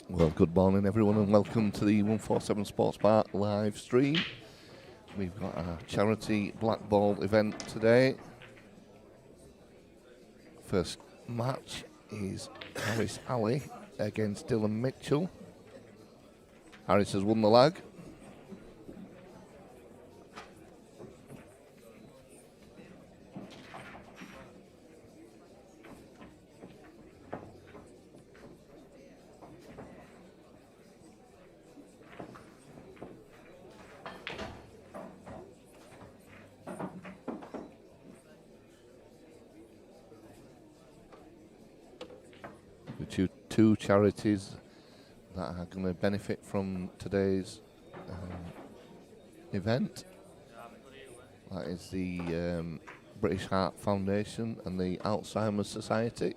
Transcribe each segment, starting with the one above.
Well, good morning everyone and welcome to the 147 Sports Bar live stream. We've got a charity black ball event today. First match is Harris Ali against Dylan Mitchell. Harris has won the lag. Two charities that are going to benefit from today's event. That is the British Heart Foundation and the Alzheimer Society.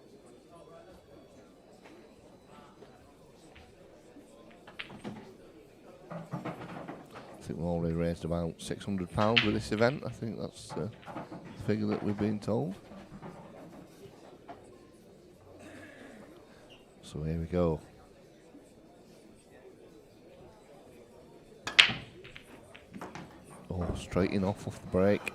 I think we've already raised about £600 with this event. I think that's the figure that we've been told. So here we go. Oh, straight in off the break.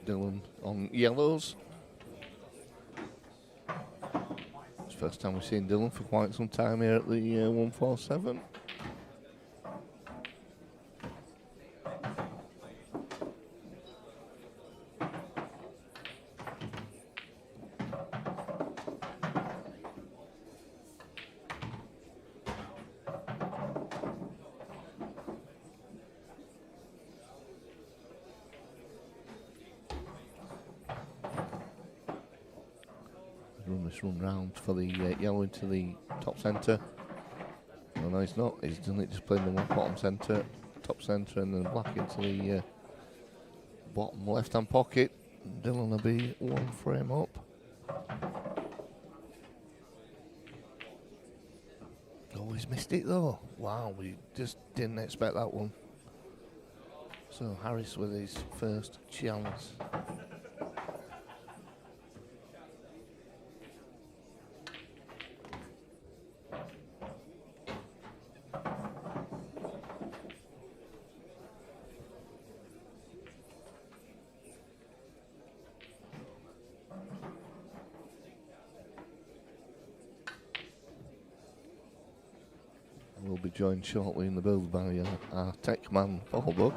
Dylan on yellows. It's the first time we've seen Dylan for quite some time here at the 147. Run round for the yellow into the top centre. Oh, no, he's not. He's done it, just playing the bottom centre, top centre, and then black into the bottom left-hand pocket. Dylan will be one frame up. Oh, he's missed it though. Wow, we just didn't expect that one. So Harris with his first chance. We'll be joined shortly in the build by our tech man, Paul.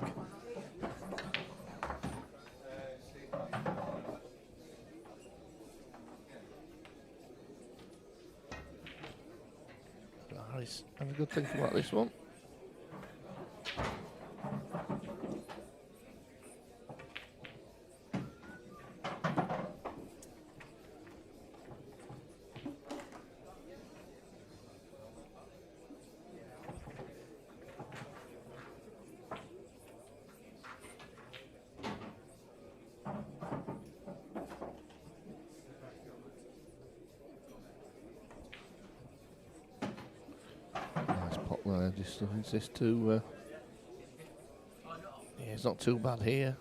Harris, have a good think about this one. Just this to yeah, it's not too bad here.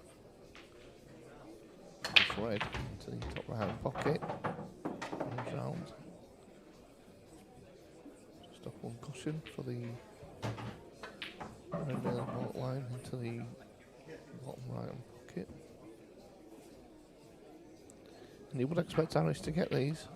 Just red into the top right pocket. Comes round. Stop one cushion for the red ball line into the bottom right hand pocket. And you would expect Harris to get these.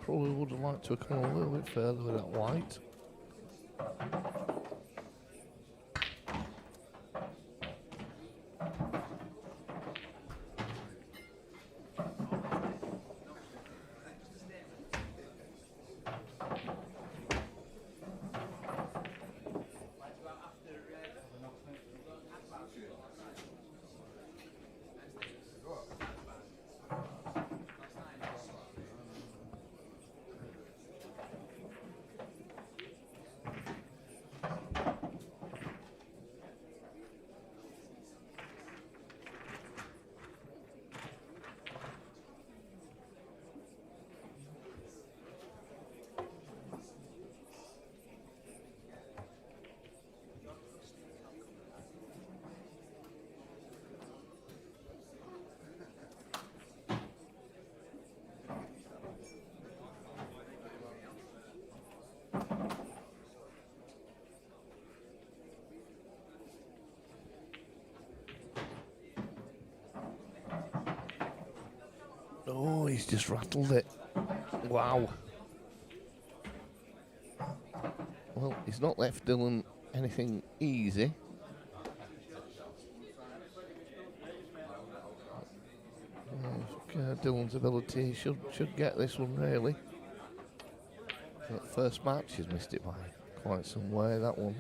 Probably would have liked to have come a little bit further with that white. Oh, he's just rattled it. Wow. Well, he's not left Dylan anything easy. Dylan's ability should get this one really. That first match, he's missed it by quite some way, that one.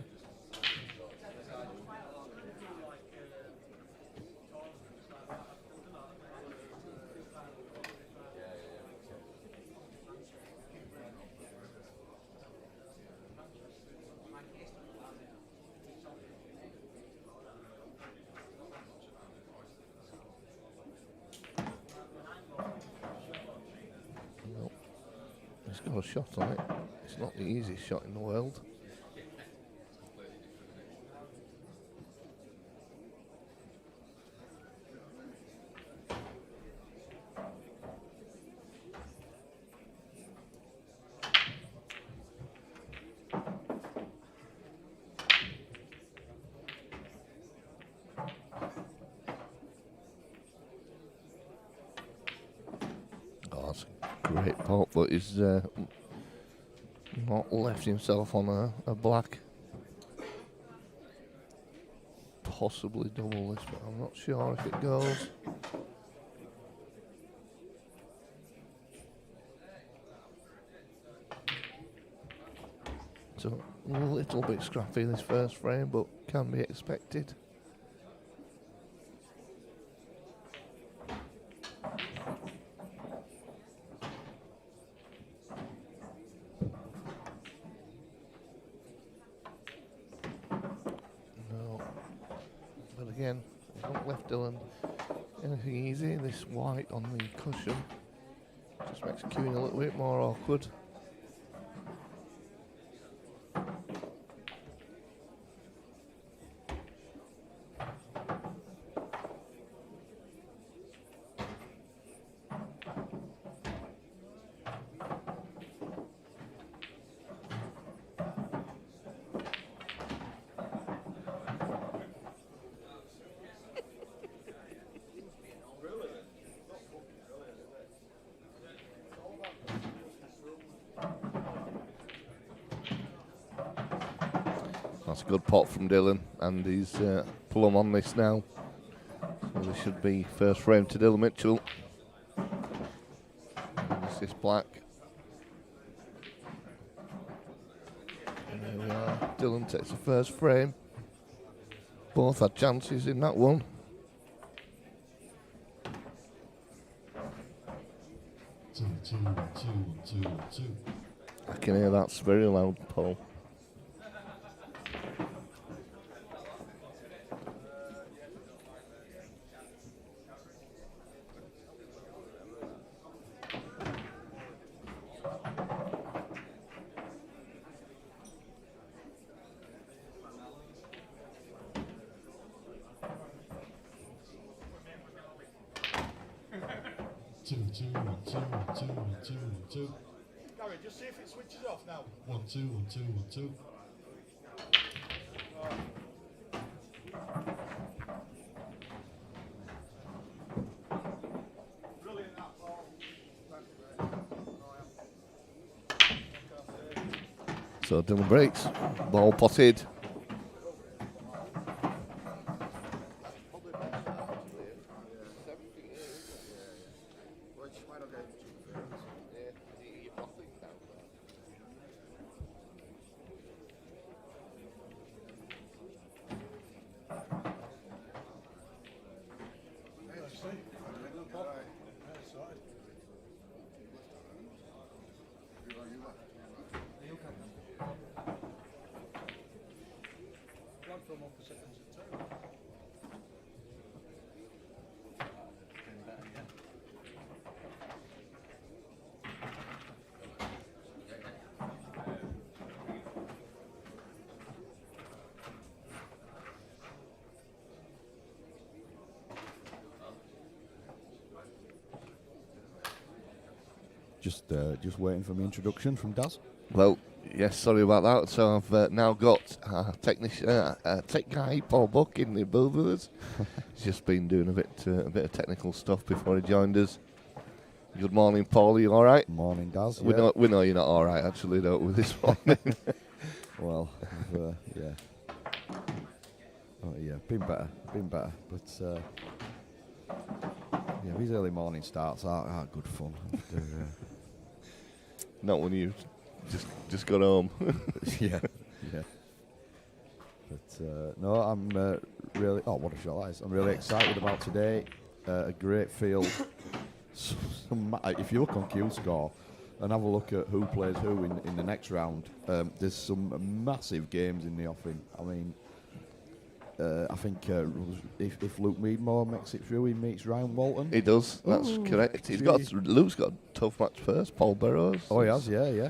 He's got a shot on it. It's not the easiest shot in the world. Oh, that's a great pot, but he's not left himself on a black. Possibly double this, but I'm not sure if it goes. So a little bit scrappy this first frame, but can be expected. Again, he's not left Dylan anything easy. This white on the cushion just makes queuing a little bit more awkward. That's a good pot from Dylan, and he's plumb on this now. So this should be first frame to Dylan Mitchell. And this is black. There we are. Dylan takes the first frame. Both had chances in that one. Two. I can hear that's very loud, Paul. Two. Gary, just see if it switches off now. 1 2. Brilliant that ball. So Dylan breaks. Ball potted. From up for seconds and 2. Just waiting for my introduction from Daz. Well, yes, sorry about that. So I've now got our technician, tech guy, Paul Buck, in the booth with us. He's just been doing a bit of technical stuff before he joined us. Good morning, Paul. Are you all right? Morning, Daz. We know you're not all right, actually, don't we, this morning? Well, yeah. Oh yeah, been better. But yeah, these early morning starts are good fun. Not when you just got home. yeah. But no, I'm really. Oh, what a shot that is! I'm really excited about today. A great field. If you look on Q-Score and have a look at who plays who in the next round, there's some massive games in the offing. I mean, I think if Luke Meadmore makes it through, he meets Ryan Walton. He does. That's correct. Luke's got a tough match first. Paul Burrows. Oh, he has. Yeah.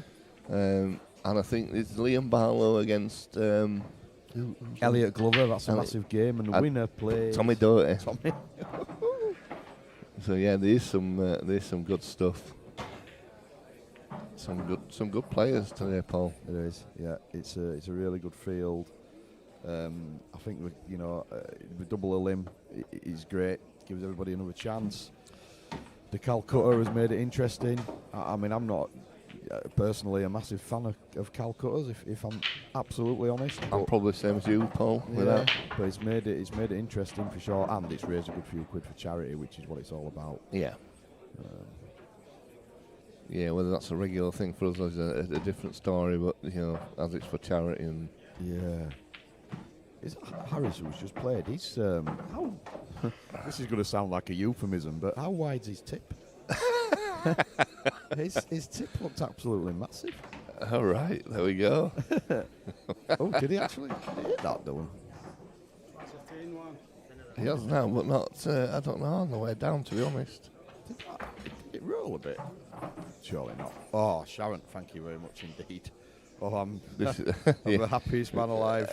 And I think it's Liam Barlow against Elliot Glover. That's a massive game, and the winner plays Tommy Doherty. Tommy. So yeah, there's some good stuff. Some good players today, Paul. It is. Yeah, it's a really good field. I think the double a limb is great. Gives everybody another chance. The Calcutta has made it interesting. I mean, I'm not personally a massive fan of Calcuttas, if I'm absolutely honest. I'm probably the same as you, Paul. Yeah, but it's made it interesting for sure, and it's raised a good few quid for charity, which is what it's all about. Yeah. Yeah, whether that's a regular thing for us is a different story, but as it's for charity and Harris, who's just played, he's how this is going to sound like a euphemism, but how wide's his tip? his tip looked absolutely massive. All right, there we go. Oh, did he actually hit that, Dylan? That's a thin one. He has now, but not. I don't know on the way down, to be honest. Did it roll a bit? Surely not. Oh, Sharon, thank you very much indeed. Oh, I'm the happiest man alive.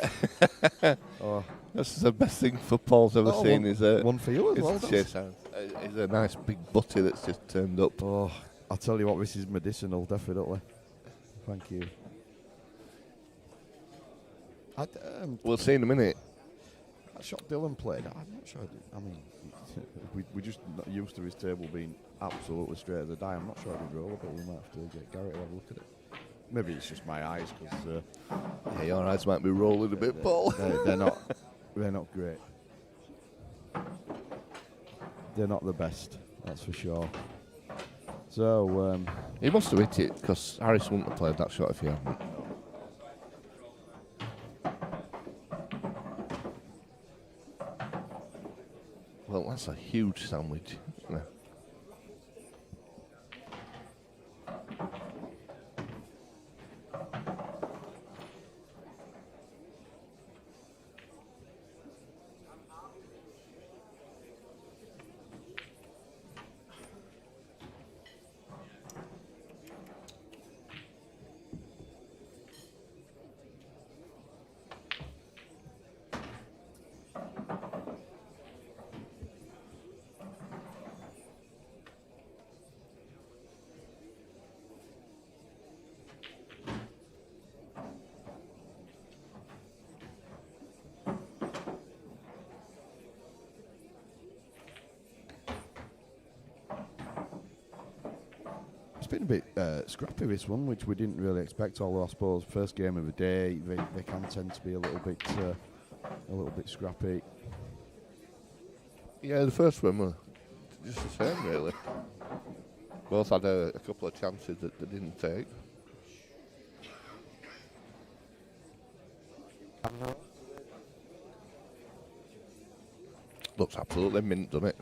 Oh, that's the best thing for Paul's ever seen. Is one for you as well. It's a nice big butty that's just turned up. Oh, I'll tell you what, this is medicinal, definitely. Thank you. We'll see in a minute. That shot Dylan played, I'm not sure. I mean, we're just not used to his table being absolutely straight as a die. I'm not sure I did roll, but we might have to get Gary to have a look at it. Maybe it's just my eyes, because your eyes might be rolling a bit, Paul. They're not great. They're not the best, that's for sure. So he must have hit it, because Harris wouldn't have played that shot if he hadn't. Well, that's a huge sandwich. Yeah. It's been a bit scrappy, this one, which we didn't really expect. Although I suppose first game of the day, they can tend to be a little bit scrappy. Yeah, the first one were just the same, really. Both had a couple of chances that they didn't take. Looks absolutely mint, doesn't it?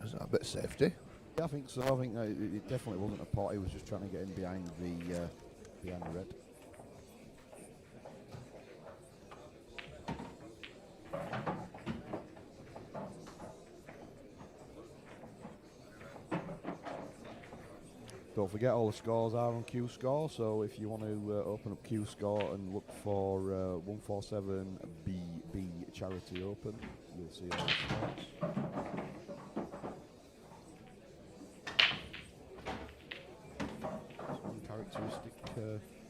Is that a bit of safety? Yeah, I think so. I think it definitely wasn't a pot. He was just trying to get in behind the red. Don't forget all the scores are on Q Score, so if you want to open up Q Score and look for 147BB Charity Open, you'll see all the scores. Some uncharacteristic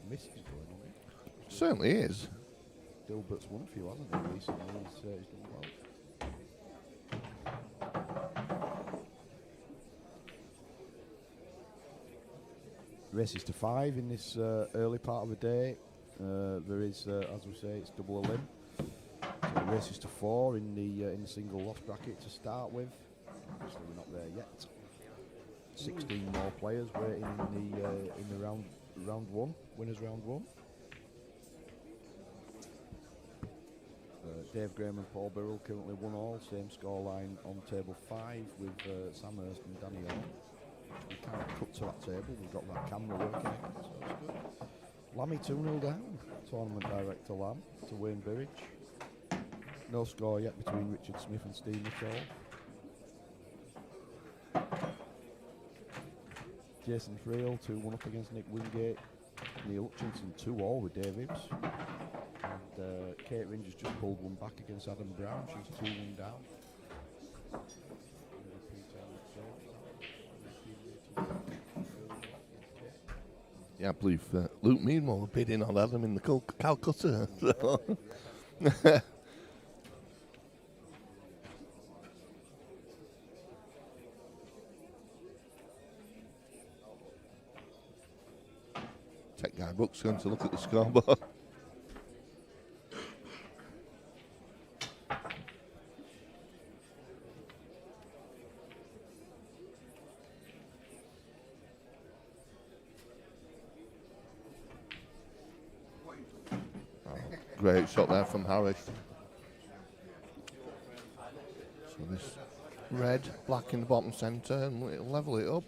misses going on here. Certainly is. Dilbert's won a few, hasn't he, recently? He's done well. Races to 5 in this early part of the day. There is, as we say, it's double a limb. So races to 4 in the single loss bracket to start with. Obviously, we're not there yet. 16 more players waiting in the round one, winners round 1. Dave Graham and Paul Birrell currently 1-all, same scoreline on table 5 with Sam Hurst and Danny Orr. We can't cut to that table, we've got that camera working again, so it's good. Lamy 2-0 down, tournament director Lam to Wayne Birridge. No score yet between Richard Smith and Steve McCall. Jason Friel 2-1 up against Nick Wingate. Neil Hutchinson 2-all with Dave Hibbs. And Kate Ringer's just pulled one back against Adam Brown, she's 2-1 down. Yeah, I believe Luke Meadmore were bidding on Adam in the Calcutta. Tech Guy Buck's going to look at the scoreboard. Great shot there from Harris. So this red, black in the bottom centre, and it'll level it up.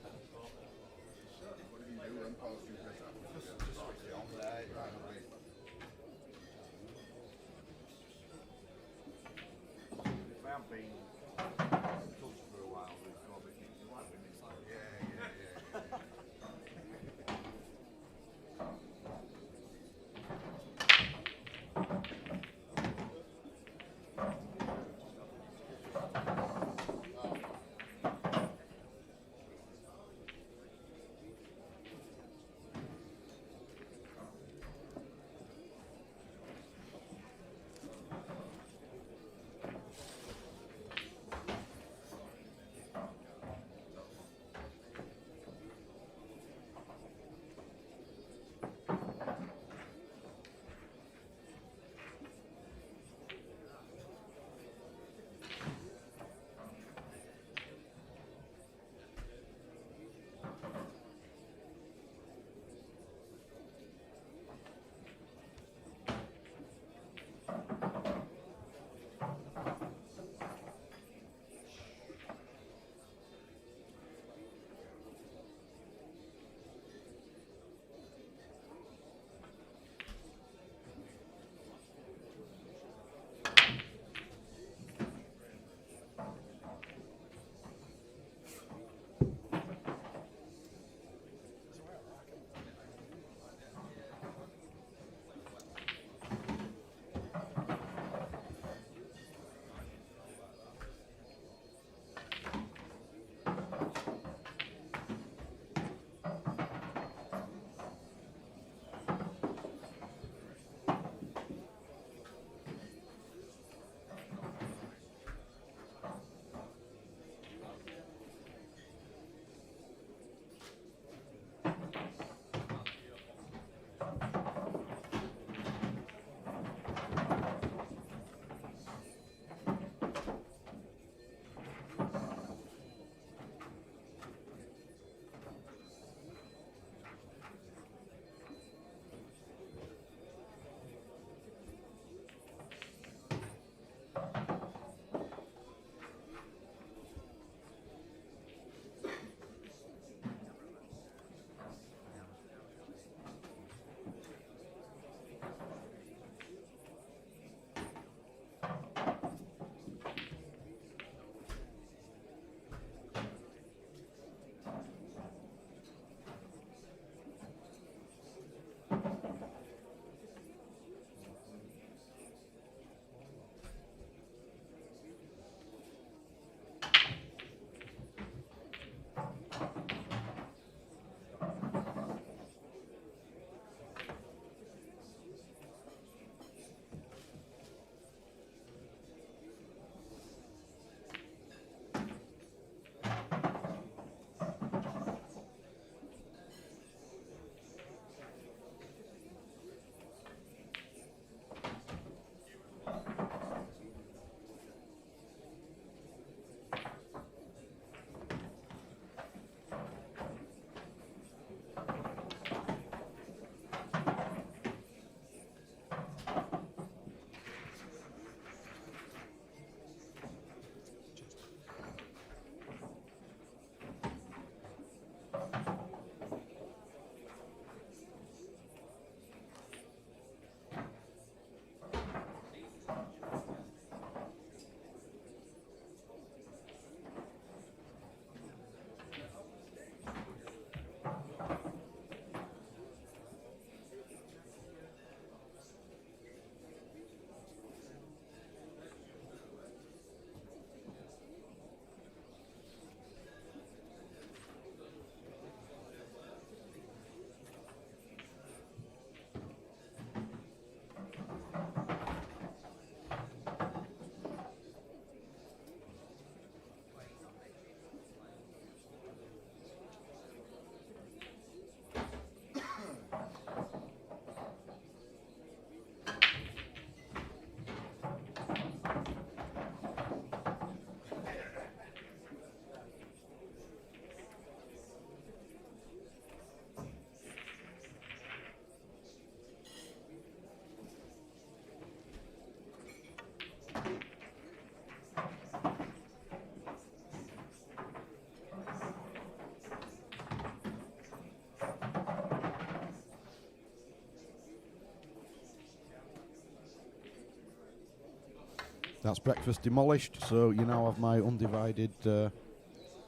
That's breakfast demolished, so you now have my undivided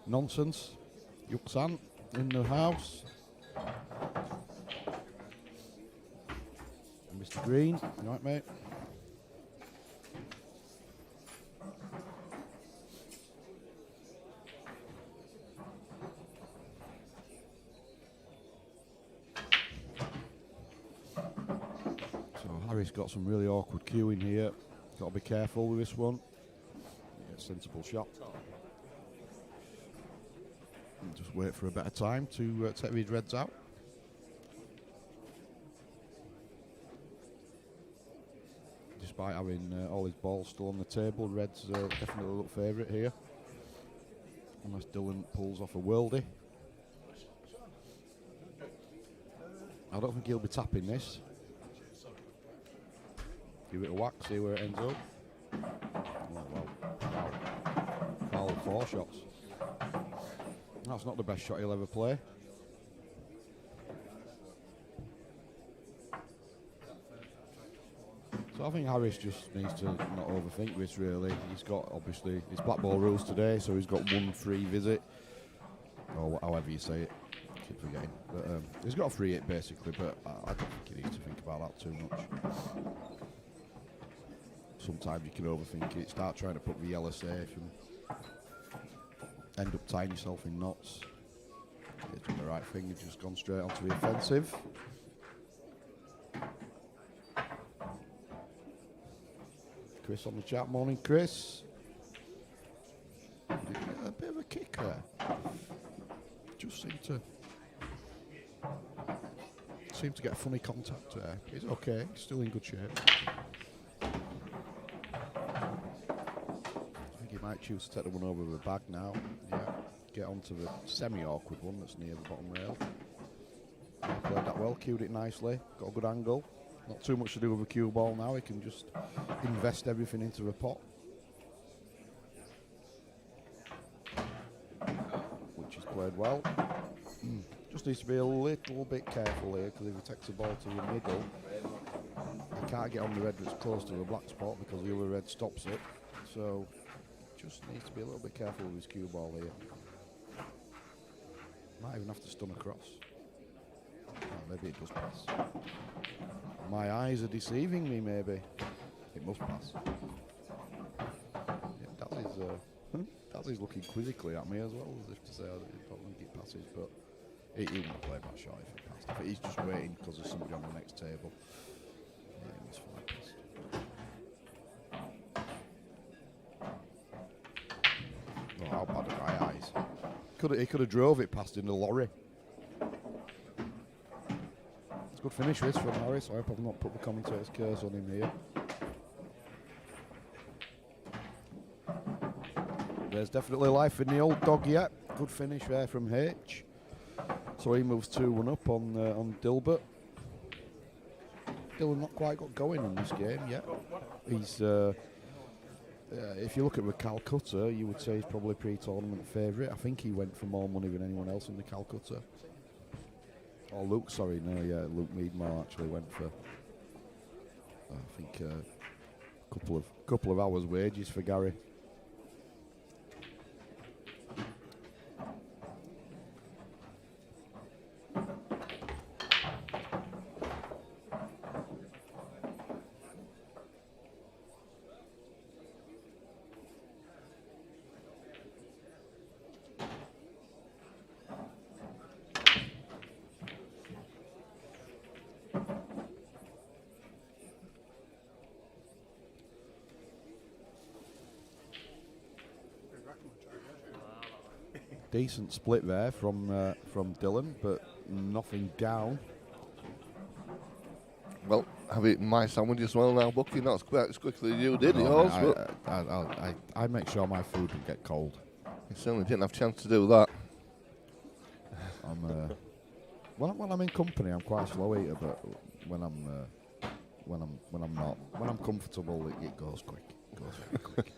nonsense. Yuksan in the house. And Mr. Green, you right, mate? So Harry's got some really awkward queuing here. Got to be careful with this one. Yeah, sensible shot. And just wait for a better time to take these reds out. Despite having all his balls still on the table, reds definitely look favourite here. Unless Dylan pulls off a worldie. I don't think he'll be tapping this. Give it a whack, see where it ends up. Oh, wow. Foul 4 shots. That's not the best shot he'll ever play. So I think Harris just needs to not overthink this really. He's got, obviously, it's black ball rules today, so he's got one free visit. Or however you say it. I keep forgetting. But he's got a free hit basically, but I don't think he needs to think about that too much. Sometimes you can overthink it, start trying to put the yellow safe and end up tying yourself in knots. He's done the right thing, he's just gone straight onto the offensive. Chris on the chat, morning Chris. A bit of a kick there. Just seemed to get a funny contact there. He's okay, he's still in good shape. Might choose to take the one over the bag now. Yeah, get onto the semi-awkward one that's near the bottom rail. Yeah, played that well, cued it nicely, got a good angle. Not too much to do with a cue ball now, he can just invest everything into the pot. Which he's played well. Just needs to be a little bit careful here, because if he takes the ball to the middle, he can't get on the red that's close to the black spot because the other red stops it. So just needs to be a little bit careful with his cue ball here. Might even have to stun across. Oh, maybe it does pass. My eyes are deceiving me, maybe. It must pass. Yeah, Dazzy's looking quizzically at me as well, as if to say I don't think it passes, but he wouldn't play that shot if it passed. But he's just waiting because there's somebody on the next table. Yeah, he must fly past. Oh, how bad are my eyes? He could have drove it past in the lorry. It's a good finish this from Harris. I hope I've not put the commentator's curse on him here. There's definitely life in the old dog yet. Good finish there from H. So he moves 2-1 up on Dilbert. Dylan not quite got going in this game yet. He's if you look at the Calcutta, you would say he's probably pre-tournament favourite. I think he went for more money than anyone else in the Calcutta. Oh, Luke, sorry, no, yeah, Luke Meadmore actually went for, I think, a couple of hours' wages for Gary. Decent split there from Dylan, but nothing down. Well, have it my sandwich as well now, Bucky. Not as quite as quickly as you did yours, but I make sure my food will get cold. you certainly didn't have a chance to do that. When I'm in company, I'm quite a slow eater, but when I'm comfortable, it goes quick. It goes very quick.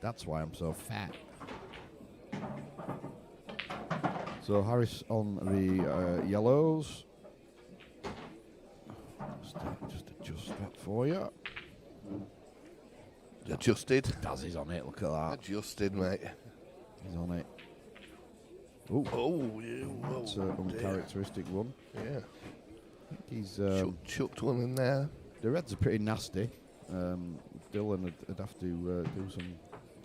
That's why I'm so fat. So Harris on the yellows. Just adjust that for you. Adjusted. Dazzy's on it. Look at that. Adjusted, mate. He's on it. Ooh, Oh, yeah. Whoa, that's an uncharacteristic one. Yeah. He's Chucked one in there. the reds are pretty nasty. Dylan would have to do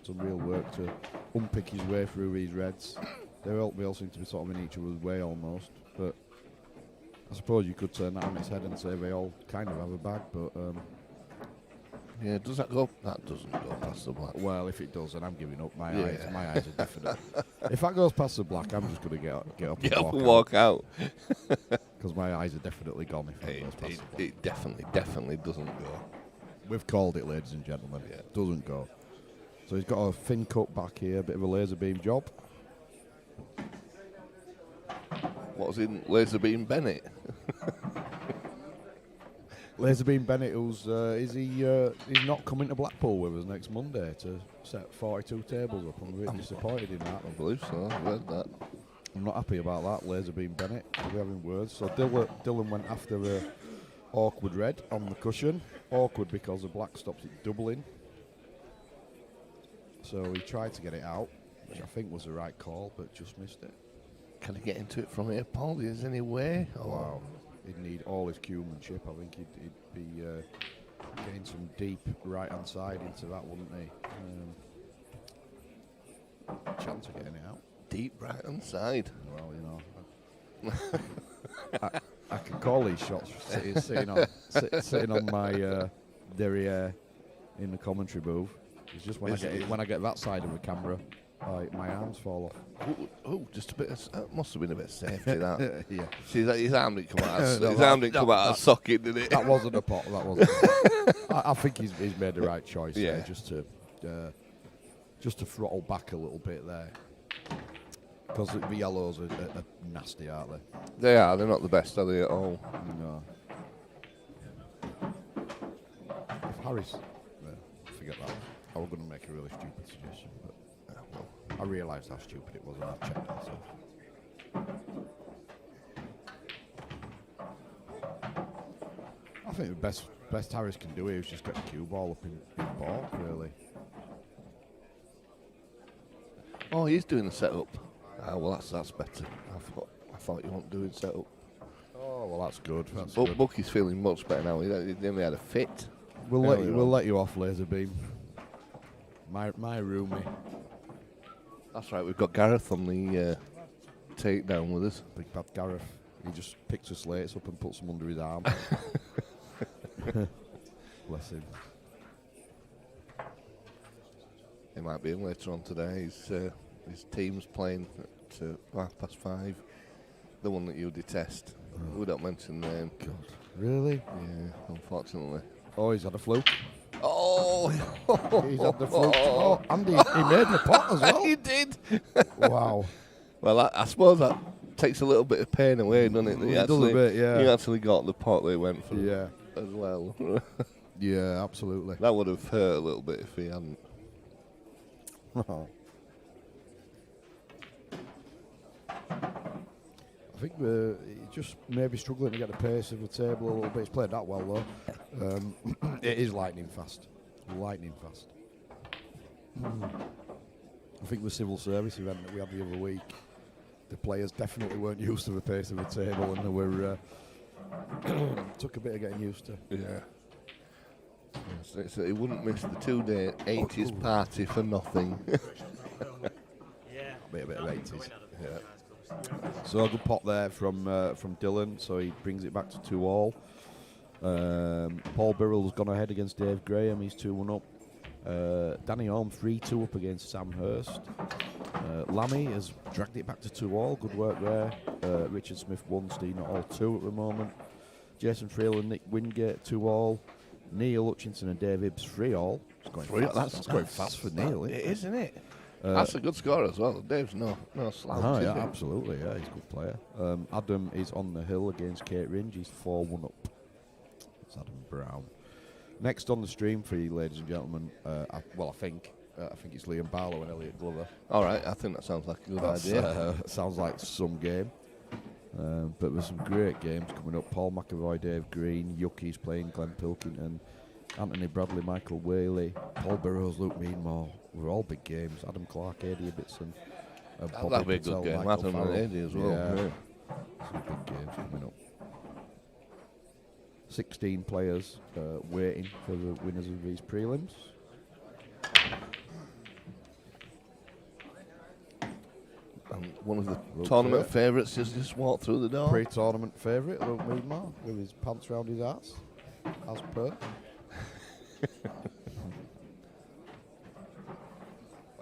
some real work to unpick his way through these reds. They all seem to be sort of in each other's way almost, but I suppose you could turn that on its head and say they all kind of have a bag, but Yeah, does that go? That doesn't go past the black. well, if it does, then I'm giving up. My Yeah. eyes are definite. If that goes past the black, I'm just going to get up Get and up and walk walk out. because my eyes are definitely gone if that goes past the black. It definitely doesn't go. We've called it, ladies and gentlemen. Yeah. Doesn't go. So he's got a thin cut back here, a bit of a laser beam job. What was in Laser Beam Bennett? Laser beam Bennett, who's he's not coming to Blackpool with us next Monday to set 42 tables up. I'm a bit disappointed in that. I believe so. I read that. I'm not happy about that. Laser beam Bennett. We're having words. So Dylan went after a awkward red on the cushion. Awkward because the black stops it doubling. So he tried to get it out, which I think was the right call, but just missed it. Can I get into it from here, Paul? Is there any way? Oh, wow. He'd need all his cuemanship. I think he'd be getting some deep right-hand side into that, wouldn't he? Chance of getting it out. Deep right hand side. Well, you know, I can call these shots sitting on my derriere in the commentary booth. It's just when I get that side of the camera, my arms fall off. Oh, just a bit. That must have been a bit of safety. That. Yeah. See, his arm didn't come out. No, His arm didn't come out of socket, did it? That wasn't a pot. That wasn't. I think he's made the right choice. Yeah. There, just to throttle back a little bit there, because the yellows are nasty, aren't they? They are. They're not the best, are they, at all? No. If Harris, forget that. I was going to make a really stupid suggestion, but I realised how stupid it was, and I checked myself. I think the best Harris can do here is just get the cue ball up in balk, really. Oh, he's doing the setup. Ah, well, that's better. I thought you weren't doing setup. Oh well, that's good. That's But good. Bucky's feeling much better now. He only had a fit. We'll let you off, Laser Beam. My roomie, That's right. We've got Gareth on the takedown with us. Big Bad Gareth. He just picks the slates up and puts them under his arm. Bless him. He might be in later on today. His team's playing at 5:30. The one that you detest. We don't mention the name. God, really? Yeah, unfortunately. Oh, he's had a fluke. Oh! He's had the fluke. Oh, and he made the pot as well. He did! Wow. Well, I suppose that takes a little bit of pain away, doesn't it? It does a bit, yeah. You actually got the pot they went for Yeah. as well. Yeah, absolutely. That would have hurt a little bit if he hadn't. I think he's just maybe struggling to get the pace of the table a little bit. He's played that well though. It is lightning fast. Lightning fast. I think the civil service event that we had the other week, the players definitely weren't used to the pace of the table, and they were took a bit of getting used to. Yeah. So he wouldn't miss the 2-day 80s party for nothing. A bit of 80s. Yeah. So a good pot there from Dylan. So he brings it back to 2-all. Paul Birrell's gone ahead against Dave Graham. He's 2-1 up. Danny Orme 3-2 up against Sam Hurst. Lamy has dragged it back to 2-all. Good work there. Richard Smith 1, Steve not all 2 at the moment. Jason Friel and Nick Wingate 2-all. Neil Hutchinson and Dave Hibbs 3-all. That's going fast for Neil. It is, isn't it? That's a good score as well. Dave's no slouch. Oh, is yeah, he? absolutely. Yeah, he's a good player. Adam is on the hill against Kate Ringe. He's 4-1 up. It's Adam Brown. Next on the stream for you, ladies and gentlemen, I think it's Liam Barlow and Elliot Glover. All right, I think that sounds like a good idea. Sounds like some game. But there's some great games coming up. Paul McAvoy, Dave Green, Yucky's playing Glenn Pilkington, Anthony Bradley, Michael Whaley, Paul Burrows, Luke Meadmore. We're all big games. Adam Clark, Adi Ibbotson. That'll be a good game. Adam and Adi as well. Yeah. Some big games coming up. 16 players waiting for the winners of these prelims. And one of the tournament favourites just walked through the door. Pre-tournament favourite, Luke Meadmore, with his pants round his arse, as per.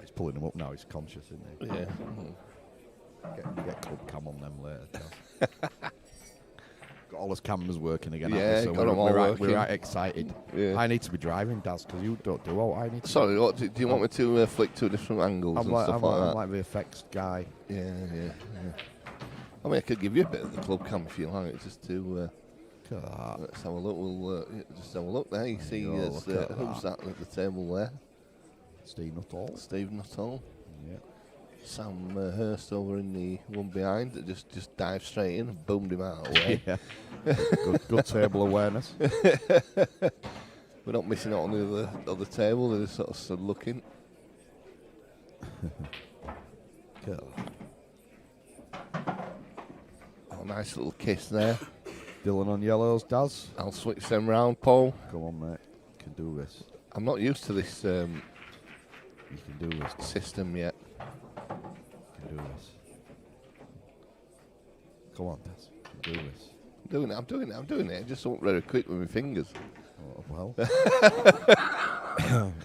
He's pulling him up now, he's conscious, isn't he? Yeah. Get club cam on them later. Got all his cameras working again. Yeah, so got them all working. We're right excited. Yeah. I need to be driving, Daz, because you don't do what I need to. Sorry, what, do you want me to flick to different angles and stuff I'm like that? like the effects guy. Yeah. I mean, I could give you a bit of the club cam if you like, just to. Let's have a look. We'll just have a look there. You see, who's that at the table there? Steve Nuttall. Steve Nuttall. Yeah. Sam Hurst over in the one behind that just dived straight in and boomed him out of the way. Yeah. good table awareness. We're not missing out on the other table. They're just sort of stood looking. Cool. Oh, nice little kiss there. Dylan on yellows, Daz. I'll switch them round, Paul. Come on, mate. You can do this. I'm not used to this You can do this. system yet. You can do this. Come on, Daz. You can do this. I'm doing it. I just won't very quick with my fingers. Oh, well.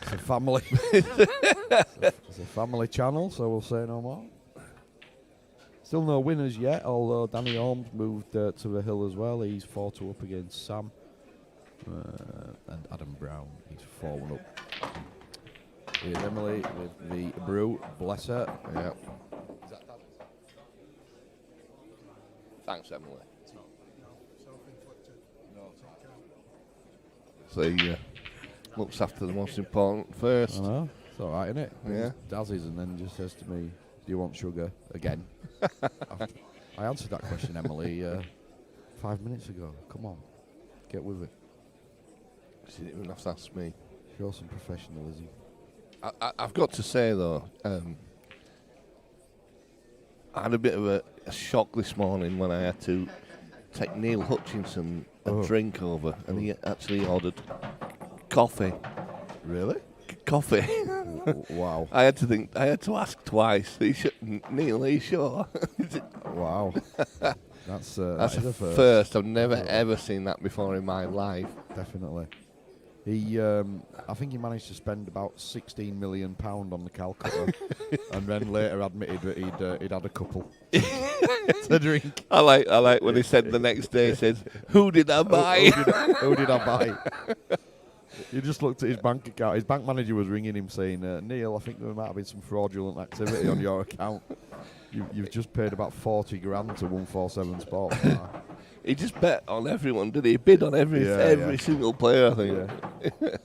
It's a family. It's a family channel, so we'll say no more. Still no winners yet, although Danny Holmes moved to the hill as well. He's 4-2 up against Sam. And Adam Brown, he's 4-1 up. Here's Emily with the brew. Bless her. Yeah. Thanks, Emily. So he looks after the most important first. I know. It's all right, isn't it? Yeah. Dazzies and then just says to me, do you want sugar again? I answered that question, Emily, 5 minutes ago. Come on. Get with it. She didn't even have to ask me. Show some professionalism. I've got to say, though, I had a bit of a shock this morning when I had to take Neil Hutchinson a drink over, and he actually ordered coffee. Really? Coffee. Wow. I had to ask twice. Neil, are you sure? Wow. That's That's a a first. first. I've never ever seen that before in my life. Definitely. He, I think he managed to spend about £16 million on the Calcutta, and then later admitted that he'd had a couple to drink. I like when he said the next day. He said, "Who did I buy?" Who did I buy? He just looked at his bank account. His bank manager was ringing him saying, "Neil, I think there might have been some fraudulent activity on your account. You've just paid about 40 grand to 147 Sports." He just bet on everyone, did he? He bid on every single player, I think. Yeah.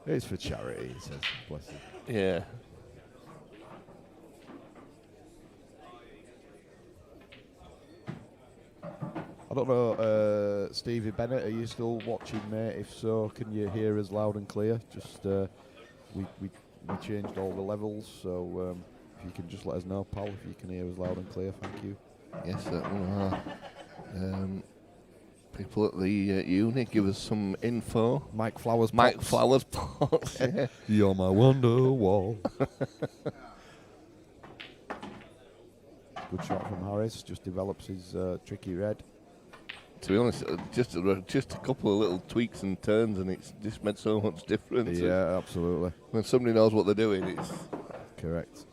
It's for charity, he says. Bless him. Yeah. I don't know, Stevie Bennett, are you still watching, mate? If so, can you hear us loud and clear? Just we changed all the levels, so if you can just let us know, pal, if you can hear us loud and clear, thank you. Yes, certainly. People at the uni give us some info. Mike Flowers. Mike Pops. Flowers Pops. Yeah. You're my wonder wall. Good shot from Harris. Just develops his tricky red. To be honest, just a couple of little tweaks and turns, and it's just made so much difference. Yeah, absolutely. When somebody knows what they're doing, it's Correct.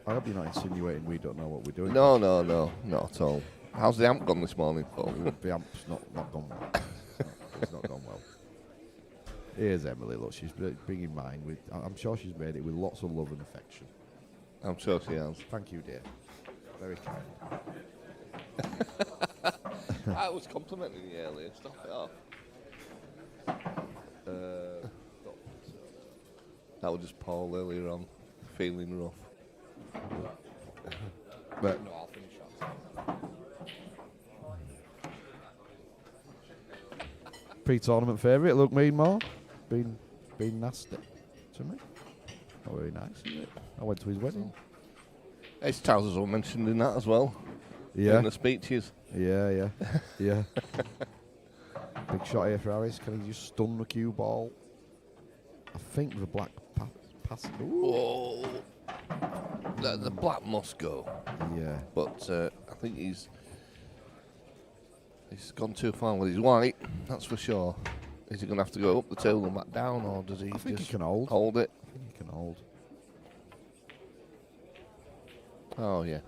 I hope you're not insinuating we don't know what we're doing. no, not at all. How's the amp gone this morning, Paul? The amp's not gone well. It's not gone well. Here's Emily. Look, she's bringing mine with. I'm sure she's made it with lots of love and affection. I'm sure she has. Thank you, dear. Very kind. I was complimenting you earlier. Stop it off. That was just Paul earlier on, feeling rough. But No, I'll finish that. pre-tournament favourite, look, Meadmore. Been nasty to me. Not very nice, is it? I went to his wedding. His trousers were mentioned in that as well. Yeah. In the speeches. Yeah. Big shot here for Harris. Can he just stun the cue ball? I think with a black pass. Ooh. Whoa. The black must go. Yeah. But I think he's gone too far with his white, that's for sure. Is he going to have to go up the table and back down, or does he I think just he can hold. hold it? I think he can hold. Oh, yeah.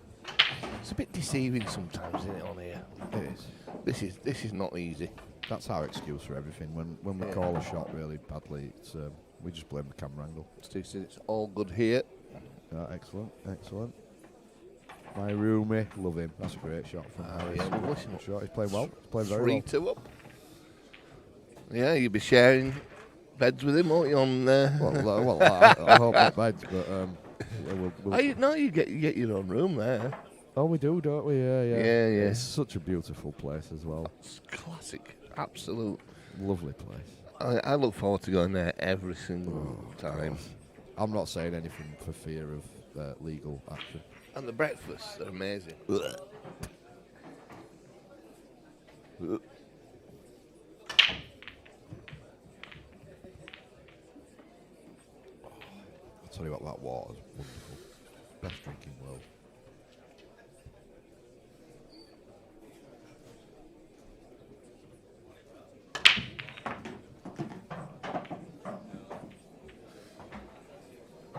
It's a bit deceiving sometimes, isn't it, on here? It is. This is not easy. That's our excuse for everything. When we call a shot really badly, it's we just blame the camera angle. It's all good here. Excellent. My roomie, love him. That's a great shot from Harris. Yeah, lovely Shot. He's playing well. He's playing very well. 3-2 up. Yeah, you'll be sharing beds with him, won't you? On I hope not beds, but yeah, we'll you get your own room there. oh, we do, don't we? Yeah. Yeah. It's such a beautiful place as well. It's classic, absolute. Lovely place. I look forward to going there every single time. I'm not saying anything for fear of legal action. And the breakfasts are amazing. I'll tell you what, that water's wonderful. Best drinking world.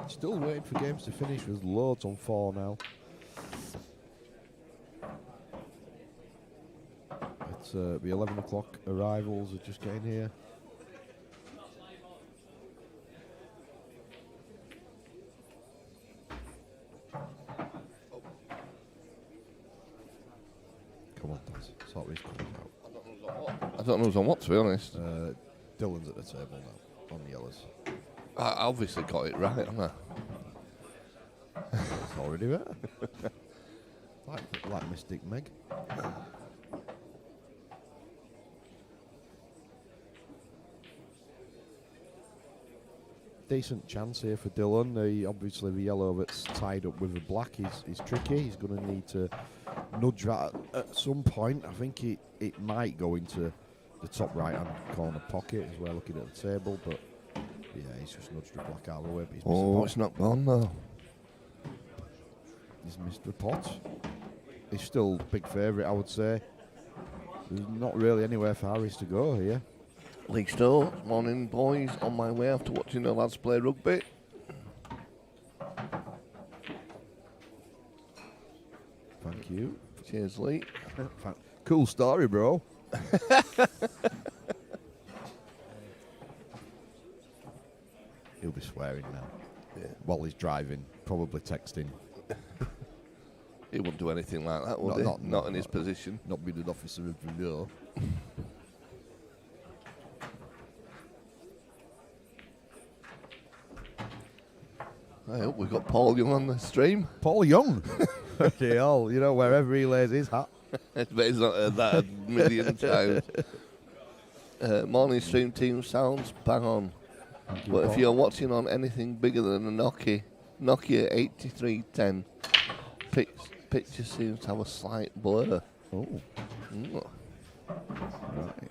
Still waiting for games to finish. There's loads on 4 now. It's the 11 o'clock arrivals are just getting here. Come on, Daz. Sort these colours out. I don't know who's on what, to be honest. Dylan's at the table now, on the yellows. I obviously got it right, haven't I? It's already there. like Mystic Meg. Decent chance here for Dylan. Obviously the yellow that's tied up with the black is tricky. He's going to need to nudge that at some point. I think it might go into the top right hand corner pocket as we're looking at the table, but yeah, he's just nudged the black out of the way. But he's missed the pot. It's not gone though. He's missed the pot. He's still big favourite, I would say. There's not really anywhere for Harris to go here. League Store, morning boys, on my way after watching the lads play rugby. Thank you. Cheers, Lee. Cool story, bro. He'll be swearing now. Yeah. While he's driving, probably texting. He wouldn't do anything like that, would he? Not in his position. Not being an officer of the law. I hope we've got Paul Young on the stream. Paul Young. Okay, you know, wherever he lays his hat. But he's not heard that a million times. Morning stream team sounds bang on. But if you're watching on anything bigger than a Nokia 8310, picture seems to have a slight blur. Oh. Right.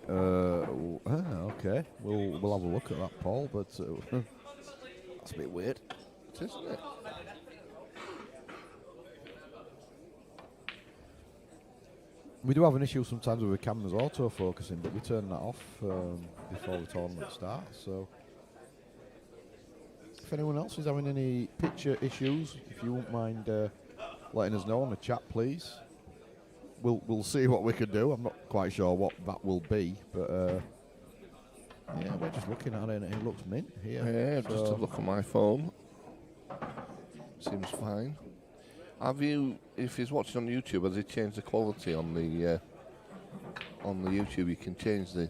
Okay. We'll have a look at that, Paul. But that's a bit weird, Isn't it? We do have an issue sometimes with the cameras auto-focusing, but we turn that off before the tournament starts. So, if anyone else is having any picture issues, if you wouldn't mind letting us know on the chat, please. We'll see what we can do. I'm not quite sure what that will be, but yeah, we're just looking at it and it looks mint here. Yeah, just to look at my phone. Seems fine. Have you, if he's watching on YouTube, has he changed the quality on the YouTube? You can change the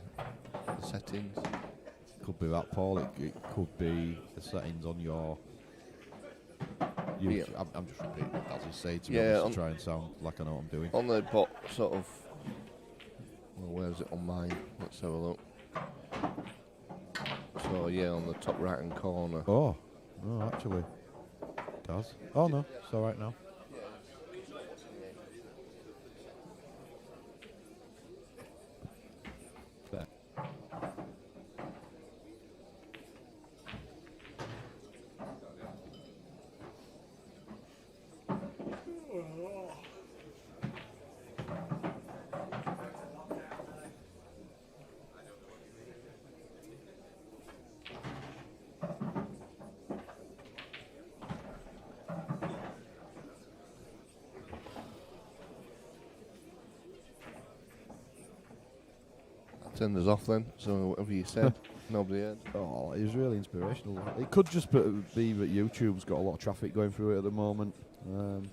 settings. Could be that, Paul. It could be the settings on your Yeah. I'm just repeating what Daz is saying to Yeah, to try and sound like I know what I'm doing. On the sort of. Well, where is it on mine? Let's have a look. So yeah, on the top right hand corner. Oh, no, actually, Daz. Oh no, it's all right now. There. Turned us off then. So whatever you said, nobody heard. Oh, it was really inspirational. It could just be that YouTube's got a lot of traffic going through it at the moment, and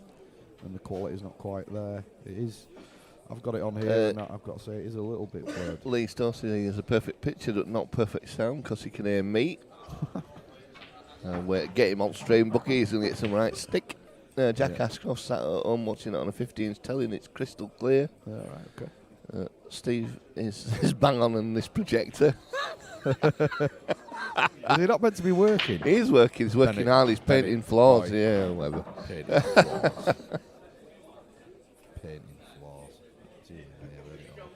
the quality's not quite there. It is. I've got it on here, and I've got to say it is a little bit blurred. Lee Stowy has a perfect picture, but not perfect sound, because he can hear me. And get him on stream, Bucky. He's going to get some right stick. Jack Ashcroft sat at home watching it on a 15-inch telly, and it's crystal clear. All right, okay. Steve is bang on in this projector. Is he not meant to be working? He's working. He's working hard. He's painting floors. Yeah, whatever. Painting floors. Painting floors. Gee, yeah, really not.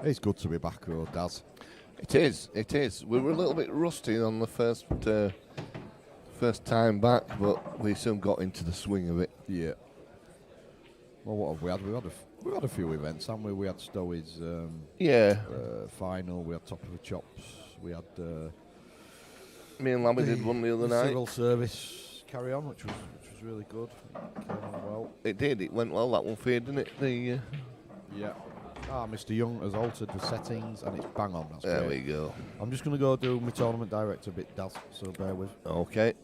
It's good to be back, though, Daz. It is. It is. We were a little bit rusty on the first time back, but we soon got into the swing of it. Yeah. Well, what have we had? We had a few events, haven't we? We had Stowy's final. We had Top of the Chops. We had Me and Lamy did one the other night. Civil service carry on, which was really good. It came on well. It did. It went well. That one for you, didn't it? Yeah. Mr. Young has altered the settings, and it's bang on. That's There great. we go. I'm just going to go do my tournament director bit, Daz, so bear with. Okay.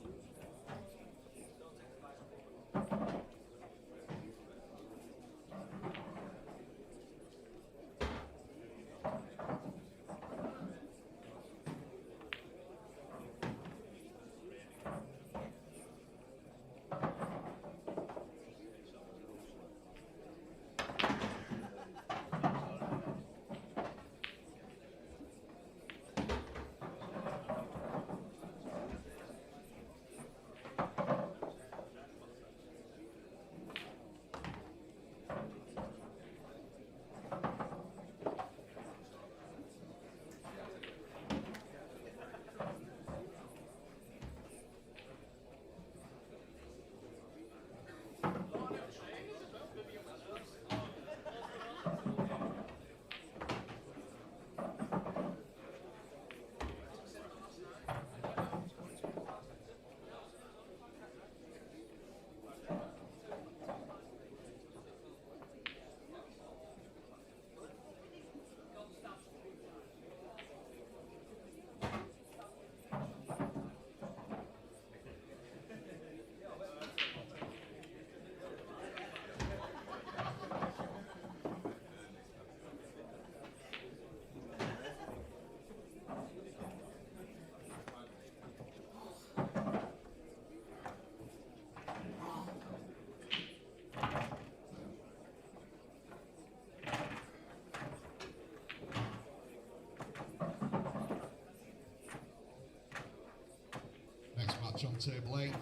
Next match on table 8,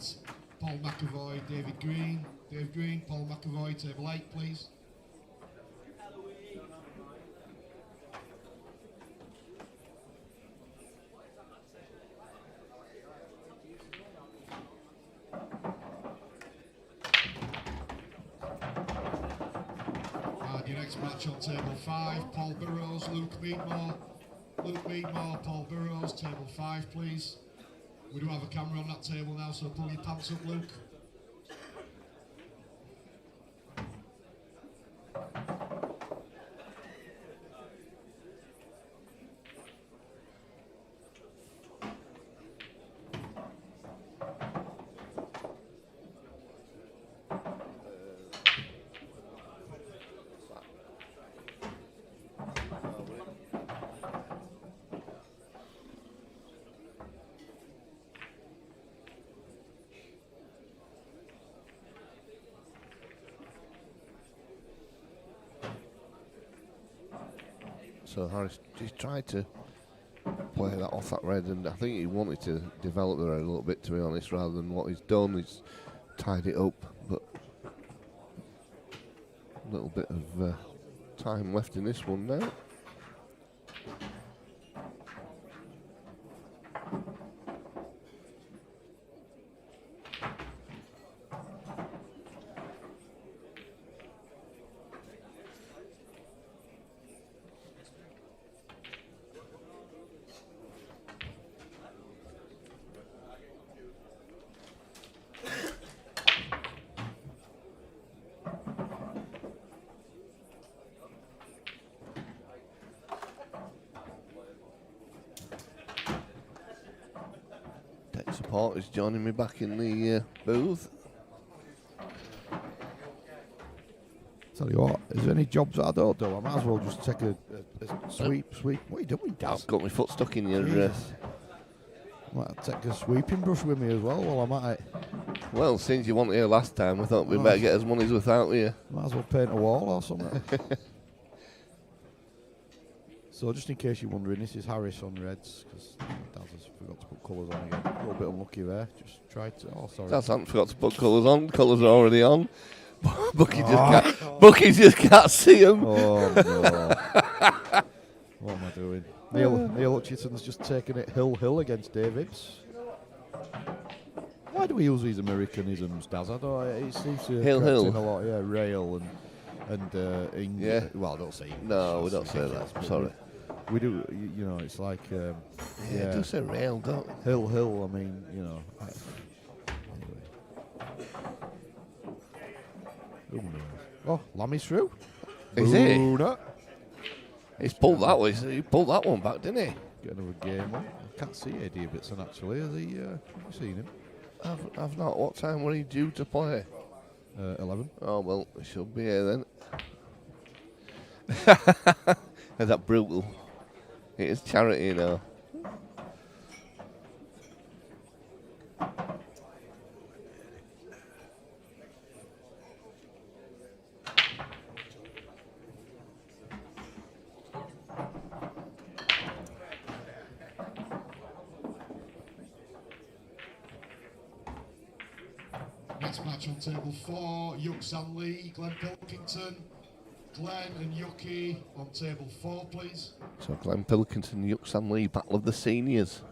Paul McAvoy, David Green. Dave Green, Paul McAvoy, table 8, please. And your next match on table 5, Paul Burrows, Luke Meadmore. Luke Meadmore, Paul Burrows, table 5, please. We do have a camera on that table now, so pull your pants up, Luke. So Harris just tried to play that off that red, and I think he wanted to develop the red a little bit, to be honest, rather than what he's done. He's tied it up, but a little bit of time left in this one now. Supporters joining me back in the booth. Tell you what, is there any jobs that I don't do? I might as well just take a sweep. What are you doing, Daz? I've got my foot stuck in your. Jesus. I might take a sweeping brush with me as well while I'm at it. Well, since you weren't here last time, we thought we'd better get as money's worth out of you. Might as well paint a wall or something. So just in case you're wondering, this is Harris on reds, because Daz has forgot to put colours on again. A little bit unlucky there. Just tried to. Oh, sorry. Daz hasn't forgot to put colours on. Colours are already on. Bucky just can't see them. Oh no! What am I doing? Neil Hutchison's just taken it hill against Davids. Why do we use these Americanisms, Daz? I don't. It seems to Hill. in a lot. Yeah, rail and Yeah. Well, don't say English. No, we That's don't say ridiculous, that. but Sorry. We do. You know, it's like. Yeah, do say rail, don't we? Hill. I mean, you know. Anyway. Oh, Lamy's through. Is he? Boona. He's pulled that one. He pulled that one back, didn't he? Get another game on. I can't see Eddie Davidson actually. Have you seen him? I've not. What time were he due to play? 11. Oh well, he should be here then. Is that brutal? It is charity, you know. Next match on table 4, Yucks and Lee, Glenn Pilkington. Glenn and Yucky on table 4, please. So Glenn Pilkington, Yucks and Lee, Battle of the Seniors.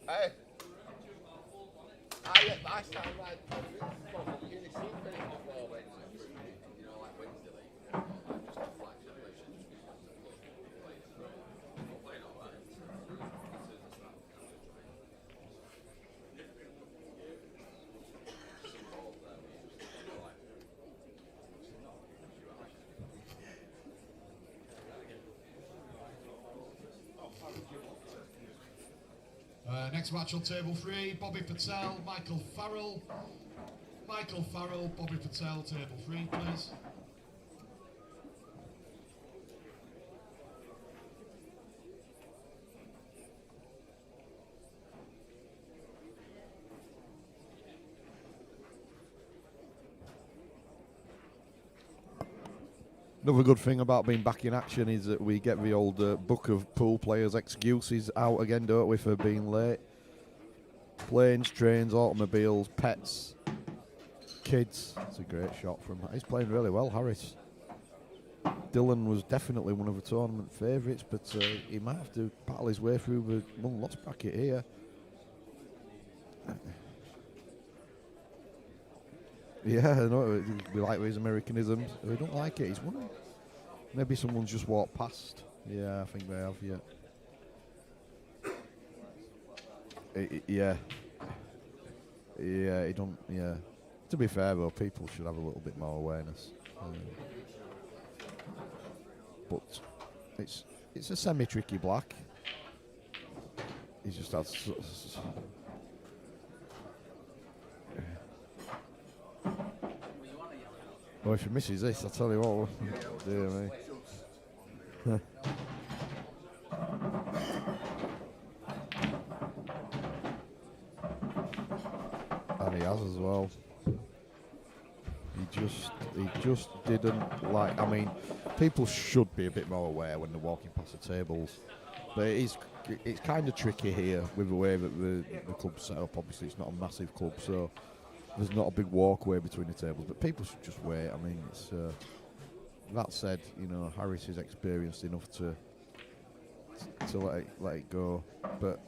Hey. I sound like Next match on table 3, Bobby Patel, Michael Farrell. Michael Farrell, Bobby Patel, table 3, please. Another good thing about being back in action is that we get the old book of pool players' excuses out again, don't we, for being late. Planes, trains, automobiles, pets, kids. It's a great shot from. He's playing really well, Harris. Dylan was definitely one of the tournament favourites, but he might have to battle his way through the won-loss bracket here. Yeah, I know. We like these Americanisms. We don't like it. He's won. Maybe someone's just walked past. Yeah, I think they have. Yeah. Yeah, he don't. Yeah. To be fair though, people should have a little bit more awareness. but it's a semi-tricky black. He's just had. Oh, if he misses this, I tell you what. Dear me. And he has as well. He just didn't like. I mean, people should be a bit more aware when they're walking past the tables, but it's kind of tricky here with the way that the club's set up. Obviously, it's not a massive club, so there's not a big walkway between the tables. But people should just wait. I mean, it's that said, you know, Harris is experienced enough to let it go, but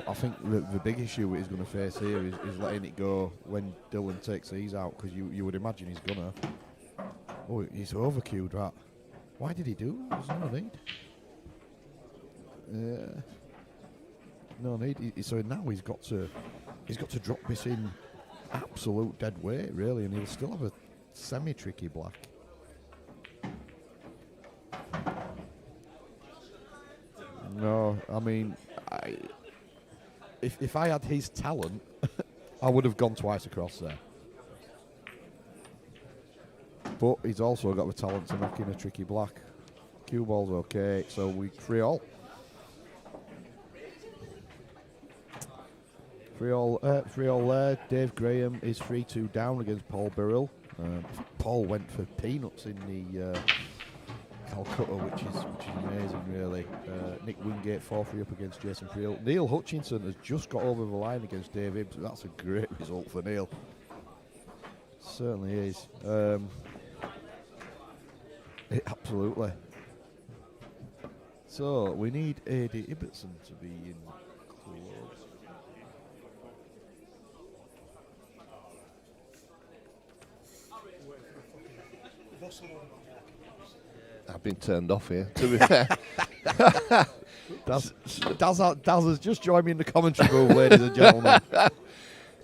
I think the big issue he's going to face here is letting it go when Dylan takes these out, because you would imagine he's gonna. Oh, he's overqueued, right? Why did he do that? There's no need. No need. So now he's got to drop this in absolute dead weight, really, and he'll still have a semi-tricky black. No, I mean, if I had his talent, I would have gone twice across there. But he's also got the talent to knock in a tricky black. Cue ball's okay, so we 3-all. 3-all there. Dave Graham is 3-2 down against Paul Birrell. Paul went for peanuts in the Calcutta, which is amazing, really. Nick Wingate 4-3 up against Jason Friel. Neil Hutchinson has just got over the line against Dave Hibbs. That's a great result for Neil. Certainly is. Absolutely. So we need A.D. Ibbotson to be in close. I've been turned off here, to be fair. Daz has just joined me in the commentary booth, ladies and gentlemen.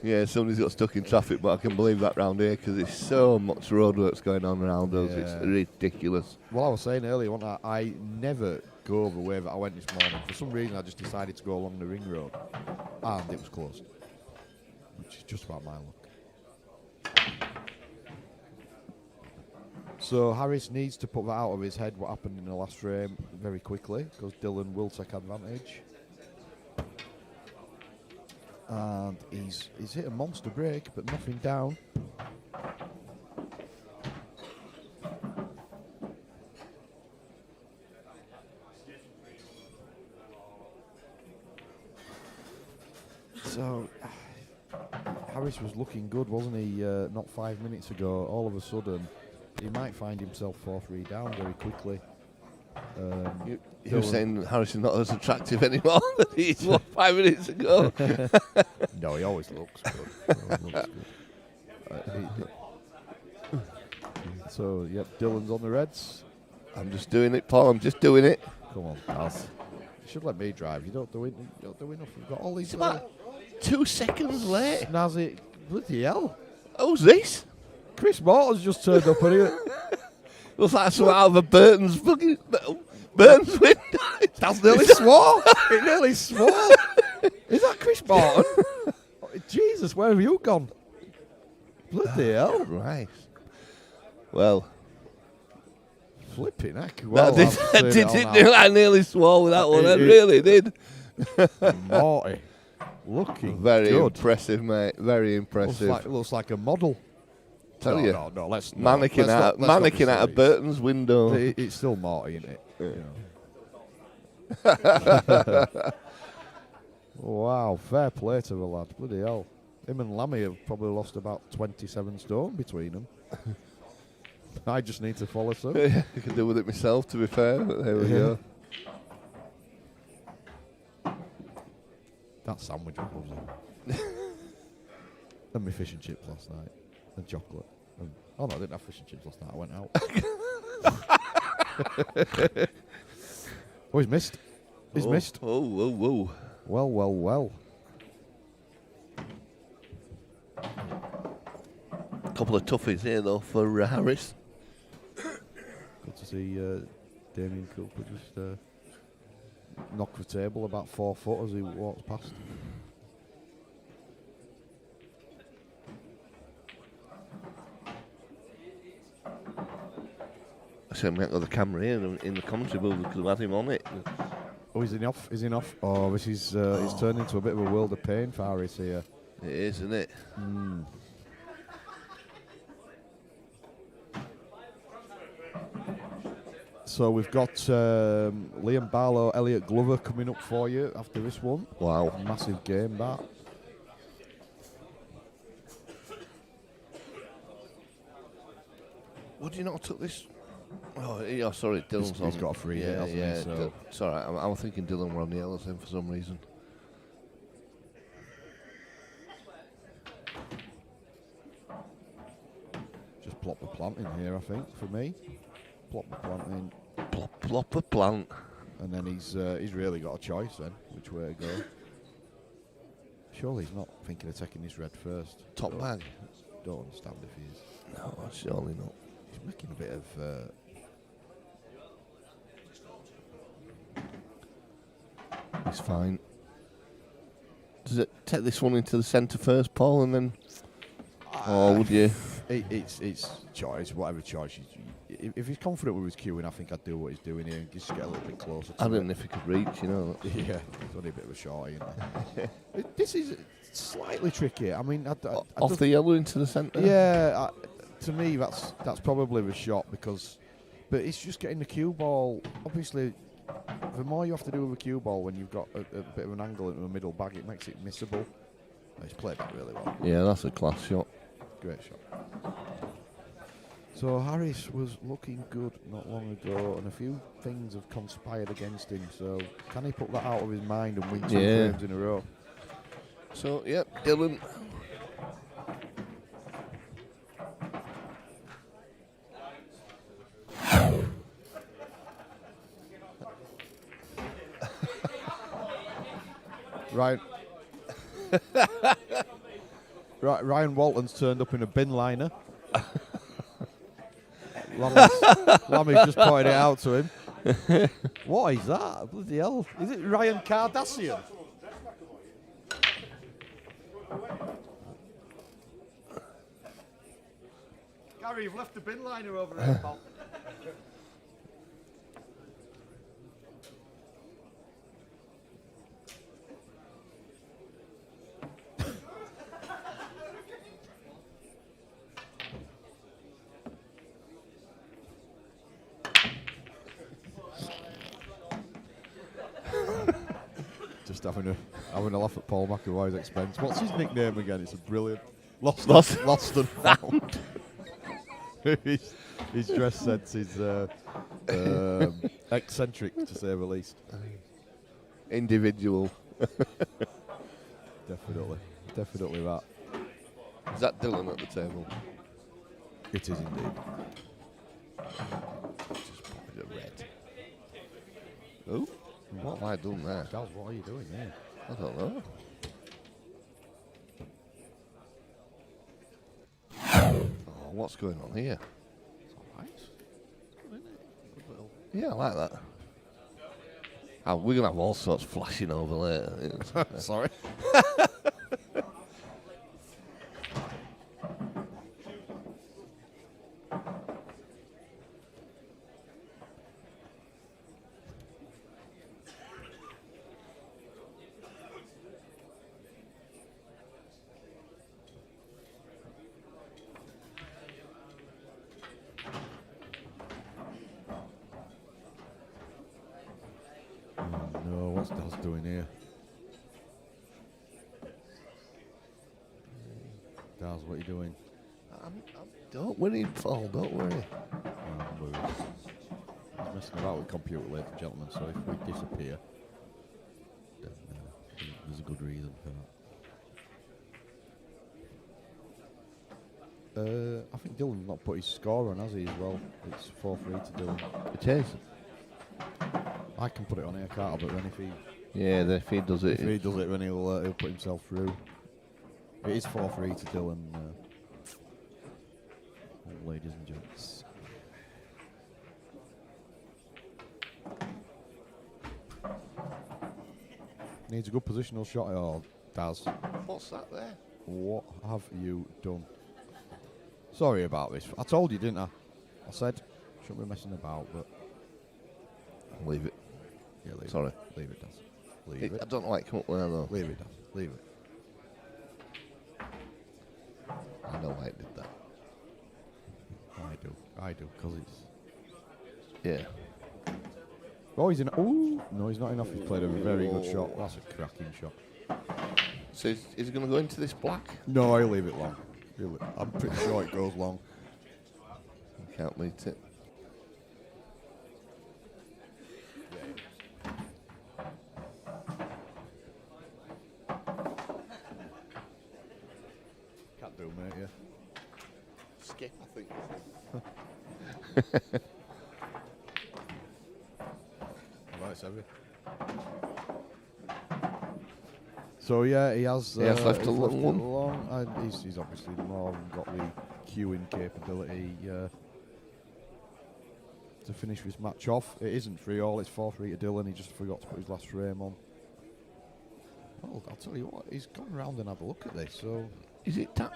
Yeah, somebody's got stuck in traffic, but I can believe that round here because there's so much roadworks going on around us. It's ridiculous. Well, I was saying earlier, I never go the way that I went this morning. For some reason, I just decided to go along the ring road, and it was closed, which is just about my luck. So Harris needs to put that out of his head, what happened in the last frame, very quickly, because Dylan will take advantage. And he's hit a monster break, but nothing down. So Harris was looking good, wasn't he? Not 5 minutes ago. All of a sudden, he might find himself 4-3 down very quickly. You're saying Harris is not as attractive anymore than he was 5 minutes ago? No, he always looks good. So, yep, Dylan's on the Reds. I'm just doing it, Paul. I'm just doing it. Come on, Daz. You should let me drive. You don't do enough. You've got all these. It's about 2 seconds late. Snazzy. Bloody hell. Who's this? Chris Morton's just turned up anyway. Looks like something out of a Burton's fucking Burton's window. That's nearly swore. It nearly swore. Is that Chris Morton? Jesus, where have you gone? Bloody hell. Right. Well. Flipping heck. Well, I nearly swore with that one. I really did. Morty. Looking very good. Impressive, mate. Very impressive. Looks like a model. Tell you. No, let's mannequin out of Burton's window. It's still Morty, isn't it? Yeah. You know. Wow, fair play to the lad. Bloody hell. Him and Lamy have probably lost about 27 stone between them. I just need to follow suit. I could do with it myself, to be fair, but there we go. That sandwich was lovely. And my fish and chips last night. And chocolate. Oh no, I didn't have fish and chips last night. I went out. Oh, he's missed. He's missed. Oh. Well. A couple of toughies here, though, for Harris. Good to see Damien Cooper just knock the table about 4 foot as he walks past. I said, we haven't got the camera here in the commentary booth. We could have had him on it. Oh, is he off? Is he off? Oh, this is it's turned into a bit of a world of pain for Harris here. It is, isn't it? So we've got Liam Barlow, Elliot Glover coming up for you after this one. Wow. Massive game, that. Would you not have took this? Oh, yeah, sorry, Dylan's on. He's got a free hit, hasn't he? So. It's all right. I was thinking Dylan were on the yellow thing for some reason. Just plop the plant in here, I think, for me. Plop the plant in. Plop a plant. And then he's really got a choice then, which way to go. Surely he's not thinking of taking this red first. Top bag. Don't understand if he is. No, surely not. He's making a bit of... It's fine. Does it take this one into the centre first, Paul, and then... or would you... It's choice, whatever choice. If he's confident with his cueing, I think I'd do what he's doing here and just get a little bit closer to I don't know if he could reach, you know. Yeah, it's only a bit of a shorty, isn't it? This is slightly tricky. I mean, off the yellow into the centre? Yeah, to me, that's probably the shot because... But it's just getting the cue ball. Obviously, the more you have to do with a cue ball when you've got a bit of an angle into a middle bag, it makes it missable. He's played that really well. Yeah, that's a class shot. Great shot. So Harris was looking good not long ago, and a few things have conspired against him. So can he put that out of his mind and win 2 games in a row? So, yep, Dylan. Right. Ryan Walton's turned up in a bin liner. Lamy's just pointed it out to him. What is that? Bloody hell. Is it Ryan Cardassian? Gary, you've left the bin liner over here, pal. Just having a laugh at Paul McAvoy's expense. What's his nickname again? It's a brilliant. Lost and found. his dress sense is eccentric, to say the least. Individual. Definitely that. Is that Dylan at the table? It is indeed. Just popping a red. Oh, what have I done there? Gals, what are you doing there? I don't know. Oh, what's going on here? It's alright. Yeah, I like that. Oh, we're going to have all sorts flashing over later. Sorry. No, what's Daz doing here? Daz, what are you doing? Don't worry, Paul, don't worry. He's messing about with computer, ladies and gentlemen, so if we disappear, then there's a good reason for that. I think Dylan's not put his score on, has he, as well? It's 4-3 to Dylan. It is. I can put it on here, can't I? But then If he does it, then he'll put himself through. It is 4-3 to Dylan, ladies and gents. Needs a good positional shot. Oh, Daz. What's that there? What have you done? Sorry about this. I told you, didn't I? I said, shouldn't be messing about, but... Leave it. Yeah, leave Sorry. it. Leave it, Daz. Leave it. I don't like come up there though. Leave it, Daz. Leave it. I know why it did that. I do, because it's... Yeah. Oh, he's in... Ooh! No, he's not enough. He's played a very good shot. That's a cracking shot. So is he going to go into this black? No, I'll leave it long. I'm pretty sure it goes long. Can't beat it. Can't do, mate, yeah. Skip, I think. Right, it's heavy. So yeah, he has left he's a long it one. long, and he's obviously more than got the queuing capability to finish this match off. It isn't 3-all, it's 4-3 to Dylan. He just forgot to put his last frame on. Well, I'll tell you what, he's gone round and had a look at this. So Is it time?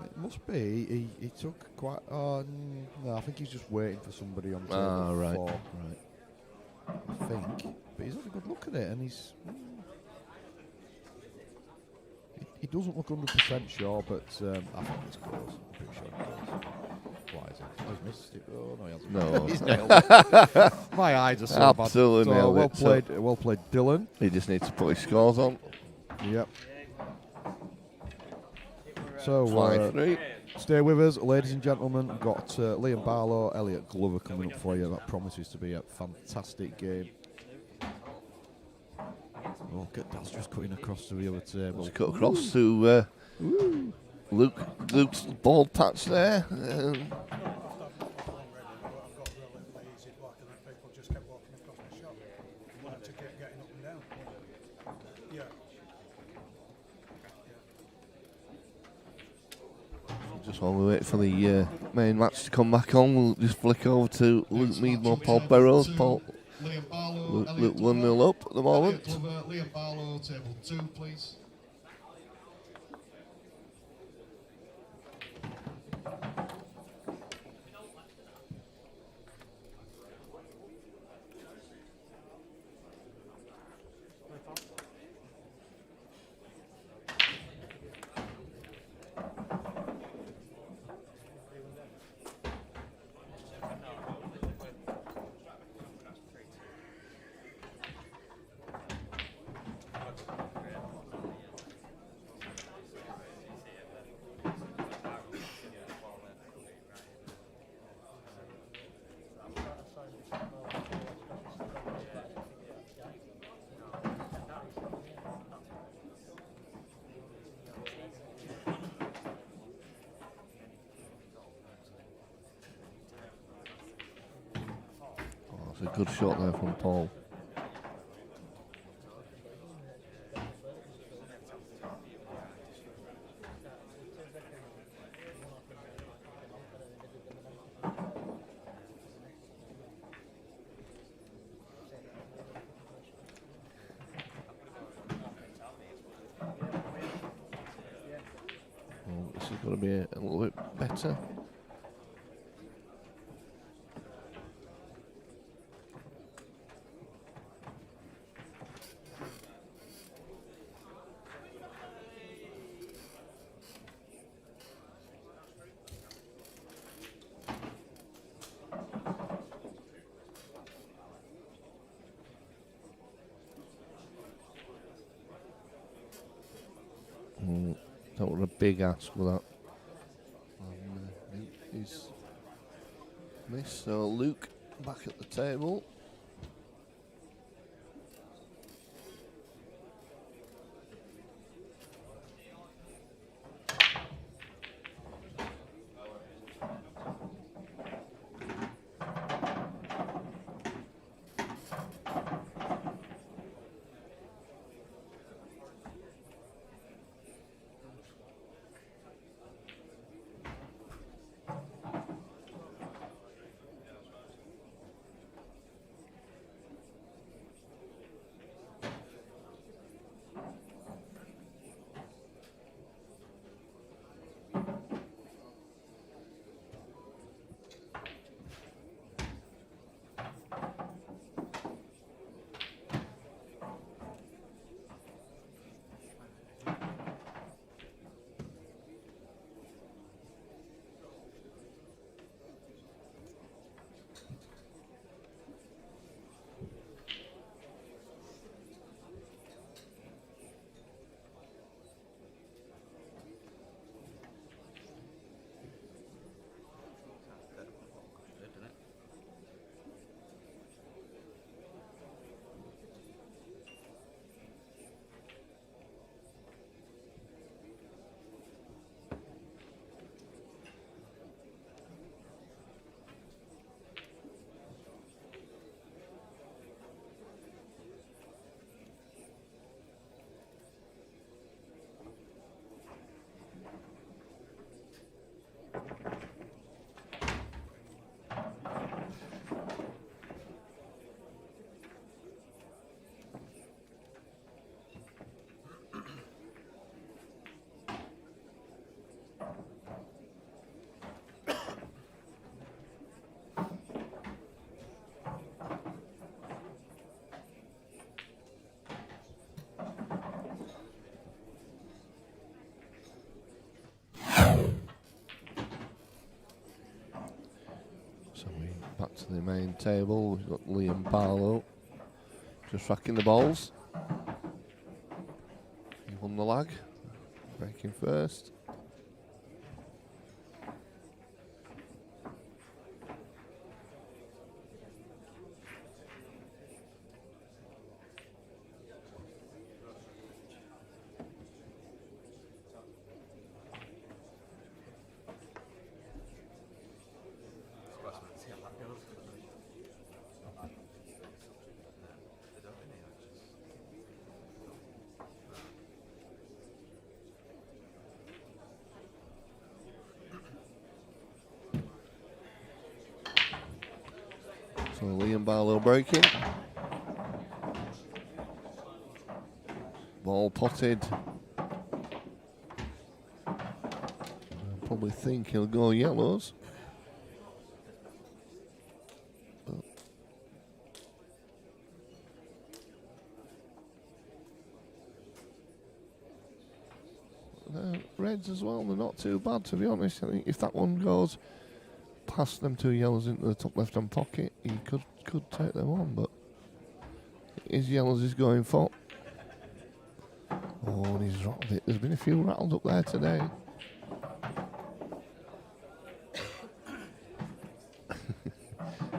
it must be. He took quite. No, I think he's just waiting for somebody on table Right. 4. Right. I think, but he's had a good look at it, and he's. He doesn't look 100% sure, but I think this goes. I'm pretty sure it goes. Why is it? Oh, he's missed it. Oh no, he hasn't. No. He's nailed it. My eyes are so Absolutely bad. So nailed well it. played, well played, Dylan. He just needs to put his scores on. Yep. So 5-3. stay with us, ladies and gentlemen. We've got Liam Barlow, Elliot Glover coming up for you. That promises to be a fantastic game. Oh, that's just cutting across to the other table. Just cut across to Luke's ball patch there. Just while we wait for the main match to come back on, we'll just flick over to Luke Meadmore, Paul Burrows. Liam Barlow, Luke 1-0 up at the moment. Liam Barlow, table 2, please. It's a good shot there from Paul. Well, this is going to be a little bit better. That was a big ask with that. He's missed. So Luke back at the table. to the main table. We've got Liam Barlow just racking the balls. He won the lag, breaking first. So Liam Barlow breaking. Ball potted. I probably think he'll go yellows. Reds as well, they're not too bad to be honest. I think if that one goes past them two yellows into the top left hand pocket, he could take them on, but his yellows is going for. Oh, and he's rattled it. There's been a few rattled up there today.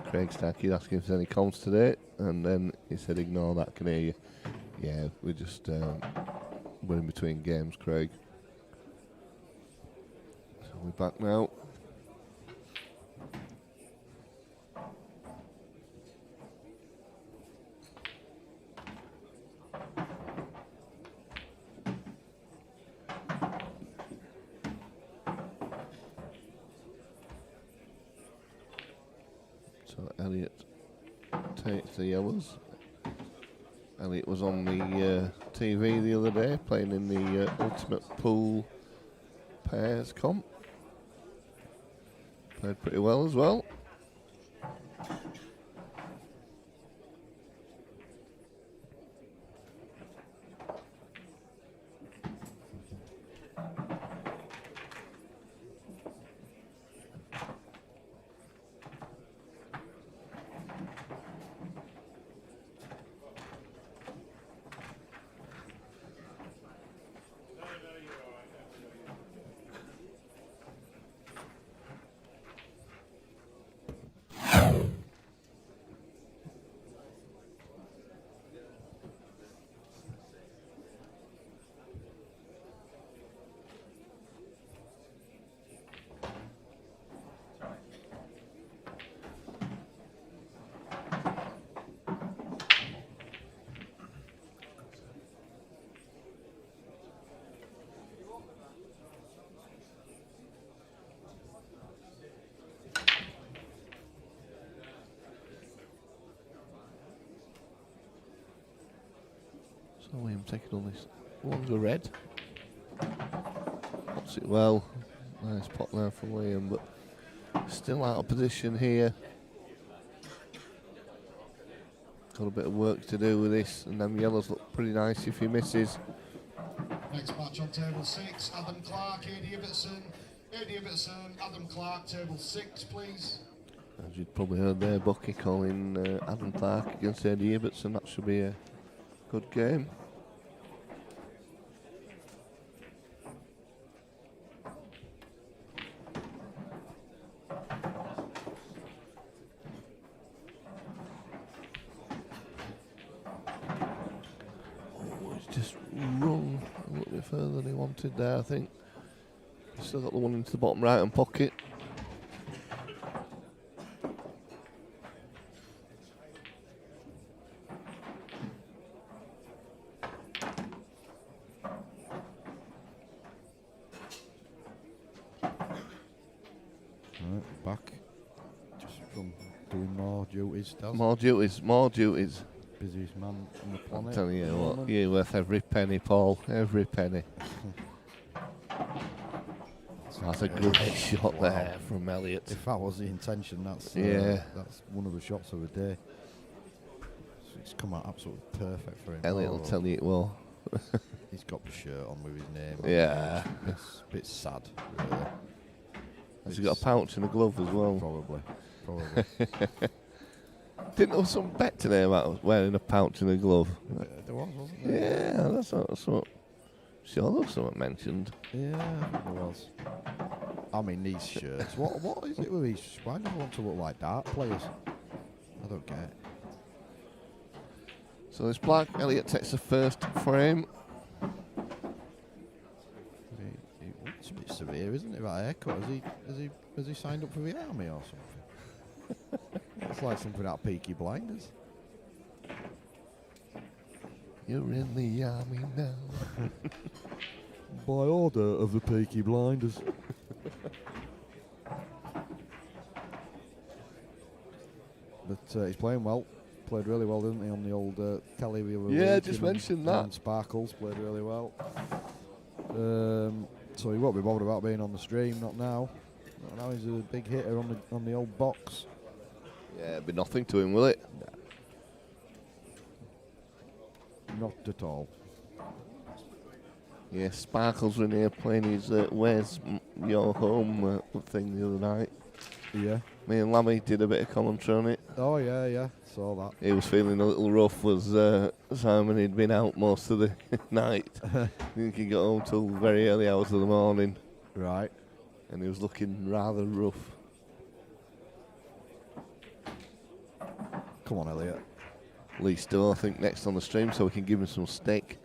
Craig Starkey asking if there's any comms today, and then he said, ignore that, can hear you. Yeah, we're just we're in between games, Craig. So we're back now. So Elliot takes the yellows. Elliot was on the TV the other day playing in the Ultimate Pool Pairs comp. Played pretty well as well. So Liam taking on this longer red. Pots it well. Nice pot there from Liam, but still out of position here. Got a bit of work to do with this, and them yellows look pretty nice if he misses. Next match on table 6, Adam Clark, Adi Ibbotson, Adam Clark, table 6, please. As you'd probably heard there, Bucky calling Adam Clark against Eddie Ibbotson. That should be a good game. Oh, it's just rung a little bit further than he wanted there, I think. Still got the one into the bottom right hand pocket. Back. Just from doing more duties. More duties. Busiest man on the planet. I'm telling you what, you're worth every penny, Paul. Every penny. That's a great shot there from Elliot. If that was the intention, that's that's one of the shots of the day. So it's come out absolutely perfect for him. Elliot will tell you it will. He's got the shirt on with his name. Yeah. It's a bit sad, really. Has he got a pouch and a glove as well? Probably. Didn't there was some bet today about wearing a pouch and a glove? There was, wasn't there? Yeah, that's what. Sure, there was something mentioned. Yeah, I think there was. I mean, these shirts. What is it with these? Why do they want to look like dart players? I don't get it. So this black, Elliot takes the first frame. It looks a bit severe, isn't it? That haircut. Has he signed up for the army or something? It's like something out of Peaky Blinders. You're in the army now. By order of the Peaky Blinders. But he's playing well. Played really well, didn't he, on the old telly the other week? Yeah, just mentioned that. And Sparkles played really well. So he won't be bothered about being on the stream, not now. Not now he's a big hitter on the old box. Yeah, it'll be nothing to him, will it? Not at all. Yeah, Sparkles were in here playing his Where's Your Home thing the other night. Yeah. Me and Lamy did a bit of commentary on it. Oh, yeah. Saw that. He was feeling a little rough as Simon had been out most of the night. I think he got home till very early hours of the morning. Right. And he was looking rather rough. Come on, Elliot. Lee Stowe, I think, next on the stream, so we can give him some steak.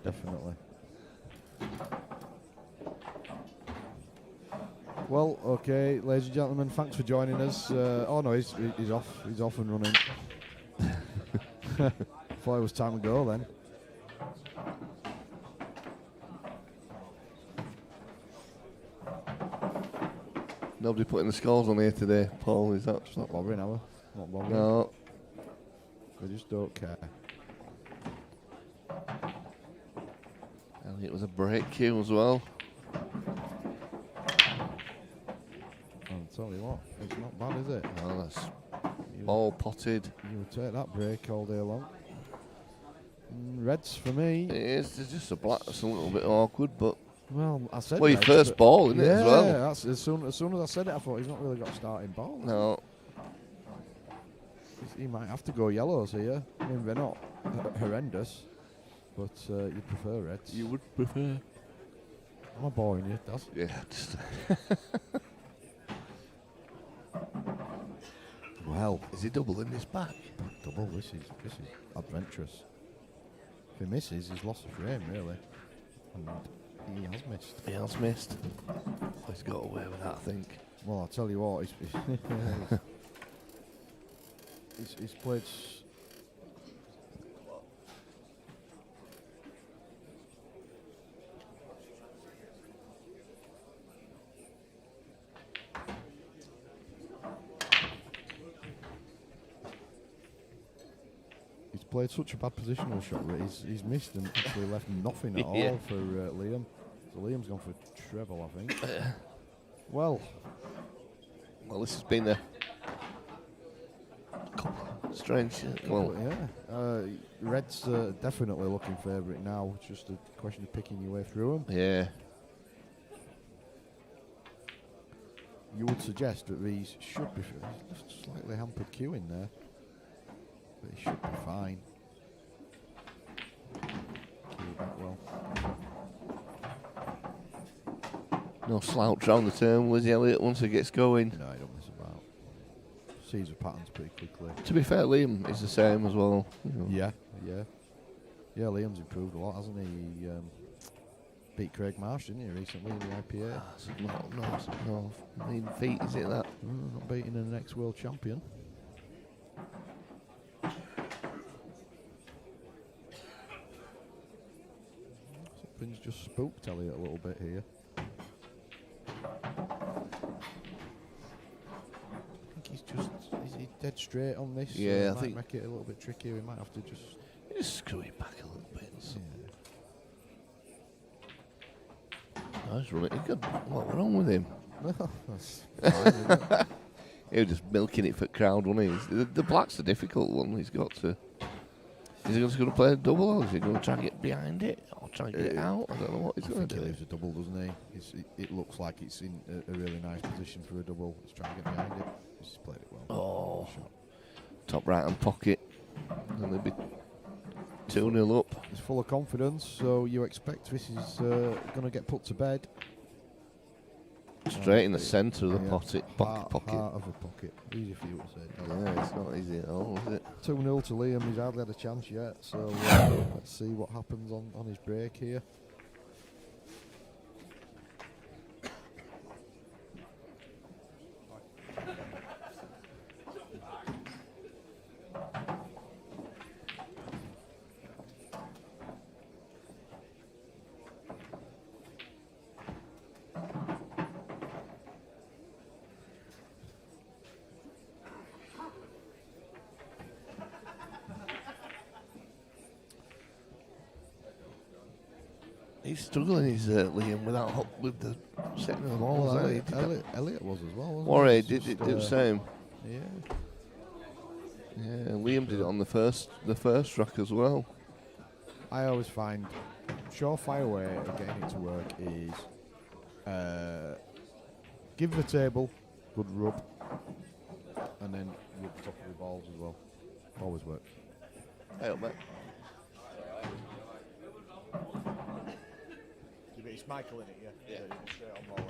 Definitely. Well, okay, ladies and gentlemen, thanks for joining us. Oh no, he's off. He's off and running. Thought it was time to go then. Nobody putting the scores on here today, Paul, is that? It's not bothering, are we? Not bothering. No. We just don't care. And it was a break cue as well. I'll tell you what, it's not bad, is it? No, that's ball potted. You would take that break all day long. Reds for me. It is, it's just a black, it's a little bit awkward, but... Well, I said. Well, your Reds, first but ball, isn't it, as well? Yeah, that's as soon as I said it, I thought he's not really got a starting ball. No. He might have to go yellows here. I mean, they're not horrendous, but you prefer reds. You would prefer? Am I boring you, Daz? Yeah, just... Well, Is he doubling this back? double. This is adventurous. If he misses, he's lost the frame, really. And he has missed. He has missed. Oh, he's got away with that, I think. Well, I'll tell you what, he's played. He's played such a bad positional shot that he's missed and actually left nothing at Yeah. all for Liam. So Liam's gone for treble, I think. Well, this has been a strange... Well, yeah. Red's definitely looking favourite now. It's just a question of picking your way through them. yeah. You would suggest that these should be just slightly hampered queue in there, but he should be fine. Queue back well. No slouch round the turn, was he, Elliot, once he gets going? No, he don't mess about. Sees the patterns pretty quickly. To be fair, Liam is the same as well. You know. Yeah. Yeah, Liam's improved a lot, hasn't he? He beat Craig Marsh, didn't he, recently in the IPA? No mean feet, is it that? Not beating an ex-world champion. Something's just spooked Elliot a little bit here. Is he dead straight on this? Yeah, I might think... make it a little bit trickier. We might have to just... Just screw it back a little bit. So. Yeah. Nice run. What's wrong with him? That's fine, isn't it? He was just milking it for crowd, wasn't he? The black's a difficult one. He's got to... Is he just going to play a double, or is he going to try and get behind it? Or try and get it out? I don't know what he's going to do. He leaves a double, doesn't he? It looks like it's in a really nice position for a double. He's trying to get behind it. He's played it well. Oh, top right hand pocket. And they'll be 2-0 up. He's full of confidence, so you expect this is going to get put to bed. Straight in the centre of the pocket. Heart of the pocket. Easy for you to say. Yeah, it's not easy at all, is it? 2-0 to Liam. He's hardly had a chance yet, so let's see what happens on his break here. He's struggling, he's Liam, with the setting of the ball. Well, Isn't he? Elliot was as well, wasn't Warren he? did the same. Yeah. Yeah, Liam did it on the first rack as well. I always find surefire way of getting it to work is give the table good rub and then rub the top of the balls as well. Always works. Hey up, mate. It's Michael in it, yeah? Yeah. Straight on ball.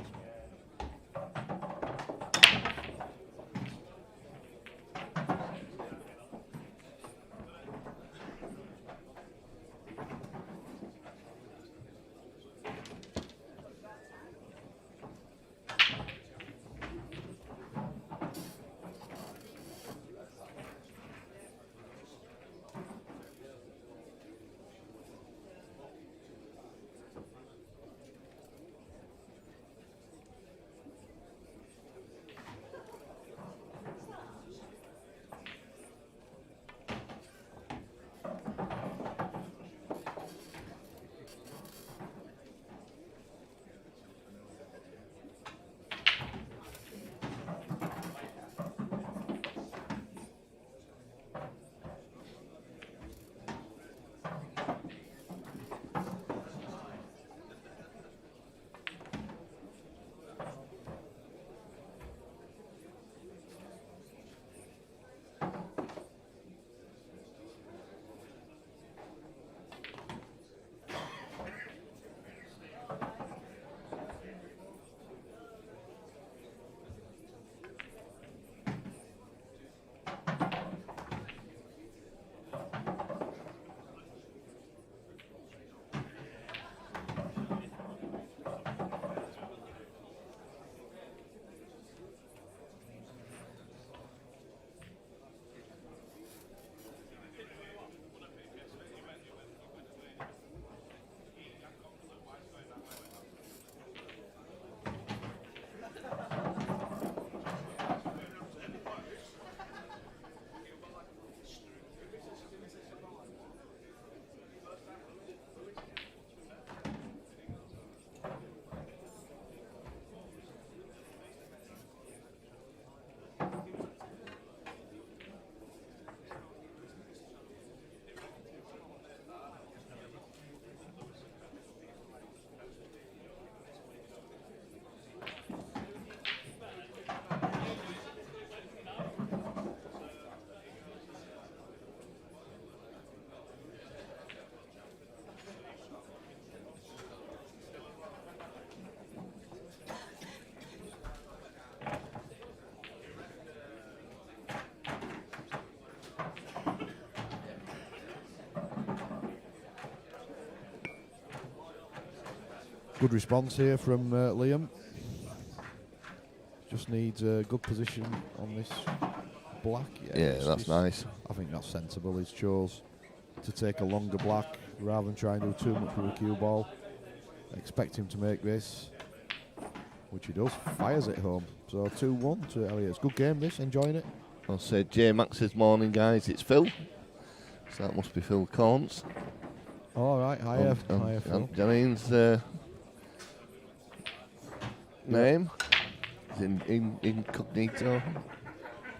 Good response here from Liam. Just needs a good position on this black. Yeah, that's nice. I think that's sensible. He's chose to take a longer black rather than try and do too much with a cue ball. I expect him to make this, which he does. Fires it home. So 2-1 to Elliot. It's a good game this, enjoying it. I'll say J Max says morning guys, it's Phil. So that must be Phil Corns. All right, hiya Phil. Janine's name is in incognito.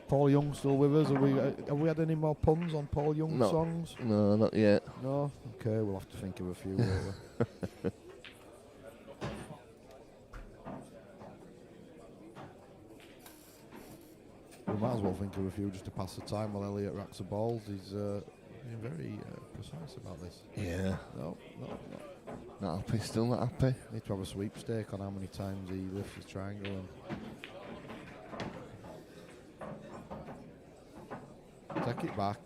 Paul Young still with us. Have we had any more puns on Paul Young songs? No, not yet. No? Okay, we'll have to think of a few later. We might as well think of a few just to pass the time while Elliot racks the balls. He's being very precise about this. Yeah. No. Not happy, still not happy. Need to have a sweepstake on how many times he lifts his triangle. And take it back.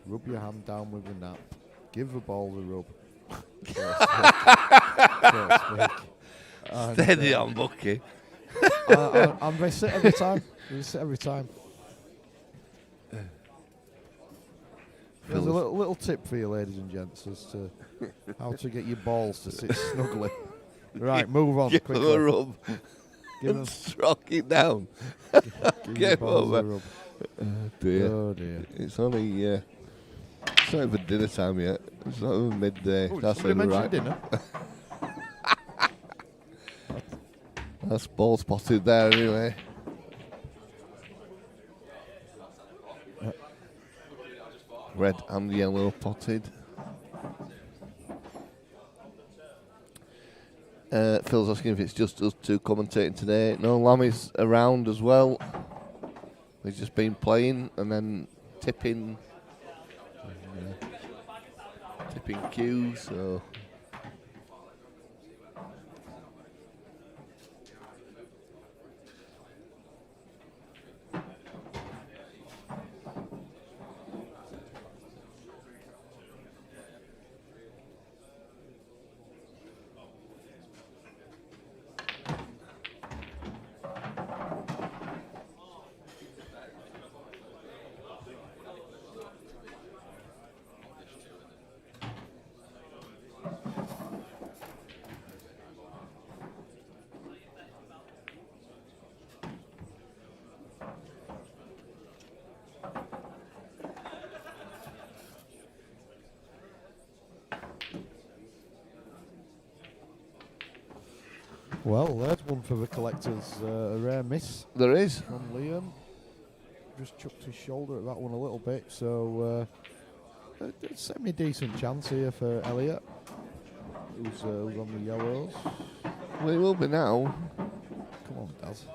Rub your hand down with the nap. Give the ball the rub. Steady on, Bucky. And they sit every time. There's a little tip for you, ladies and gents, as to how to get your balls to sit snugly. Right, move on Give quickly. them a rub. Give them Stroke it down. give Get your balls a over. rub. Oh dear. Oh dear. It's only it's not even dinner time yet. It's not even midday. Oh, That's somebody only right. mentioned dinner. That's ball spotted there anyway. Red and yellow potted. Phil's asking if it's just us two commentating today. No, Lamy's around as well. He's just been playing and then tipping cues. So Well, there's one for the collectors. A rare miss there is. from Liam. Just chucked his shoulder at that one a little bit. So a semi-decent chance here for Elliot, who's on the yellows. Well, it will be now. Come on, Daz.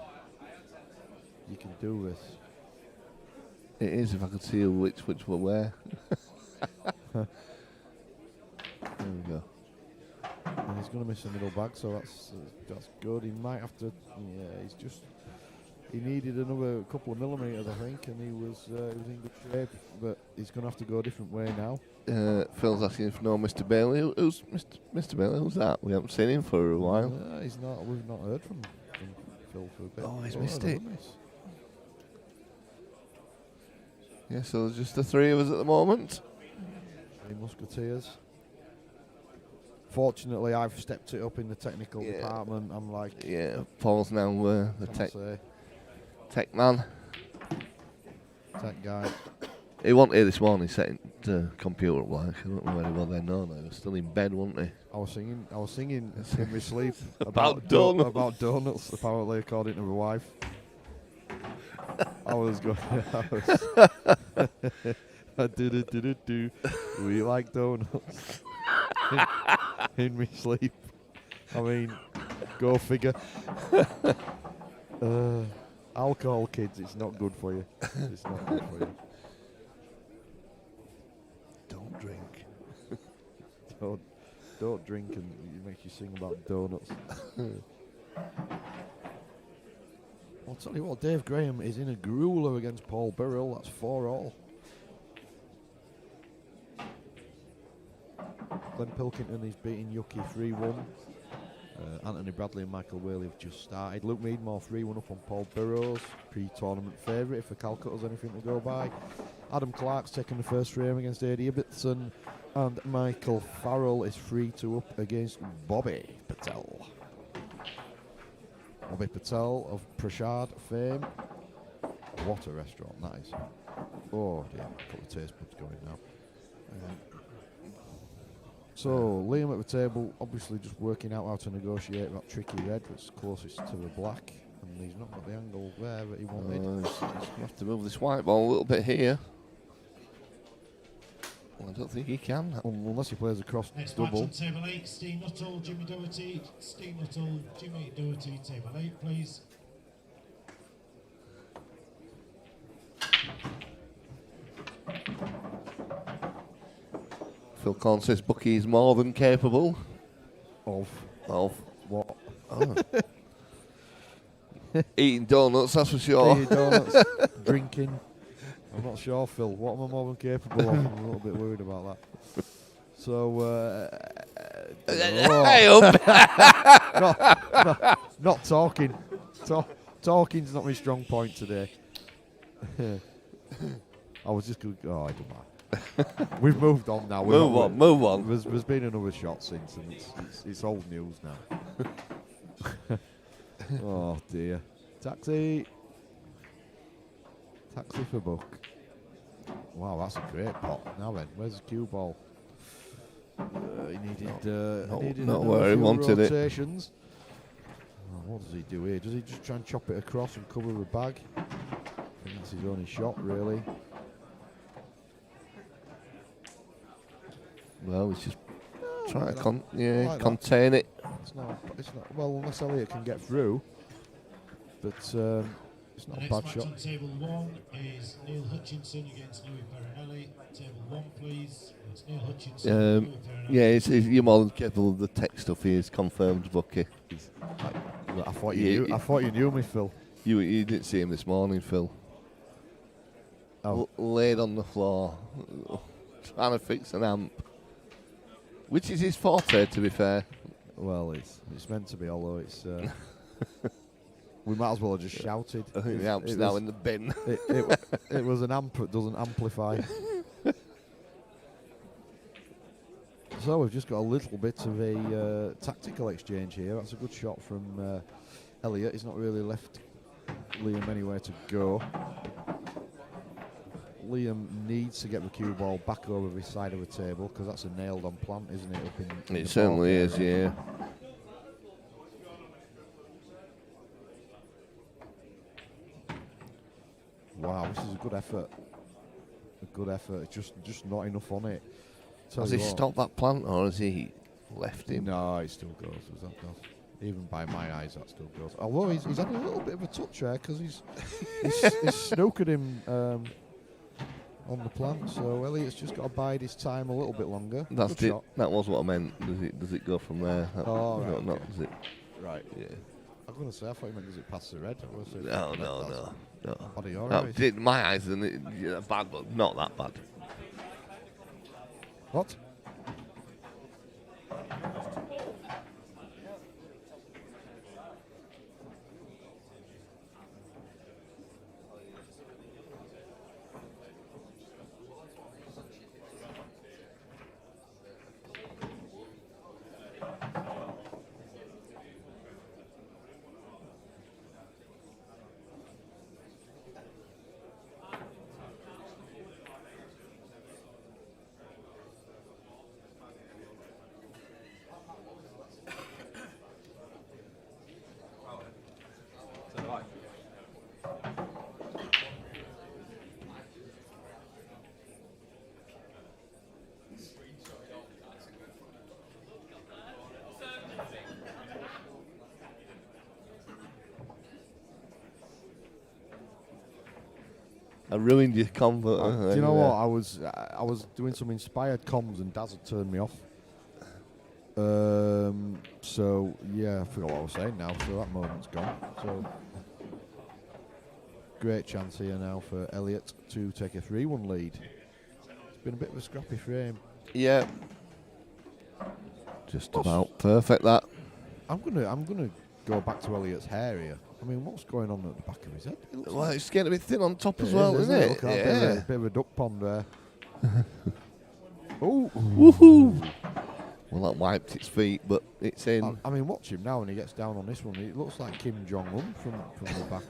You can do this. It is if I could see which were where. There we go. And he's going to miss the middle bag, so that's good. He might have to. Yeah, he needed another couple of millimetres, I think, and he was in good shape. But he's going to have to go a different way now. Phil's asking if no Mr. Bailey. Who's Mr. Bailey? Who's that? We haven't seen him for a while. He's not. We've not heard from Phil for a bit. Oh, he's missed it. Miss. Yeah, so there's just the three of us at the moment. The Musketeers. Fortunately, I've stepped it up in the technical department. I'm like, Yeah, Paul's now the can't say, tech man. tech guy. He wasn't here this morning setting the computer up like. I don't know very well then. No, he was still in bed, wasn't he? I was singing in my sleep About donuts. About donuts, apparently, according to my wife. I was going. I do. We like donuts. in my sleep. I mean, go figure. Alcohol, kids, it's not good for you. It's not good for you. Don't drink. Don't drink and it makes you sing about donuts. I'll tell you what, Dave Graham is in a grueler against Paul Burrell. That's 4-all. Glenn Pilkington is beating Yuki 3-1. Anthony Bradley and Michael Whaley have just started. Luke Meadmore 3-1 up on Paul Burrows. Pre-tournament favourite if the Calcutta's anything to go by. Adam Clark's taking the first frame against Eddie Ibbotson. And Michael Farrell is 3-2 up against Bobby Patel. Bobby Patel of Prashad fame. What a restaurant that is. Oh dear, got the taste buds going now. So Liam at the table, obviously just working out how to negotiate that tricky red that's closest to the black, and he's not got the angle there that he wanted. He's going to have to move this white ball a little bit here. Well, I don't think he can. Unless he plays a cross Next double. match on table 8, Steve Nuttall, Jimmy Doherty. Steve Nuttall, Jimmy Doherty, table 8, please. Phil Collins says Bucky is more than capable Of of what? eating donuts, that's for sure. Eating donuts, drinking. I'm not sure, Phil. What am I more than capable of? I'm a little bit worried about that. So, Hey up. not talking. Talking's not my strong point today. I was just going. Oh, I don't know. We've moved on now. Move on. There's been another shot since, and it's old news now. Oh dear. Taxi for Buck. Wow, that's a great pot. Now then, where's the cue ball? He needed not where he wanted it. rotations. Oh, what does he do here? Does he just try and chop it across and cover the bag? I think that's his only shot, really. Well, he's just trying to like contain it. It's not. Well, unless Elliott can get through. But it's not The a next bad match shot. on table 1 is Neil Hutchinson against Louis Perinelli. Table 1, please. It's Neil Hutchinson. Louis Perinelli. Yeah, you're more than capable of the tech stuff. He is confirmed, Bucky. I thought you knew me, Phil. You didn't see him this morning, Phil. Oh. Laid on the floor, trying to fix an amp, which is his forte, to be fair. Well, it's meant to be, although it's. We might as well have just shouted. I think the amp's now in the bin. It was an amp that doesn't amplify. So we've just got a little bit of a tactical exchange here. That's a good shot from Elliott. He's not really left Liam anywhere to go. Liam needs to get the cue ball back over this side of the table because that's a nailed-on plant, isn't it? Up in It the certainly ball is, area. yeah. Wow, this is a good effort. A good effort. It's just not enough on it. Tell Has you he what. stopped that plant, or has he left him? No, it still goes. Even by my eyes, that still goes. Although he's had a little bit of a touch there because he's snookered him on the plant. So Elliott's just got to bide his time a little bit longer. That's Good it. shot. That was what I meant. Does it go from there? Oh, right, No, not okay. does it? Right. Yeah. I was going to say, I thought you meant, does it pass the red? I was gonna say, No. Body all No, right. in my eyes, bad, but not that bad. What? I ruined your convo. Do you know what? I was doing some inspired comms and Daz had turned me off. So yeah, I forgot what I was saying now. So that moment's gone. So great chance here now for Elliott to take a 3-1 lead. It's been a bit of a scrappy frame. Yeah. Just about perfect, that. I'm gonna go back to Elliott's hair here. I mean, what's going on at the back of his head? It Well, it's getting a bit thin on top as it well, is, isn't it? Look at that bit of a duck pond there. Oh, Woohoo! Well, that wiped its feet, but it's in. I mean, watch him now when he gets down on this one. It looks like Kim Jong-un from the back.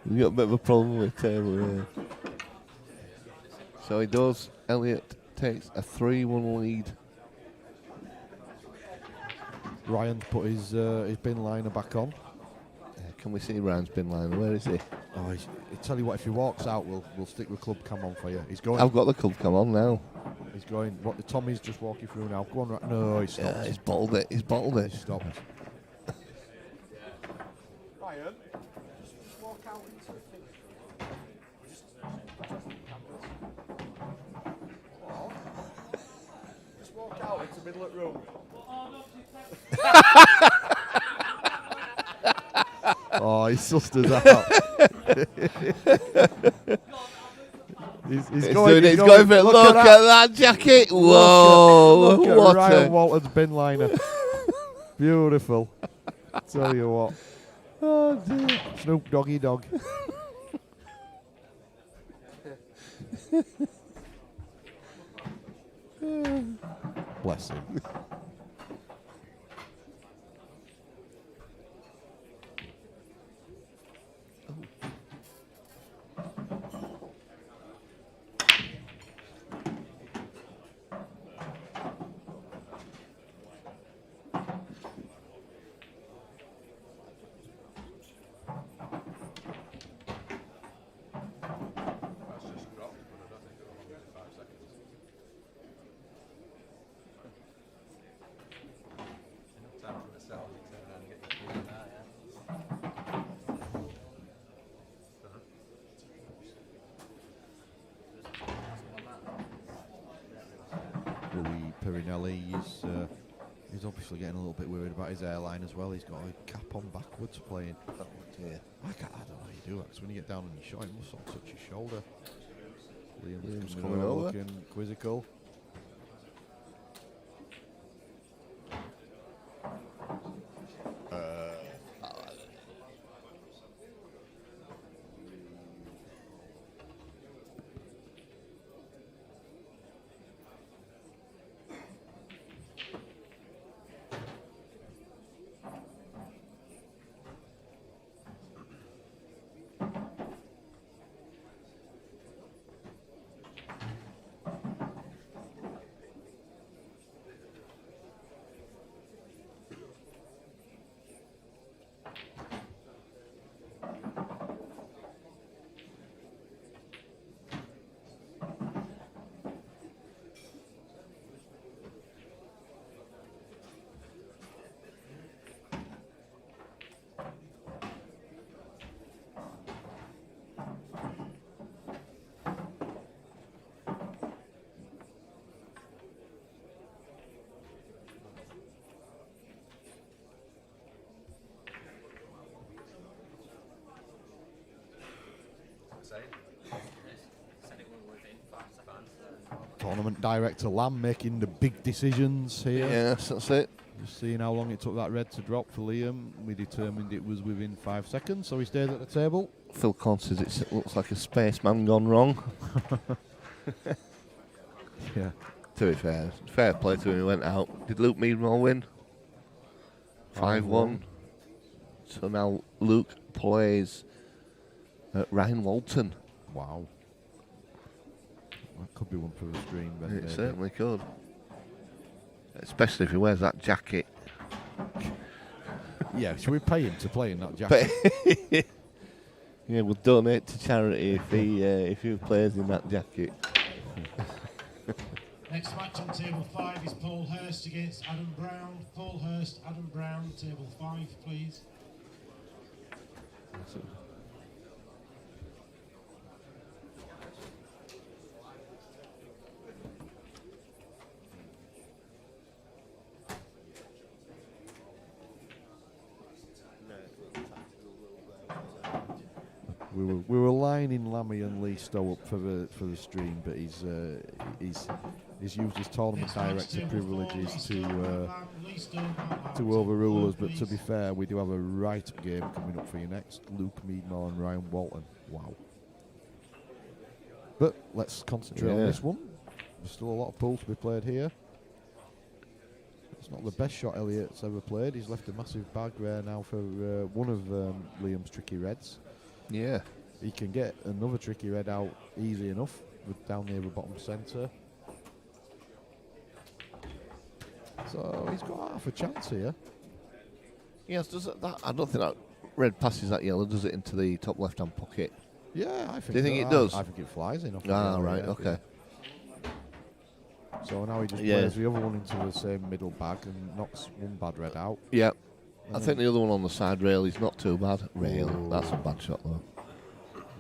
We've got a bit of a problem with the table here. So he does. Elliott takes a 3-1 lead. Ryan's put his bin liner back on. Can we see Ryan's bin liner? Where is he? Oh, I tell you what, if he walks out, we'll stick the club cam on for you. He's going. I've got the club come on now. He's going. What the Tommy's just walking through now. Go on, right? No, he stopped. Yeah, he's bottled it. He's bottled it. He stopped. Ryan, just walk out into the thing. Just walk out into the middle of the room. Oh, he sussed us out. he's going. He's going for it. Look at that jacket. Whoa. Look at What Ryan a... Walton's bin liner. Beautiful. Tell you what. Oh, dear. Snoop Doggy Dog. Bless him. He's obviously getting a little bit worried about his airline as well. He's got a cap on backwards playing. Oh, dear. I don't know how you do that, because when you get down on your shot, you must sort of touch your shoulder. Liam's coming over. looking quizzical. Tournament director Lamb making the big decisions here. Yes, that's it. Just seeing how long it took that red to drop for Liam. We determined it was within 5 seconds, so he stayed at the table. Phil Con says it looks like a spaceman gone wrong. Yeah. To be fair play to him, he went out. Did Luke Meadmore win? 5-1. So now Luke plays Ryan Walton. Wow. That could be one for the stream. Then It maybe. certainly could. Especially if he wears that jacket. Yeah, should we pay him to play in that jacket? But yeah, we'll donate to charity if he plays in that jacket. Next match on table 5 is Paul Hurst against Adam Brown. Paul Hurst, Adam Brown, table 5, please. We were lining Lamy and Lee Stowe up for the stream, but he's used his tournament director privileges to overrule us. But to be fair, we do have a right game coming up for you next: Luke Meadmore and Ryan Walton. Wow! But let's concentrate on this one. There's still a lot of pool to be played here. It's not the best shot Elliot's ever played. He's left a massive bag there now for one of Liam's tricky reds. Yeah. He can get another tricky red out easy enough with down near the bottom centre. So he's got half a chance here. Yes, does that? I don't think that red passes that yellow, does it into the top left-hand pocket? Yeah, I think. Do you think so. it does? I think it flies in. Off the Ah, yellow, right, yeah, okay. yeah. So now he just Yeah. plays the other one into the same middle bag and knocks one bad red out. Yeah. And I think the other one on the side rail is not too bad. Rail, Ooh. that's a bad shot though.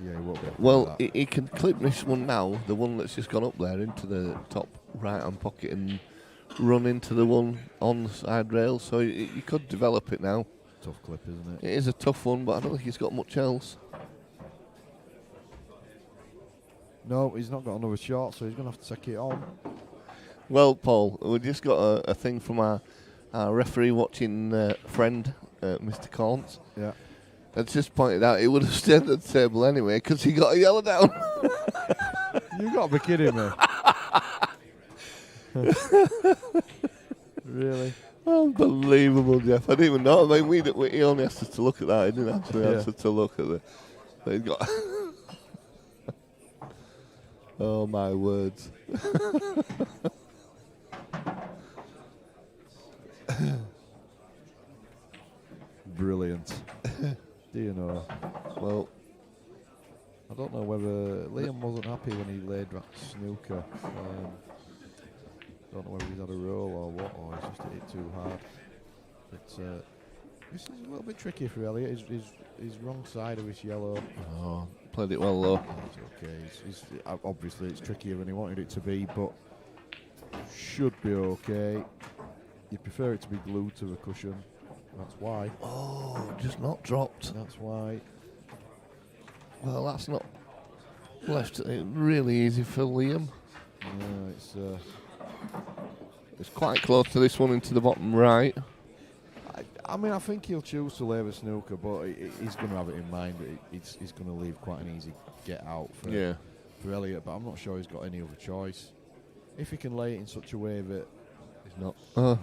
Yeah, he won't be able to Well, do that. he can clip this one now, the one that's just gone up there, into the top right-hand pocket and run into the one on the side rail, so he could develop it now. Tough clip, isn't it? It is a tough one, but I don't think he's got much else. No, he's not got another shot, so he's going to have to take it on. Well, Paul, we just got a thing from our referee watching friend, Mr. Corns. Yeah. That's just pointed out he would have stayed at the table anyway because he got a yellow down. You got to be kidding me. Really? Unbelievable, Jeff. I didn't even know. I mean, he only asked us to look at that. He didn't actually ask us to look at the. But he's got. Oh my words. Brilliant. Do you know? Well, I don't know whether Liam wasn't happy when he laid that snooker. Don't know whether he's had a roll or what, or he's just hit it too hard. But this is a little bit tricky for Elliot. His wrong side of his yellow. oh, played it well though. It's okay. Obviously, it's trickier than he wanted it to be, but should be okay. You prefer it to be glued to the cushion. That's why. Oh, just not dropped. That's why. Well, that's not left it really easy for Liam. Yeah, It's quite close to this one into the bottom right. I mean, I think he'll choose to lay the snooker, but he's going to have it in mind that he's going to leave quite an easy get out for Elliot, but I'm not sure he's got any other choice. If he can lay it in such a way that It's not. what's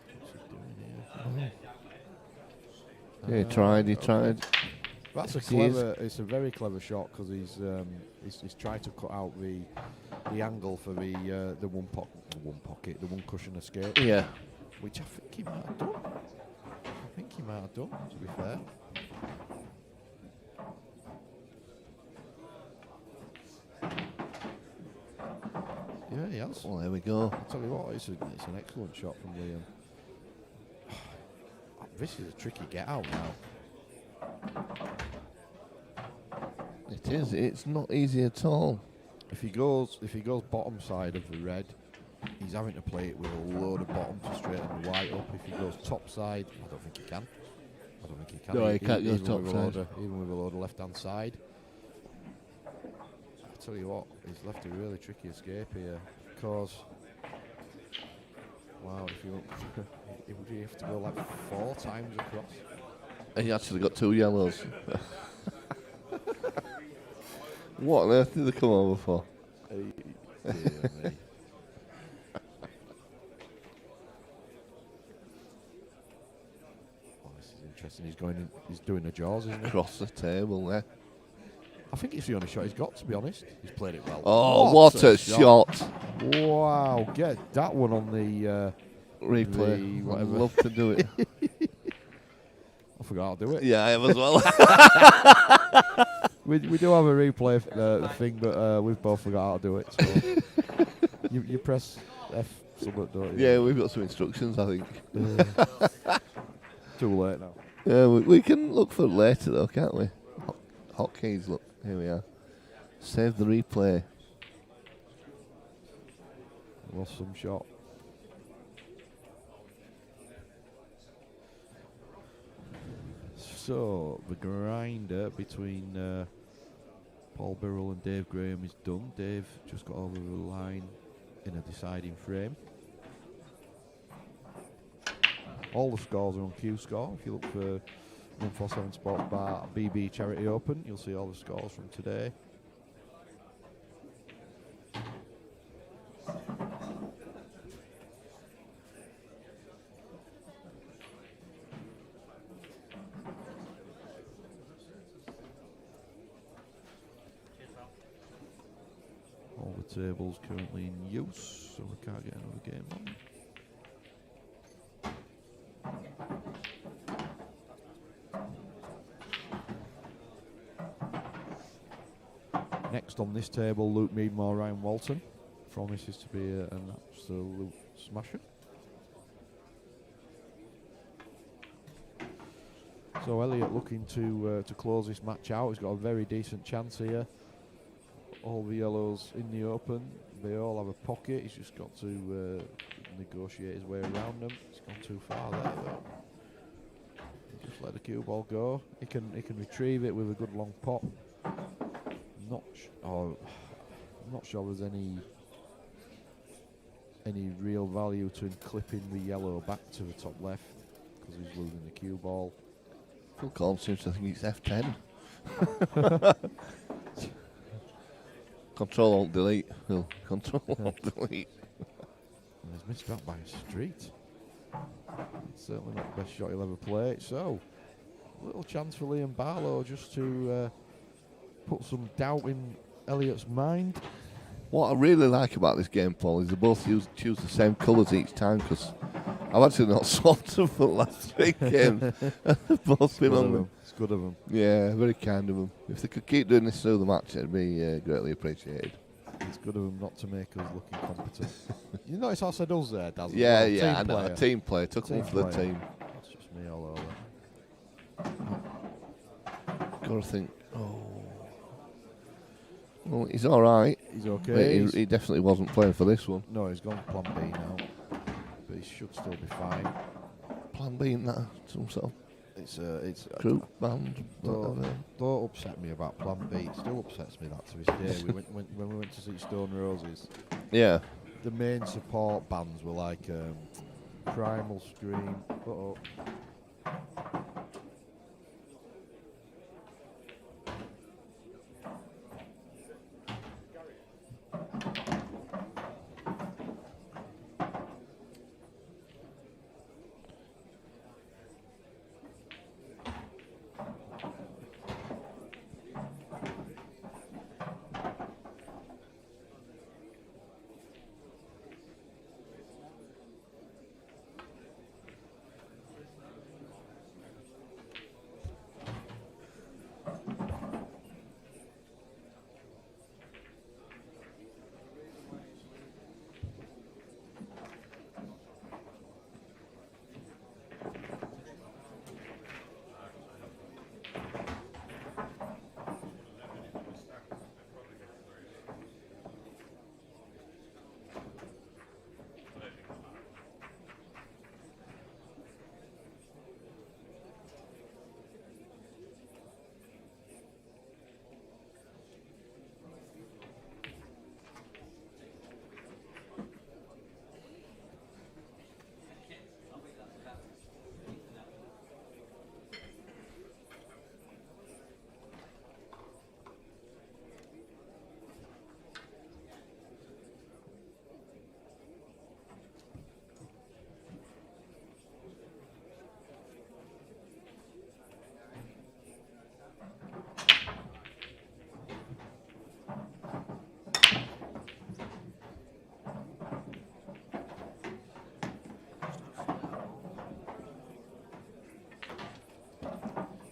he doing here? Yeah, he tried. Okay. That's a Yes, he is. clever. It's a very clever shot because he's tried to cut out the angle for the one pocket, the one cushion escape, Yeah. which I think he might have done. To be fair. Yeah, he has. Well, there we go. I'll tell you what, it's an excellent shot from Liam. This is a tricky get out now. It is. It's not easy at all. If he goes bottom side of the red, he's having to play it with a load of bottom to straighten the white up. If he goes top side, I don't think he can. No, he can't go even top with side. Even with a load of left-hand side. I tell you what, he's left a really tricky escape here. Because, wow, if you look, would you have to go like 4 times across? He actually got 2 yellows. What on earth did they come over for? Dear me. This is interesting. He's doing the jaws, isn't he? Across the table there. I think it's the only shot he's got, to be honest. He's played it well. Oh, what a shot. Wow, get that one on the Replay. The I'd whatever. love to do it. I forgot how to do it. Yeah, I have as well. We do have a replay thing, but we've both forgot how to do it. So you press F something, don't you? Yeah, we've got some instructions, I think. Too late now. Yeah, we can look for it later though, can't we? Hotkeys, look, here we are. Save the replay. Lost some shot. So the grinder between Paul Birrell and Dave Graham is done. Dave just got over the line in a deciding frame. All the scores are on Q Score. If you look for 147 Sports Bar BB Charity Open, you'll see all the scores from today. All the tables currently in use, so we can't get another game on. Next on this table, Luke Meadmore, Ryan Walton. Promises to be an absolute smasher. So Elliot looking to close this match out. He's got a very decent chance here. All the yellows in the open. They all have a pocket. He's just got to negotiate his way around them. He's gone too far there though. Just let the cue ball go. He can retrieve it with a good long pop. I'm not sure there's any real value to him clipping the yellow back to the top left because he's losing the cue ball. Phil Collins seems to think it's F10. Control Alt Delete. Phil. Control Alt Delete. And he's missed that by a street. It's certainly not the best shot he'll ever play. So, little chance for Liam Barlow just to put some doubt in Elliot's mind. What I really like about this game, Paul, is they both choose the same colours each time, because I've actually not swapped them for the last 3 games. They've both been on them. It's good of them. Yeah, very kind of them. If they could keep doing this through the match, it'd be greatly appreciated. It's good of them not to make us look incompetent. You notice how said us there, Daz? Yeah, well, I know. A team player. Took one for the team. That's just me all over. Got to think, well, he's all right. He's okay. He definitely wasn't playing for this one. No, he's gone plan B now. But he should still be fine. Plan B in that some sort of It's group band. Don't upset me about plan B. It still upsets me that to this day. When we went to see Stone Roses, Yeah. the main support bands were like Primal Scream.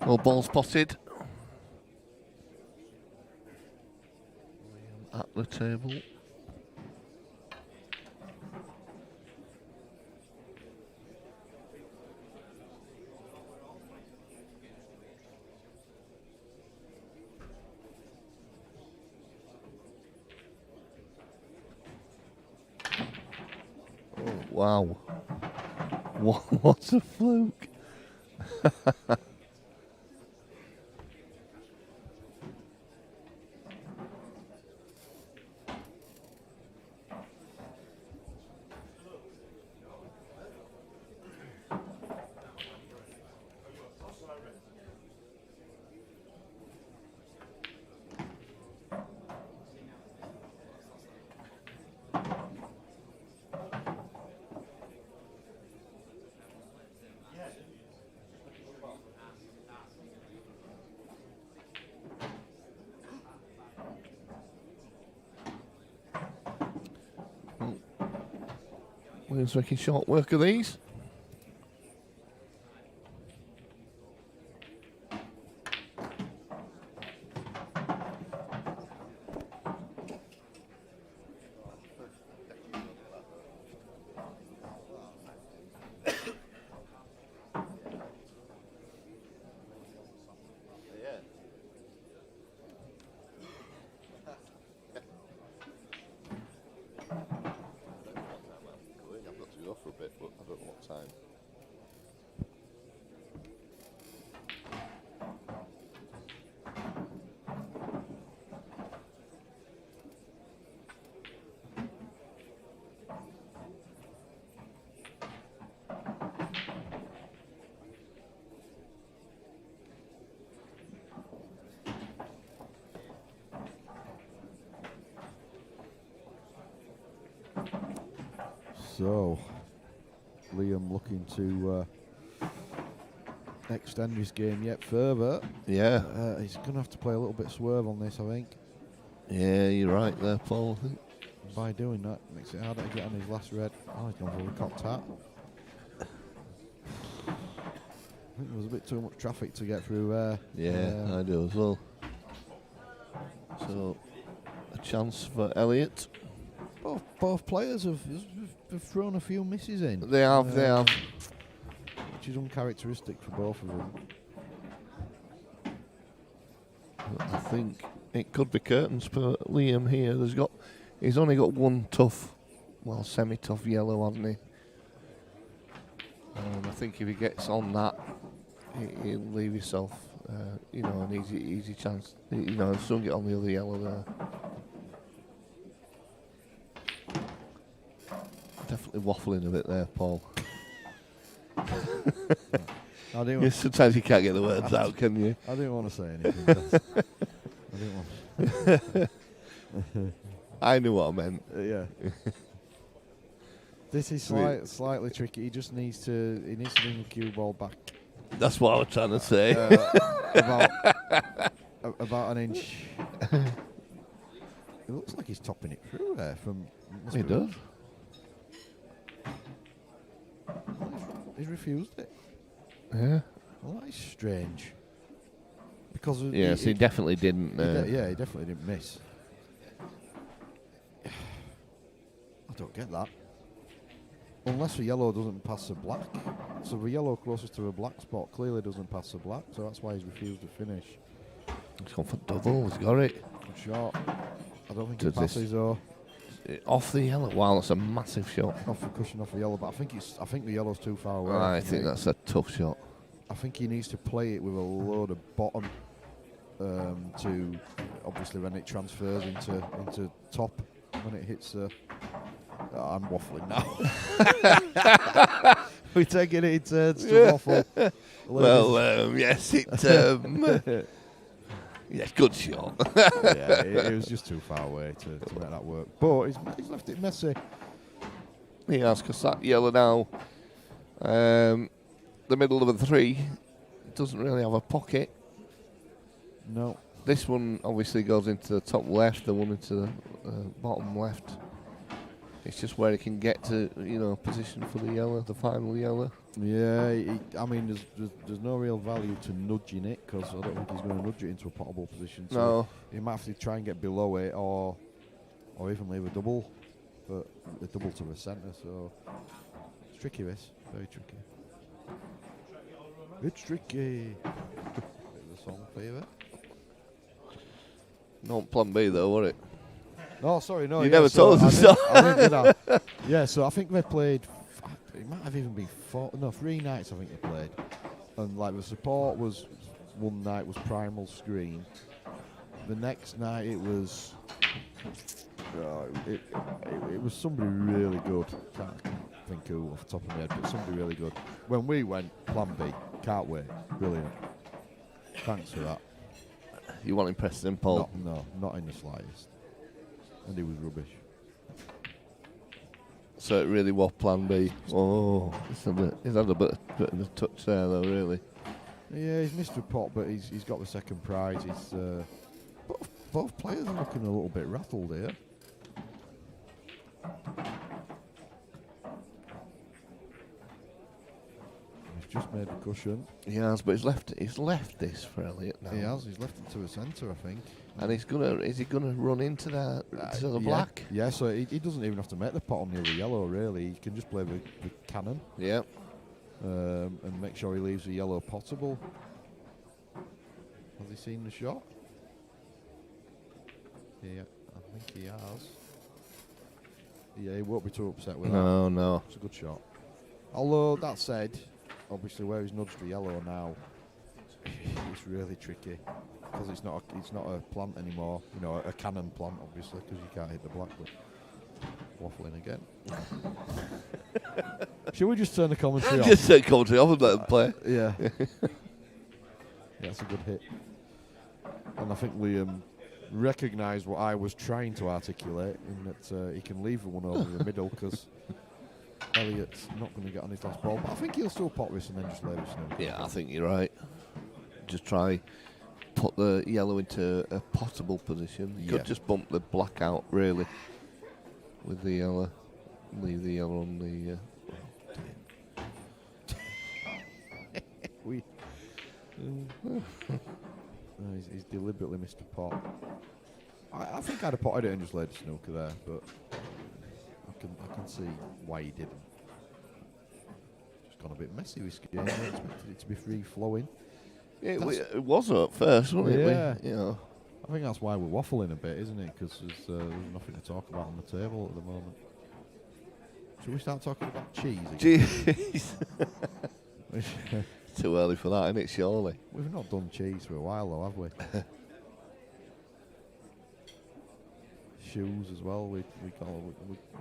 Well, ball spotted. At the table. Oh, wow. What a fluke. Williams making short work of these. What time? So, Liam looking to extend his game yet further. Yeah. He's going to have to play a little bit swerve on this, I think. Yeah, you're right there, Paul. I think. By doing that, makes it harder to get on his last red. Oh, he's gone for the cocked hat. I think there was a bit too much traffic to get through there. Yeah, I do as well. So, a chance for Elliott. Both players have thrown a few misses in. They have. Which is uncharacteristic for both of them. I think it could be curtains for Liam here. He's only got one tough, well, semi-tough yellow, hasn't he? I think if he gets on that, he'll leave himself, an easy chance. He'll soon get on the other yellow there. Definitely waffling a bit there, Paul. Sometimes you can't get the words out, can you? I didn't want to say anything. I didn't want. I knew what I meant. Yeah. This is slightly tricky. He just needs to. He needs to bring the cue ball back. That's what I was trying to say. About an inch. It looks like he's topping it through there. He does. He's refused it. Yeah. Well, that is strange. Because he definitely didn't. He definitely didn't miss. I don't get that. Unless the yellow doesn't pass the black. So the yellow closest to the black spot clearly doesn't pass the black, so that's why he's refused to finish. He's gone for double, he's got it. Good shot. I don't think it passes though. Off the yellow. Wow, that's a massive shot. Off the cushion off the yellow, but I think the yellow's too far away. I think that's a tough shot. I think he needs to play it with a load of bottom to obviously when it transfers into top when it hits I'm waffling now. We're taking it in turns to waffle. Well, yes, yes, good shot. Yeah, it was just too far away to make that work. But he's left it messy. He has, because that yellow now, the middle of a three, doesn't really have a pocket. No. This one obviously goes into the top left, the one into the bottom left. It's just where he can get to, position for the yellow, the final yellow. Yeah, there's no real value to nudging it because I don't think he's going to nudge it into a potable position. So no. He might have to try and get below it or even leave a double, but a double to the centre. So it's tricky, this. Very tricky. It's tricky. There's a song for you there. Not plan B though, was it? No, sorry, no. You never told us so. I didn't do that. Yeah, so I think they played. It might have even been 3 nights. I think they played, and like the support was one night was Primal Screen. The next night it was. It was somebody really good. Can't think who off the top of my head, but somebody really good. When we went, Plan B. Can't wait. Brilliant. Thanks for that. You want impressed him, Paul? No, not in the slightest. And he was rubbish. So it really was plan B. Oh, he's had a bit of a touch there, though, really. Yeah, he's missed a pot, but he's got the second prize. Both players are looking a little bit rattled here. He's just made a cushion. He has, but he's left this for Elliott now. He has. He's left it to the centre, I think. And is he gonna run into the black? Yeah, so he doesn't even have to make the pot on the other yellow, really. He can just play the cannon. Yeah. And make sure he leaves the yellow potable. Has he seen the shot? Yeah, I think he has. Yeah, he won't be too upset with that. No. It's a good shot. Although that said, obviously where he's nudged the yellow now, it's really tricky because it's not a plant anymore. You know, a cannon plant, obviously, because you can't hit the black. But waffling again. Should we just turn the commentary off? Just take commentary off and let them play. Yeah. Yeah, that's a good hit. And I think we recognised what I was trying to articulate in that he can leave the one over the middle because Elliott's not going to get on his last ball. But I think he'll still pot this and then just lay this in. Yeah, I think you're right. Just try put the yellow into a potable position. You could just bump the black out really with the yellow. Leave the yellow on the. He's deliberately missed a pot. I think I'd have potted it and just laid a snooker there, but I can see why he didn't. Just gone a bit messy this game. I expected it to be free flowing. Yeah, it was at first, wasn't it? Yeah. You know. I think that's why we're waffling a bit, isn't it? Because there's nothing to talk about on the table at the moment. Should we start talking about cheese again? Cheese. Too early for that, isn't it, surely? We've not done cheese for a while, though, have we? Shoes as well. We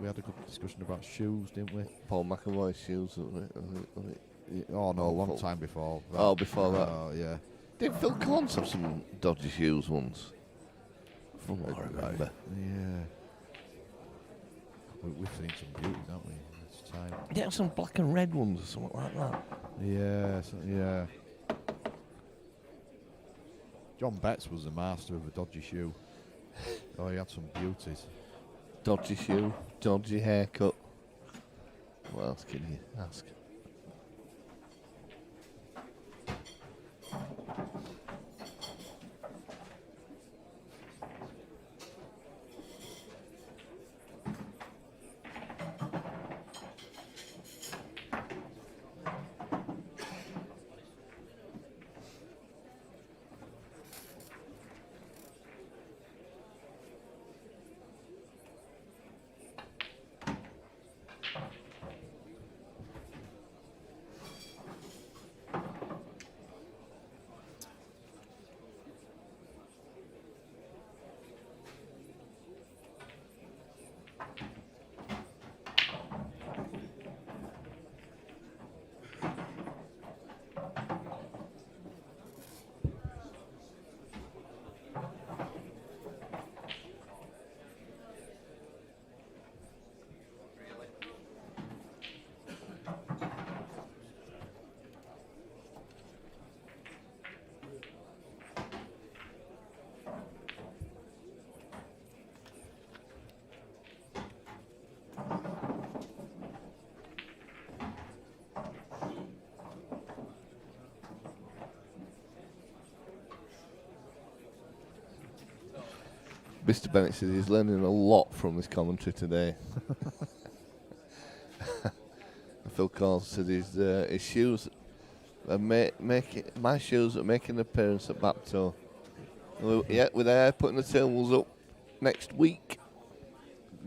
had a good discussion about shoes, didn't we? Paul McAvoy's shoes, wasn't it? Oh no, a long time before. That. Oh, before that. Oh yeah. Did Phil Collins have some dodgy shoes once? From what I remember. Yeah. We've seen some beauties, haven't we? It's time. Yeah, some black and red ones or something like that. Yeah, yeah. John Betts was the master of a dodgy shoe. Oh, he had some beauties. Dodgy shoe, dodgy haircut. What else can you ask? Mr. Bennett says he's learning a lot from this commentary today. Phil Collins said his shoes are my shoes are making an appearance at Bapto. Yeah, we're there putting the tables up next week.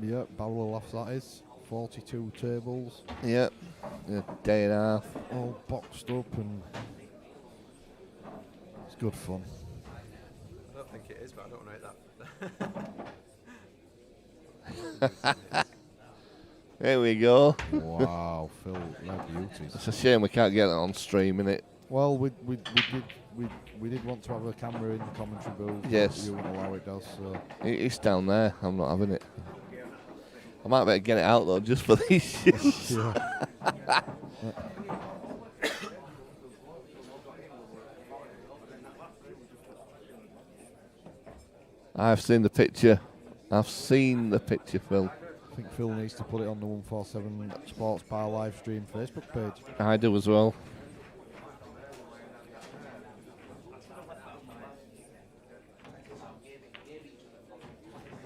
Yeah, Barlow laughs that is. 42 tables. Yeah, a day and a half. All boxed up and it's good fun. I don't think it is, but I don't know that. There we go. Wow, Phil, no beauties. It's a shame we can't get it on stream, innit? Well, we did want to have a camera in the commentary booth. Yes. You won't allow it, does. So. It's down there. I'm not having it. I might better get it out though, just for these shoes. I've seen the picture. I've seen the picture, Phil. I think Phil needs to put it on the 147 Sports Bar live stream Facebook page. I do as well.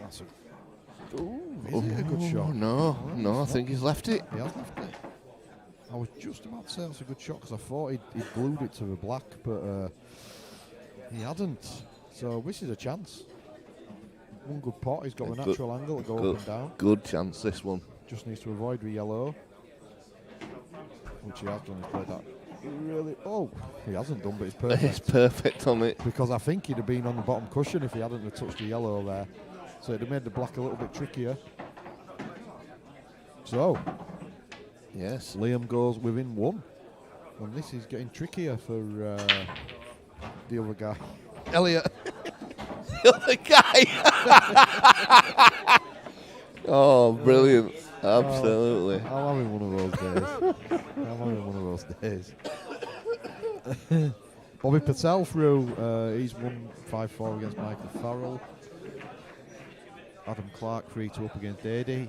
That's is it a good shot? No, I think he's left it. He has left it. I was just about to say that's a good shot because I thought he'd glued it to the black, but he hadn't. So this is a chance. One good pot. He's got a natural angle to go up and down. Good chance, this one. Just needs to avoid the yellow. which he has done. He's played that really. Oh, he hasn't done, but it's perfect. It's perfect on it. Because I think he'd have been on the bottom cushion if he hadn't have touched the yellow there. So it'd have made the black a little bit trickier. So, Yes. Liam goes within 1. And this is getting trickier for the other guy. Elliot. The other guy. Oh, brilliant. Absolutely. I'm having one of those days. Bobby Patel through. He's won 5-4 against Michael Farrell. Adam Clark 3-2 up against Dady.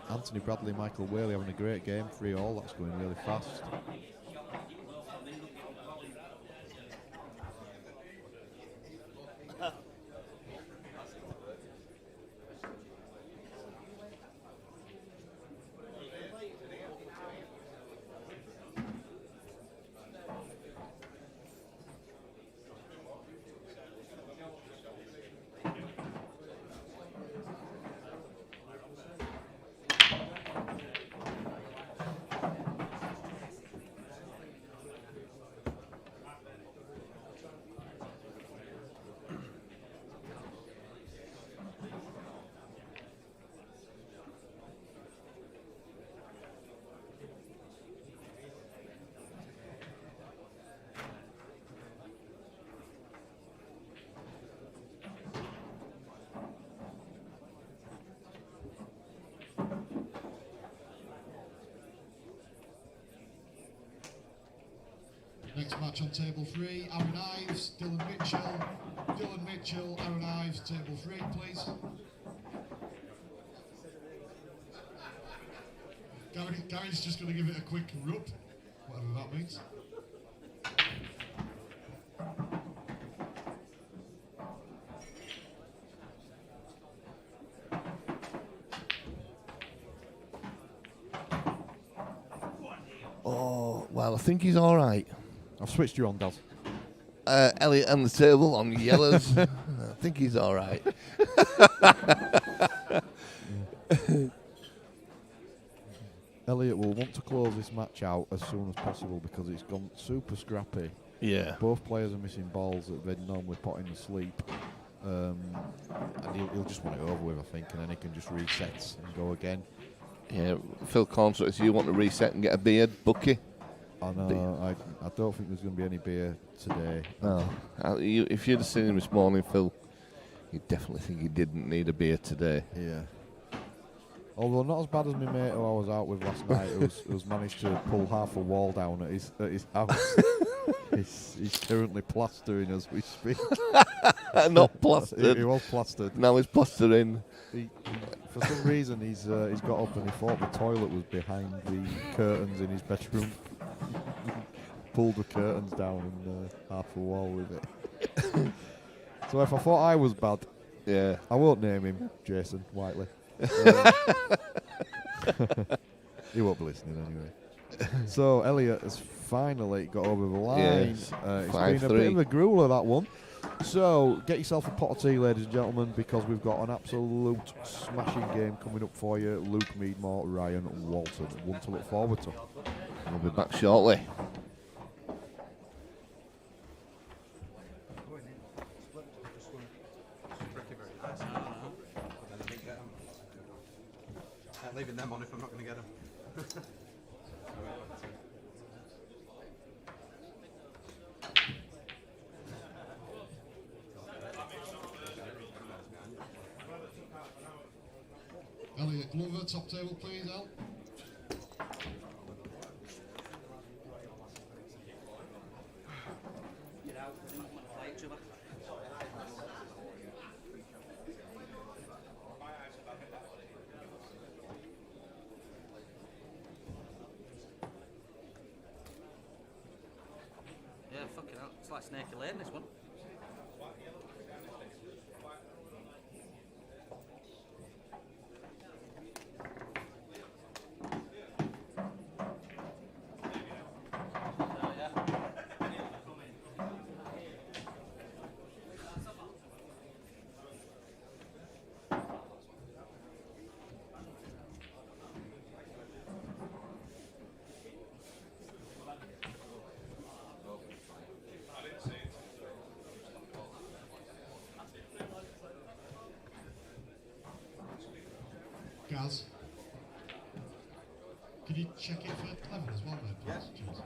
Anthony Bradley, Michael Whaley having a great game. 3-all. That's going really fast. Next match on table 3, Aaron Ives, Dylan Mitchell. Dylan Mitchell, Aaron Ives, table 3, please. Gary's just going to give it a quick rub, whatever that means. Oh, well, I think he's all right. I've switched you on, Daz. Elliot on the table on yellows. I think he's all right. Elliot will want to close this match out as soon as possible because it's gone super scrappy. Yeah. Both players are missing balls that they'd normally put in the sleep. And he'll just want it over with, I think, and then he can just reset and go again. Yeah, Phil Cornsworth, so you want to reset and get a beard, Bucky? I know, I don't think there's going to be any beer today. No. If you'd have seen him this morning, Phil, you'd definitely think he didn't need a beer today. Yeah. Although not as bad as my mate who I was out with last night, who's managed to pull half a wall down at his house. He's currently plastering as we speak. Not plastered. He was plastered. Now he's plastering. For some reason, he's got up and he thought the toilet was behind the curtains in his bedroom. Pulled the curtains down and half a wall with it. So if I thought I was bad, Yeah. I won't name him Jason Whiteley. He won't be listening anyway. So Elliot has finally got over the line. Yes. It's been a bit of a grueler, that one. So get yourself a pot of tea, ladies and gentlemen, because we've got an absolute smashing game coming up for you. Luke Meadmore, Ryan Walton. One to look forward to. We'll be back shortly. Leaving them on if I'm not going to get them. Elliot Glover, top table, please, Al. Yeah, fucking hell. It's like Snake Lane, this one. you check it for Clever as well, then, please? Cheers.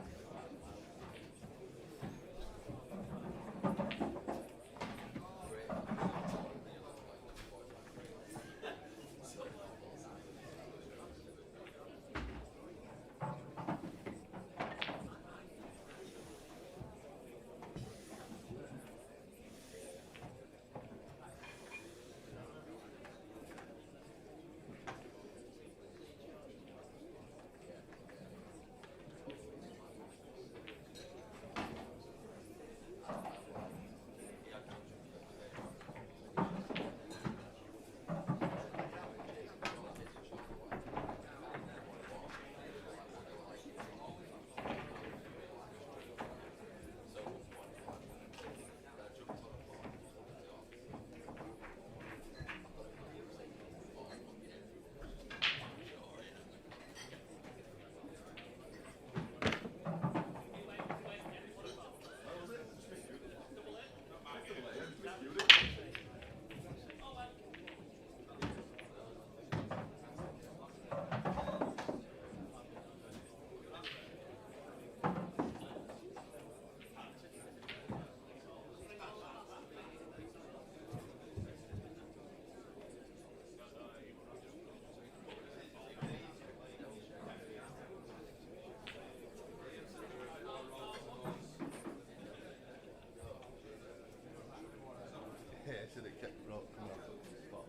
Should it get rock coming off the spot?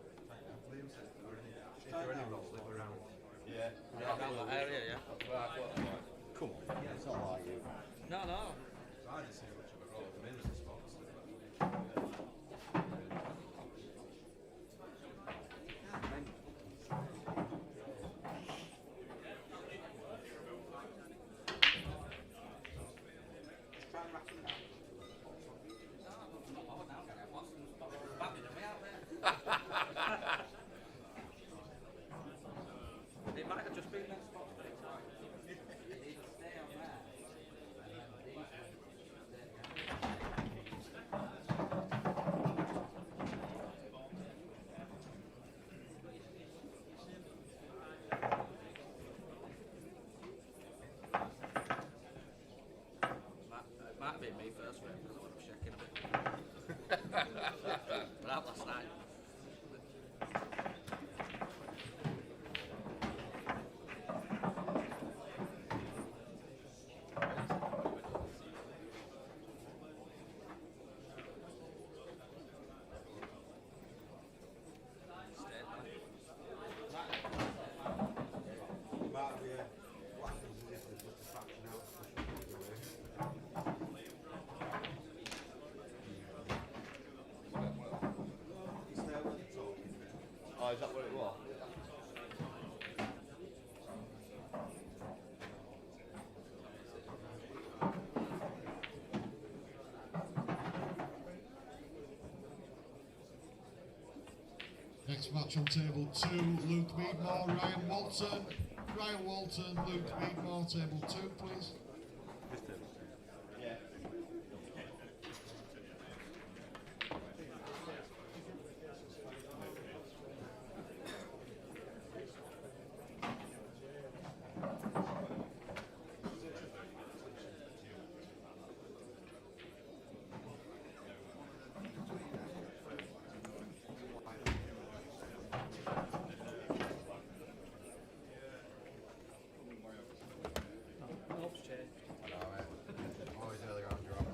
Is there any rolls that were around? Yeah. Around that area, yeah. That's what I thought. Come on, it's not like you. No, no. I didn't see much of a roll. The minutes spots. It might have just been that spot, but it's all right. Stay on there. It might have been me first, mate, because I was checking a bit. But out last night. Might be what happens is if there's just a fraction out, push it away. He's there when they're talking. Oh, is that what it was? Next match on table 2, Luke Meadmore, Ryan Walton. Ryan Walton, Luke Meadmore, table 2, please. Yeah. Always earlier on your arms.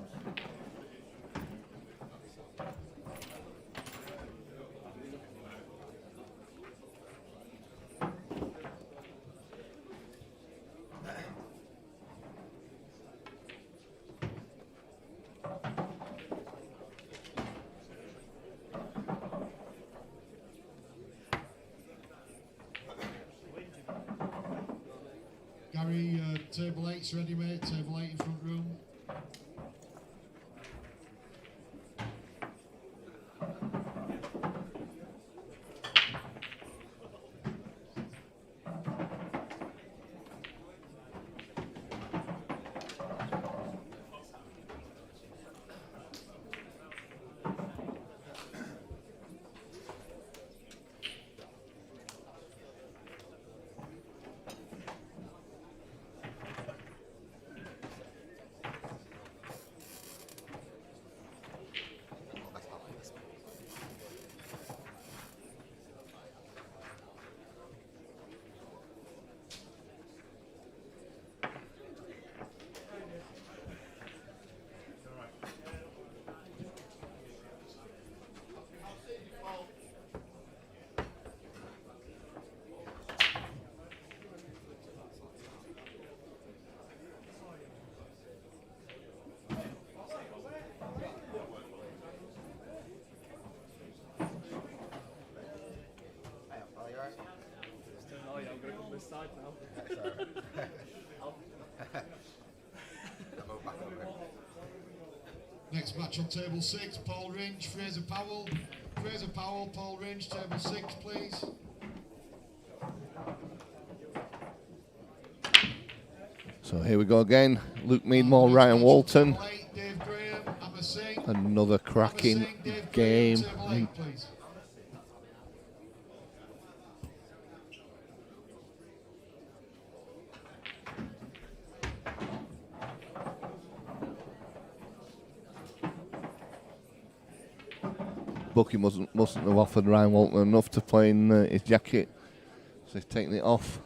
Gary, table 8's ready, mate. Table 8 in front room. Next match on table 6, Paul Ringe, Fraser Powell. Fraser Powell, Paul Ringe, table 6, please. So here we go again. Luke Meadmore, Ryan Walton. Dave Graham, Amma Singh. Another cracking game. Table 8, please. Bucky mustn't have offered Ryan Walton enough to play in his jacket, so he's taking it off.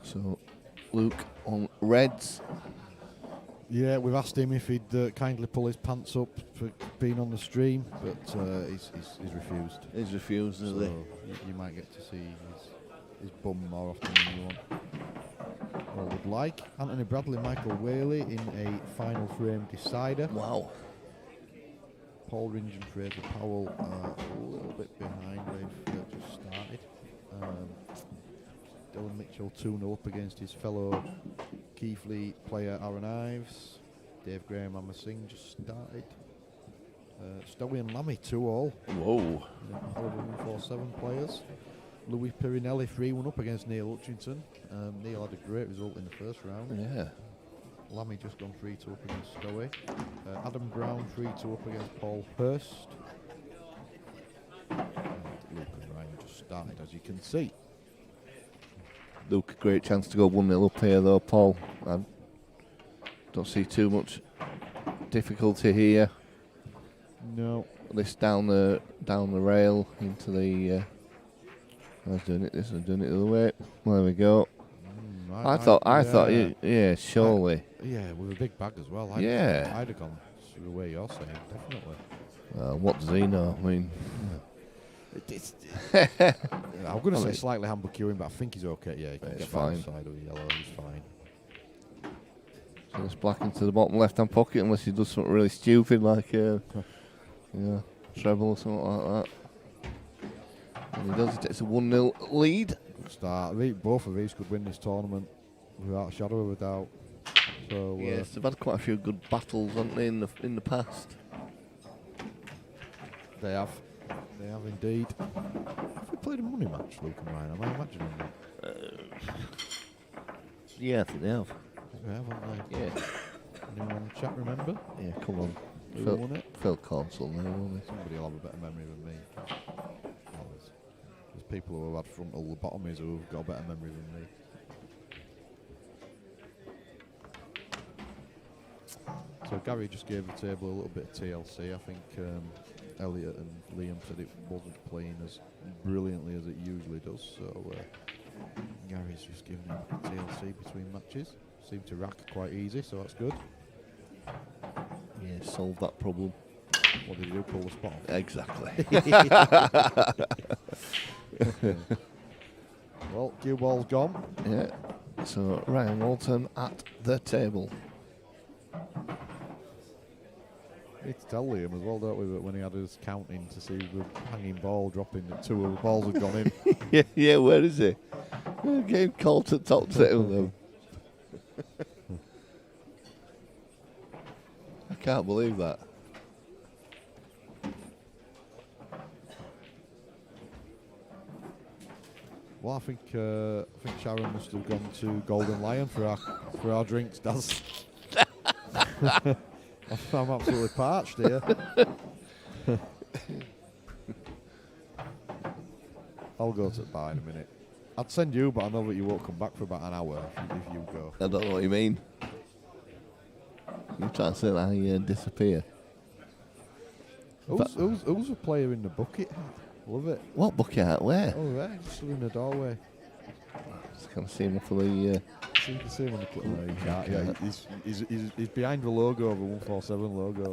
So Luke on reds. Yeah, we've asked him if he'd kindly pull his pants up for being on the stream, but he's refused. He's refused, So isn't he? you might get to see his bum more often than you want. Or would like. Anthony Bradley, Michael Whaley in a final frame decider. Wow. Paul Ringe and Fraser Powell are a little bit behind. They've just started. Dylan Mitchell 2-0 up against his fellow Keighley player Aaron Ives. Dave Graham, Amma Singh just started. Stowy and Lamy 2-all. Whoa. Oliver 147 players. Louis Pirinelli 3-1 up against Neil Hutchinson. Neil had a great result in the first round. Yeah. Lamy just gone 3-2 up against Stowy. Adam Brown 3-2 up against Paul Hurst. And Luke and Ryan just started, as you can see. Luke, a great chance to go 1-0 up here though, Paul. I don't see too much difficulty here. No. This down the rail into the. I was doing it this, I'm doing it the other way. There we go. I thought, yeah, surely. Yeah, with a big bag as well. I'd have gone the way you're saying, definitely. What does he know? I mean, I'm going to say slightly humble queuing, but I think he's okay. Yeah, he can it's get fine. back side of the yellow. He's fine. so it's black into the bottom left-hand pocket, unless he does something really stupid like, treble or something like that. And he does. He takes a 1-0 lead. Good start. I think both of these could win this tournament without a shadow of a doubt. So Yes, they've had quite a few good battles, haven't they, in the past? they have. They have indeed. Have we played a money match, Luke and Ryan? Am I imagining that? Yeah, I think they have. We have, haven't they? Yeah. Anyone in the chat remember? Yeah, come on. Who won it? Phil Console now, won't he? Somebody will have a better memory than me. Well, there's people who have had frontal lobotomies who have got a better memory than me. So Gary just gave the table a little bit of TLC. I think Elliot and Liam said it wasn't playing as brilliantly as it usually does. So Gary's just giving it TLC between matches. Seemed to rack quite easy, so that's good. Yeah, solve that problem. What did he do? Pull the spot off? Exactly. Well, cue ball's gone. Yeah. So Ryan Walton at the table. Need to tell Liam as well, don't we, that when he had his counting to see the hanging ball dropping, that 2 of the balls had gone in. yeah, where is he? Game called to top table though. I can't believe that. Well, I think Sharon must have gone to Golden Lion for our drinks, Daz. I'm absolutely parched here. I'll go to the bar in a minute. I'd send you, but I know that you won't come back for about an hour if you go. I don't know what you mean. You're trying to say that I disappear. Who's a player in the bucket hat? Love it. What bucket hat? Where? Oh, there, just stood in the doorway. Just can't see him for the. So you can see him on the clip. No, you can't. Yeah, he's behind the logo of the 147 logo.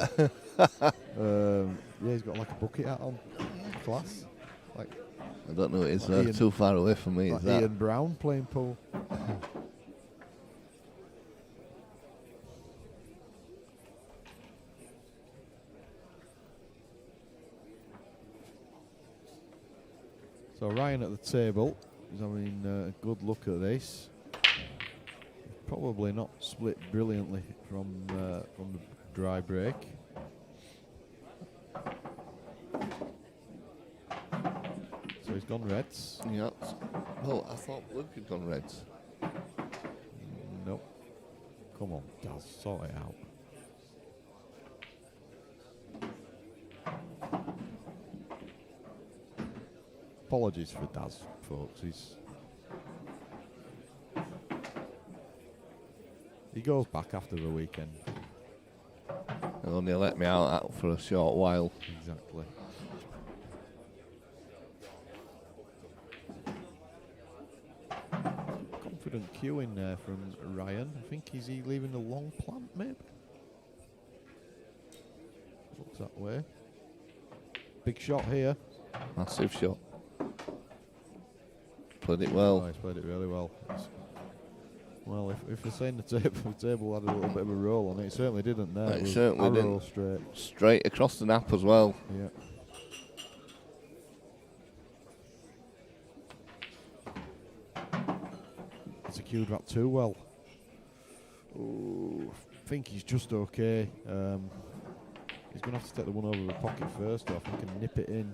Yeah, he's got like a bucket hat on. Class. Like I don't know. It's Ian, too far away from me. like Is that? Ian Brown playing pool. So Ryan at the table is having a good look at this. Probably not split brilliantly from the dry break. So he's gone reds. Yeah. Well, I thought Luke had gone reds. Nope. Come on, Daz, sort it out. Apologies for Daz, folks. He goes back after the weekend. They only let me out for a short while. Exactly. Confident cue in there from Ryan. I think is he leaving a long plant, maybe? Looks that way. Big shot here. Massive shot. Played it well. Oh, he's played it really well. Well, if they're saying the table had a little bit of a roll on it, it certainly didn't there. It certainly didn't. Straight. Straight across the nap as well. Yeah. Executed that too well. Ooh, I think he's just okay. He's going to have to take the one over the pocket first, I think, and nip it in.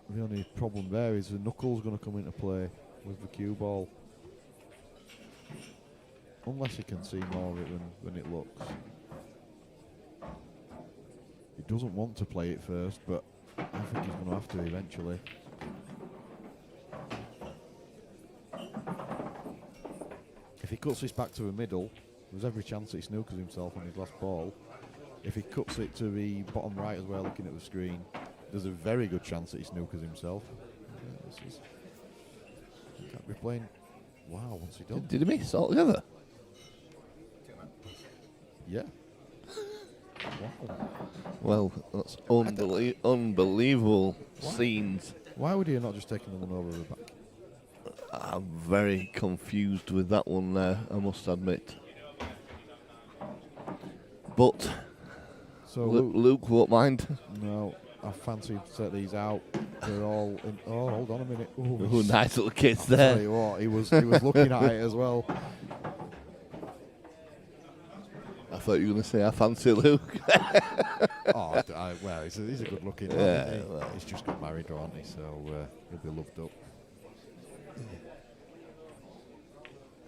The only problem there is the knuckle's going to come into play with the cue ball. Unless he can see more of it than it looks. He doesn't want to play it first, but I think he's going to have to eventually. If he cuts this back to the middle, there's every chance that he snookers himself on his last ball. If he cuts it to the bottom right as well, looking at the screen, there's a very good chance that he snookers himself. He can't be playing. Wow, what's he done? Did he miss altogether? Yeah. Wow. Well, that's unbelievable scenes. Why would he have not just taken the one over the back? I'm very confused with that one there, I must admit. But So Luke won't mind. No, I fancy to set these out. They're all in. Oh, hold on a minute. Ooh, nice little kids Tell there. you what, he was looking at it as well. I thought you were going to say I fancy Luke. Oh, well, he's a good looking man. Yeah, Isn't he? well. He's just got married, hasn't he? So he'll be loved up.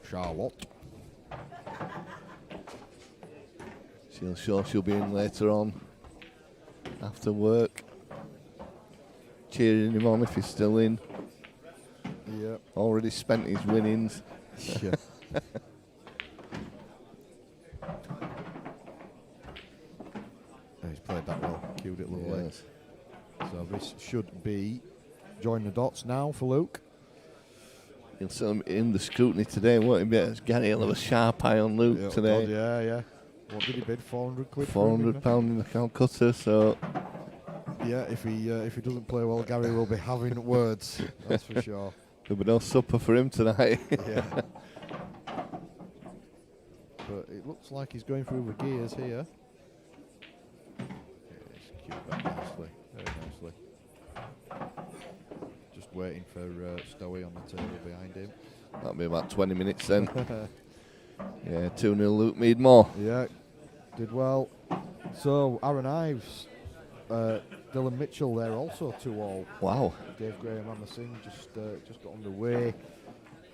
Charlotte. She'll be in later on after work, cheering him on if he's still in. Yeah. Already spent his winnings. Yeah. He's played that well. Cued it lovely. Yes. So this should be join the dots now for Luke. He'll see him in the scrutiny today, won't he? Gary will have a sharp eye on Luke Yeah, today. God, yeah. What did he bid? 400 quid. £400 in the Calcutta, so Yeah, if he doesn't play well, Gary will be having words. That's for sure. there'll be no supper for him tonight. Yeah. But it looks like he's going through the gears here. Yeah, he's cued that nicely, very nicely. Just waiting for Stowy on the table behind him. That'll be about 20 minutes then. Yeah, 2-0 Luke Meadmore. Yeah, did well. So Aaron Ives Dylan Mitchell there also 2-all. Wow. Dave Graham Anderson just got underway.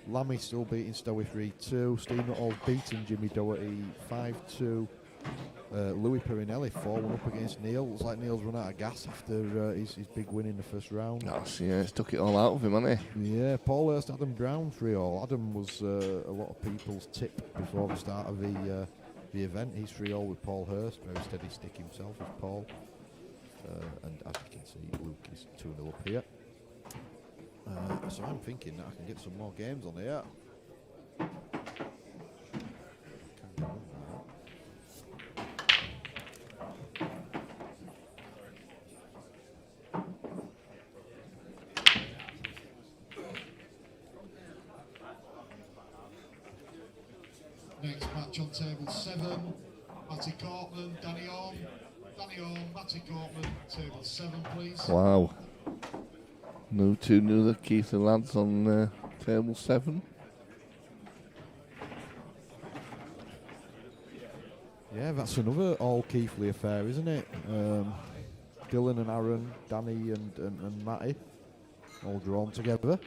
Lamy still beating Stowy 3-2. Steve Nuttall beating Jimmy Doherty 5-2. Louis Perinelli 4-1 up against Neil. Looks like Neil's run out of gas after his big win in the first round. Yeah, it's took it all out of him, hasn't he? Yeah, Paul Hurst, Adam Brown 3-all. Adam was a lot of people's tip before the start of the event. He's 3-all with Paul Hurst. Very steady stick himself as Paul. And as you can see, Luke is 2-0 up here. So I'm thinking that I can get some more games on here. Next match on table 7, Matty Cortland, Danny Orme. Danny Orme, Matty Cortland, table 7, please. Wow. Two new Keithley lads on table 7. Yeah, that's another all Keithley affair, isn't it? Dylan and Aaron, Danny and Matty, all drawn together.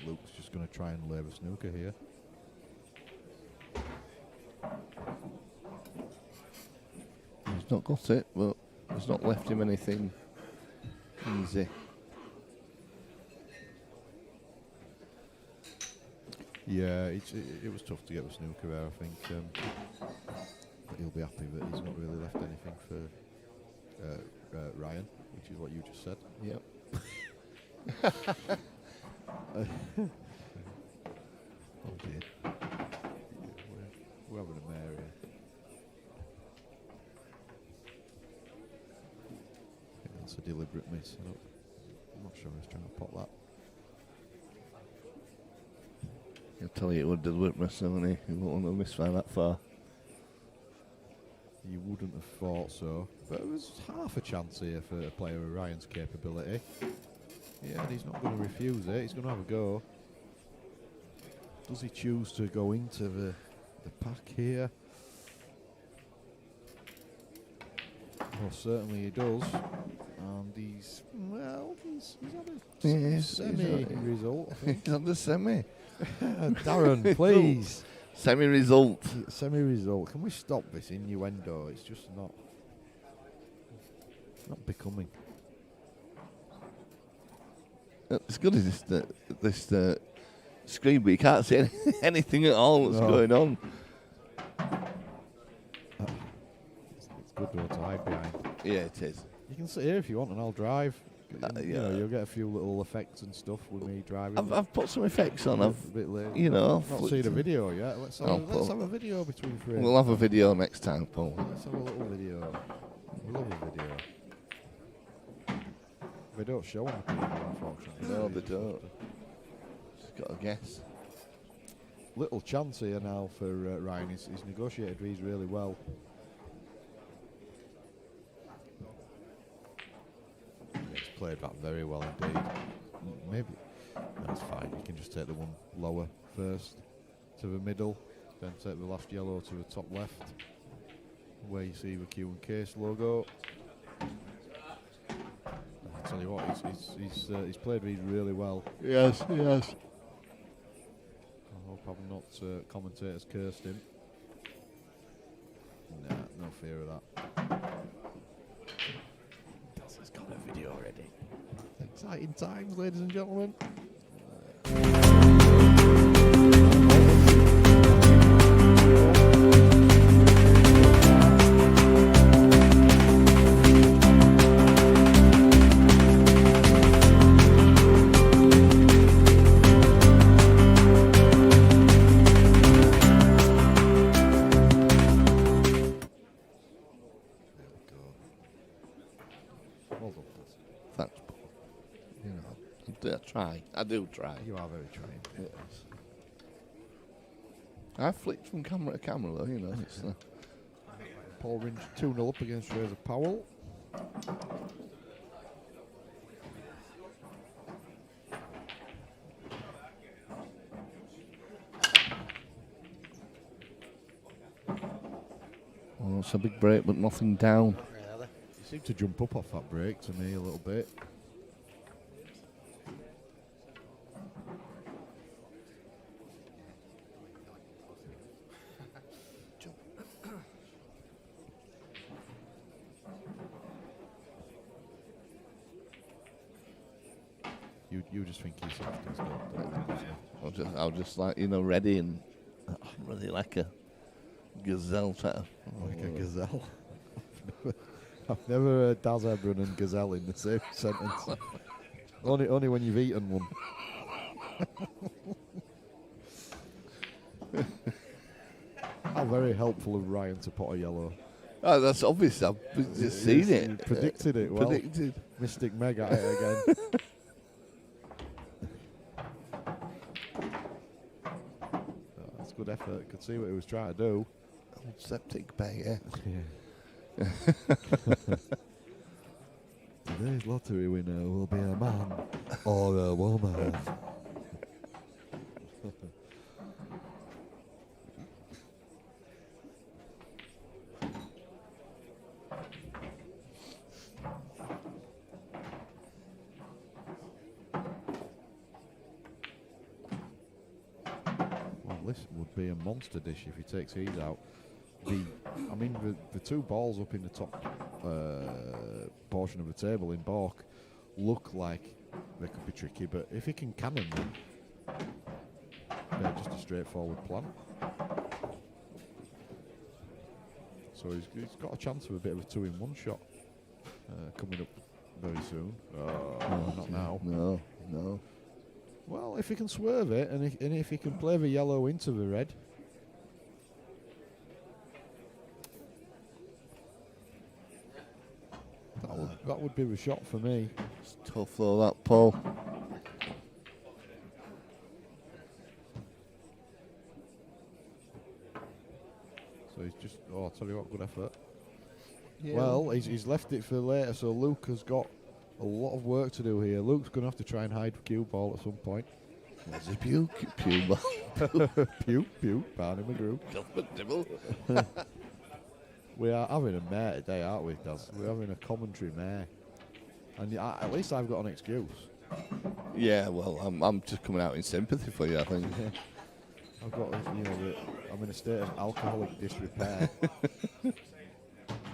Luke's just going to try and lay the snooker here. He's not got it, but he's not left him anything easy. Yeah, it was tough to get the snooker there, I think. But he'll be happy that he's not really left anything for Ryan, which is what you just said. Yep. Oh dear. We're having a mare here. I think that's a deliberate miss. I'm not sure he's trying to pop that. He'll tell you it would deliberate miss, won't he? He won't want to miss by that far. You wouldn't have thought so. But it was half a chance here for a player of Ryan's capability. Yeah, and he's not going to refuse it. He's going to have a go. Does he choose to go into the pack here? Well, certainly he does. And he's had a semi-result, I think. He's on the semi. Darren, please. Semi-result. Semi-result. Can we stop this innuendo? It's just not becoming. It's good as this screen, but you can't see anything at all that's going on. It's good though to hide behind. Yeah, it is. You can sit here if you want, and I'll drive. Yeah. You know, you'll get a few little effects and stuff with me driving. I've put some effects on. A bit late. You know, I've not seen a video yet. Let's have a video between frames. We'll have a video next time, Paul. Let's have a little video. We love a video. They don't show on the TV, unfortunately. No, they don't. Just got to guess. Little chance here now for Ryan. He's negotiated these really well. He's played that very well indeed. Maybe that's fine. You can just take the one lower first to the middle, then take the last yellow to the top left, where you see the Q and Case logo. I tell you what, he's played these really well. Yes, yes. I hope I'm not commentators cursed him. Nah, no fear of that. That's got a video already. Exciting times, ladies and gentlemen. Well done. honestly, I try. I do try. You are very trying. Yes. I flicked from camera to camera, though, you know. It's, Paul Ringe 2-0 up against Fraser Powell. well, it's a big break, but nothing down. He seemed to jump up off that break to me a little bit. You just think he's soft and stuff, don't you? I was just like, you know, ready and ready like a gazelle type of. Like a gazelle. I've never heard Daz Ebron and gazelle in the same sentence. only when you've eaten one. How very helpful of Ryan to pot a yellow. Oh, that's obvious. I've just seen He it. predicted it well. Predicted. Mystic Meg at it again. That's good effort. Could see what he was trying to do. Old septic bay, yeah. Today's lottery winner will be a man or a woman. Well, this would be a monster dish if he takes these out. The two balls up in the top portion of the table in Bork look like they could be tricky, but if he can cannon them, they're just a straightforward plan. So he's got a chance of a bit of a 2-in-1 shot coming up very soon. Not now. No. Well, if he can swerve it and if he can play the yellow into the red. That would be the shot for me. It's tough though, that Paul. So he's just, I'll tell you what, good effort. Yeah. Well, he's left it for later, so Luke has got a lot of work to do here. Luke's going to have to try and hide the cue ball at some point. There's a pew ball. Pew, Barney McGrew. We are having a mare today, aren't we, Daz? We're having a commentary mare. And at least I've got an excuse. Yeah, well, I'm just coming out in sympathy for you, I think. I've got, I'm in a state of alcoholic disrepair.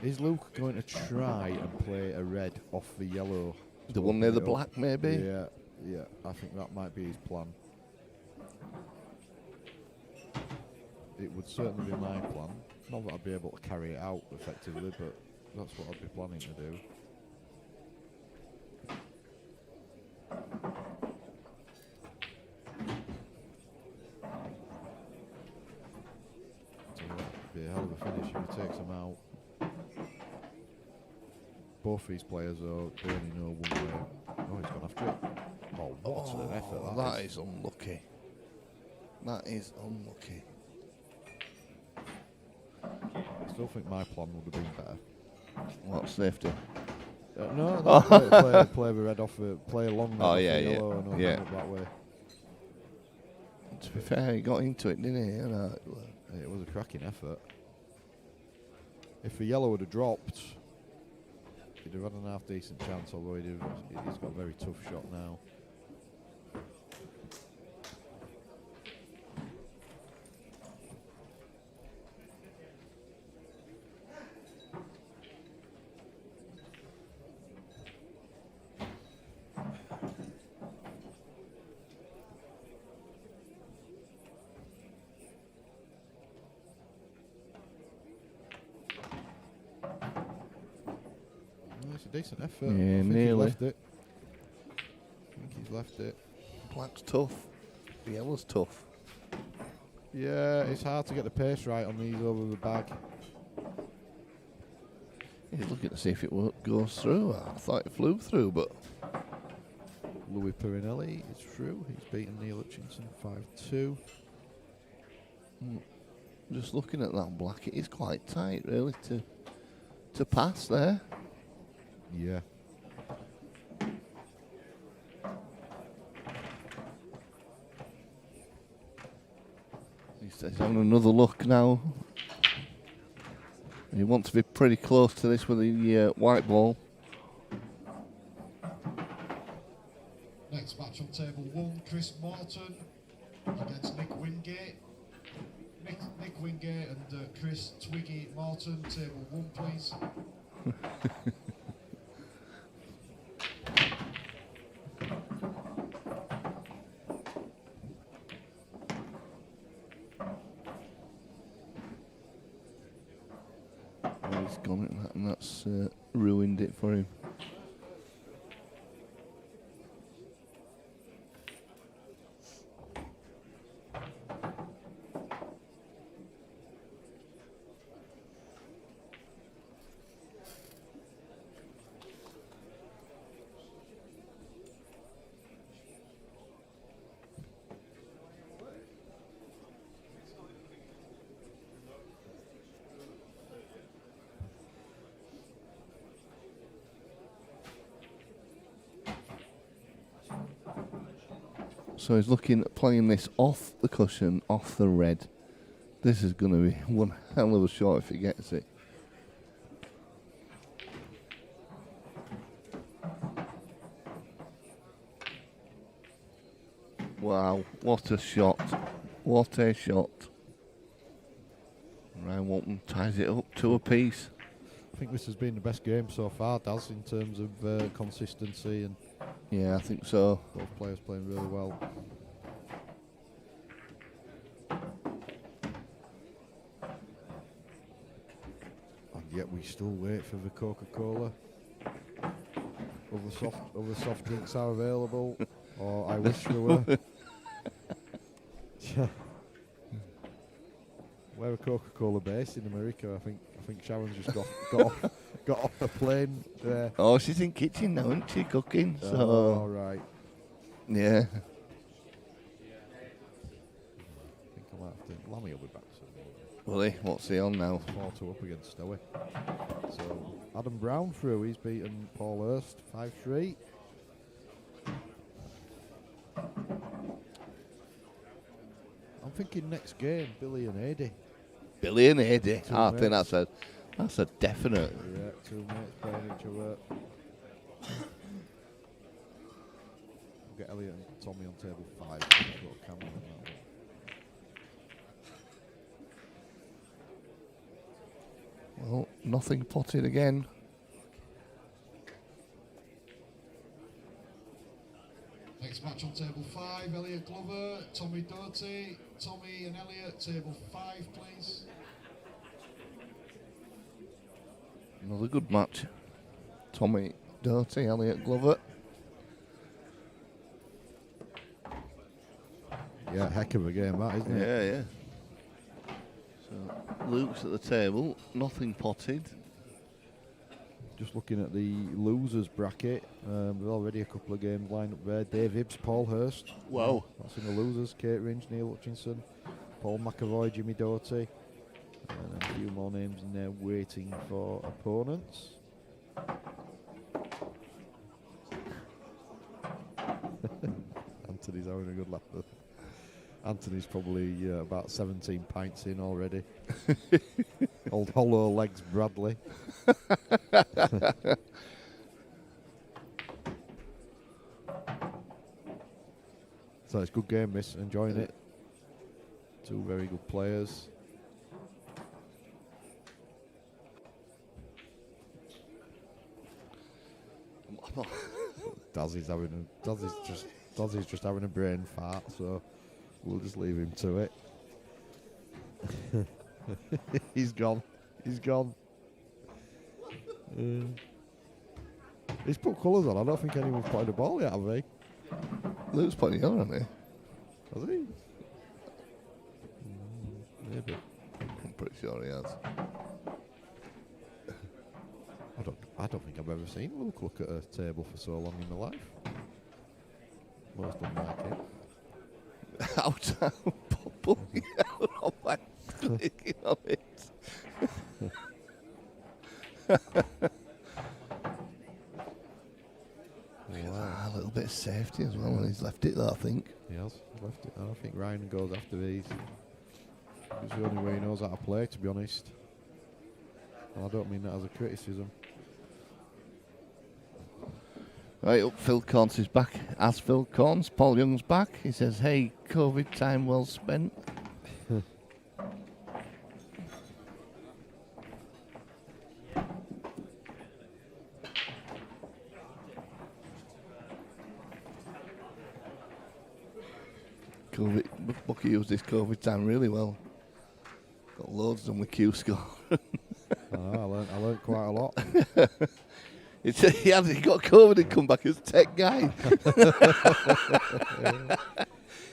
Is Luke going to try and play a red off the yellow? The one near the black, maybe? Yeah, I think that might be his plan. It would certainly be my plan. Not that I'd be able to carry it out effectively, but that's what I'd be planning to do. So that'd be a hell of a finish if he takes them out. Both these players are burning no one way. Oh, he's gone after it. Oh, what an effort That is unlucky. That is unlucky. I still think my plan would have been better. What, safety? Play the red off the, play along the yellow and open up that way. To be fair, he got into it, didn't he? You know, It was a cracking effort. If the yellow would have dropped, he'd have had an half decent chance, although he's got a very tough shot now. It's a decent effort. Yeah, I think nearly. He's left it. I think he's left it. black's tough. The yellow's tough. Yeah, it's hard to get the pace right on these over the bag. He's looking to see if it goes through. I thought it flew through, but Louis Perinelli is through. He's beaten Neil Hutchinson 5-2. Just looking at that black, it is quite tight, really, to pass there. Yeah. He's having another look now. You want to be pretty close to this with the white ball. Next match on table 1, Chris Morton against Nick Wingate. Nick Wingate and Chris Twiggy Morton, table 1 please. He's gone at that, and that's ruined it for him. So he's looking at playing this off the cushion, off the red. This is going to be one hell of a shot if he gets it. Wow, what a shot. What a shot. Ryan Walton ties it up to a piece. I think this has been the best game so far, Daz, in terms of consistency, and Yeah, I think so. both players playing really well. And yet we still wait for the Coca-Cola. Other soft drinks are available, or I wish there were. We're a Coca-Cola base in America. I think Sharon's just got off the plane there. Oh, she's in kitchen now, isn't she, cooking? So, All right. yeah. I think I might have to. Lamy will be back soon. Well, what's he on now? 4-2 up against Stowy. So Adam Brown through. He's beaten Paul Hurst 5-3. I'm thinking next game, Billy and Adi. Billy and Eddie. Two I think mates. that's a definite. Yeah, 2 mates playing each other. We'll get Elliot and Tommy on table 5. Got a camera on that one. Well, nothing potted again. Next match on table 5, Elliot Glover, Tommy Doherty. Tommy and Elliot, table 5 please. Another good match. Tommy Doherty, Elliot Glover. Yeah, heck of a game that, isn't it? Yeah, yeah. So Luke's at the table, nothing potted. Just looking at the losers bracket, there's already a couple of games lined up there. Dave Hibbs, Paul Hurst. Wow. That's in the losers. Kate Ringe, Neil Hutchinson, Paul McAvoy, Jimmy Doherty. And a few more names in there waiting for opponents. Anthony's having a good laugh. Anthony's probably about 17 pints in already. Old hollow legs Bradley. So it's a good game, miss. Enjoying it. 2 very good players. Dazzy's just having a brain fart, so we'll just leave him to it. He's gone. He's gone. He's put colours on. I don't think anyone's played a ball yet, have they? Luke's putting it on, hasn't he? Has he? Maybe. I'm pretty sure he has. I don't think I've ever seen Luke look at a table for so long in my life. Most unlikely. Out, pulling out on my clicking on it. A little bit of safety as well, and he's left it there, I think. He has left it. I think Ryan goes after these. It's the only way he knows how to play, to be honest. And I don't mean that as a criticism. Right up, Phil Corns is back. As Phil Corns, Paul Young's back. He says, "Hey, COVID time well spent." COVID, Bucky used this COVID time really well. Got loads done with Q score. I learned quite a lot. He got COVID and come back as tech guy.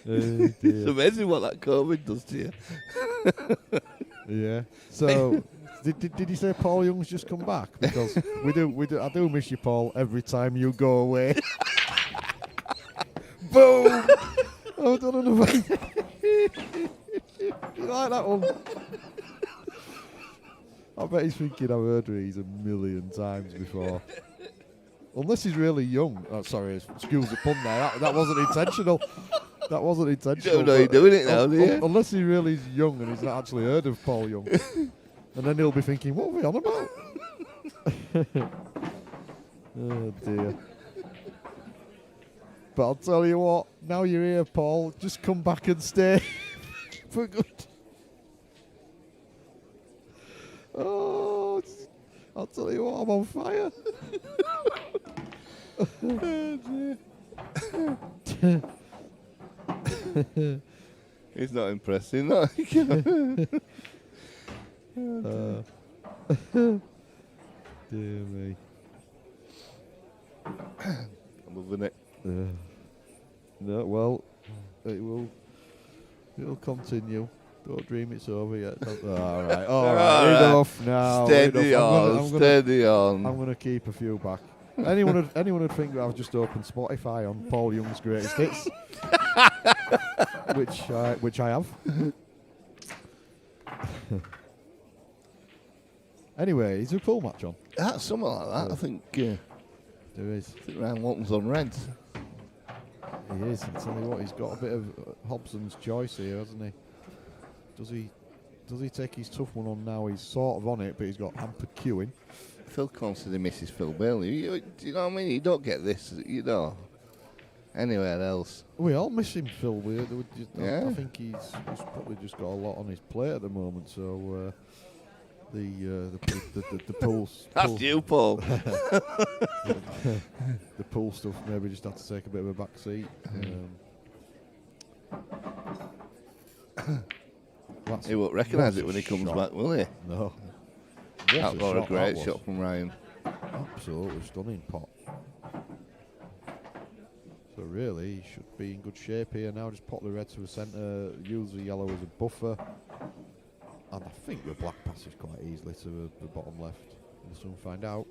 It's amazing what that COVID does to you. Yeah. So, did you say Paul Young's just come back? Because we do. I do miss you, Paul. Every time you go away. Boom. I've done another. You like that one? I bet he's thinking I've heard these a million times before. Unless he's really young. Oh, sorry, excuse the pun there. That wasn't intentional. That wasn't intentional. You don't know you're doing it now, do you? Unless he really is young and he's not actually heard of Paul Young. And then he'll be thinking, what are we on about? Oh, dear. But I'll tell you what, now you're here, Paul, just come back and stay for good. Oh, I'll tell you what, I'm on fire. He's not impressing, no. Dear me. I'm loving it. No, well, it'll continue. Don't dream it's over yet. All right, enough now. Steady enough. on, steady on. I'm going to keep a few back. Anyone would think that I've just opened Spotify on Paul Young's greatest hits, which I have. Anyway, is there a pool match on? That's something like that. I think There is. I think Ryan Walton's on reds. He is. And tell you what, he's got a bit of Hobson's choice here, hasn't he? Does he take his tough one on now? He's sort of on it, but he's got hampered queuing. Phil constantly misses Phil Bailey. You know what I mean? You don't get this, you know, anywhere else. We all miss him, Phil. Yeah. I think he's probably just got a lot on his plate at the moment. So the pulse. That's you, Paul. The pool stuff maybe just had to take a bit of a back seat. He won't recognise it when he comes back, will he? No. That was a great that shot from Ryan. Absolutely stunning pot. So really, he should be in good shape here now. Just pop the red to the centre, use the yellow as a buffer. And I think the black passes quite easily to the bottom left. We'll soon find out.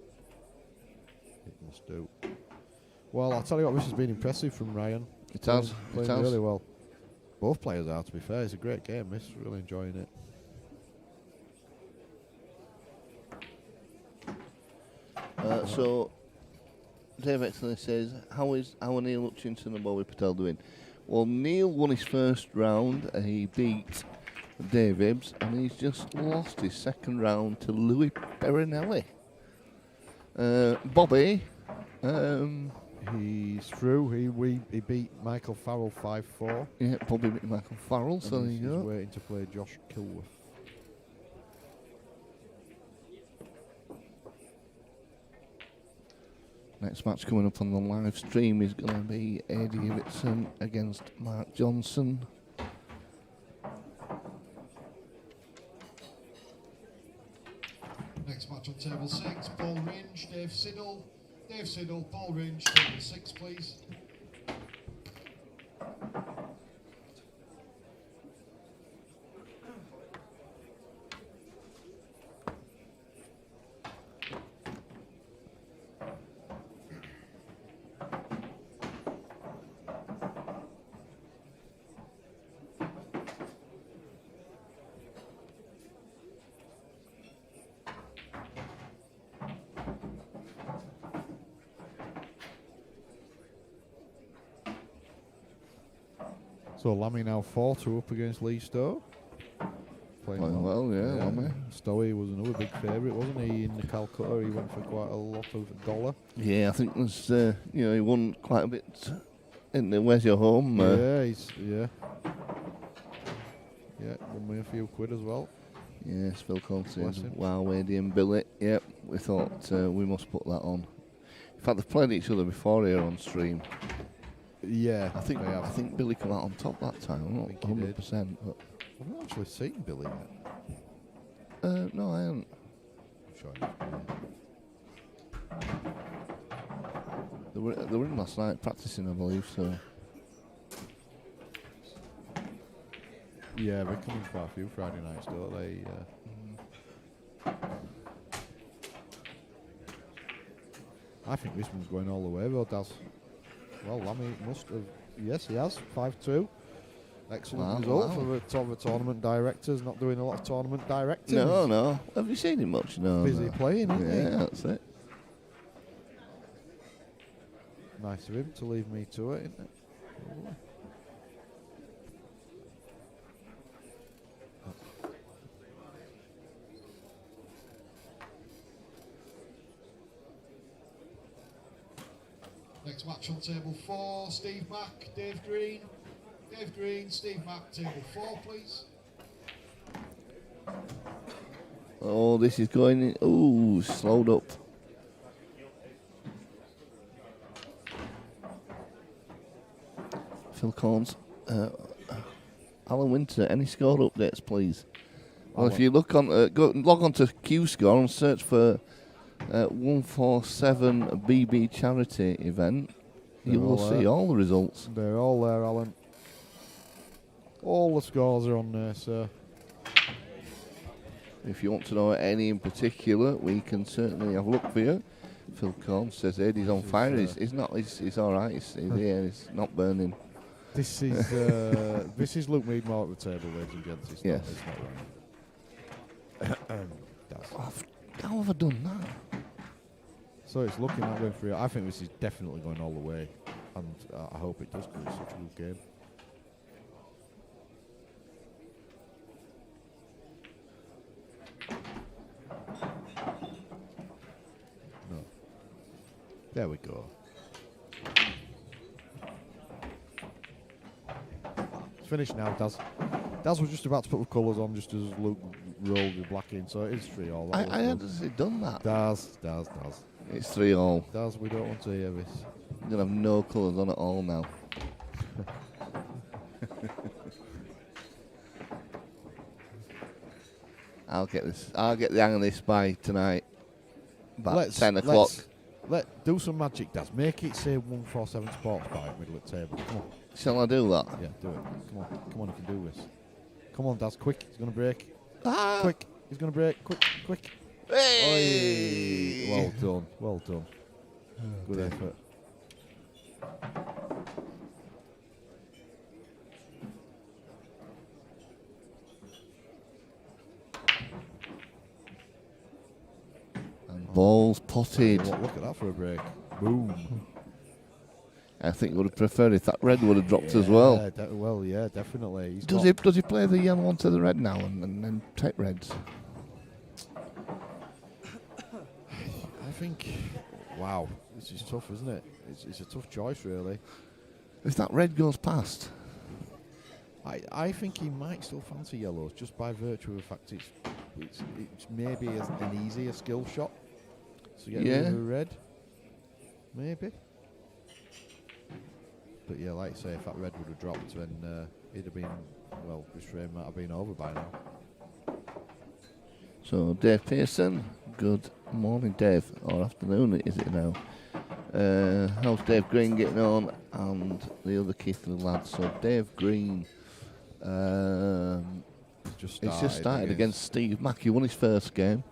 It must do. Well, I'll tell you what, this has been impressive from Ryan. It has. Playing really well. Both players are, to be fair. It's a great game, this. Really enjoying it. So, Dave Exley says, how is our Neil Hutchinson and Bobby Patel doing? Well, Neil won his first round and he beat Dave Ibbs, and he's just lost his second round to Louis Berinelli. Bobby, he's through. He beat Michael Farrell 5-4. Yeah, Bobby beat Michael Farrell, so there you go. He's waiting to play Josh Kilworth. Next match coming up on the live stream is going to be Eddie Ibbotson against Mark Johnson. Next match on table 6, Paul Ringe, Dave Siddle. Dave Siddle, Paul Ringe, table 6, please. So Lamy now 4-2 up against Lee Stowe. Playing well, yeah, Lamy. Stowy was another big favourite, wasn't he? In the Calcutta, he went for quite a lot of $1. Yeah, I think there's, he won quite a bit in the Where's Your Home? Yeah, won me a few quid as well. Yes, Phil Coulter, Bless him. Wow, Wadey and Billy. Yep, we thought we must put that on. In fact, they've played each other before here on stream. Yeah, I think Billy come out on top that time. I'm not think he did. 100%, but I've not actually seen Billy yet. no, I haven't. I'm sure They were in last night practicing, I believe. So yeah, we're coming quite a few Friday nights, don't they? I think this one's going all the way, though, Daz. Well, Lamy must have. Yes, he has. 5-2. Excellent result for the tournament directors. Not doing a lot of tournament directing. No. Have you seen him much? No. Busy playing, isn't he? Yeah, that's it. Nice of him to leave me to it, isn't it? Lovely. Next match on table 4, Steve Mack, Dave Green. Dave Green, Steve Mack, table 4, please. Oh, this is going in. Ooh, slowed up. Phil Collins. Alan Winter, any score updates, please? Well, if you look on, log on to Q Score and search for 147 BB charity event, you will see all the results. They're all there, Alan. All the scores are on there, sir. If you want to know any in particular, we can certainly have a look for you. Phil Collins says Eddie's on fire. He's not. He's all right. He's here. He's not burning. This is this is Luke Meadmore at the table, ladies and gents. It's Yes. not right. How have I done that? So it's looking like going through. I think this is definitely going all the way, and I hope it does because it's such a good game. No. There we go. It's finished now, Daz. Daz was just about to put the colours on just as Luke rolled the black in, so it is 3-all. I hadn't done that. Daz. It's 3-all. Daz, we don't want to hear this. I'm gonna have no colours on at all now. I'll get the hang of this by tonight. About 10 o'clock. Let's do some magic, Daz. Make it say 147 Sports Bar in the middle of the table. Come on. Shall I do that? Yeah, do it. Come on, you can do this. Come on, Daz, quick. He's going to break. Ah! Quick. He's going to break. Quick. Hey! Well done. Good effort. And balls potted. Look at that for a break. Boom. I think would have preferred if that red would have dropped as well. Yeah, definitely. Does he play the yellow onto the red now and then take reds? I think. Wow, this is tough, isn't it? It's a tough choice, really. If that red goes past, I think he might still fancy yellows just by virtue of the fact it's maybe an easier skill shot. So get rid of the red, maybe. But yeah, like I say, if that red would have dropped, then he'd have been, well, this frame might have been over by now. So Dave Pearson, good morning, Dave, or afternoon is it now? How's Dave Green getting on, and the other Keithley lads? So Dave Green, he's just started against Steve Mack. He won his first game.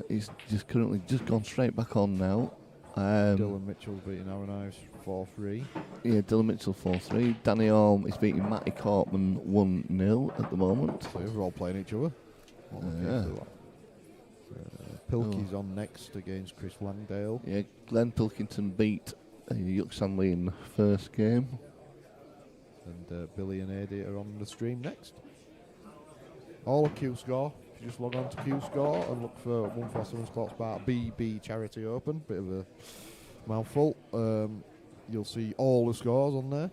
He's currently gone straight back on now. Dylan Mitchell's beating Aaron Ives 4-3. Yeah, Dylan Mitchell 4-3. Danny Orme is beating Matty Cortman 1-0 at the moment. So they're all playing each other. Pilkey's on next against Chris Langdale. Yeah, Glenn Pilkington beat Yuck Sanley in the first game. And Billy and Adi are on the stream next. All of Q Score. If you just log on to Q Score and look for 147 Sports Bar BB Charity Open, bit of a mouthful. You'll see all the scores on there.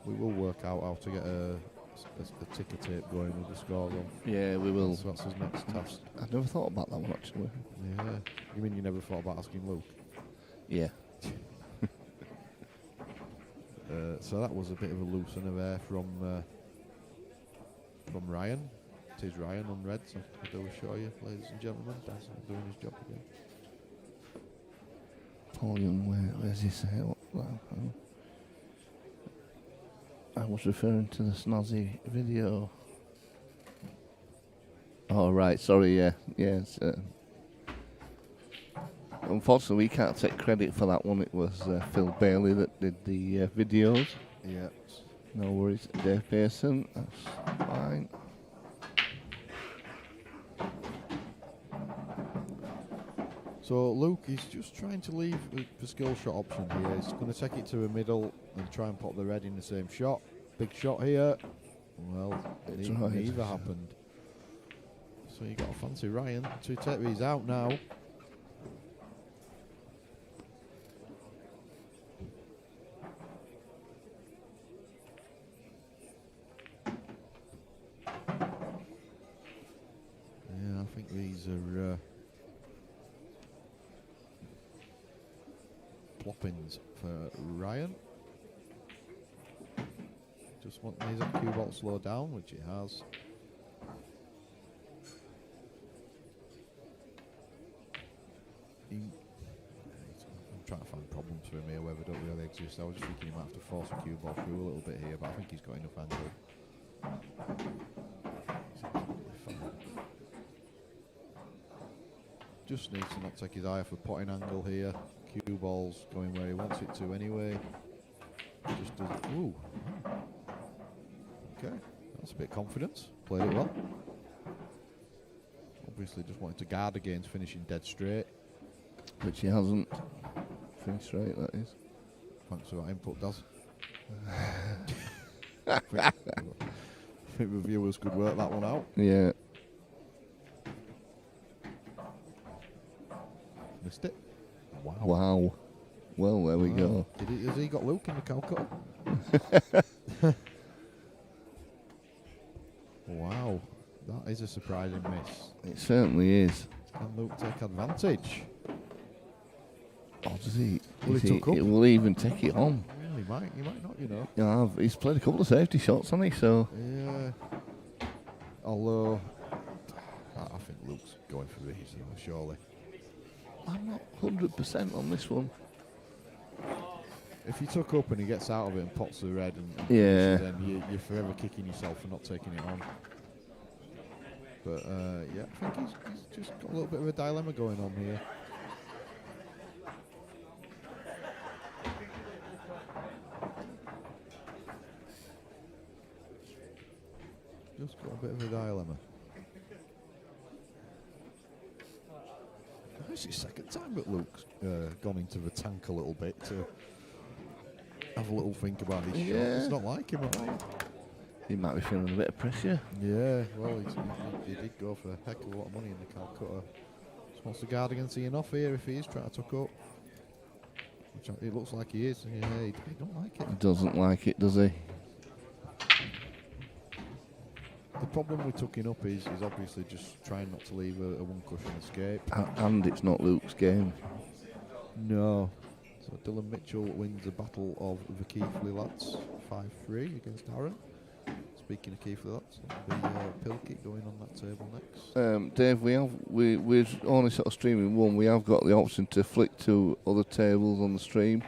We will work out how to get a ticker tape going with the scores on. Yeah, we will. So that's his next task. I never thought about that one actually. Yeah. You mean you never thought about asking Luke? Yeah. So that was a bit of a loosener there from Ryan. It is Ryan on red, so I do assure you, ladies and gentlemen, that's doing his job again. Paulian, where's he say? I was referring to the snazzy video. Oh right, sorry, yeah. It's, unfortunately, we can't take credit for that one. It was Phil Bailey that did the videos. Yeah. No worries. Dave Pearson, that's fine. So Luke is just trying to leave the skill shot option here. He's going to take it to a middle and try and pop the red in the same shot. Big shot here. Well, neither happened. So you got a fancy Ryan to take these out now. Yeah, I think these are ploppings for Ryan. Just want his cue ball slow down, which it has. I'm trying to find problems for him here, whether they don't really exist. I was just thinking he might have to force a cue ball through a little bit here, but I think he's got enough angle. Just needs to not take his eye off the potting angle here. Cue ball's going where he wants it to anyway. Just does. Ooh. Okay, that's a bit of confidence. Played it well. Obviously, just wanted to guard against finishing dead straight. Which he hasn't. Finished straight, that is. Thanks for that input, Daz. I think the viewers could work that one out. Yeah. Missed it. Wow. Wow. Well, there we go. Has he got Luke in the Calcutta? Wow. That is a surprising miss. It certainly is. Can Luke take advantage? Oh, does he? Will he tuck up? It will even take it on. Well, he might not, you know. Yeah, he's played a couple of safety shots, hasn't he? So. Yeah. Although, I think Luke's going for these, surely. I'm not 100% on this one. If he took up and he gets out of it and pots the red, and yeah, then you're forever kicking yourself for not taking it on. But yeah, I think he's just got a little bit of a dilemma going on here. Just got a bit of a dilemma. It's his second time that Luke's gone into the tank a little bit to have a little think about his shot. It's not like him at all. He might be feeling a bit of pressure. Yeah, well, he did go for a heck of a lot of money in the Calcutta. Just wants to guard against Ian off here if he is trying to tuck up. Which it looks like he is. Yeah, he don't like it. He doesn't like it, does he? The problem with tucking up is obviously just trying not to leave a one-cushion escape. And it's not Luke's game. No. So Dylan Mitchell wins the battle of the Keithley lads, 5-3 against Aaron. Speaking of Keithley lads, it'll be Pilkey going on that table next. Dave, we're only sort of streaming one. We have got the option to flick to other tables on the stream.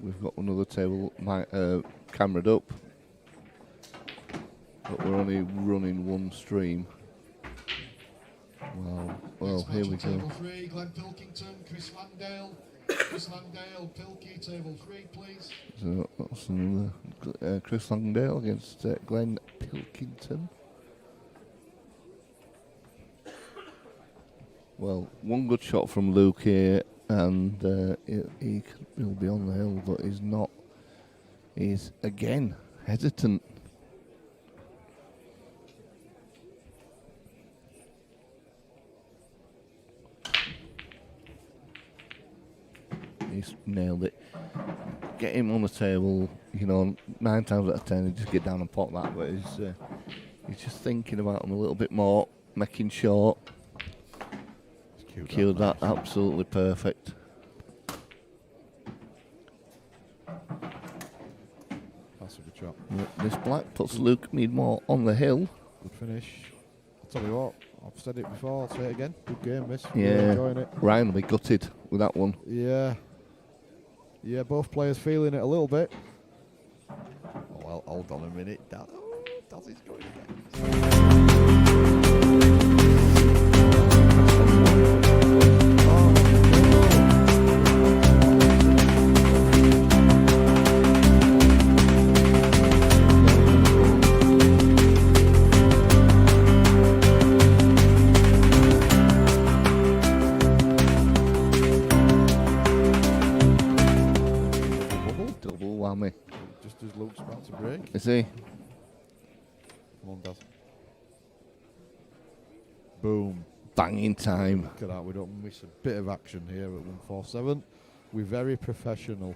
We've got another table cameraed up. But we're only running one stream. Well, here we go. Table 3, Glenn Pilkington, Chris Landale. Chris Landale, Pilkey, table 3, please. So that's another Chris Langdale against Glenn Pilkington. Well, one good shot from Luke here. and he'll be on the hill, but he's not. He's again hesitant. He's nailed it. Get him on the table, 9 times out of 10 he'll just get down and pot that, but he's just thinking about him a little bit more, making short. Cued that absolutely perfect. That's a good shot. This black puts Luke Meadmore on the hill. Good finish. I'll tell you what, I've said it before, I'll say it again. Good game, this. Yeah, Really enjoying it. Ryan will be gutted with that one. Yeah. Yeah, both players feeling it a little bit. Oh, well, hold on a minute. Dazzy's going again. Double whammy. Just as Luke's about to break. Is he? Come on, Daz. Boom. Banging time. Look at that. We don't miss a bit of action here at 147. We're very professional.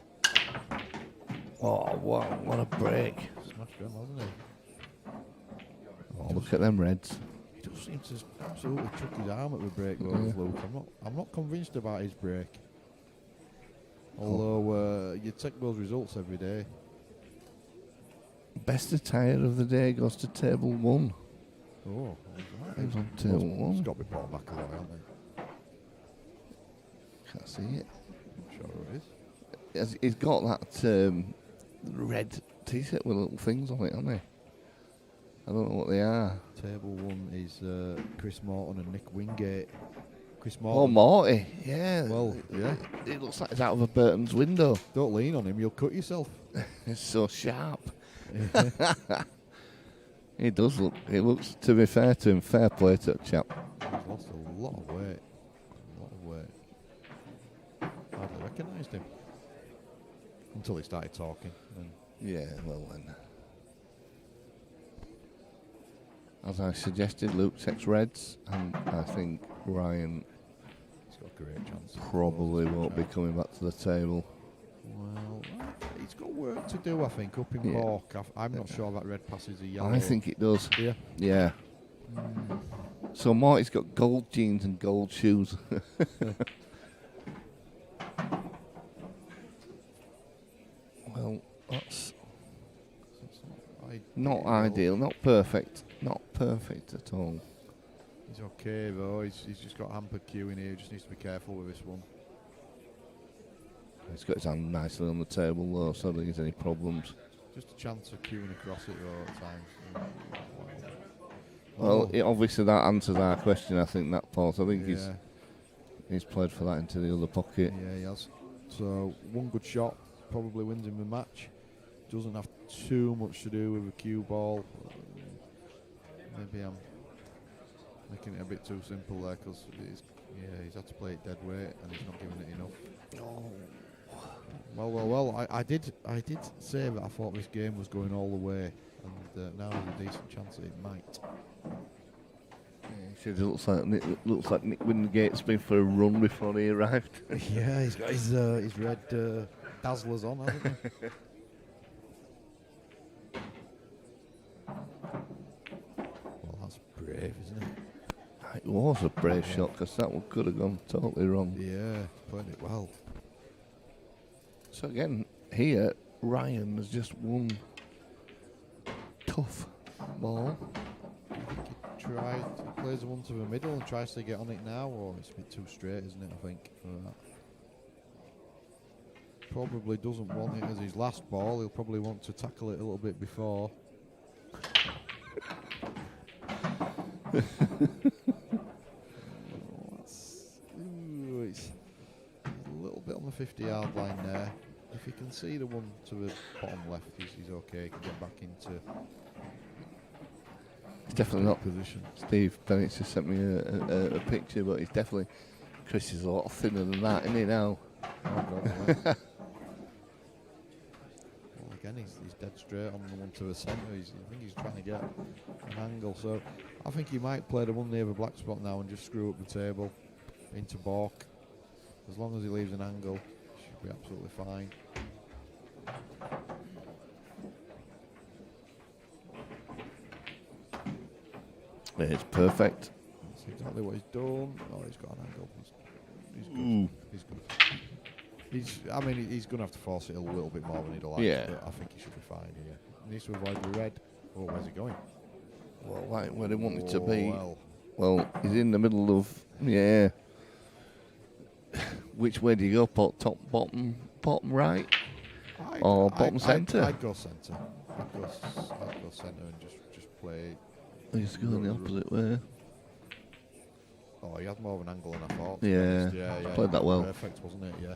Oh, wow, what a break. Smashed him, hasn't he? Oh, look at them reds. He does seem to absolutely chuck his arm at the break, though, Luke. I'm not convinced about his break. Although you take those results every day. Best attire of the day goes to table 1. Oh, He's on table It's 1. got to be Paul McAvoy, aren't they? Can't see it. I'm sure it is. He's got that red t-shirt with little things on it, hasn't he? I don't know what they are. Table 1 is Chris Morton and Nick Wingate. Chris Oh, Morton. Morty. Yeah. Well, yeah. It looks like it's out of a Burton's window. Don't lean on him, you'll cut yourself. It's so sharp. He does look. It looks, to be fair to him, fair play to the chap. He's lost a lot of weight. A lot of weight. Hardly recognised him. Until he started talking. Then Yeah, well then. As I suggested, Luke takes reds, and I think Ryan he's got a great chance. probably won't be coming back to the table. Well, he's got work to do, I think, up in Yeah. Cork. I'm not sure that red passes a yellow. I think it does. Yeah. Yeah. So Marty's got gold jeans and gold shoes. Well, that's not ideal, not perfect. Not perfect at all. He's okay though. He's just got hampered queue in here. He just needs to be careful with this one. He's got his hand nicely on the table though, so I don't think there's any problems. Just a chance of queuing across it though at times. Well, obviously that answers our question, I think, that Paul. So I think yeah. he's played for that into the other pocket. Yeah, he has. So one good shot probably wins him the match. Doesn't have too much to do with a cue ball. Maybe I'm making it a bit too simple there because he's had to play it dead weight and he's not giving it enough. Oh. Well. I did say that I thought this game was going all the way, and now there's a decent chance that it might. He says it looks like Nick Wingate's been for a run before he arrived. Yeah, he's got his red dazzlers on, hasn't he? Well, that's brave, isn't it? It was a brave shot because that one could have gone totally wrong. Yeah, played it well. So again, here Ryan has just won tough ball. He plays the one to the middle and tries to get on it now, or it's a bit too straight, isn't it, I think, for that. Probably doesn't want it as his last ball. He'll probably want to tackle it a little bit before. It's a little bit on the 50-yard line there. If you can see the one to the bottom left, he's okay. He can get back into He's definitely not position. Steve Bennett's just sent me a picture, but he's definitely Chris is a lot thinner than that, isn't he now? Oh, God, yeah. Well, again, he's dead straight on the one to the centre. I think he's trying to get an angle. So I think he might play the one near the black spot now and just screw up the table into balk. As long as he leaves an angle, should be absolutely fine. Yeah, it's perfect. That's exactly what he's done. Oh, he's got an angle. He's good. Ooh. He's good. I mean, he's going to have to force it a little bit more than he'd like. Yeah. But I think he should be fine here. He needs to avoid the red. Oh, where's he going? Well, right where they want it to be. Well, Well, he's in the middle of, yeah. Which way do you go? Top, bottom right? Or bottom centre? I'd go centre. I'd go centre and just play. He's going the opposite way. Oh, he had more of an angle than I thought. to be Yeah, honest. Yeah. played that well. Perfect, wasn't it? Yeah.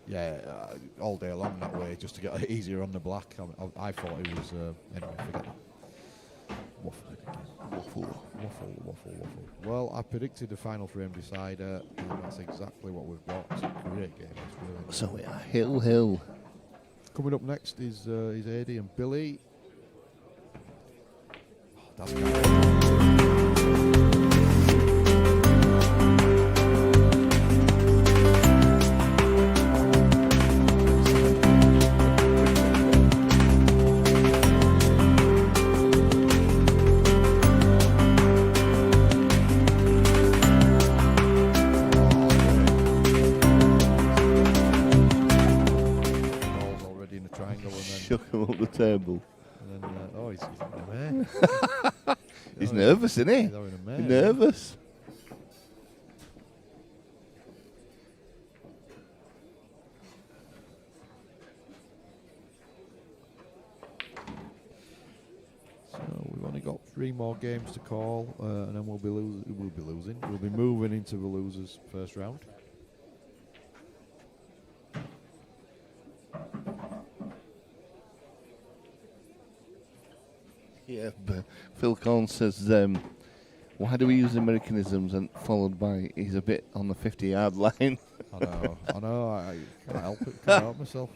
Yeah, all day long that way, just to get it easier on the black. I thought it was. Anyway, forget that. Waffle. Well, I predicted the final frame decider, and that's exactly what we've got. It's a great game. It's really good. So we are Hill. Coming up next is Adi and Billy. Oh, that's Shook him up the table. And then, he's having a mare. He's nervous, isn't he? He's having a mare. He's nervous. So we've only got 3 more games to call, and then we'll be losing. We'll be moving into the losers' first round. Yeah, but Phil Collins says, why do we use Americanisms? And followed by, he's a bit on the 50-yard line. I know. I can't help it. Can't help myself.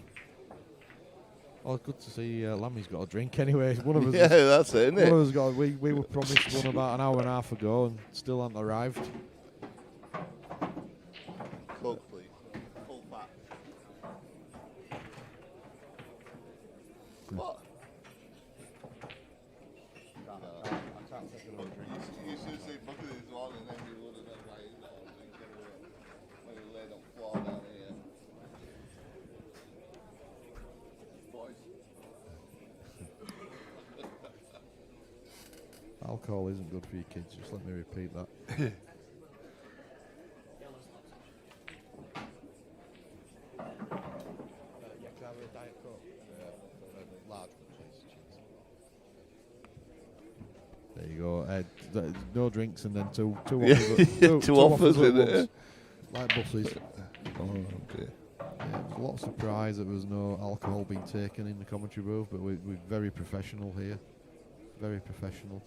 Oh, good to see Lamy's got a drink anyway. One of us. Yeah, that's it, isn't it? One of us got. We were promised one about an hour and a half ago, and still haven't arrived. Coke, please. Full fat. What? You should say bucket this one and then you would have done right in there. When you laid on the floor down here. Boys. Alcohol isn't good for your kids. Just let me repeat that. There you go, Ed. No drinks and then two Two offers at in it. once. Like buses. Oh, dear. Yeah, it was a lot of surprise that there was no alcohol being taken in the commentary booth, but we're very professional here. Very professional.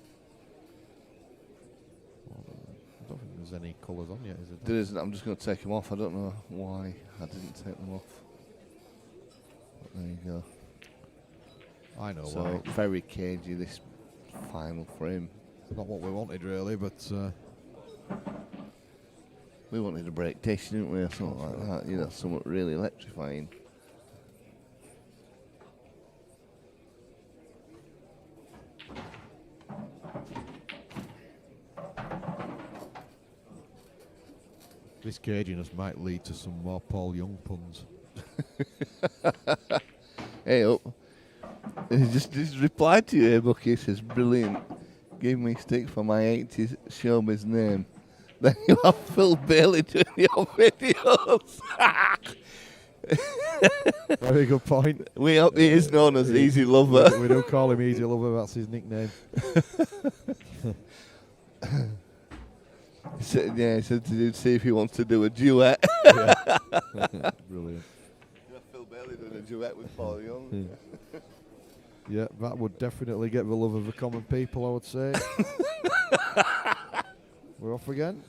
I don't think there's any colours on yet, is it? There isn't. I'm just going to take them off. I don't know why I didn't take them off. But there you go. I know So why. very cagey, this final frame. Not what we wanted really, but We wanted a break dish, didn't we, or something like that? You know, something really electrifying. this caginess might lead to some more Paul Young puns. Hey, up. He just replied to you, Bucky. He says, brilliant. Give me stick for my 80s showbiz name. Then you have Phil Bailey doing your videos. Very good point. He is known as Easy Lover. We do call him Easy Lover, that's his nickname. He said to see if he wants to do a duet. Brilliant. You have Phil Bailey doing a duet with Paul Young. Yeah, that would definitely get the love of the common people, I would say. We're off again.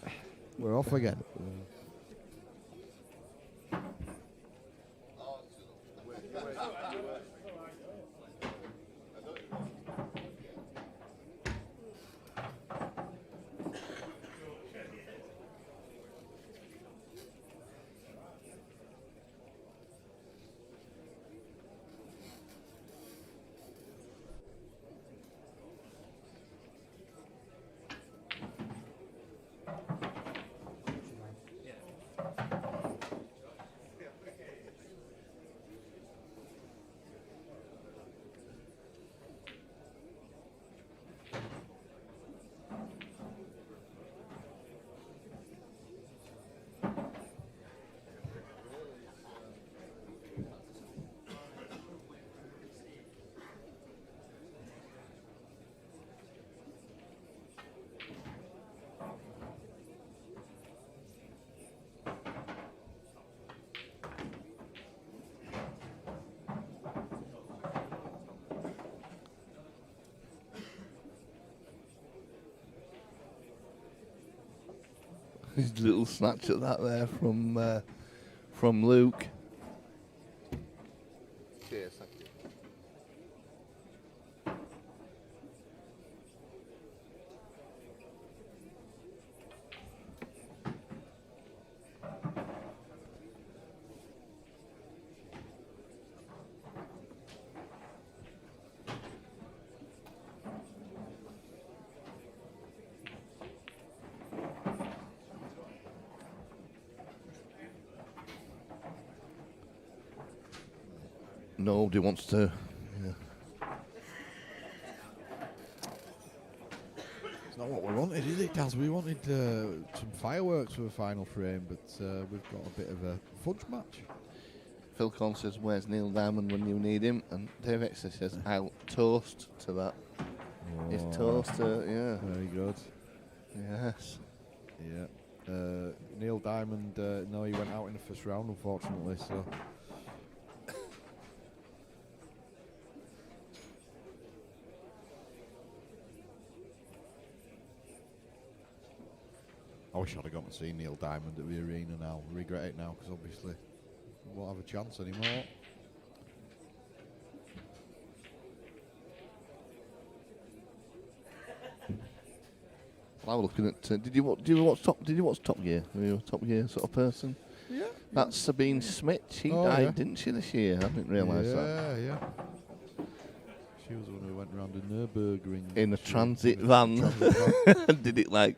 His little snatch at that there from Luke. Cheers, thank you. Nobody wants to. Yeah. It's not what we wanted, is it, Daz? We wanted some fireworks for the final frame, but we've got a bit of a fudge match. Phil Conn says, "Where's Neil Diamond when you need him?" And Dave Exeter says, "I'll toast to that." His toast, yeah. Very good. Yes. Yeah. Neil Diamond, no, he went out in the first round, unfortunately, so. I wish I'd have got to see Neil Diamond at the arena now. Regret it now, because obviously we won't have a chance anymore. Well, I was looking at. Did you watch Top Gear? Were you a Top Gear sort of person? Yeah. That's Sabine Smith. She died, didn't she, this year? I didn't realise that. Yeah. She was the one who went around in Nürburgring. In a transit van. Did it like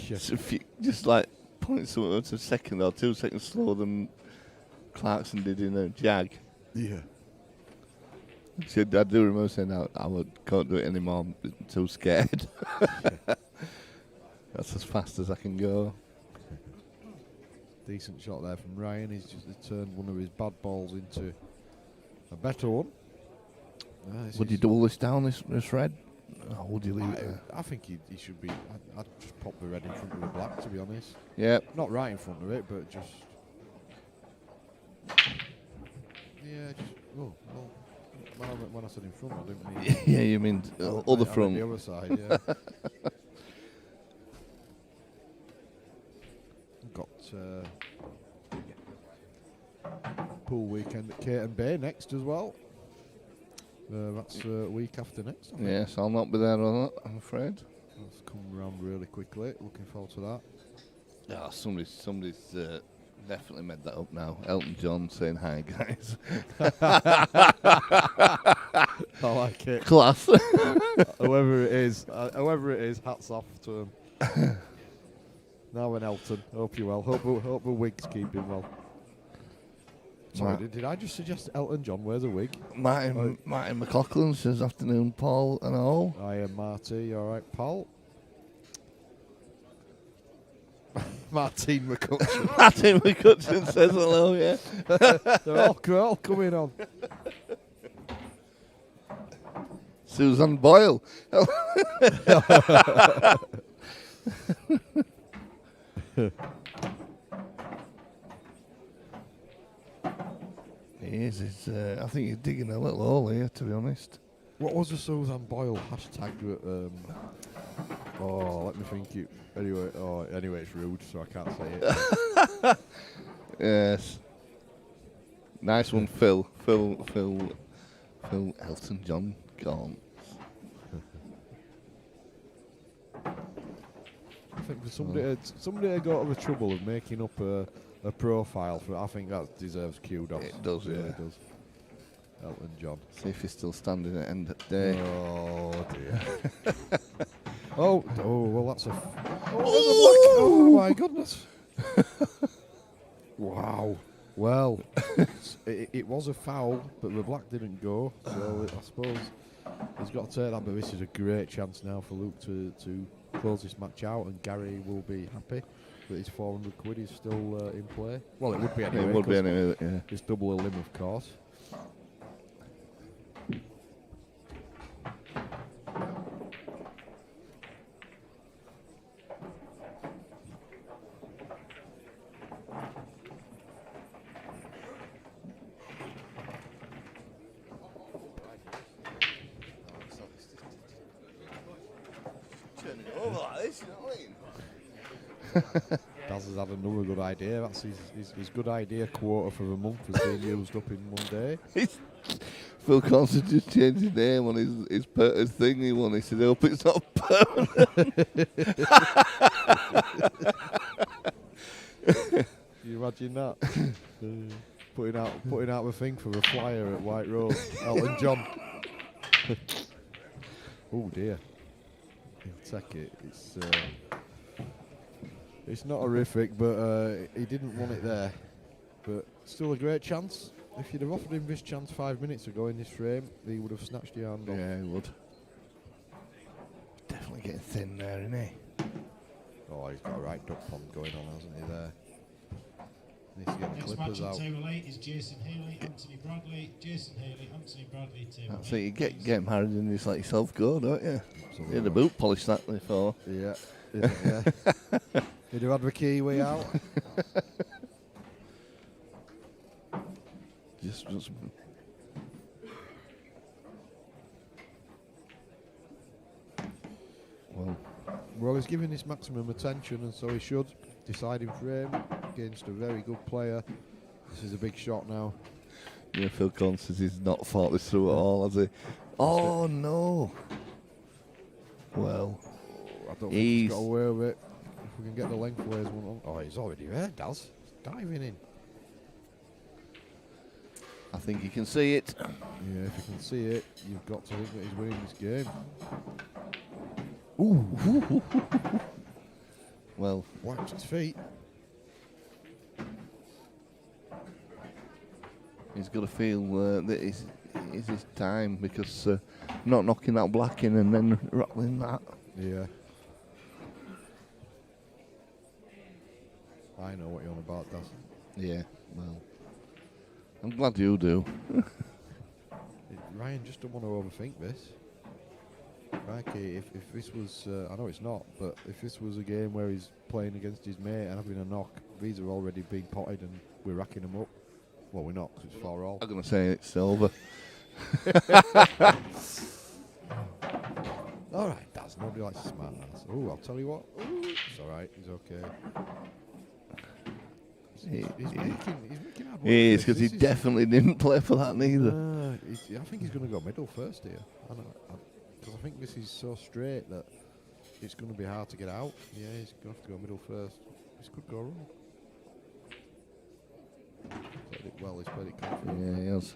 just like 0.2 second or 2 seconds slower than Clarkson did in a Jag. Yeah. I do remember saying, can't do it anymore, I'm too scared. That's as fast as I can go. Decent shot there from Ryan. He's just turned one of his bad balls into a better one. Would you double this down, this red? Or would you leave it there? I think he should be. I'd just pop the red in front of the black, to be honest. Yeah. Not right in front of it, but just. Yeah, just. Oh, well. When I said in front, I didn't mean. Yeah, you mean other front. The other side, yeah. Got pool weekend at Caton Bay next as well. That's a week after next. Yes, I'll not be there on that, I'm afraid. That's come around really quickly. Looking forward to that. Yeah, somebody's definitely made that up now. Elton John saying hi, guys. I like it. Class. Whoever it is, hats off to him. Now and Elton, hope you're well. Hope the wig's keeping well. Sorry, did I just suggest Elton John wears a wig? Martin McLaughlin says, "Afternoon, Paul and all." I am Marty. You all right, Paul? Martin McCutcheon. Martin McCutcheon says hello, yeah. They're all coming on. Susan Boyle. He is. I think he's digging a little hole here, to be honest. What was the Susan Boyle hashtag? Let me think. Anyway, it's rude, so I can't say it. Yes. Nice one, Phil. Phil Elton John gone. I think somebody had got over the trouble of making up a profile for. I think that deserves kudos. It does, really yeah. does. Elton John. See if he's still standing at the end of the day. Oh dear. Well, that's a. Oh my goodness. Wow. Well, it was a foul, but the black didn't go. So I suppose he's got to take that. But this is a great chance now for Luke to close this match out, and Gary will be happy that his 400 quid is still in play. Well, it would be anyway. It would be anyway, yeah. It's double a limb, of course. Turning it over like this, you know what I mean? Daz has had another good idea. That's his good idea quota for the month is being used up in one day. Phil Collins has just changed his name on his thing he won. He said, I hope it's not permanent. Can you imagine that? putting out the thing for the flyer at White Rose. Elton John. Oh dear. He'll take it. It's not horrific, but he didn't want it there. But still a great chance. If you'd have offered him this chance 5 minutes ago in this frame, he would have snatched your hand off. Yeah, he would. Definitely getting thin there, isn't he? Oh, he's got a right duck pond going on, hasn't he, there? Needs to get the Next clippers match on out. table 8 is Jason Haley, Anthony Bradley. Jason Haley, Anthony Bradley, table So 8. you get married and just let yourself go, don't you? Absolutely. You had a boot polish that before. Yeah. Yeah. He'd have had the kiwi out. Just Well, he's giving this maximum attention, and so he should. Deciding frame against a very good player. This is a big shot now. yeah, Phil Collins says he's not thought this through at all, has he? Oh no. Well, I don't think he's got away with it. If we can get the lengthways one on. Oh, he's already there, Daz. He's diving in. I think you can see it. Yeah, if you can see it, you've got to think that he's winning this game. Ooh. Well, Watch his feet. he's got to feel that it's his time because not knocking that black in and then rattling that. Yeah. I know what you're on about, Daz. Yeah, well, I'm glad you do. Ryan just don't want to overthink this. Crikey, if this was, I know it's not, but if this was a game where he's playing against his mate and having a knock, these are already being potted and we're racking them up. Well, we're not, because it's 4 all. I'm going to say it's over. All right, Daz, nobody likes a smart ass. Oh, I'll tell you what. Ooh, it's all right, he's okay. He's making hard work. He is, of because this. he definitely didn't play for that neither. I think he's going to go middle first here. Because I think this is so straight that it's going to be hard to get out. Yeah, he's going to have to go middle first. This could go wrong. Played it well, he's played it confidently. Yeah, he has.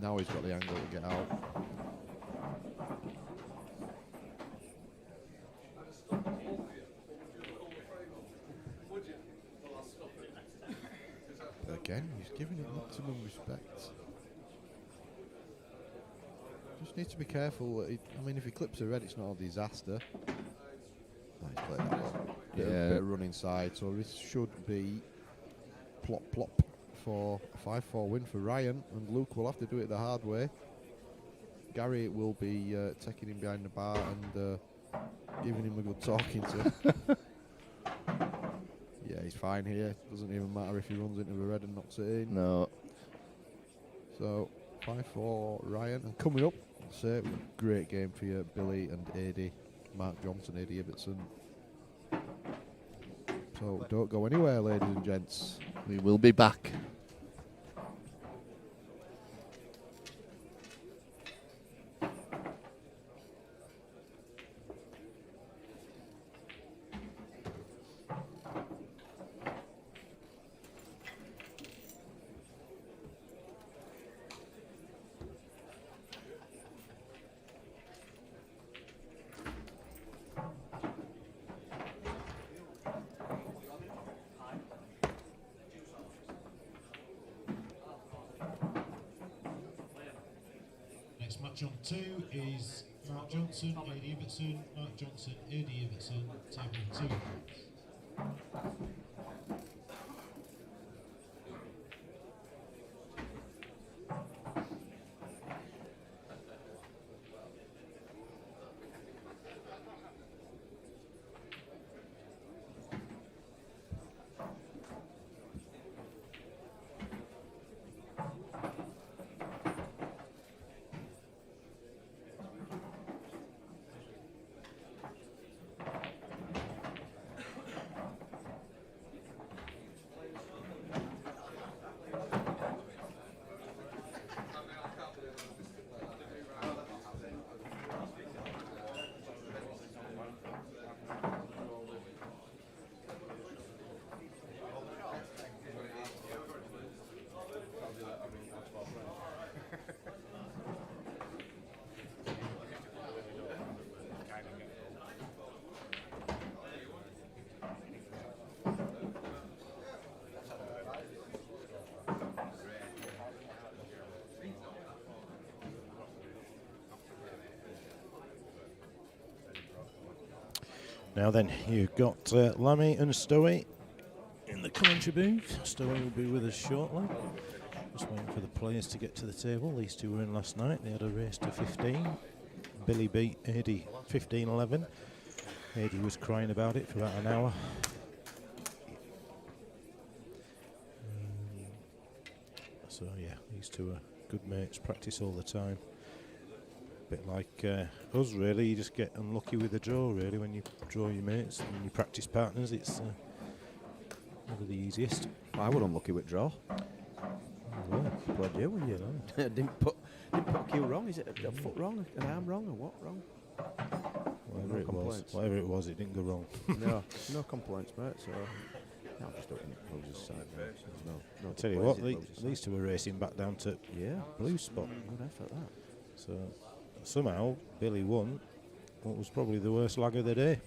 Now he's got the angle to get out. Again, he's giving it maximum respect. Just needs to be careful. I mean, if he clips a red, it's not a disaster. Oh, he's played that well. Bit of run inside, so this should be plop plop for a 5-4 win for Ryan, and Luke will have to do it the hard way. Gary will be taking him behind the bar and giving him a good talking to. Yeah, he's fine here. Doesn't even matter if he runs into the red and knocks it in. No. So 5-4 Ryan, and coming up, say great game for you, Billy and AD, Mark Johnson, AD Ibbotson. So don't go anywhere, ladies and gents. We will be back. Next match on 2 is Mark Johnson, AD Ibbotson. Mark Johnson, AD Ibbotson, table 2. Now then, you've got Lamy and Stowy in the commentary booth. Stowy will be with us shortly. Just waiting for the players to get to the table. These two were in last night. They had a race to 15. Billy beat Eddie 15-11. Eddie was crying about it for about an hour. So yeah, these two are good mates, practice all the time. Bit like us really, you just get unlucky with the draw really when you draw your mates and your practice partners. It's never the easiest. I was unlucky with draw. Well, Played you, weren't you? didn't put a cue wrong. Is it a foot wrong, an arm wrong, or what wrong? whatever it was, it didn't go wrong. no complaints, mate. So I'm just hoping it loses side. No I'll tell you what, these two were racing back down to blue spot. Good effort that. So somehow Billy won what was probably the worst lag of the day.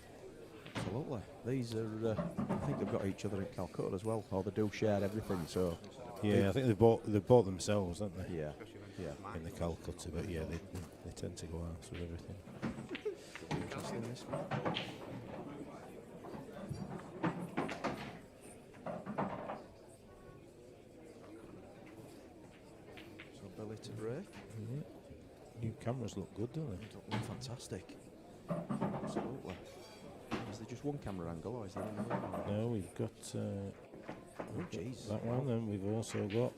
Absolutely. These are, I think they've got each other in Calcutta as well, or they do share everything. So yeah, I think they've bought themselves, haven't they? Yeah. In the Calcutta, but yeah, they tend to go out with everything. Interesting this one. So Billy to break. New cameras look good, don't they? Look fantastic. Absolutely. Is there just one camera angle, or is there another one? No, we've got that one, and we've also got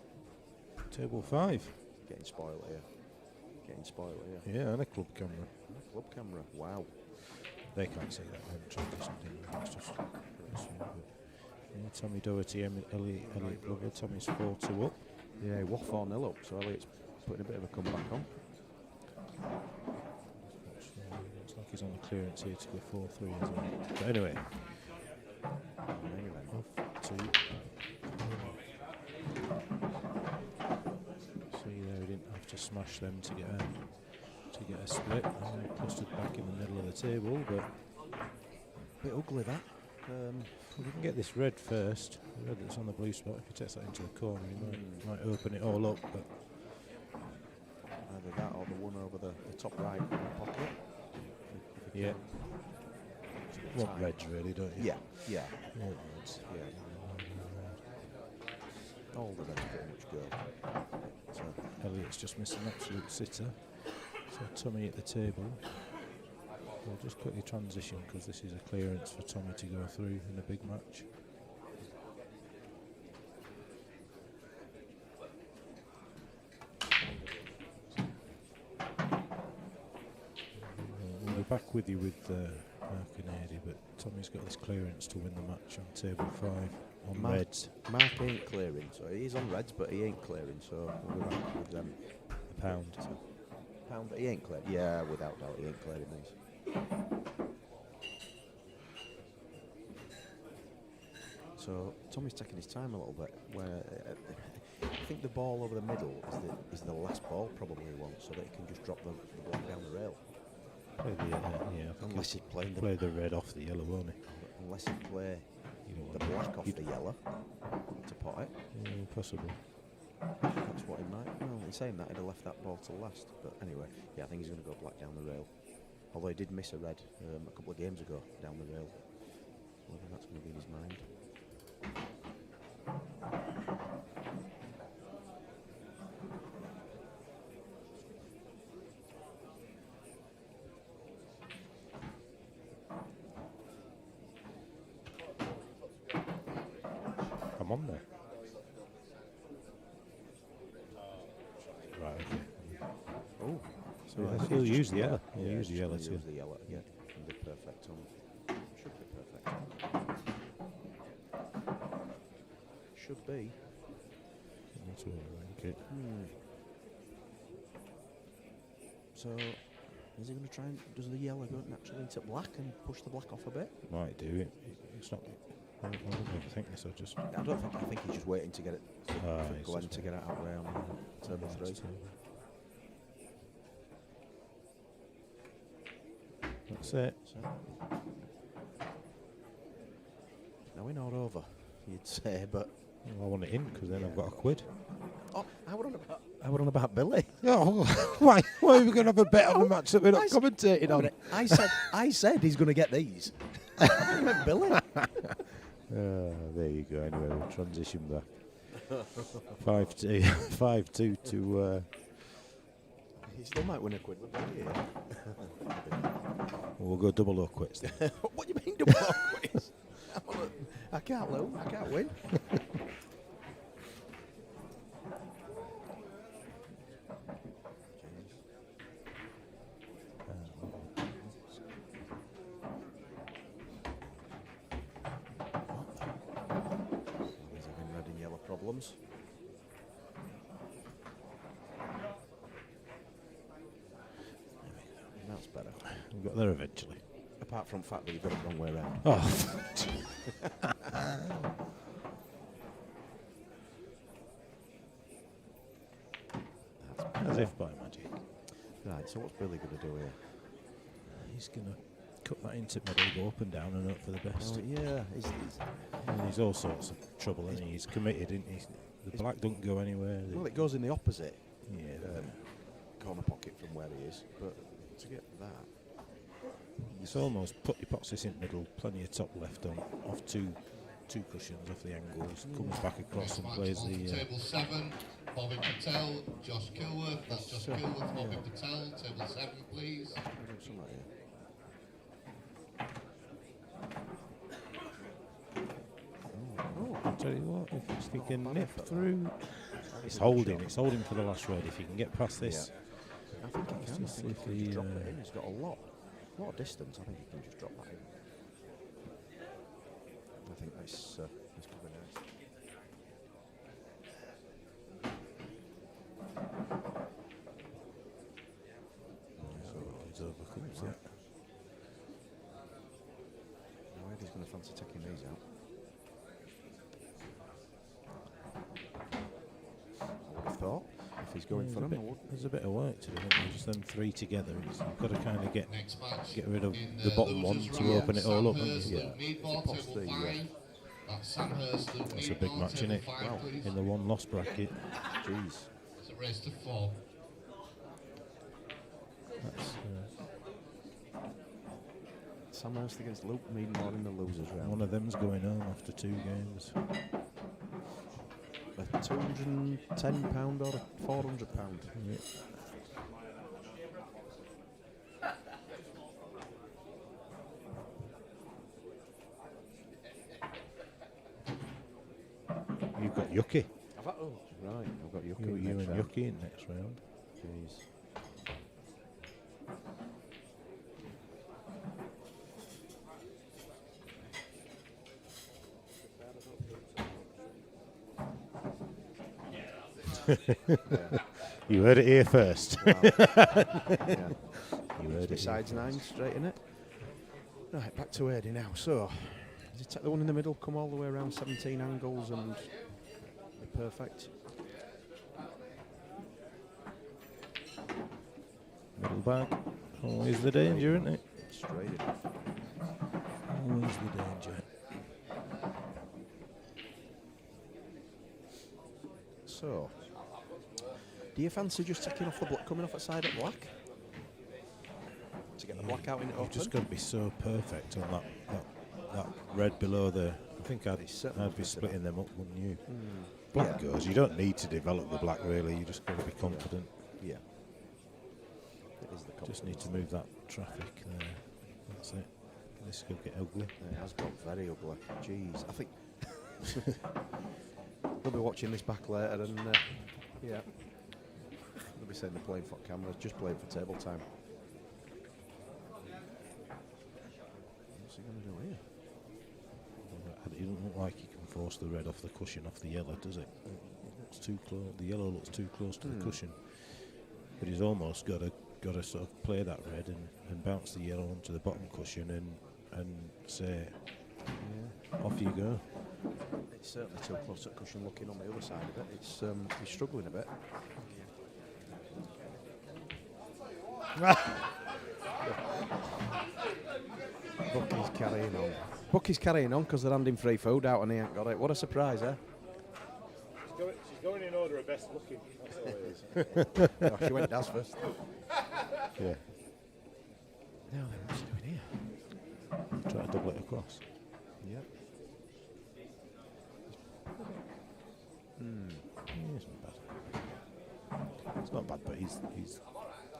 table 5. Getting spoiled here. Yeah, and a club camera. Club camera. Wow. They can't see that. I'm trying it's just Tommy Doherty, Elliot Glover. Tommy's 4-2 up. Yeah, he was 4-0 up, so Elliot's putting a bit of a comeback on. Looks like he's on the clearance here to go 4-3 as well. But anyway, off to. See there, he didn't have to smash them to get a split. Clustered back in the middle of the table, but a bit ugly that. we can get this red first. The red that's on the blue spot. If he takes that into the corner, he might open it all up. But either that or the one over the top right in the pocket. yeah, you want reds really, don't you? Yeah. Want reds. All the reds pretty much go. So Elliot's just missed an absolute sitter. So Tommy at the table. We'll just quickly transition because this is a clearance for Tommy to go through in a big match. We'll be back with you with Mark and Eddie, but Tommy's got this clearance to win the match on table 5 on reds. Mark ain't clearing, so he's on reds, but he ain't clearing, so we'll be back with them. A pound. Pound, he ain't cleared. Yeah, without doubt, he ain't clearing these. So Tommy's taking his time a little bit. Where I think the ball over the middle is the last ball probably he wants, so that he can just drop the block down the rail. Play the, Unless he's playing play the red off the yellow, won't he? Unless he play the black off the yellow to pot it. Yeah, possible. That's what he might. Well, in saying that, he'd have left that ball to last. But anyway, yeah, I think he's going to go black down the rail. Although he did miss a red a couple of games ago down the rail. Whether that's going to be in his mind. I'm on there. Right, okay. Oh, So he'll use the yellow. He'll use the yellow too. Use the yellow, yeah. And be perfect on. Should be perfect. Should be. That's what I like it. So, is he going to try and does the yellow go naturally into black and push the black off a bit? Might do it. It's not. I don't think this. I think he's just waiting to get it for Glenn to get it out round turn 3. That's it. Now we're not over, you'd say, but Well, I want it in because then I've got a quid. oh, I were on about Billy. Oh, why? Why are we going to have a bet on the match that we're not commentating on? I said he's going to get these. I meant Billy. There you go. Anyway, we'll transition back. 5-2 to. He still might win a quid with Billy here. We'll go double or quits. What do you mean double or quits? I can't lose. I can't win. He's having red and yellow problems. That's better. We got there eventually. Apart from the fact that you've got it the wrong way around. Oh. As if by magic. Right, so what's Billy going to do here? He's going to cut that into middle, go up and down and hope for the best. Oh, yeah. And he's all sorts of trouble, and he's committed, isn't he? The black don't go anywhere. Well, it goes in the opposite Yeah. corner pocket from where he is, but to get that. It's almost put your pots in middle, plenty of top left on, off two cushions off the angles, comes back across and plays the. Table 7, Bobby Patel, Josh Kilworth. That's Josh Kilworth, Bobby Patel. Table 7, please. I'll tell you what, if you can nip through, it's holding for the last red. If you can get past this, I think he can. I Just think if he can he, just drop it in. He's got a lot of distance. I think he can just drop that in. I think this could be nice. so he's overcomes that. Now Eddie's going to fancy taking these out. I would have thought if he's going for them, I would. There's a bit of work to do. Isn't there? Just them three together. You've got to kind of get Next match. rid of in the bottom one losers to round, open it all up. haven't Samhurst, you? Luke Meadmore, Post table the, 5. That's Samhurst, Luke That's a big Meadmore, match, table innit? 5, please. In the one loss bracket. Jeez. It's a race to 4. That's, Samhurst against Luke Meadmore in the losers round. one of them's going home after 2 games. A £210 or a £400. Yeah. You've got Yucky. Oh, right. I've got Yucky. You in and next round. Yucky in next round. Jeez. You heard it here first. Yeah. You heard it. Besides 9 straight in it. Right, back to Eddie now. So, does he take the one in the middle, come all the way around 17 angles and be perfect? Middle bag. Always the danger, isn't it? Straight enough. Always the danger. So, do you fancy just taking off the black, coming off the side at black? To get the black out in it You've open? just got to be so perfect on that red below there. I think I'd be splitting them up, wouldn't you? Black goes. You don't need to develop the black really. You just got to be confident. Yeah. It is the Just need to move that traffic there. That's it. This could get ugly. It has got very ugly. Jeez, I think we'll be watching this back later, and yeah, they'll be saying they're playing for cameras, just playing for table time. What's he going to do here? It doesn't look like you can force the red off the cushion off the yellow, does it? It looks too close. The yellow looks too close to the cushion. But he's almost got to sort of play that red and bounce the yellow onto the bottom cushion and say, off you go. It's certainly too close to the cushion. Looking on the other side of it, it's he's struggling a bit. Bucky's carrying on. Bucky's carrying on because they're handing free food out and he ain't got it. What a surprise, eh? She's going in order of best looking. That's all it is. Oh, she went Daz first. Yeah. Now then, what's he doing here? Try to double it across. Yep. Yeah, it's not bad. It's not bad, but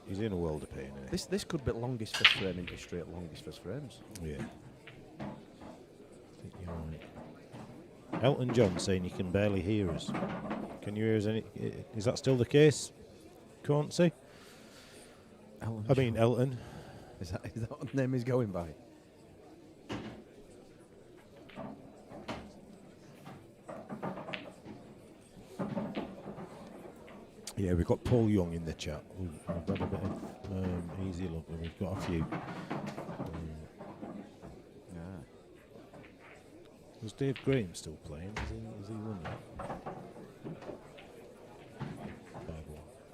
he's in a world of pain. Isn't This could be longest first frame in history at longest first frames. he? Yeah. I think you're right. Elton John saying you can barely hear us. Can you hear us any? Is that still the case? Can't see. Elton. Is that what the name is going by? Yeah, we've got Paul Young in the chat. We've had a bit of easy luck, and we've got a few. Was Dave Graham still playing? Has he won that?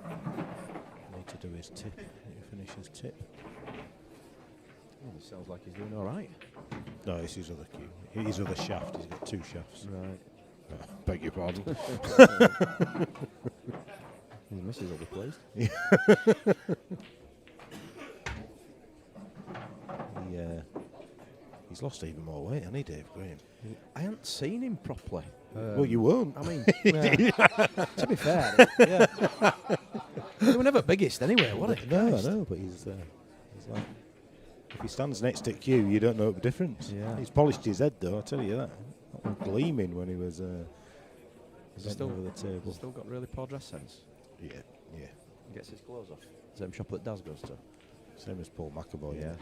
5-1. Need to do his tip. Need to finish his tip. Oh, this sounds like he's doing all right. No, it's his other cue. His other shaft. He's got 2 shafts. Right. Beg your pardon. His missus will be pleased. He's lost even more weight, hasn't he, Dave Graham? I haven't seen him properly. Well, you won't. I mean, to be fair, yeah. They were never biggest anyway, were they? No, I know, but he's like, if he stands next to Q, you don't know the difference. Yeah. He's polished his head, though, I tell you that. That was gleaming when he was Still over the table. Still got really poor dress sense. Yeah. He gets his clothes off. Same shop that Daz goes to. Same as Paul McAvoy. Yeah.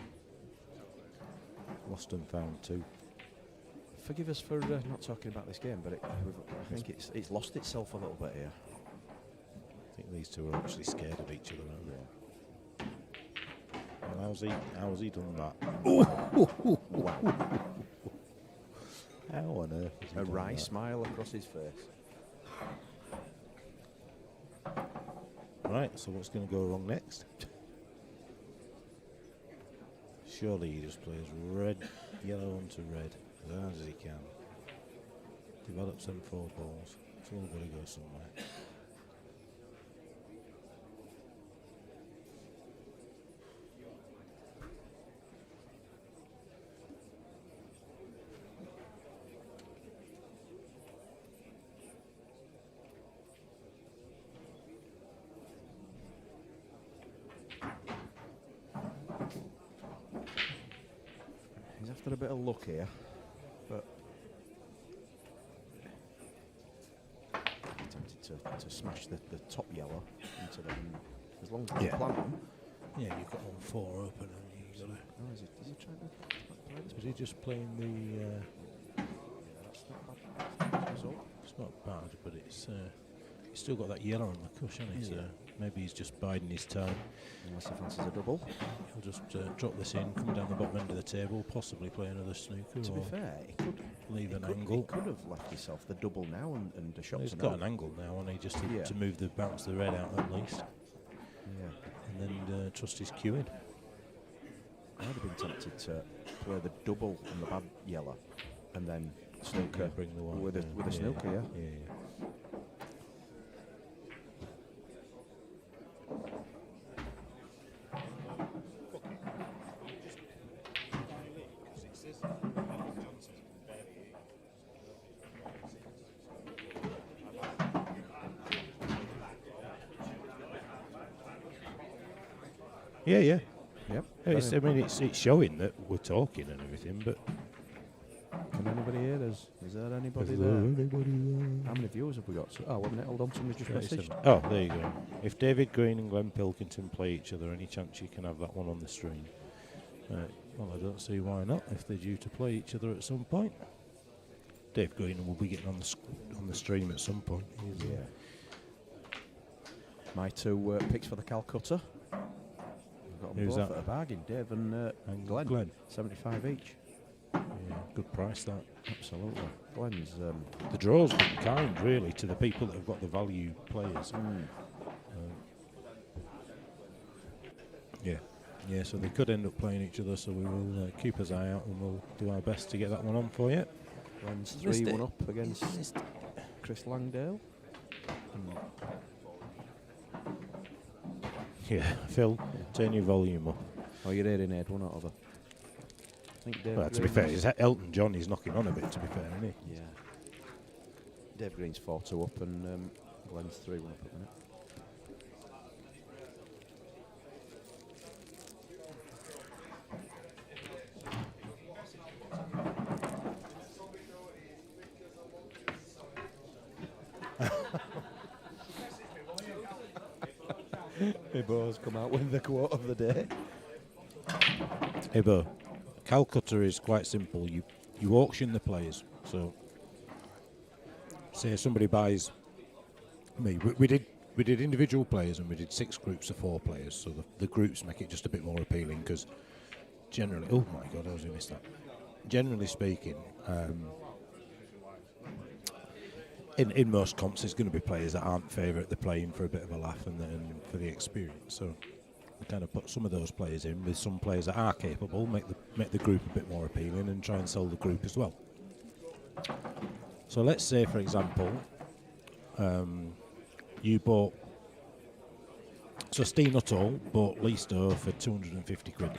Lost and found too. Forgive us for not talking about this game, but I think it's lost itself a little bit here. I think these two are actually scared of each other, aren't they? Well, how's he done that? Wow. How on earth has he A done wry that? smile across his face. Right, so what's going to go wrong next? Surely he just plays red, yellow onto red as hard as he can. Develops them 4 balls. It's all got to go somewhere. He's after a bit of luck here, but tempted to smash the top yellow into them. As long as he can plant them. Yeah, you've got all 4 open and you've got to... Oh, is he trying to play this? Is he just playing the... That's not bad result. It's not bad, but it's... he's still got that yellow on the cushion, hasn't he? Yeah. So maybe he's just biding his time. Unless he fancies a double. He'll just drop this in, come down the bottom end of the table, possibly play another snooker. To be or fair, he could leave an He angle. could have left himself the double now and the shots. He's got an angle now, and he just to move the bounce the red out at least, Yeah. and then trust his cueing. I'd have been tempted to play the double on the bad yellow, and then snooker Bring the white with a down. snooker. Yeah. Yeah. Yeah, yeah. Yep. I mean, it's showing that we're talking and everything, but Can anybody hear us? Is there anybody there? How many viewers have we got? Oh, 1 minute. Hold on, somebody just messaged. Oh, there you go. If David Green and Glenn Pilkington play each other, any chance you can have that one on the stream? Well, I don't see why not, if they're due to play each other at some point. Dave Green will be getting on the stream at some point. Yeah. My 2 picks for the Calcutta. I've got them Who's both that? at a bargain. Dave and Glenn. 75 each. Yeah, good price that. Absolutely. Glenn's The draw's been kind, really, to the people that have got the value players. Yeah, so they could end up playing each other, so we will keep his eye out and we'll do our best to get that one on for you. Glenn's Missed 3-1 it. up against Chris Langdale. Yeah, Phil, turn your volume up. Oh, you're hearing Ed, one out of her. think Dave Well, to be fair, is Elton John, he's knocking on a bit, to be fair, isn't he? Yeah. Dave Green's 4-2 up and Glenn's 3-1 up at the minute. Ibo's come out with the quote of the day. Ibo, Calcutta is quite simple. You auction the players. So, say somebody buys me. We did individual players and we did 6 groups of 4 players. So the groups make it just a bit more appealing because generally, oh my God, I was going to miss that. Generally speaking, in most comps, there's going to be players that aren't favourite. They're playing for a bit of a laugh and for the experience. So we kind of put some of those players in with some players that are capable, make the group a bit more appealing, and try and sell the group as well. So let's say, for example, you bought. So Steve Nuttall bought Leicestershire for 250 quid.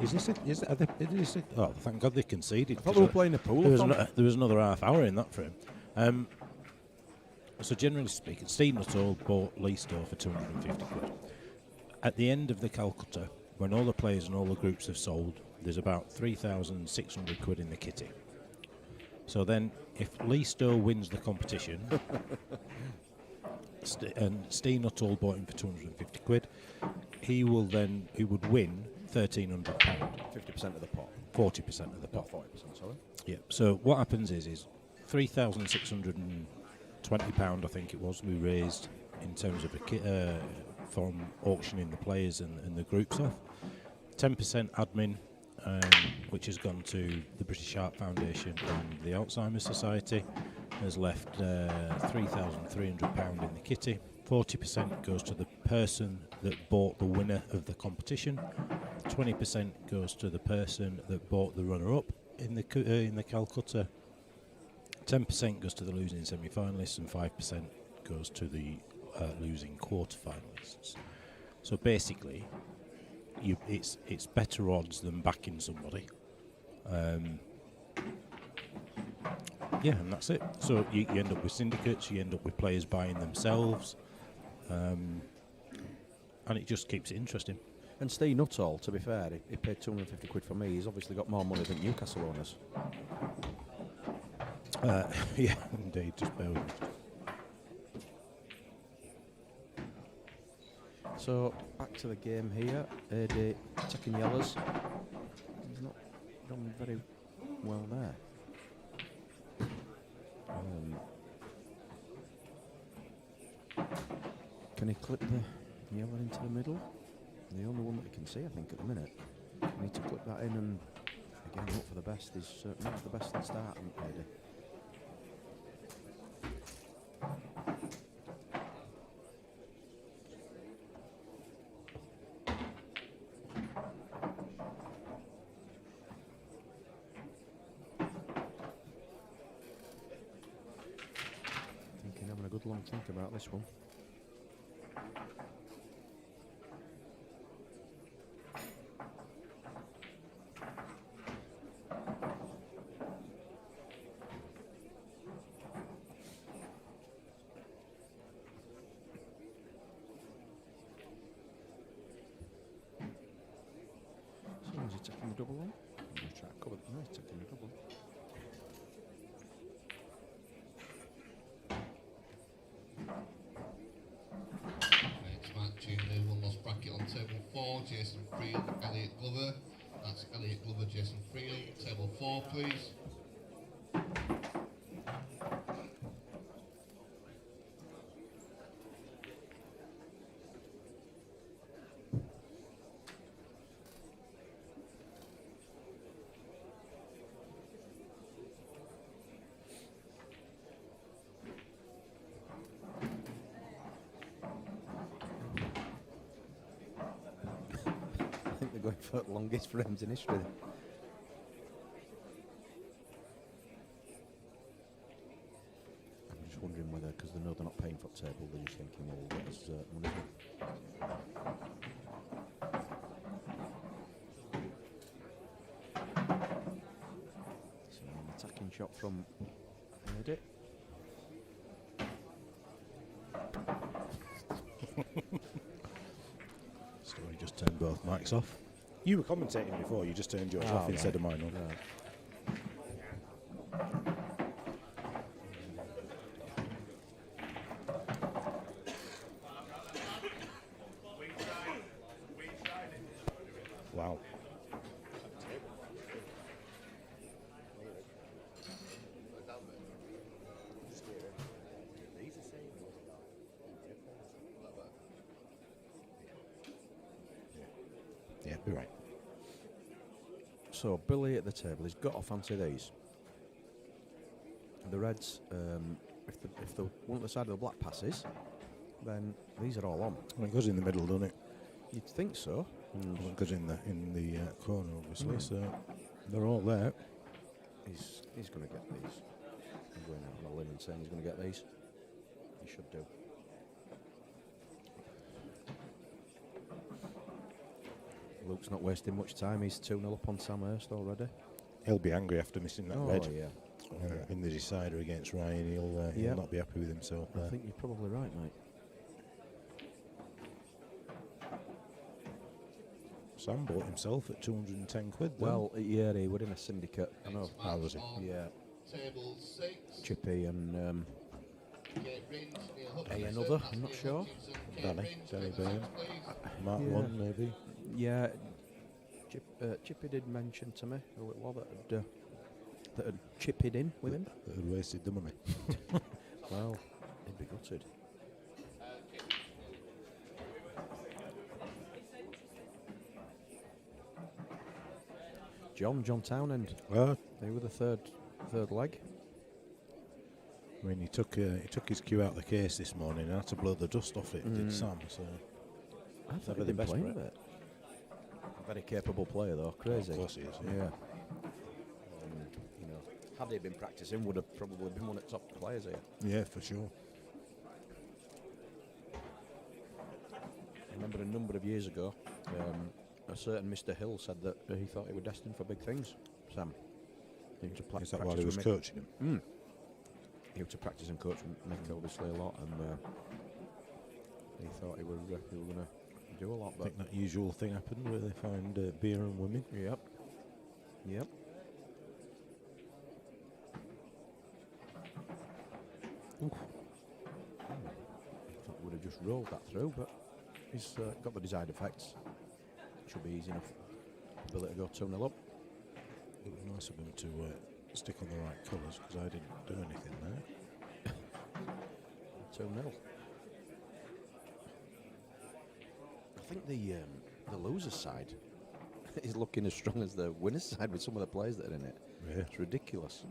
Oh, thank God they conceded. I thought we were playing a pool. There was another half hour in that for him. So generally speaking, Steve Nuttall bought Leicestershire for 250 quid. At the end of the Calcutta, when all the players and all the groups have sold, there's about 3,600 quid in the kitty. So then, if Leicestershire wins the competition, and Steve Nuttall bought him for 250 quid, he would win £1,300. 50% of the pot. 40% of the pot. Not 40%, sorry. Yeah. So what happens is £3,620, I think it was, we raised in terms of from auctioning the players and the groups off. 10% admin, which has gone to the British Heart Foundation and the Alzheimer Society, has left £3,300 in the kitty. 40% goes to the person that bought the winner of the competition. 20% goes to the person that bought the runner-up in the Calcutta. 10% goes to the losing semi-finalists, and 5% goes to the losing quarter-finalists. So basically, it's better odds than backing somebody. Yeah, and that's it. So you end up with syndicates, you end up with players buying themselves, and it just keeps it interesting. And Steve Nuttall, to be fair, he paid 250 quid for me. He's obviously got more money than Newcastle owners. Yeah, indeed, just bear with me. So, back to the game here. AD taking yellows. He's not done very well there. Can he clip the yellow into the middle? The only one that he can see, I think, at the minute. You need to clip that in and, again, hope for the best. He's not the best at start, AD. Having a good long think about this one. So is he taking the double on? I'm going to try to cover. No, he's taking the double. One lost bracket on table 4, Jason Friel, Elliot Glover. That's Elliot Glover, Jason Friel. Table 4, please. Going for the longest frames in history. I'm just wondering whether, because they know they're not paying for the table, they're just thinking, well, we'll get us money. shot from Edit. Stowy just turned both mics off. You were commentating before, you just turned yours off instead of mine on. Right. Wow. Yeah, be right. So Billy at the table, he's got to fancy these. The Reds, if the one at the side of the black passes, then these are all on. Well, it goes in the middle, doesn't it? You'd think so. Well, it goes in the corner, obviously. So they're all there. He's going to get these. I'm going out on a limb and saying he's going to get these. He should do. Luke's not wasting much time. He's 2-0 up on Samhurst already. He'll be angry after missing that red. Yeah. In the decider against Ryan, he'll not be happy with himself there. I think you're probably right, mate. Sam bought himself at 210 quid. Well, yeah, he was in a syndicate. I know. How was he? Yeah. Table 6. Chippy and another. I'm not sure. Danny Byrne. Mark Yeah. 1, maybe. Yeah. Chippy did mention to me who it was that had chipped in with him. That had wasted the money. Well, he'd be gutted. John Townend. Well, They were the third leg. I mean, he took his cue out of the case this morning and had to blow the dust off it, did Sam. So I thought never he'd the been best playing for with it. A very capable player, though. Crazy. Of course he is. Yeah. Had he been practicing, would have probably been one of the top players here. Yeah, for sure. I remember a number of years ago, a certain Mr. Hill said that he thought he was destined for big things. Sam. He was Is that while he was coaching him? He was to practice and coach Mick obviously a lot, and he thought he was going to do a lot. I But think that usual thing happened where they find beer and women. Yep. Oof. I thought would have just rolled that through, but he's got the desired effects. Should be easy enough. Ability to go 2-0 up. It was nice of him to stick on the right colours because I didn't do anything there. 2-0. I think the loser's side is looking as strong as the winner's side with some of the players that are in it. Yeah. It's ridiculous.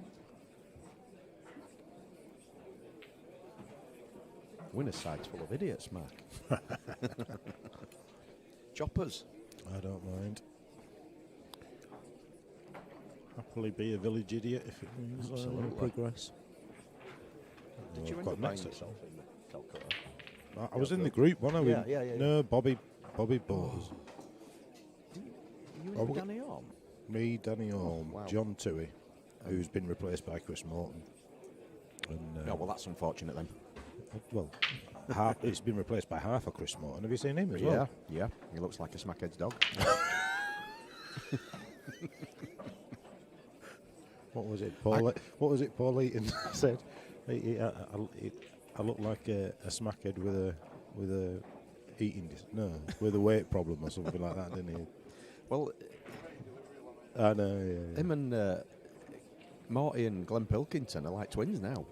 Winner's side's full of idiots, Mark. Choppers. I don't mind. Happily be a village idiot if it means Absolutely. progress. Did you end up buying yourself in Calcutta? I was in the group, wasn't I? Yeah. No, Bobby bought us. You Oh, and Danny Orme? Me, Danny Orme, wow. John Toohey, who's been replaced by Chris Morton. And, Oh, well, that's unfortunate then. well, it's been replaced by half of Chris Morton. Have you seen him as well? Yeah. He looks like a smackhead's dog. What was it, Paul? What was it, Paul Eaton said? I look like a smackhead with a eating with a weight problem or something like that, didn't he? Well, I know. Yeah. him and Morty and Glenn Pilkington are like twins now.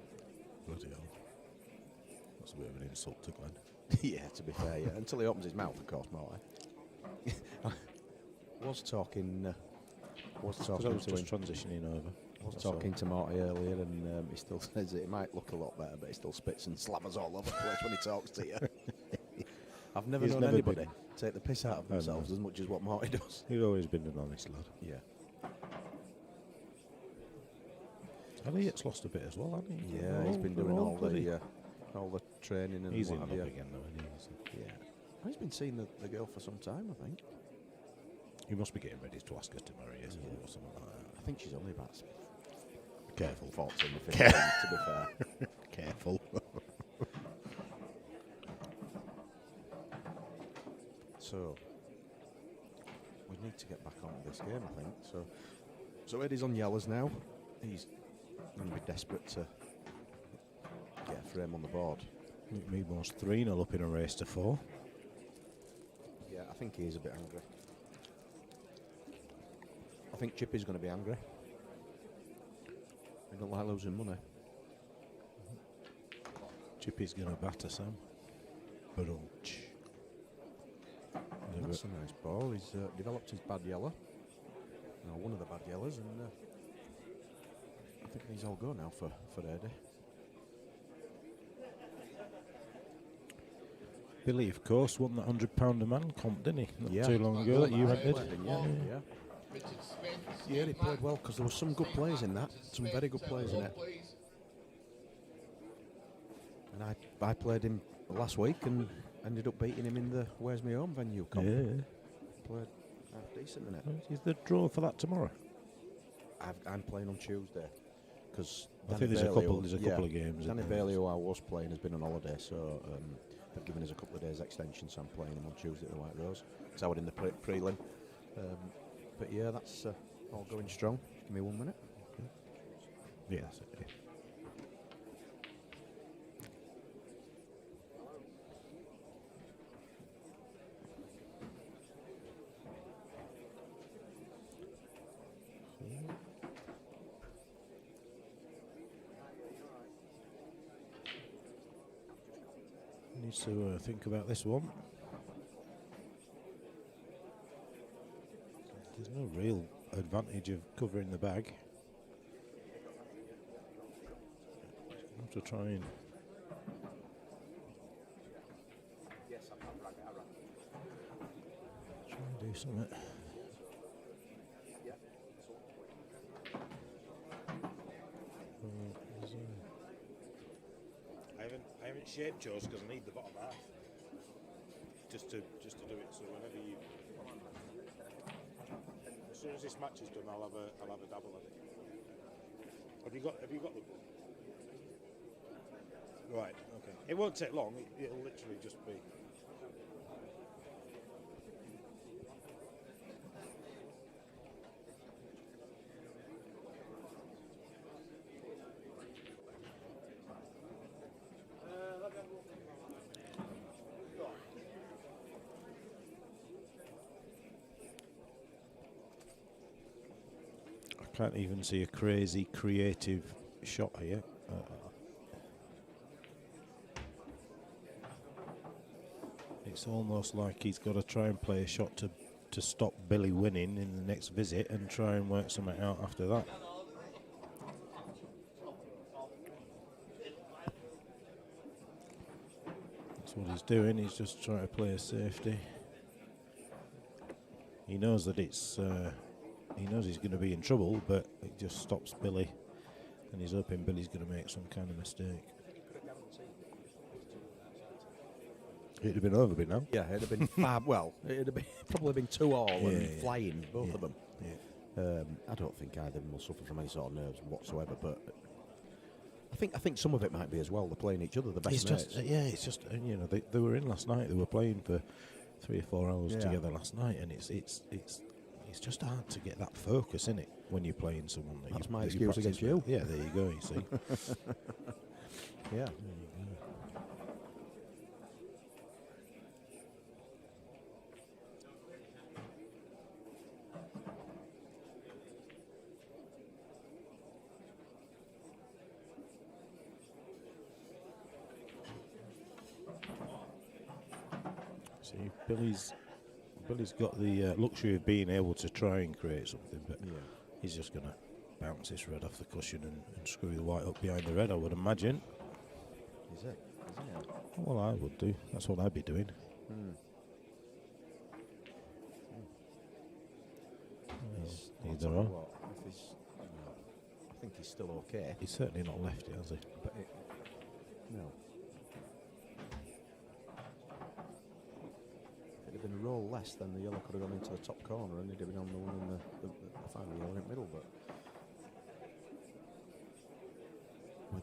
Bloody hell. That's a bit of an insult to Glenn. Yeah, to be fair, yeah. Until he opens his mouth, of course, Morty. was talking Because I was to him. just transitioning over. I was That's talking all. to Marty earlier, and he still says that it might look a lot better, but he still spits and slammers all over the place when he talks to you. I've never He's known never anybody been- take the piss out of I know. themselves as much as what Marty does. He's always been an honest lad. Yeah. Elliot's lost a bit as well, hasn't he? Yeah, he's been doing all the training and He's in what love have you. again, though, isn't he? So Yeah. He's been seeing the girl for some time, I think. he must be getting ready to ask her to marry us or something like that. I think she's only about Careful. 14 to 15, to be fair. Careful. So, we need to get back on this game, I think. So Eddie's on yellows now. He's going to be desperate to get a frame on the board. Meadmore's 3-0 up in a race to 4. Yeah, I think he is a bit angry. I think Chippy's going to be angry. He don't like losing money. Chippy's going to batter Sam. Brunch. That's a nice ball. He's developed his bad yellow. No, one of the bad yellows, and I think he's all go now for Eddie. Billy, of course, won that £100 a man comp, didn't he? Not too long ago Oh, that you went did. Yeah, he played well because there were some good players in that. Some very good players in it. And I played him last week and ended up beating him in the Where's My Home venue comp. Yeah. Played half decent in it. Is the draw for that tomorrow? I'm playing on Tuesday because I think there's a couple of games. Danny Bailey, who I was playing, has been on holiday, so they've given us a couple of days extension, so I'm playing him on Tuesday at the White Rose. So I was in the prelim. But yeah, that's all going strong. Give me 1 minute. Yeah, that's it. Yeah. Needs to think about this one. There's no real advantage of covering the bag. Have to try and do something. I haven't shaped yours because I need the bottom half. Just to do it so whenever you. As soon as this match is done, I'll have a dabble at it. Have you got the book? Right. Okay. It won't take long. It'll literally just be. I can't even see a crazy creative shot here. It's almost like he's got to try and play a shot to stop Billy winning in the next visit and try and work something out after that. That's what he's doing. He's just trying to play a safety. He knows that it's. He knows he's going to be in trouble, but it just stops Billy, and he's hoping Billy's going to make some kind of mistake. It'd have been over by now. Yeah, it'd have been far. Well, it'd have been probably been 2-2 and flying, both of them. Yeah. I don't think either of them will suffer from any sort of nerves whatsoever, but I think some of it might be as well. They're playing each other, the best mates. It's just you know they were in last night. They were playing for 3 or 4 hours together last night, and it's just hard to get that focus in it when you're playing someone. That's my excuse against you. Yeah, there you go. You see. Yeah. See, Billy's got the luxury of being able to try and create something, but he's just going to bounce this red off the cushion and screw the white up behind the red, I would imagine. Is it? Isn't it? Well, I would do. That's what I'd be doing. Either or. I think he's still okay. He's certainly not left it, has he? But no. If it had been a roll less, then the yellow could have gone into the top corner and he'd have been on the one in the final yellow in the middle. But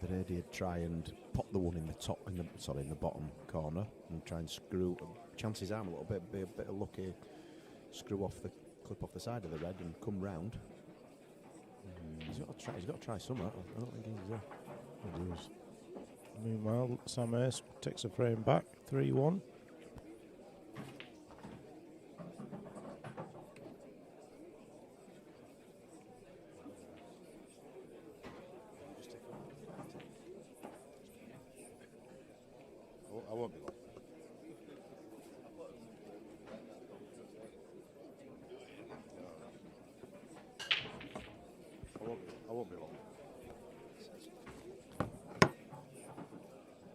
that Eddie'd try and pop the one in the top, in the bottom corner, and try and screw. Chance his arm a little bit, be a bit of lucky, screw off the clip off the side of the red and come round. He's got to try something. I don't think he's Meanwhile, Sam Hurst takes a frame back, 3-1. I won't be long. I won't be long.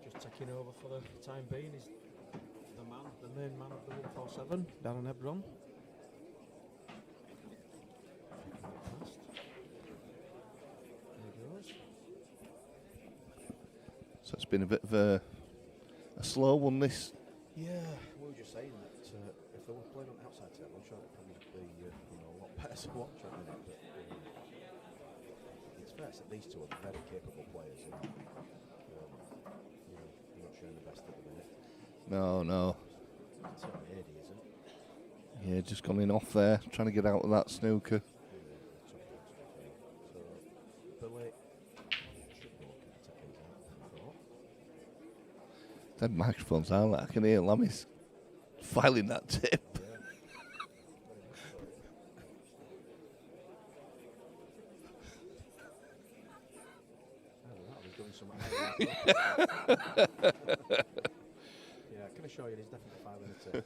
Just taking over for the time being is the main man of the 147, Darren Hebron. Fast. There he goes. So it's been a bit of a slow one, this. Yeah, we were just saying that if they were playing on the outside table, I'm sure it'd probably be a lot better to watch. I think, but it's fair that these two are very capable players. You're not showing the best at the minute. No. Certainly Eddie isn't. Yeah, just gone in off there, trying to get out of that snooker. So Billy should be looking to take these out. I thought. Them microphones are, I can hear Lamy's filing that tip. Yeah, can assure you he's definitely filing a tip.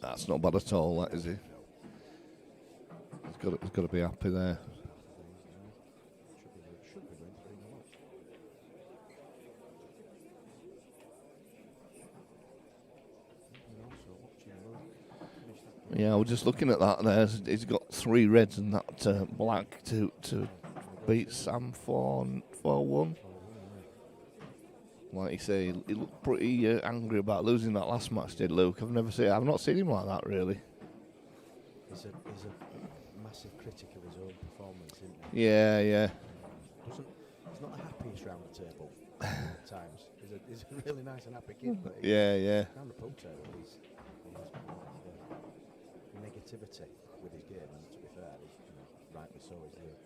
That's not bad at all, that is he? He's got to be happy there. Yeah, we're just looking at that there. He's got 3 reds and that black to beat Sam 4-1. Like you say, he looked pretty angry about losing that last match, did Luke? I've not seen him like that, really. He's a massive critic of his own performance, isn't he? Yeah. He's not the happiest round the table at times. He's a really nice and happy kid, but yeah. Round the pool table, he's negativity with his game, and to be fair, rightly so, he's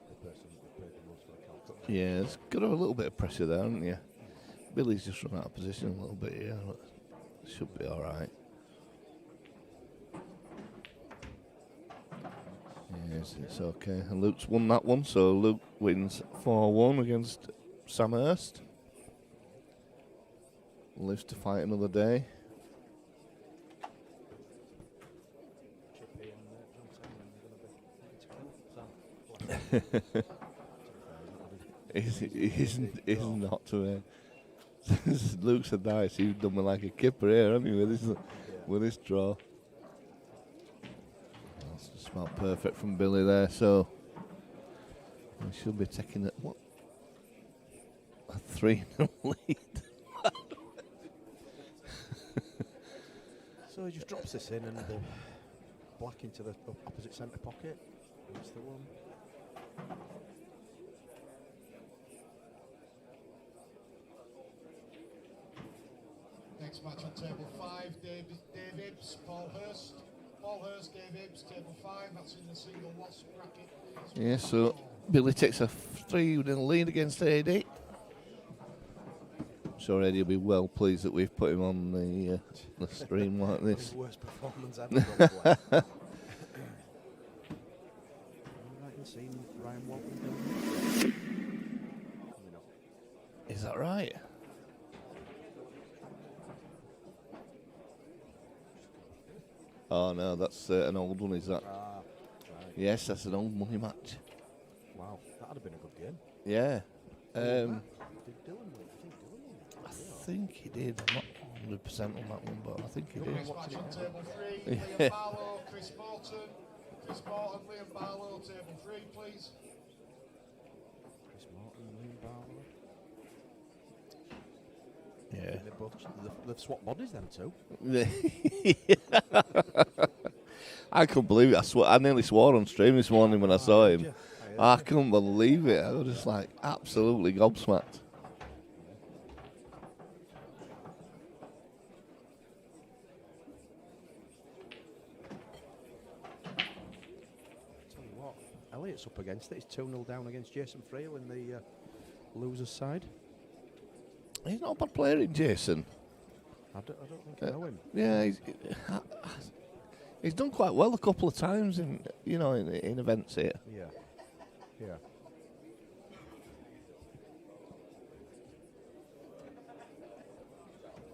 the person that played the most for the Calcutta. Yeah, it's got a little bit of pressure there, hasn't you? Billy's just run out of position a little bit here, but should be alright. Yes, it's okay. And Luke's won that one, so Luke wins 4-1 against Sam Hurst. Lives to fight another day. He's not to it. Luke said nice. He's done me like a kipper here, hasn't he, with this draw. That's just about perfect from Billy there. So he should be taking a 3-0 lead. So he just drops this in and black into the opposite centre pocket. That's the one. Next match on table 5, Dave Ibbs, Paul Hurst. Paul Hurst, Dave Ibbs, table 5, that's in the single loss bracket. Yeah, so Billy takes a 3-0 lead against Eddie. I'm sure Eddie will be well pleased that we've put him on the stream like this. Worst performance ever. Right, and seeing Ryan Walton. Is that right? Oh no, that's an old one, is that? Right. Yes, that's an old money match. Wow, that'd have been a good game. Yeah. I think he did. I'm not 100% on that one, but I think he did. Next match on table 3, Liam Barlow, Chris Morton. Chris Morton, Liam Barlow, table 3, please. Chris Morton, Liam Barlow. Yeah. They've swapped bodies, them two. I couldn't believe it. I nearly swore on stream this morning when I saw him. you? I couldn't believe it. I was just like absolutely gobsmacked. Tell you what, Elliott's up against it. He's 2-0 down against Jason Friel in the loser's side. He's not a bad player, Jason. I don't think I know him. Yeah, he's done quite well a couple of times in events here. Yeah. Yeah.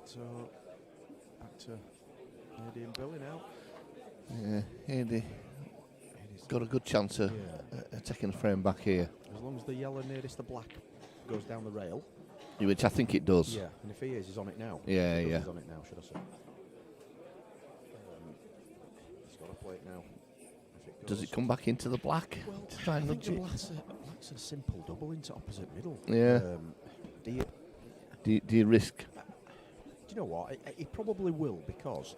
So, back to Eddie and Billy now. Yeah, Eddie's got a good chance of taking the frame back here. As long as the yellow nearest the black goes down the rail. Which I think it does. Yeah, and if he is, he's on it now. Yeah, He's yeah. on it now, should I say. He's got to play it now. If it Does goes- it come back into the black? Well, To try and I think nudge the it? black's a simple double into opposite middle. Yeah. Do you risk? you know what? He probably will, because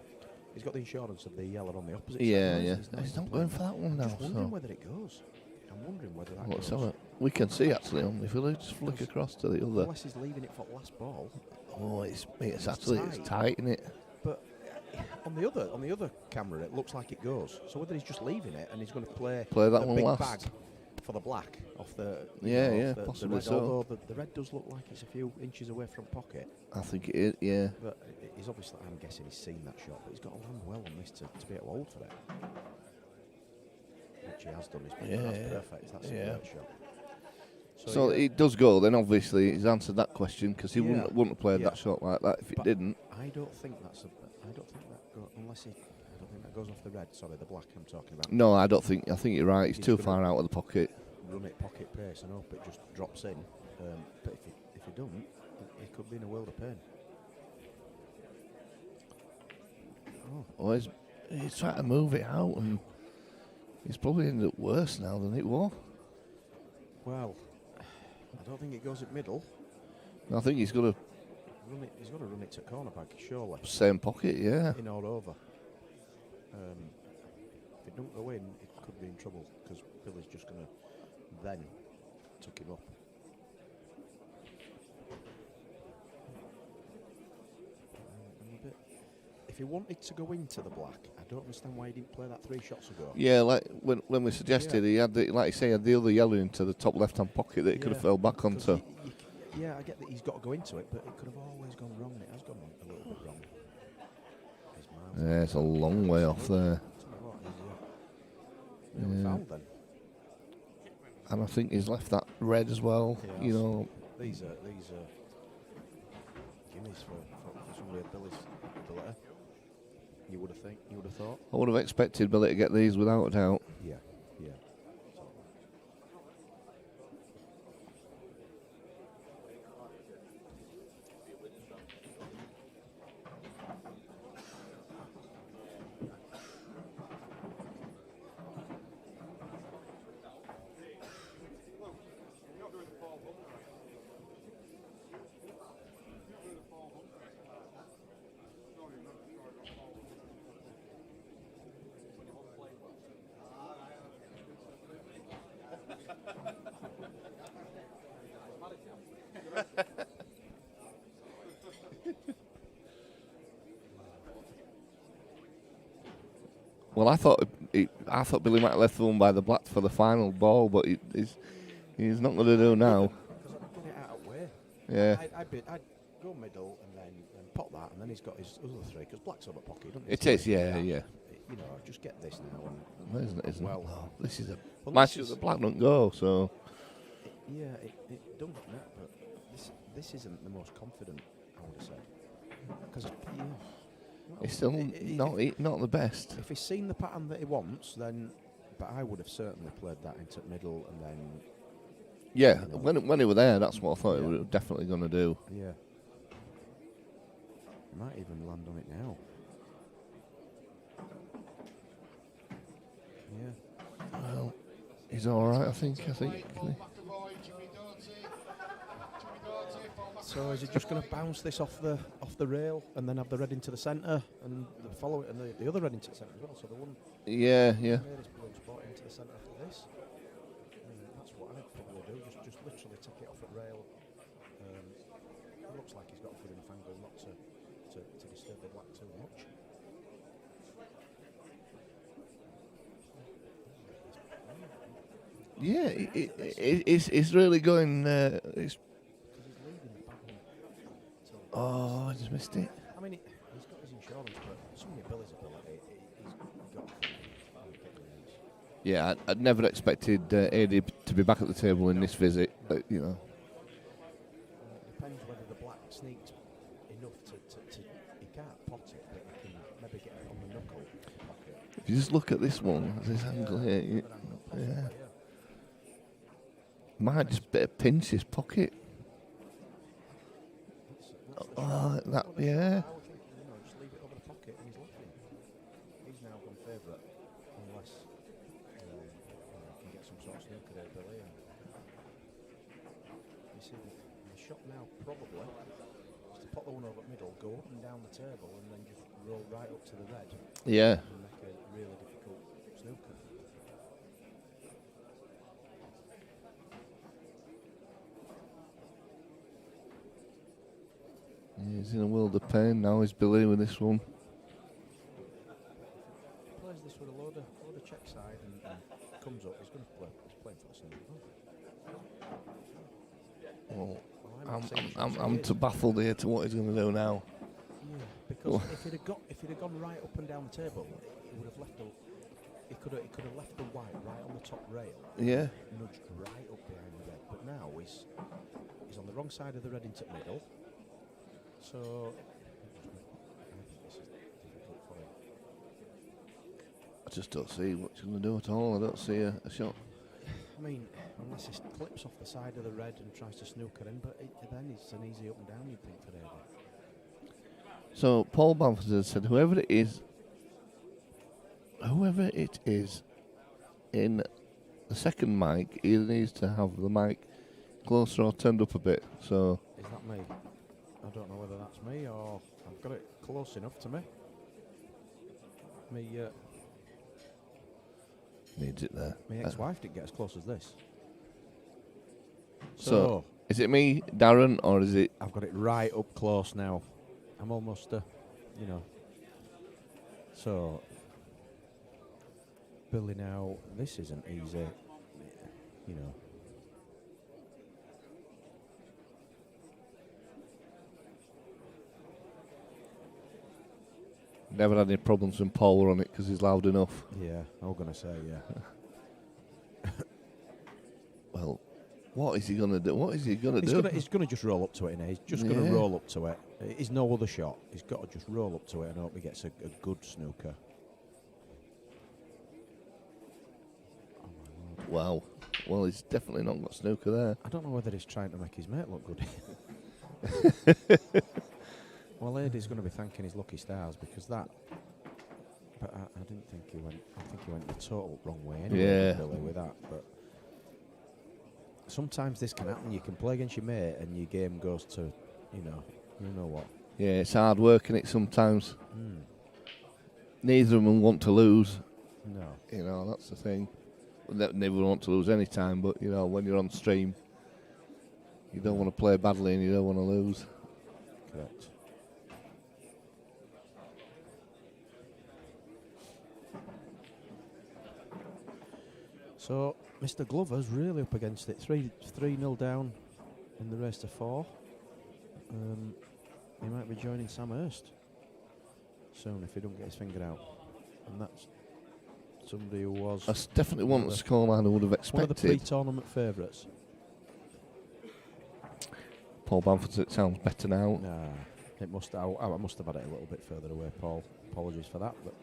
he's got the insurance of the yellow on the opposite Yeah, side. yeah. He's He's not going for that one I'm now. just wondering So. whether it goes. I'm wondering whether that Let's goes. have it. We can see actually if we just flick across to the other. Unless he's leaving it for last ball. Oh, it's actually it's tight, isn't it? But on the other camera, it looks like it goes. So whether he's just leaving it and he's going to play That the one big last. bag for the black off the off possibly red, so. Although the red does look like it's a few inches away from pocket. I think it is. Yeah. But he's obviously, I'm guessing he's seen that shot, but he's got to land well on this to be able to hold for it. Which he has done. That's perfect. That's a great shot. So it does go. Then obviously he's answered that question because he wouldn't have played Yeah. that shot like that if it didn't. I don't think that unless I don't think that goes off the red. Sorry, the black I'm talking about. No, I don't think. I think you're right. He's too gonna far out of the pocket. Run it pocket pace and hope it just drops in. But if he don't, he could be in a world of pain. Oh, he's trying to move it out, and he's probably ended up worse now than it was. Well, I don't think it goes at middle. I think he's got to He's got to run it to cornerback, surely. same pocket, yeah. In or over. If it don't go in, it could be in trouble because Billy's just going to then tuck him up. If he wanted to go into the black, I don't understand why he didn't play that 3 shots ago. Yeah, like when we suggested, he had like you say, he had the other yellow into the top left-hand pocket that he could have fell back onto. Yeah, I get that he's got to go into it, but it could have always gone wrong, and it has gone a little bit wrong. Yeah, it's a long way off there. Foul then. And I think he's left that red as well. Yeah, You know, these are gimmies for somebody of Billy's ability. You would have thought. I would have expected Billy to get these without a doubt. Yeah, yeah. Well, I thought Billy might have left the one by the black for the final ball, but he's not going to do now. Because I've done it out of way. Yeah. I'd go middle and then pop that, and then he's got his other 3, because black's over pocket, doesn't It is, yeah. You know, just get this now. And Isn't it? well, No, this is a well, match this that the is- black don't go, so. Yeah, it don't get that, but this isn't the most confident, I would have said. Because It's still not the best. if he's seen the pattern that he wants, then. But I would have certainly played that into middle and then. Yeah, You know. when he were there, that's what I thought he was definitely going to do. Yeah. He might even land on it now. Yeah. Well, he's all right, I think. Paul McAvoy, Jimmy Doty. Jimmy Doty, Paul McAvoy. So is he just going to bounce this off the rail and then have the red into the centre and follow it and the other red into the centre as well? So the one Yeah. made this balloon spot into the centre after this. That's what I'd probably do. Just literally take it off at rail. It looks like he's got a good enough angle not to disturb the black too much. Yeah, it's really going. Oh, I just missed it. I mean, he's got his insurance, but some of Billy's ability, he's got. Yeah, I'd never expected AD to be back at the table in this visit. You know. Depends whether the black sneaked enough to he can't pot it, but he can maybe get it on the knuckle pocket. If you just look at this one, this angle here, yeah. Might just better pinch his pocket. Oh, that, yeah. Just leave it over the pocket and he's laughing. He's now gone favourite, unless he can get some sort of snooker there, Billy. You see the shot now probably is to put the one over the middle, go up and down the table, and then just roll right up to the red. Yeah. And make a really difficult snooker. He's in a world of pain now, he's Billy with this one. Plays this with a load of check side and comes up, he's playing for the snooker. Well, I'm too baffled here to what he's going to do now. Yeah, because if he'd have gone right up and down the table, he would have left he could have left the white right on the top rail. Yeah. Nudged right up behind the red. But now he's on the wrong side of the red into the middle. So I think this is difficult for him. I just don't see what he's going to do at all. I don't see a shot. I mean, unless he clips off the side of the red and tries to snooker in, but then it's an easy up and down, you'd think, for David. So Paul Bamford has said whoever it is in the second mic either needs to have the mic closer or turned up a bit. So is that me? I don't know whether that's me or I've got it close enough to me. Needs it there. My ex-wife didn't get as close as this. So is it me, Darren, or is it? I've got it right up close now. I'm almost, So, Billy now, this isn't easy, Never had any problems when Paul were on it because he's loud enough. Yeah, I was going to say, yeah. Well, what is he going to do? What is he going to do? He's going to just roll up to it, He's just going to roll up to it. There's no other shot. He's got to just roll up to it and hope he gets a good snooker. Oh my Lord. Wow. Well, he's definitely not got snooker there. I don't know whether he's trying to make his mate look good. Well, Lady's going to be thanking his lucky stars because that. But I didn't think he went. I think he went the total wrong way anyway, Billy, with that. But sometimes this can happen. You can play against your mate and your game goes to, you know what. Yeah, it's hard work, isn't it, sometimes. Neither of them want to lose. No. That's the thing. Never want to lose any time, but, when you're on stream, you don't want to play badly and you don't want to lose. Correct. So, Mr. Glover's really up against it. 3-0 down in the race to 4. He might be joining Sam Hurst soon if he don't get his finger out. And that's somebody who was... That's definitely one of the scoreline I would have expected. One of the pre-tournament favourites. Paul Bamford, it sounds better now. Nah, it must. I must have had it a little bit further away, Paul. Apologies for that, but...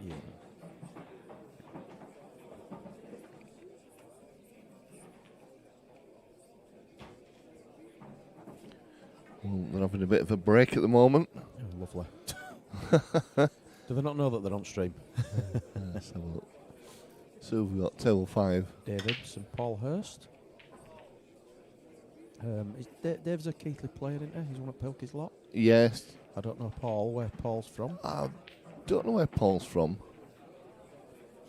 Yeah. Well, they're having a bit of a break at the moment. Oh, lovely. Do they not know that they're on stream? Let's have a look. So we've got table 5. David's and Paul Hurst. Dave's a Keighley player, isn't he? He's one of Pilkey's lot. Yes. I don't know Paul, where Paul's from. I don't know where Paul's from.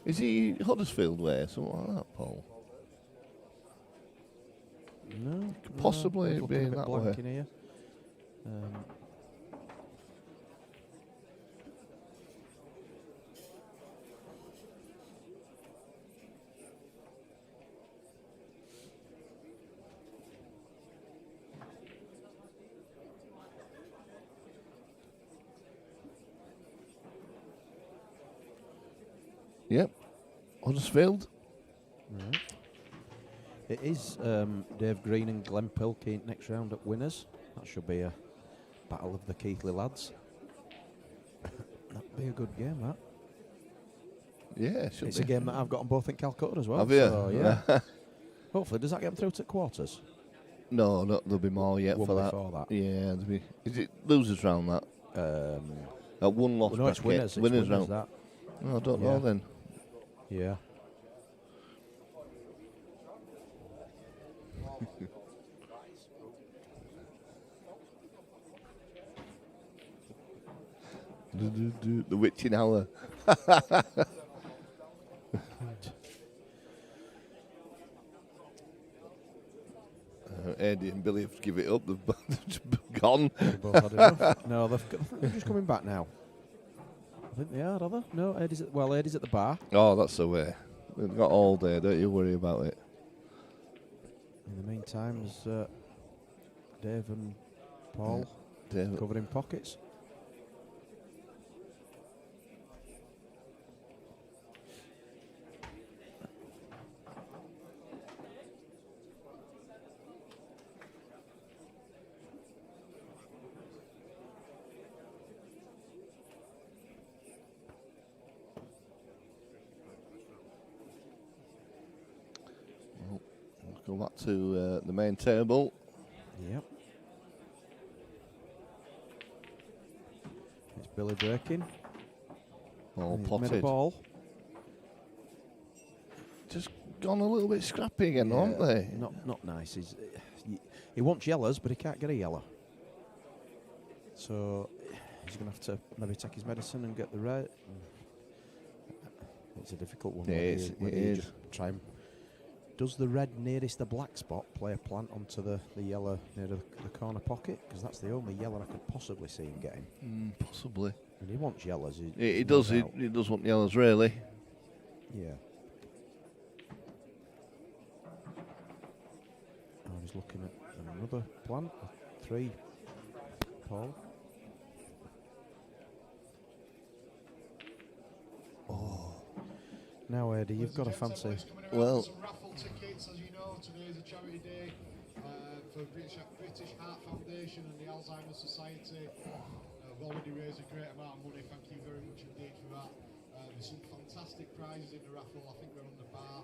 Is he Huddersfield way, something like that, Paul? No. Could possibly he's be looking a bit that blank way. in here. Yep. Huddersfield. Right. It is Dave Green and Glenn Pilkey next round at winners. That should be a battle of the Keighley lads. That'd be a good game, that. Yeah, should It's be. a game that I've got on both in Calcutta as well. Have you? So, yeah. Hopefully, does that get them through to quarters? No, there'll be more yet One for that. before that. Yeah, there'll be. Is it losers round that? One loss Well, no, it's bracket. winners. It's Winners winners, round. that. Oh, I don't Yeah. know then. Yeah. The witching hour. Eddie and Billy have to give it up. They've just gone. They've both had enough. No, they're just coming back now. I think they are they? No, Eddie's at the bar. Oh, that's the way. They've got all day. Don't you worry about it. In the meantime, there's Dave and Paul Dave. covered in pockets. Go back to the main table. Yep. It's Billy breaking. All And he's made a potted. ball. Just gone a little bit scrappy again, Yeah, aren't they? Not nice. He wants yellows, but he can't get a yellow. So he's going to have to maybe take his medicine and get the red. It's a difficult one. Yeah, it is. Just try and does the red nearest the black spot play a plant onto the yellow near the corner pocket? Because that's the only yellow I could possibly see him getting. Possibly. And he wants yellows. He does. He does want yellows, really. Yeah. I was looking at another plant. 3. Paul. Now, Eddie, you've got a fancy. Well- Some raffle tickets, as you know. Today is a charity day for British Heart Foundation and the Alzheimer Society. We've already raised a great amount of money. Thank you very much indeed for that. There's some fantastic prizes in the raffle. I think they're on the bar.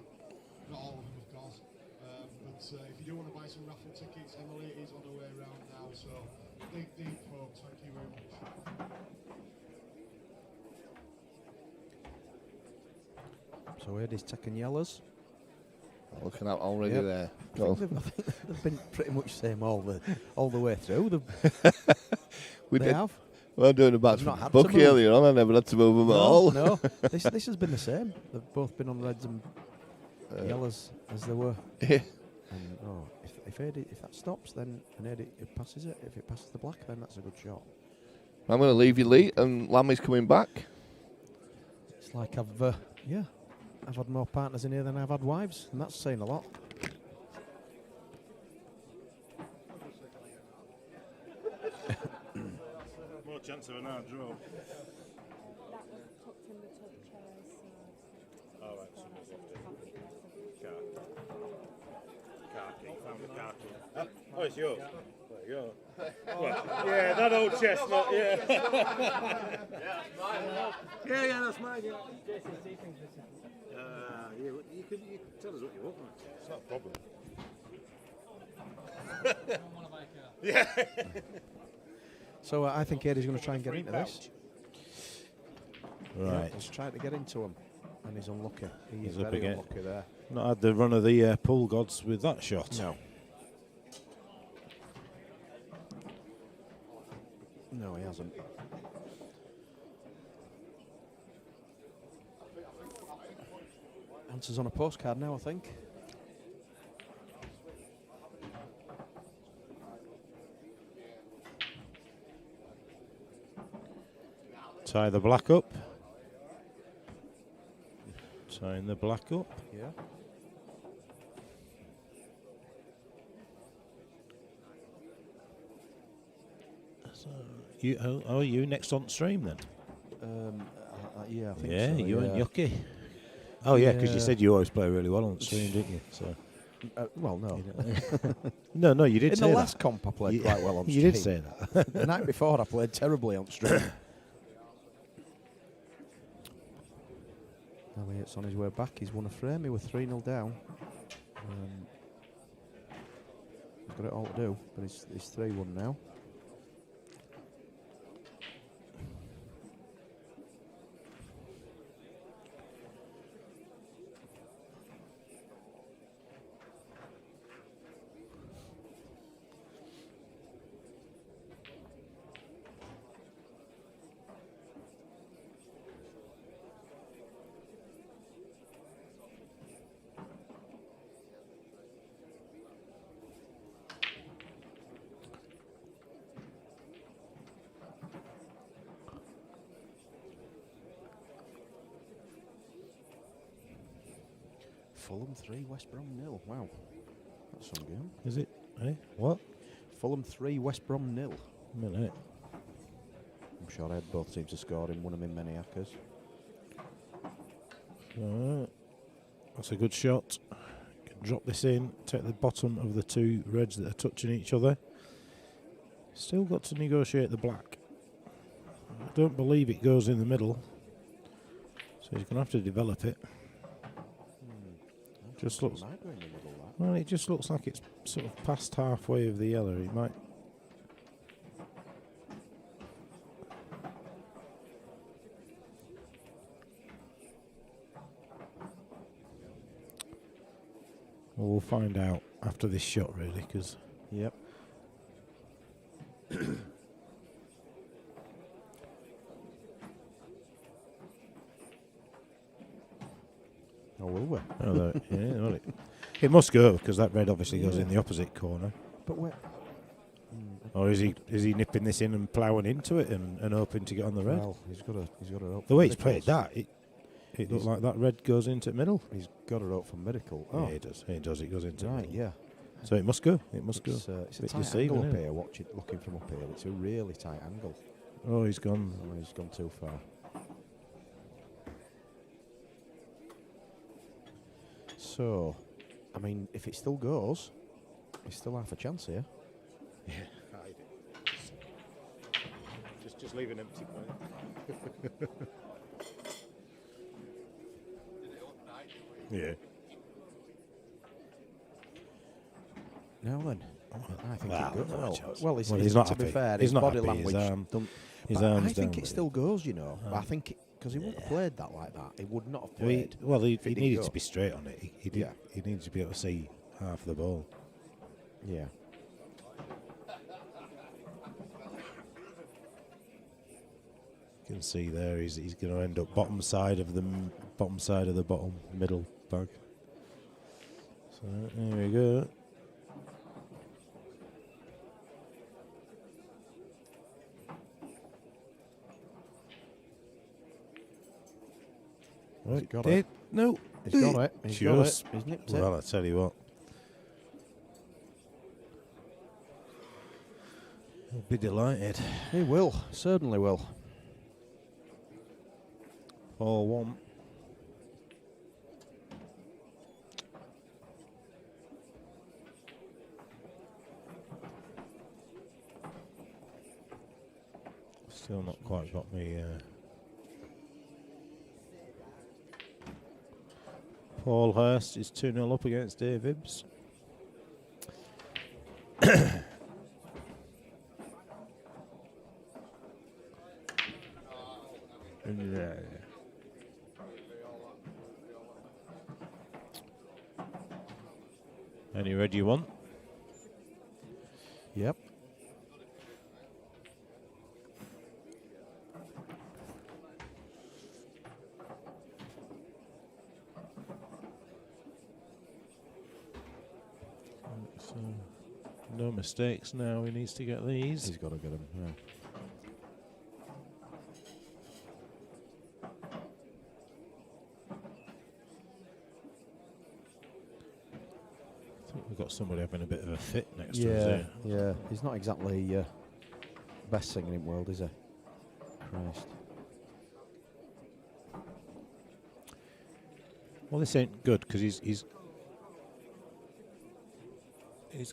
Not all of them, of course. But if you do want to buy some raffle tickets, Emily is on her way around now. So dig deep, folks. Thank you very much. So Eddie's taking yellows. Looking out already Yep. there. I think they've been pretty much same all the way through. They have. We're doing a batch They've not from had to Bucky move. earlier on. I never had to move them at all. No, this has been the same. They've both been on reds and yellows as they were. Yeah. And if that stops, then Eddie it passes it. If it passes the black, then that's a good shot. I'm going to leave you, Lee, and Lamy's coming back. It's like I've had more partners in here than I've had wives, and that's saying a lot. More chance of an hard draw. That was tucked in between the chairs. All right, somebody's left it. Car key, found the car key. Oh, it's yours. There you go. Well, yeah, that old chestnut, yeah. Yeah, that's mine, yeah. You can tell us what you want, mate. It's not a problem. Yeah. So I think Eddie's going to try and get into this. Right. He's trying to get into him. and he's unlucky. He's He's up very again. unlucky there. Not had the run of the pool gods with that shot. No. No, he hasn't. Answers on a postcard now, I think. Tie the black up. Tying the black up. Yeah. So you next on stream then? Yeah, I think Yeah, so. you and yeah. Yucky. Oh yeah, because Yeah. you said you always play really well on stream, didn't you? So Well, no. no, you did In say the that. last comp, I played quite well on stream. You did say that. The night before, I played terribly on stream. Elliot's on his way back. He's won a frame. He was 3-0 down. He's got it all to do, but he's 3-1 now. Fulham 3, West Brom 0. Wow, that's some game. Is it? Eh? What? Fulham 3, West Brom 0. Minute. I'm sure they had both teams to score in one of them many hackers. That's a good shot. Can drop this in, take the bottom of the two reds that are touching each other. Still got to negotiate the black. I don't believe it goes in the middle, so he's going to have to develop it. Just looks. Might go in the middle, that. Well, it just looks like it's sort of past halfway of the yellow. It might. Well, we'll find out after this shot, really, because. Yep. Oh, will we? Oh, yeah, well, it must go because that red obviously goes in the opposite corner. But where? Or is he nipping this in and ploughing into it and hoping to get on the red? Well, he's got to hope. The way he's played that, it looked like that red goes into the middle. He's got to hope for miracle. Oh, yeah, it does. It does. It goes into the Right, middle. yeah. So it must go. It must go. It's a Bit tight deceiving, angle up isn't it? here. Looking from up here, it's a really tight angle. Oh, he's gone. I mean, he's gone too far. So, I mean, if it still goes, he's still half a chance here. Yeah, just leave an empty point. Yeah. Now then, I think Well, it goes. no Well, chance. well, Well, he's not to be happy. fair, He's his not body happy. language. His but arm's I think down it with still goes, you know. But I think because he wouldn't have played that like that, he would not have played. He if it didn't needed go. to be straight on it. He did. Yeah. He needed to be able to see half the ball. Yeah. You can see there he's going to end up bottom side of the bottom middle bag. So there we go. He's got it. No. He's got it. He's got it. Just- He's nipped Well, it. I tell you what. He'll be delighted. He will. Certainly will. 4-1. Still not quite got me. Paul Hurst is 2-0 up against Dave Hibbs. Any red you want? Yep. So, no mistakes now. He needs to get these. He's got to get them. Yeah. I think we've got somebody having a bit of a fit next to us Yeah, here. yeah. He's not exactly best singer in the world, is he? Christ. Well, this ain't good because he's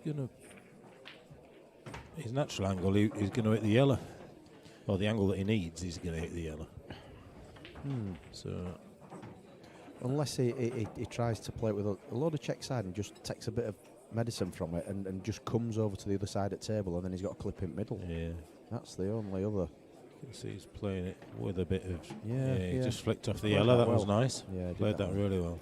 gonna his natural angle. He's gonna hit the yellow, or the angle that he needs. He's gonna hit the yellow. So Unless he tries to play it with a load of check side and just takes a bit of medicine from it and just comes over to the other side at table and then he's got a clip in middle. yeah, That's the only other. you can see he's playing it with a bit of. Yeah, he yeah. just flicked off the Played yellow. that That was well. nice. Yeah, did Played that that well. really well.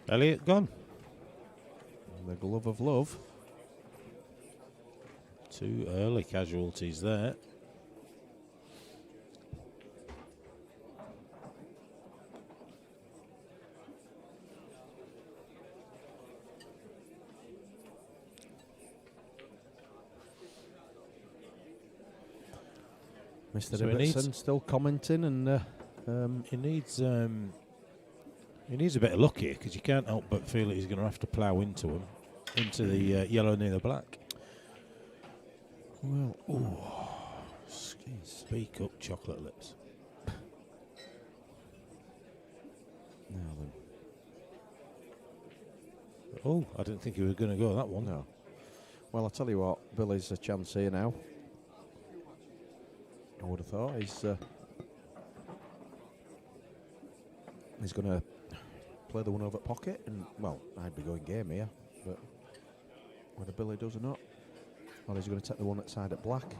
Elliot gone. The glove of love. 2 early casualties there. Mr. So he needs- Ibbotson still commenting and He needs a bit of luck here because you can't help but feel that he's going to have to plough into him, into the yellow near the black. well, Speak up, chocolate lips. now then. Oh, I didn't think he was going to go that one. No. Well, I'll tell you what, Billy's a chance here now. I would have thought he's going to play the one over at pocket, and well, I'd be going game here, but whether Billy does or not, or he's going to take the one at side at black.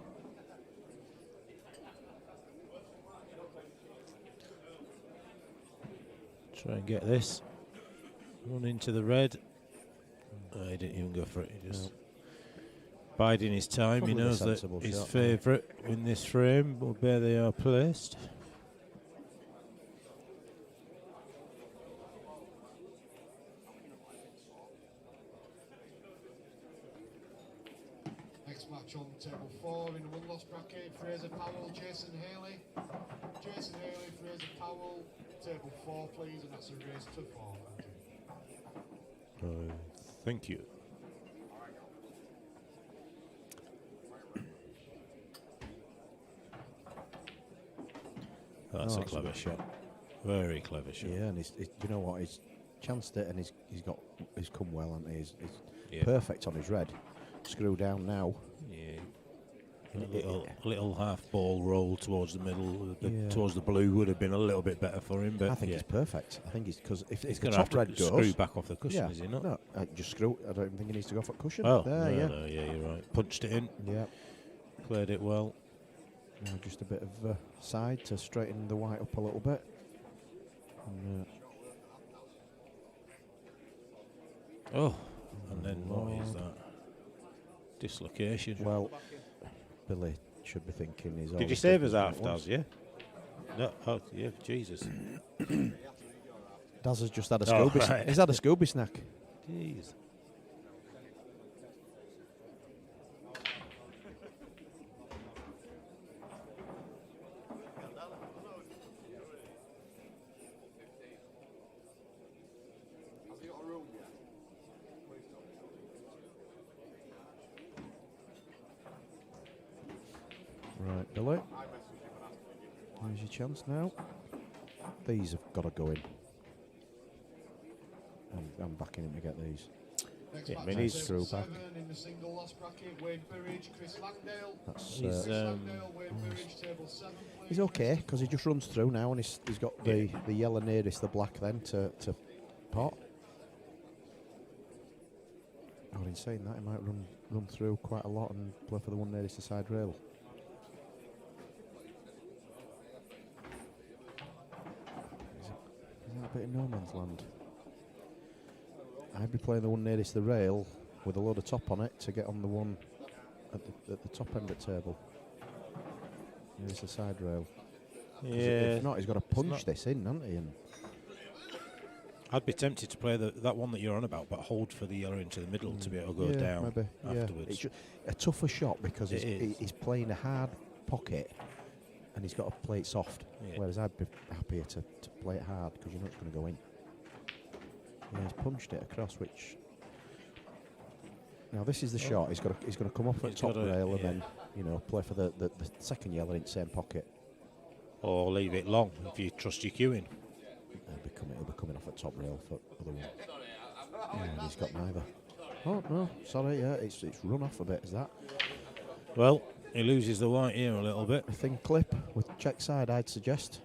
Try and get this. Run into the red. He didn't even go for it. He just biding his time. Probably he a knows that sensible his shot, favourite in this frame will where they are placed. Next match on table 4 in the one-loss bracket, Fraser Powell, Jason Haley. Jason Haley, Fraser Powell, table 4 please, and that's a race to 4. Thank you. That's a that's clever good. shot. Very clever shot. Yeah, and you know what, he's chanced it, and he's come well, and he's Yeah. perfect on his red. Screw down now. Yeah. A little half ball roll towards the middle, Yeah. towards the blue would have been a little bit better for him. But I think yeah. it's perfect. I think it's because if He's the going to top have to red goes, screw back off the cushion, yeah, is he not? No, just screw. I don't even think he needs to go for cushion. Oh, there, no, yeah, no, yeah, you're right. Punched it in, yeah. played it well. Now just a bit of side to straighten the white up a little bit. And, Oh, and then what is that? Dislocation. well, Billy should be thinking he's. Did you always save us different half, than it was. Daz? Yeah. No. Oh, yeah. Jesus. Daz has just had a Oh, Scooby. right. He's had a Scooby snack. Jeez. Have you got a room yet? Right, Billy. Here's your chance now. These have got to go in. I'm backing him to get these. Next Yeah, match I mean, on he's table screw back. 7 in the single loss bracket, Wayne Burridge, Chris Langdale. That's He's, Chris um, Langdale, Wayne Burridge, table 7 please. he's okay because he just runs through now, and he's got the yellow nearest the black then to pot. Oh, in saying that, he might run through quite a lot and play for the one nearest the side rail. Is that a bit of no man's land? I'd be playing the one nearest the rail with a load of top on it to get on the one at the top end of the table. Nearest the side rail. 'Cause Yeah. if not, he's got to punch this in, hasn't he? And I'd be tempted to play that one that you're on about, but hold for the yellow into the middle to be able to go yeah, down maybe, afterwards. It's a tougher shot because It is. he's playing a hard pocket and he's got to play it soft. Yeah. Whereas I'd be happier to play it hard because you know it's going to go in. Yeah, he's punched it across, which. Now this is the shot. He's going to come off at He's top gotta- rail and yeah. then play for the second yellow in the same pocket. Or leave it long if you trust your queuing. He'll be coming off at top rail for the one. Yeah, and he's got neither. Oh no, sorry. Yeah, it's run off a bit. Is that? Well, he loses the white here a little bit. A thin clip with check side, I'd suggest.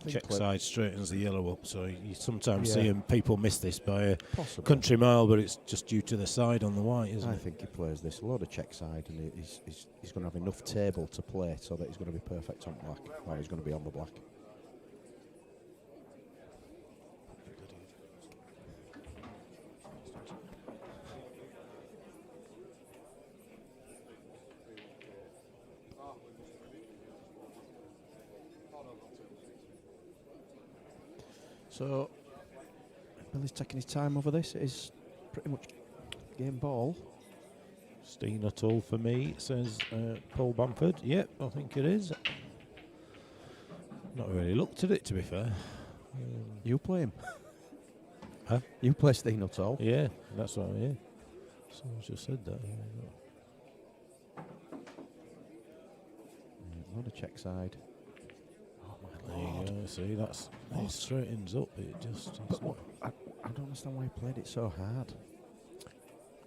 Thin Check clip. side straightens the yellow up, so you sometimes Yeah. see people miss this by a Possibly. country mile, but it's just due to the side on the white, isn't I it? think he plays this a load of check side, and he's going to have enough table to play so that he's going to be perfect on black, or he's going to be on the black. So, Billy's taking his time over this. It is pretty much game ball. Steen at all for me, says Paul Bamford. Yep, I think it is. Not really looked at it, to be fair. You play him. Huh? You play Steen at all. Yeah, that's what. Yeah, someone just said that. Load of check side. There you go. See, that's it straightens up. It just. But I don't understand why he played it so hard.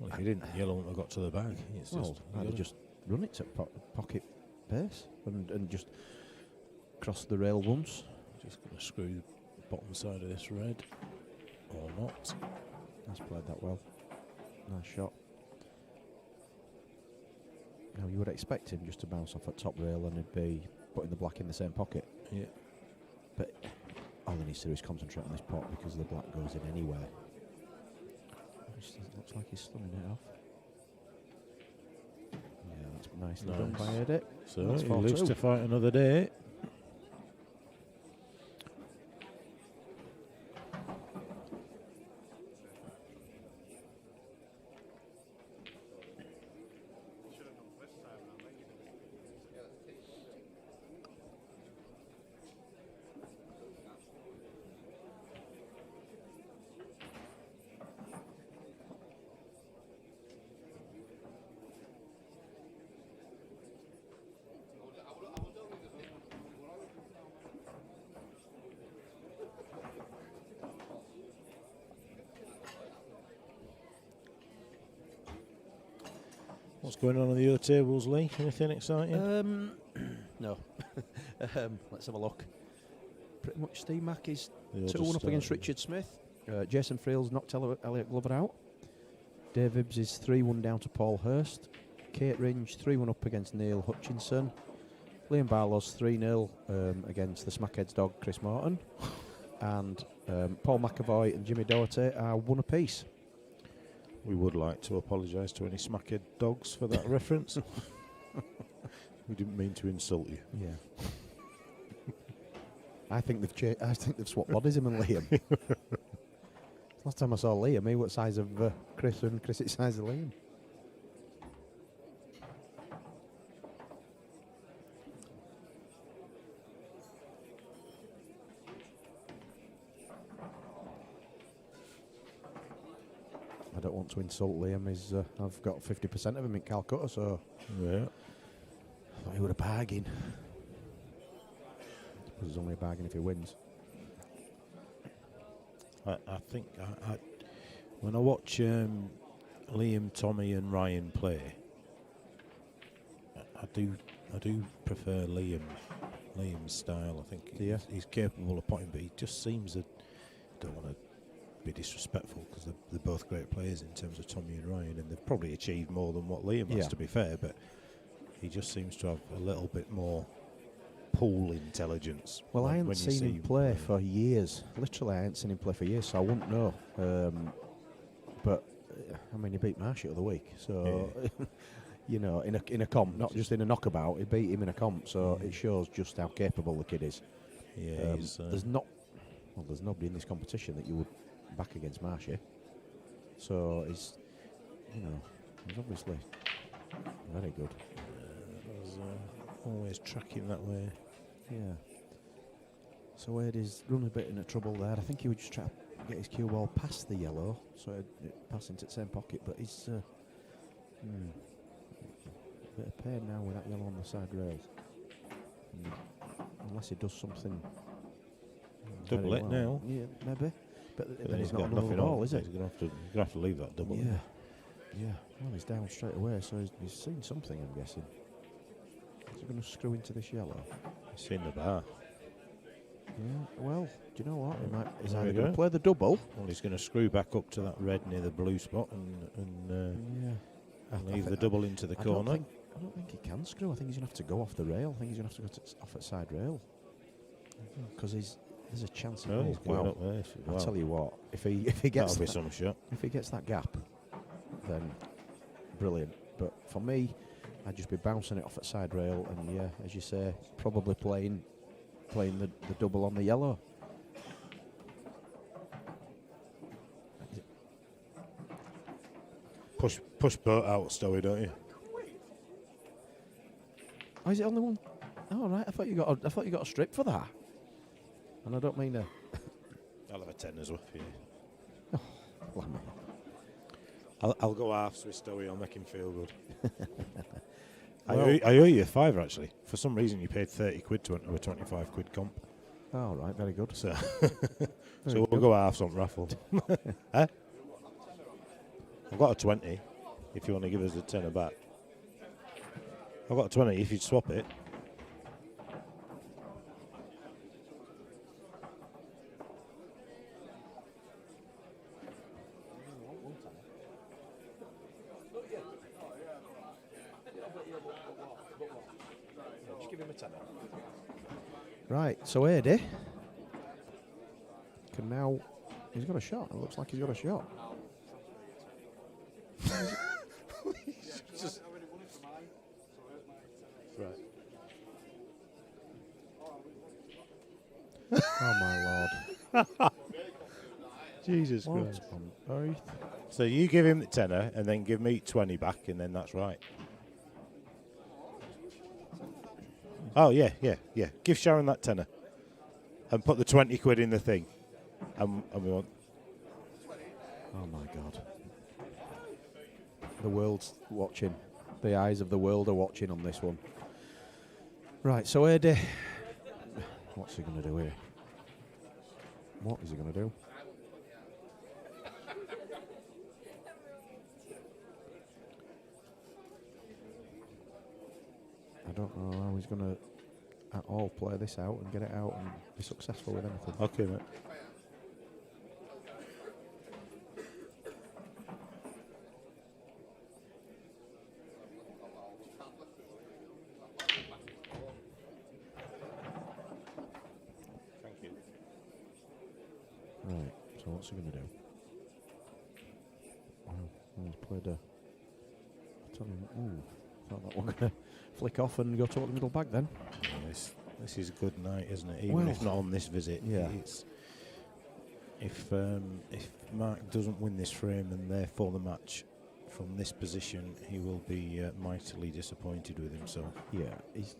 Well, if he didn't, yellow wouldn't have got to the bag. It's Well, just. I'd have just run it to pocket base and just cross the rail once. Just going to screw the bottom side of this red, or not. That's played that well. Nice shot. Now you would expect him just to bounce off at top rail and he'd be putting the black in the same pocket. Yeah. But all he needs to do is concentrate on this pot because the black goes in anywhere. It looks like he's stunning it off. Yeah, that's nicely done by Edit. So That's he 4-2. lives to fight another day. What's going on the other tables, Lee? Anything exciting? No. Let's have a look. Pretty much Steve Mack is They'll 2-1 just up against start. Richard Smith. Jason Friel's knocked Elliot Glover out. Dave Ibbs is 3-1 down to Paul Hurst. Kate Ringe 3-1 up against Neil Hutchinson. Liam Barlow's 3-0 against the Smackheads dog Chris Morton. And Paul McAvoy and Jimmy Doherty are 1 apiece. We would like to apologise to any smackhead dogs for that reference. We didn't mean to insult you. Yeah. I think they've swapped bodies, him and Liam. Last time I saw Liam, he was size of Chris, and Chris is size of Liam. I don't want to insult Liam. I've got 50% of him in Calcutta, so Yeah. I thought he would a bargain. Because it's only a bargain if he wins. I think when I watch Liam, Tommy, and Ryan play, I do prefer Liam's style. I think Yeah. he's capable of potting, but he just seems that I don't want to be disrespectful because they're both great players in terms of Tommy and Ryan, and they've probably achieved more than what Liam has, to be fair, but he just seems to have a little bit more pool intelligence. Well, I when haven't you seen see him play for years. Literally, I haven't seen him play for years, so I wouldn't know. But I mean, he beat Marsh the other week, so you know, in a comp, not just in a knockabout. He beat him in a comp, so it shows just how capable the kid is. Yeah, there's nobody in this competition that you would back against Marshy. So he's obviously very good. Always tracking that way. Yeah. So Eddie's run a bit into trouble there. I think he would just try to get his cue ball past the yellow, so it pass into the same pocket. But he's a bit of pain now with that yellow on the side rail. Unless he does something. Double it now. Yeah, maybe. But then he's got not another nothing ball, on, is it? He's going to have to leave that double. Yeah. Yeah. Well, he's down straight away, so he's seen something, I'm guessing. Is he going to screw into this yellow? He's seen the bar. Yeah, well, do you know what? He's There either we going go. to play the double. Well, he's going to screw back up to that red near the blue spot and leave the double into the corner. I don't think he can screw. I think he's going to have to go off the rail. I think he's going to have to go off at side rail. Because there's a chance. Oh, he's going up there. I'll tell you what, if he gets That'll be some shot. If he gets that gap, then brilliant. But for me, I'd just be bouncing it off at side rail, and yeah, as you say, probably playing the double on the yellow. Push boat out, Stowy, don't you? Oh, is it only one? Oh, right. I thought you got a strip for that. And I don't mean a. I'll have a 10 as well for you. Oh, Lamy. I'll go halves with Stowy. I'll make him feel good. Well, I owe you a fiver actually. For some reason, you paid 30 quid to enter a 25 quid comp. Oh, right. Very good. So, Very we'll good. go halves on raffle. Huh? I've got a 20. If you want to give us a tenner back, I've got a 20. If you'd swap it. Just give him a tenner. Right, so Eddie can now. He's got a shot. It looks like he's got a shot. Right. Oh my lord! Jesus What Christ. on earth? So you give him the tenner and then give me 20 back, and then that's right. Oh, yeah. Give Sharon that tenner and put the 20 quid in the thing. And we want. Oh my God! The world's watching. The eyes of the world are watching on this one. Right, so Eddie, what's he going to do here? What is he going to do? I don't know how he's going to at all play this out and get it out and be successful with anything. Okay, mate. Thank you. Right, so what's he going to do? Wow, he's played a. Tell him, ooh, thought that one going to flick off and go toward the middle back then. This is a good night, isn't it? Even Well, if not on this visit. yeah. It's, if Mark doesn't win this frame and therefore the match from this position, he will be mightily disappointed with himself. Yeah, he's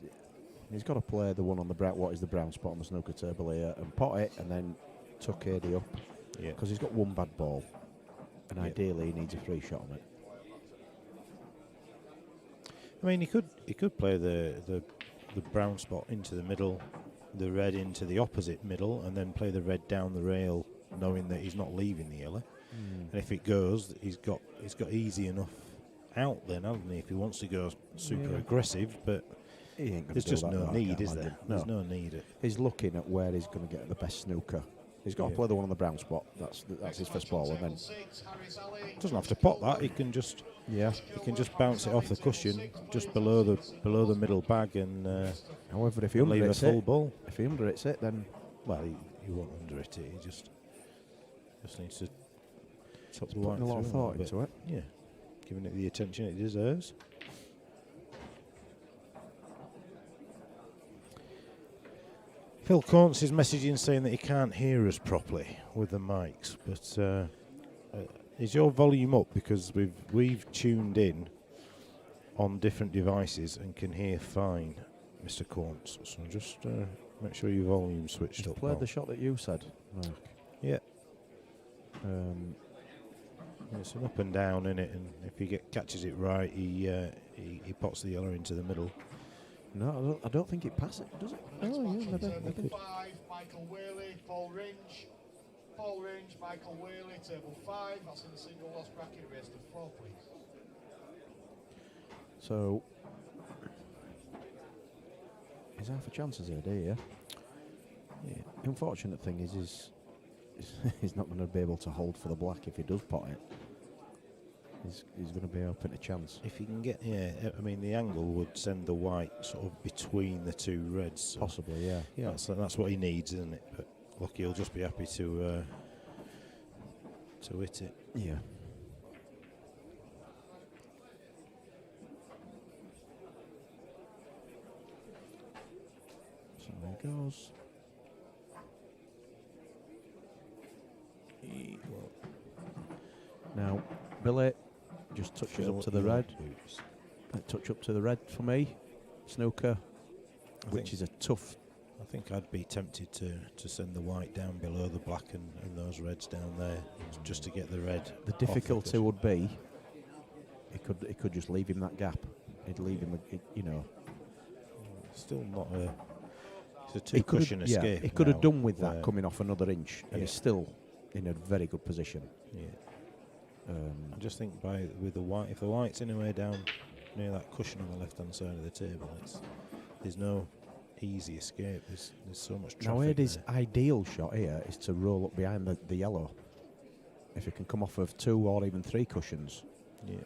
got to play the one on the what is the brown spot on the snooker table here and pot it and then tuck AD up. Yeah. Because he's got one bad ball, and ideally he needs a free shot on it. I mean, he could play the brown spot into the middle, the red into the opposite middle, and then play the red down the rail, knowing that he's not leaving the yellow. And if it goes, he's got easy enough out then, hasn't he? If he wants to go super aggressive, but He ain't gonna there's do just that, no though, I need, can't is imagine. there? There's no need. He's looking at where he's going to get the best snooker He's got to play the one on the brown spot. That's his first ball, and then Doesn't have to pot that. He can just bounce it off the cushion just below the middle bag and however, if he leave a underhits full it, ball. if he underhits it, then He won't underhit it. He just needs to putting a lot of thought into it. Yeah, giving it the attention it deserves. Phil Caunce is messaging saying that he can't hear us properly with the mics, but is your volume up? Because we've tuned in on different devices and can hear fine, Mr. Caunce. So just make sure your volume's switched up. Played the shot that you said, Mark. Yeah. It's an up and down in it, and if he catches it right, he pots the yellow into the middle. No, I don't think it passes, does it? Oh, yeah, maybe. 5, Michael Whaley, Paul Ringe. Paul Ringe, Michael Whaley, table 5. That's in the single loss bracket, race to 4, please. So, he's half a chance here, do you? Yeah. The unfortunate thing is he's not going to be able to hold for the black if he does pot it. He's going to be open a chance. If he can get, I mean, the angle would send the white sort of between the two reds. So possibly, yeah. That's what he needs, isn't it? But look, he'll just be happy to hit it. Yeah. So there he goes. Now, Billy, just touches up to the red. Touch up to the red for me. Snooker, which is a tough. I think I'd be tempted to send the white down below the black and those reds down there just to get the red. The difficulty would be, it could just leave him that gap. It'd leave him, Still not a. It's a two-cushion escape. He could have done with that coming off another inch, and he's still in a very good position. Yeah. I just think with the white, if the white's anywhere down near that cushion on the left-hand side of the table, there's no easy escape. There's so much traffic. Now, Eddie's ideal shot here is to roll up behind the yellow. If it can come off of 2 or even 3 cushions. Yeah.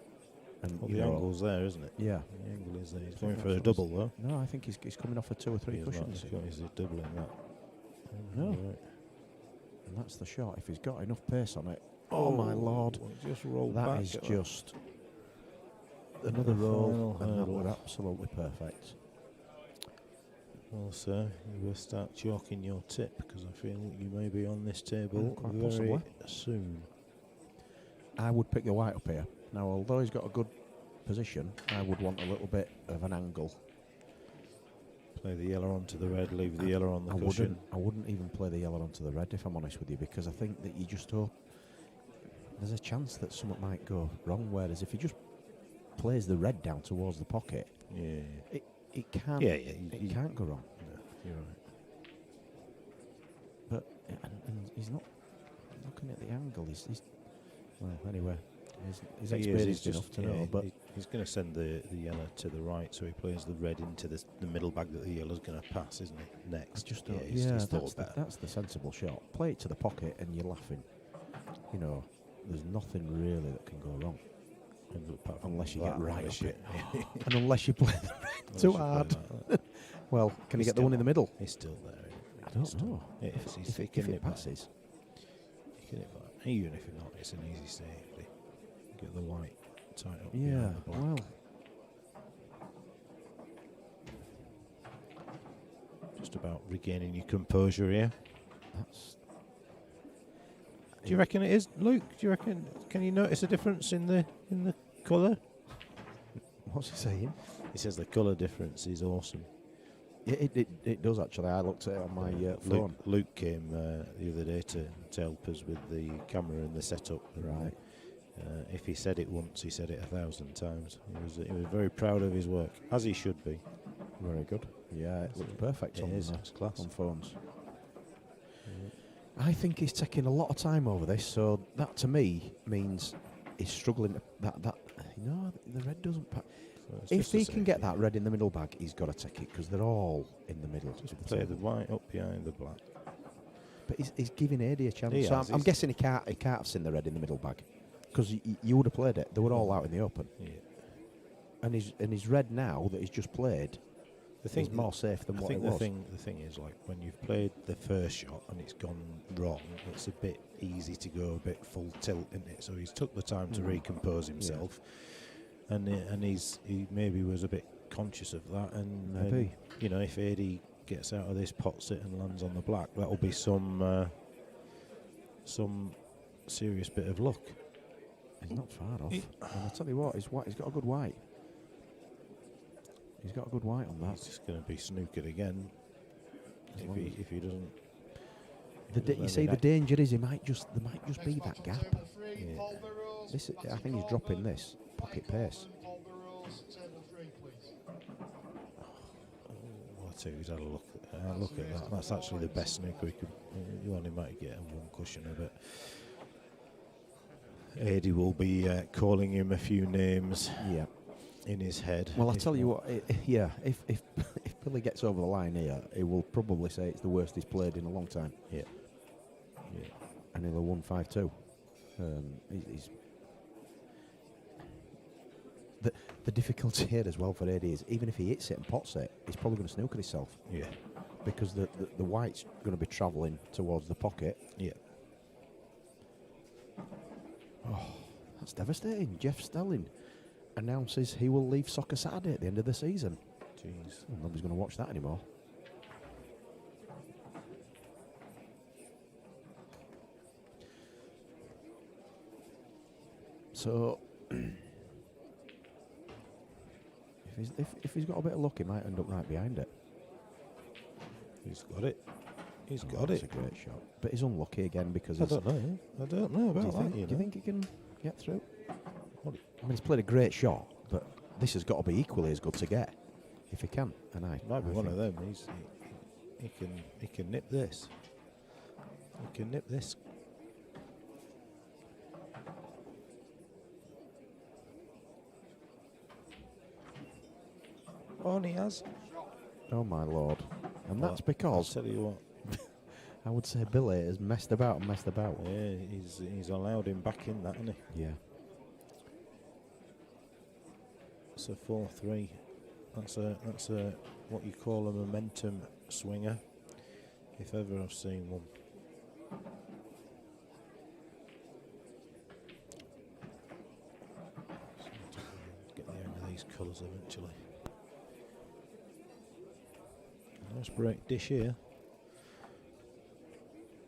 And the angle's there, isn't it? Yeah. The angle is there. He's going for a double, though. No, I think he's coming off of 2 or 3 cushions. He's doubling that. No. Right. And that's the shot. If he's got enough pace on it. Oh my lord! Just roll that back. Is just another roll, and that was absolutely perfect. Well, sir, you will start chalking your tip because I feel you may be on this table quite very possibly. soon. I would pick the white up here. Now, although he's got a good position, I would want a little bit of an angle. Play the yellow onto the red, leave the yellow on the cushion. I wouldn't even play the yellow onto the red, if I'm honest with you, because I think that you just hope there's a chance that something might go wrong. Whereas if he just plays the red down towards the pocket, it can't. Yeah, it can't go wrong. No, you're right. But and he's not looking at the angle. He's well, anyway. He's experienced enough to know, but he's going to send the yellow to the right, so he plays the red into the middle bag that the yellow's going to pass, isn't he? Next, just he's that's the sensible shot. Play it to the pocket, and you're laughing. There's nothing really that can go wrong. Unless you get right up it. And unless you play the red too hard. Well, can he get the one in the middle? He's still there. I don't know. If it passes. Even if not, it's an easy save. Get the white tight up. Yeah, well. Just about regaining your composure here. Do you reckon it is, Luke? Do you reckon? Can you notice a difference in the colour? What's he saying? He says the colour difference is awesome. It does actually. I looked at it on my phone. Luke came the other day to help us with the camera and the setup. Right. If he said it once, he said it 1,000 times. He was very proud of his work, as he should be. Very good. Yeah, it looks perfect on phones. I think he's taking a lot of time over this, so that to me means he's struggling. The red doesn't pass. If he can get that red in the middle bag, he's got to take it because they're all in the middle. Just play the white up behind the black. But he's giving Eddie a chance. He So has, I'm guessing he can't have seen the red in the middle bag, because you would have played it. They were all out in the open. Yeah. And he's red now that he's just played. He's more safe than what it was. The thing is, like, when you've played the first shot and it's gone wrong, it's a bit easy to go a bit full tilt, isn't it? So he's took the time to recompose himself, and he maybe was a bit conscious of that. And Maybe. you know, if Eddie gets out of this pot sit and lands on the black, that'll be some serious bit of luck. He's not far off. And I'll tell you what, he's got a good white. He's got a good white on that. He's just going to be snookered again if he doesn't. You see, the danger is there might just be that gap. Yeah. This, I think he's dropping this pocket pace. I'll tell you, he's had a look at that. That's actually the best snooker he could. You only might get a one cushion of it. Eddie will be calling him a few names. Yeah. In his head. Well, I'll tell you what, if Billy gets over the line here, he will probably say it's the worst he's played in a long time. Yeah. And he'll have won 5-2. The difficulty here as well for Eddie is, even if he hits it and pots it, he's probably going to snooker himself. Yeah. Because the white's going to be travelling towards the pocket. Yeah. Oh, that's devastating. Jeff Stelling announces he will leave Soccer Saturday at the end of the season. Jeez. Well, nobody's going to watch that anymore. So, if he's got a bit of luck, he might end up right behind it. He's got it. He's got It's it. a great shot. But he's unlucky again because I don't know about that. do you think he can get through? What? I mean, he's played a great shot, but this has got to be equally as good to get if he can. And Might be I one think- of them. He can nip this. He can nip this. Oh, and he has. Oh my lord! And Well, that's because I'll tell you what. I would say Billy has messed about and messed about. Yeah, he's allowed him back in that, hasn't he? Yeah. It's a 4-3. That's a what you call a momentum swinger, if ever I've seen one. Get the hang of these colours eventually. Nice break dish here.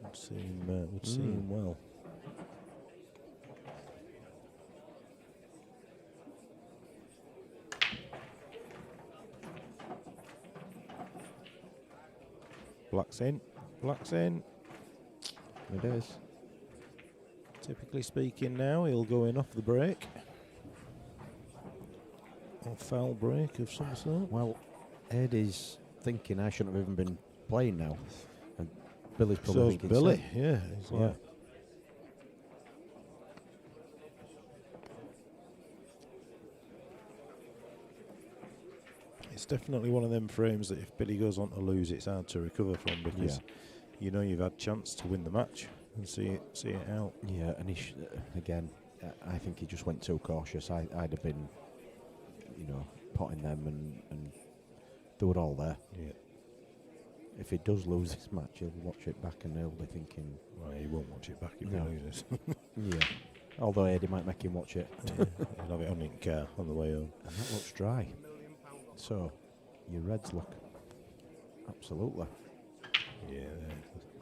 Would see him well. Black's in. Black's in. It is. Typically speaking now, he'll go in off the break. Or foul break of some sort. Well, Eddie's thinking I shouldn't have even been playing now. And Billy's probably So's thinking Billy, same. yeah. He's like, it's definitely one of them frames that if Billy goes on to lose, it's hard to recover from, because you know you've had chance to win the match and see it out. Yeah, and again, I think he just went too cautious. I'd have been, potting them and they were all there. Yeah. If he does lose this match, he'll watch it back and he'll be thinking... Well, he won't watch it back if No. he loses. Yeah. Although Eddie might make him watch it. He'll have it on in the car on the way home. And that looks dry. So, your reds look... Absolutely. Yeah,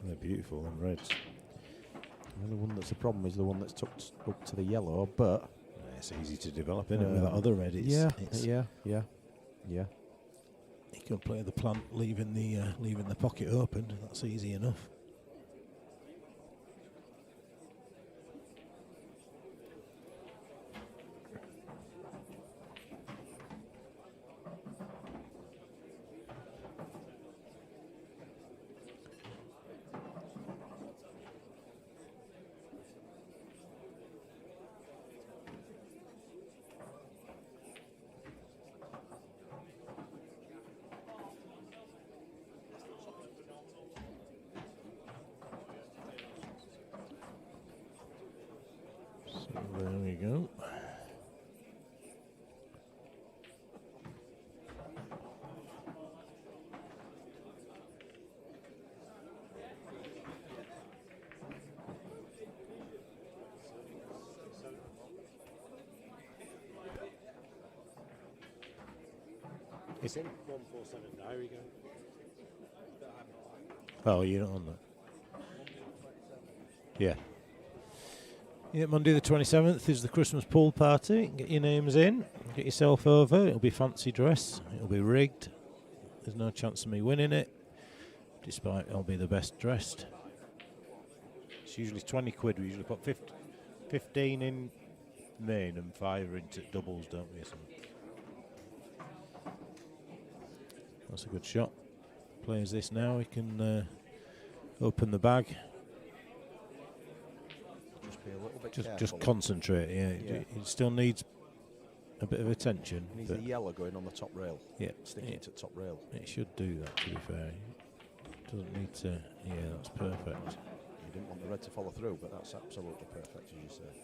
they're beautiful, them reds. The only one that's the problem is the one that's tucked up to the yellow, but... It's easy to develop, isn't it? With that other red, it's yeah. You can play the plant leaving the pocket open. That's easy enough. There we go. It's in 147 diary go. Oh, you're not on that. Yeah. Yeah, Monday the 27th is the Christmas pool party. Get your names in, get yourself over. It'll be fancy dress. It'll be rigged. There's no chance of me winning it, despite I'll be the best dressed. It's usually 20 quid. We usually put 15 in main and 5 into doubles, don't we? So that's a good shot. Plays this now. He can open the bag. Just be a little bit Just careful. concentrate. Yeah. It still needs a bit of attention. Needs but the yellow going on the top rail. Yeah, Sticking to the top rail. it should do that. To be fair, it doesn't need to. Yeah, that's perfect. You didn't want the red to follow through, but that's absolutely perfect, as you say.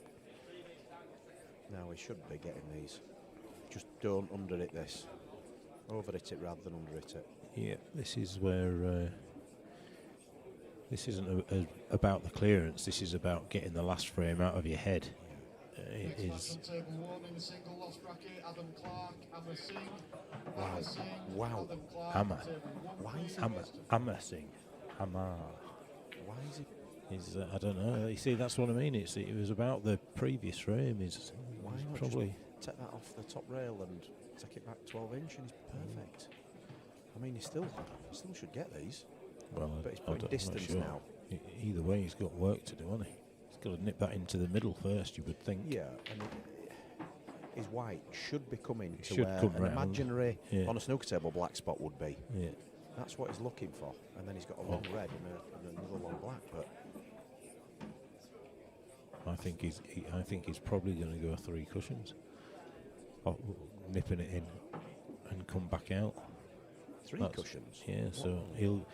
Now we should be getting these. Just don't under-hit this. Over-hit it rather than under-hit it. Yeah, this is where this isn't about the clearance. This is about getting the last frame out of your head. It Next is. match on table 1 in the single loss bracket, Adam Clark, Amma Singh. Wow. Amma Singh, Wow. Adam Clark, Amma. table 1. Why is Amma Singh. Amma. Why is it? Is I don't know. You see, that's what I mean. It was about the previous frame. Is Why not probably. just take that off the top rail and take it back 12 inch and it's perfect. I mean, he still should get these. Well, But he's I putting don't- I'm not distance sure. now. Either way, he's got work to do, hasn't he? He's got to nip that into the middle first, you would think. Yeah, and his white should be coming to should where come an round. imaginary Yeah. on a snooker table black spot would be. Yeah. That's what he's looking for. And then he's got a long red and another long black. But I think he's probably going to go 3 cushions, nipping it in and come back out. 3 cushions. Yeah, so he'll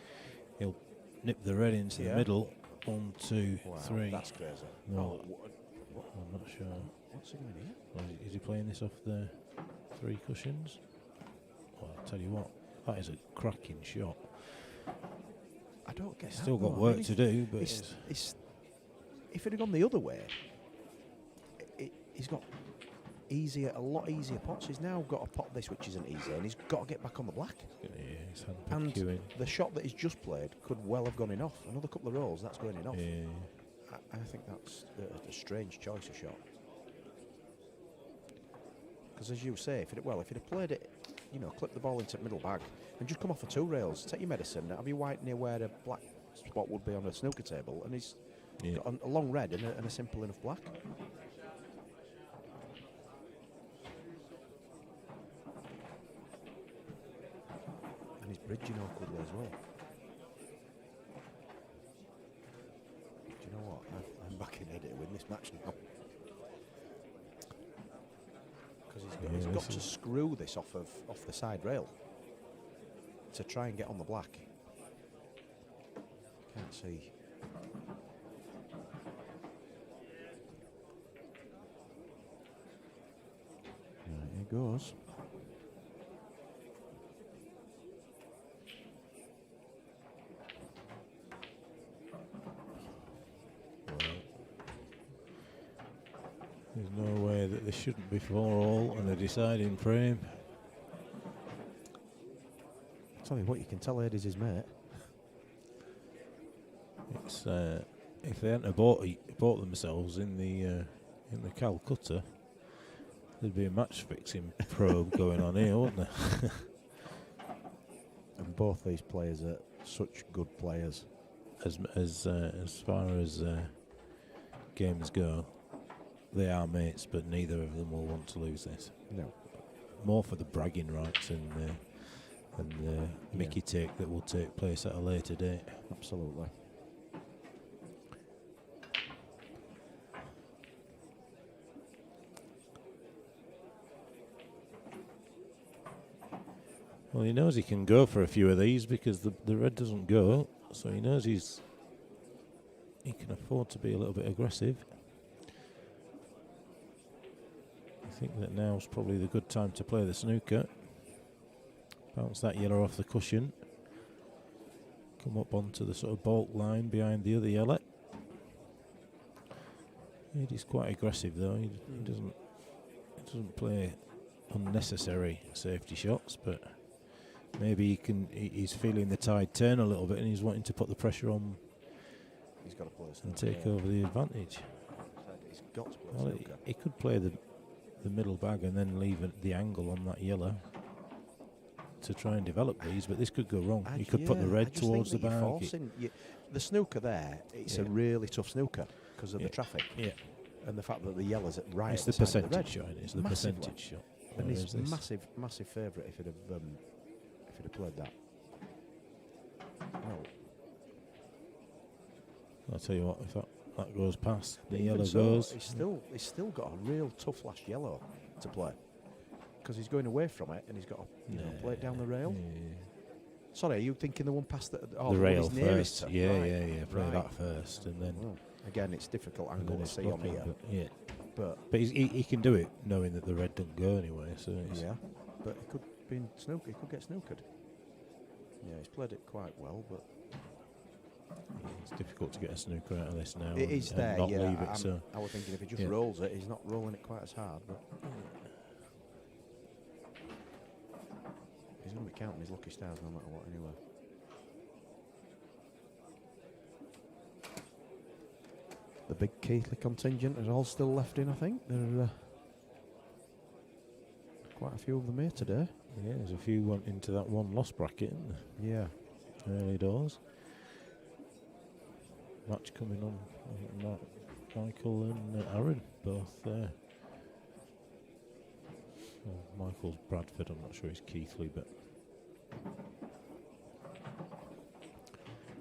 nip the red into the middle. 1, 2, Wow, 3. that's crazy. No, What? I'm not sure. What's he doing here? Or is he playing this off the 3 cushions? Well, I'll tell you what, that is a cracking shot. I don't get Still that, got though. work I mean, to do, but it's if it had gone the other way, he's got a lot easier pots. He's now got a pot this which isn't easy, and he's got to get back on the black. yeah, he's had And queuing. the shot that he's just played could well have gone in off. Another couple of rolls, that's going in off. Yeah. I think that's a strange choice of shot. Because as you say, if it had played it, clip the ball into the middle bag and just come off for 2 rails, take your medicine, have your white near where a black spot would be on a snooker table, and he's got a long red and a simple enough black. And he's bridging awkwardly as well. Do you know what? I'm back in Eddie to win this match now. Because he's got to screw this off the side rail to try and get on the black. Can't see. Right, here goes. There's no way that this shouldn't be 4-all and a deciding frame. Tell you what, you can tell Eddie's his mate. It's if they hadn't bought themselves in the Calcutta, there'd be a match fixing probe going on here, wouldn't there? And both these players are such good players. As far as games go, they are mates, but neither of them will want to lose this. No. More for the bragging rights and the Mickey take that will take place at a later date. Absolutely. Well, he knows he can go for a few of these because the red doesn't go, so he knows he can afford to be a little bit aggressive. think that now's probably the good time to play the snooker. Bounce that yellow off the cushion. Come up onto the sort of baulk line behind the other yellow. He's quite aggressive though. He doesn't play unnecessary safety shots, but maybe he's feeling the tide turn a little bit and he's wanting to put the pressure on. He's got to play and take over the advantage. He's got to play Well, he could play the middle bag and then leave the angle on that yellow to try and develop these, but this could go wrong. You could put the red towards the bag. The snooker there, it's a really tough snooker because of the traffic. Yeah. And the fact that the yellow's at right. It's the percentage shot. It's the percentage shot. And he's massive favourite if he'd have played that. Well, I'll tell you what, if that goes past, the yellow so, goes. He's still got a real tough last yellow to play because he's going away from it and he's got to play it down the rail. Yeah. Sorry, are you thinking the one past the rail first? Yeah, right. Play that first, and then again, it's difficult angle to see on here. But he can do it knowing that the red doesn't go anyway. So but it could be in snooker. He could get snookered. Yeah, he's played it quite well, but it's difficult to get a snooker out of this now. It is there. Not Yeah, leave it, so I was thinking if he just rolls it, he's not rolling it quite as hard. But he's going to be counting his lucky stars no matter what, anyway. The big Keithley contingent is all still left in, I think. There are quite a few of them here today. Yeah, there's a few went into that one loss bracket, isn't there? Yeah. Early doors. Match coming on. Michael and Aaron both there. Well, Michael's Bradford, I'm not sure he's Keithley, but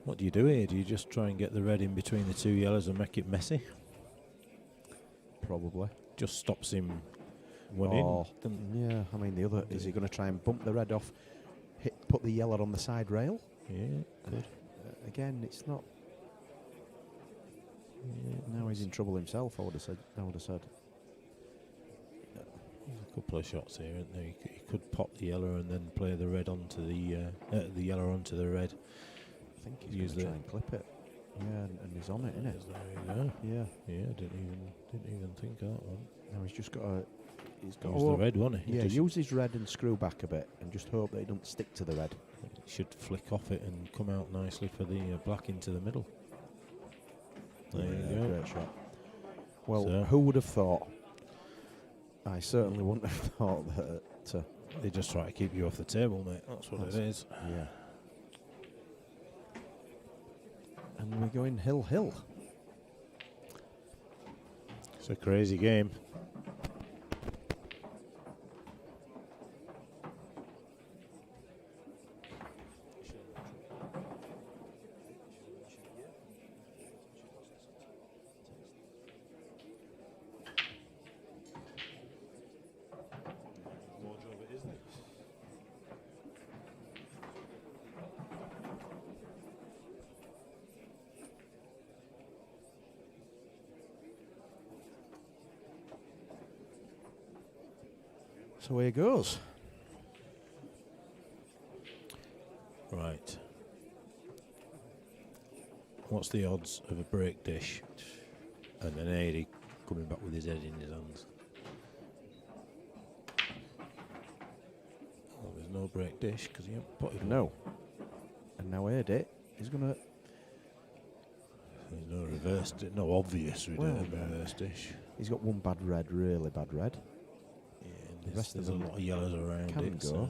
what do you do here? Do you just try and get the red in between the two yellows and make it messy? Probably. Just stops him winning. Yeah, I mean the other, is he going to try and bump the red off, put the yellow on the side rail? Yeah, good. Again, it's not. Yeah, now he's in trouble himself, I would have said. There's a couple of shots here, isn't there? He could pop the yellow and then play the red onto the yellow onto the red. I think he's going to try and clip it. Yeah, and he's on it, isn't it? There you go. Yeah. Yeah, didn't even think of that one. Now he's just got to. He's got use the red, won't he? Yeah, use his red and screw back a bit, and just hope that he doesn't stick to the red. It should flick off it and come out nicely for the black into the middle. There you go. Great shot. Well, who would have thought? I certainly wouldn't have thought that. They just try to keep you off the table, mate. That's what it is. Yeah. And we're going hill. It's a crazy game. So here goes. Right. What's the odds of a break dish and an 80 coming back with his head in his hands? Well, there's no break dish because he ain't potted one. No. And now Eddie is going to. There's no reverse, no obvious reverse dish. He's got one bad red, really bad red. The rest of there's them a lot of yellows around can it. go. So.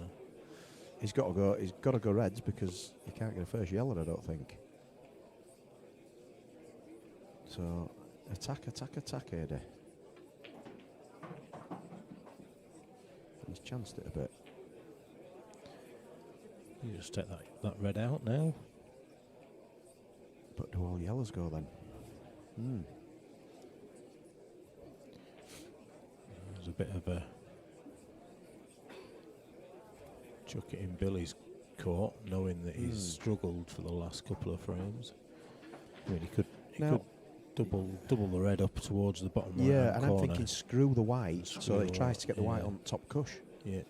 He's got to go reds because he can't get a first yellow, I don't think. So attack, Eddie. He's chanced it a bit. You just take that red out now. But do all yellows go then? There's a bit of a chuck it in Billy's court, knowing that he's struggled for the last couple of frames. I mean, he could double the red up towards the bottom Yeah, right and corner. I'm thinking screw the white, so Screw it the tries white, to get the white yeah. on top cush. Yeah.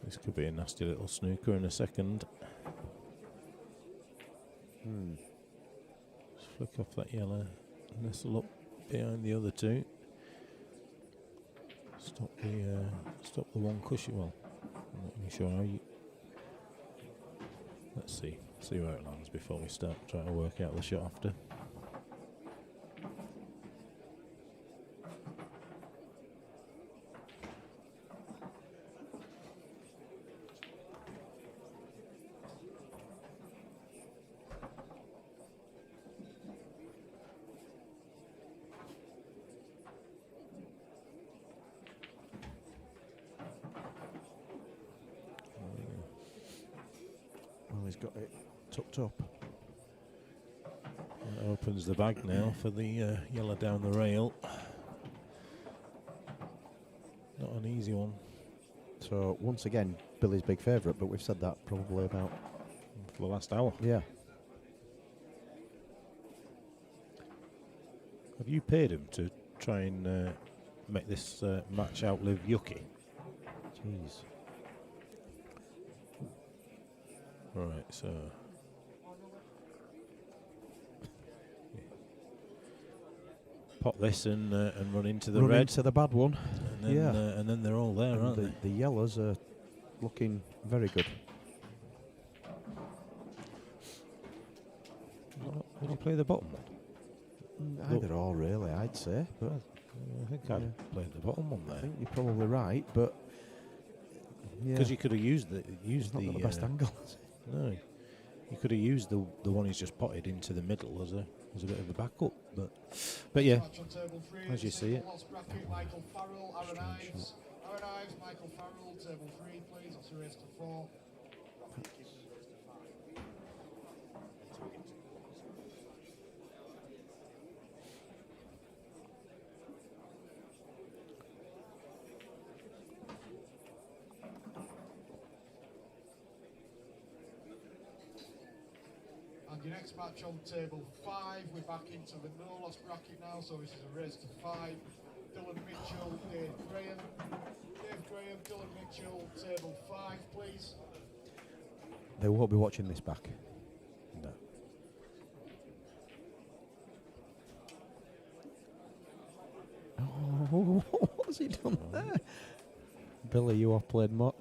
This could be a nasty little snooker in a second. Just flick off that yellow, nestle up behind the other two. Stop the one cushion. Well, I'm not even sure how you. Let's see where it lands before we start trying to work out the shot after. Well, he's got it tucked up. That opens the bag now for the yellow down the rail. Not an easy one. So once again, Billy's big favourite, but we've said that probably about For the last hour. yeah. Have you paid him to try and make this match outlive Yuki? Jeez. Right, so pop this and run into the Run red, into the bad one. and then, yeah. and then they're all there, And aren't they? the yellows are looking very good. Would you play the bottom one? Either or, really, I'd say. But I think I'd play the bottom one I there think you're probably right. But yeah, because you could have used he's not got the best angle. No, you could have used the one he's just potted into the middle as a bit of a backup, but yeah, Match on table 3, as you see it. lost bracket, Michael Farrell, Aaron Ives. Aaron Ives, Michael Farrell, table 3, please. That's a race to 4. And your next match on table 5, we're back into the no loss bracket now, so this is a race to 5. Dylan Mitchell, Dave Graham. Dave Graham, Dylan Mitchell, table 5, please. They won't be watching this back. No. Oh, what's he done there? Billy, you have played more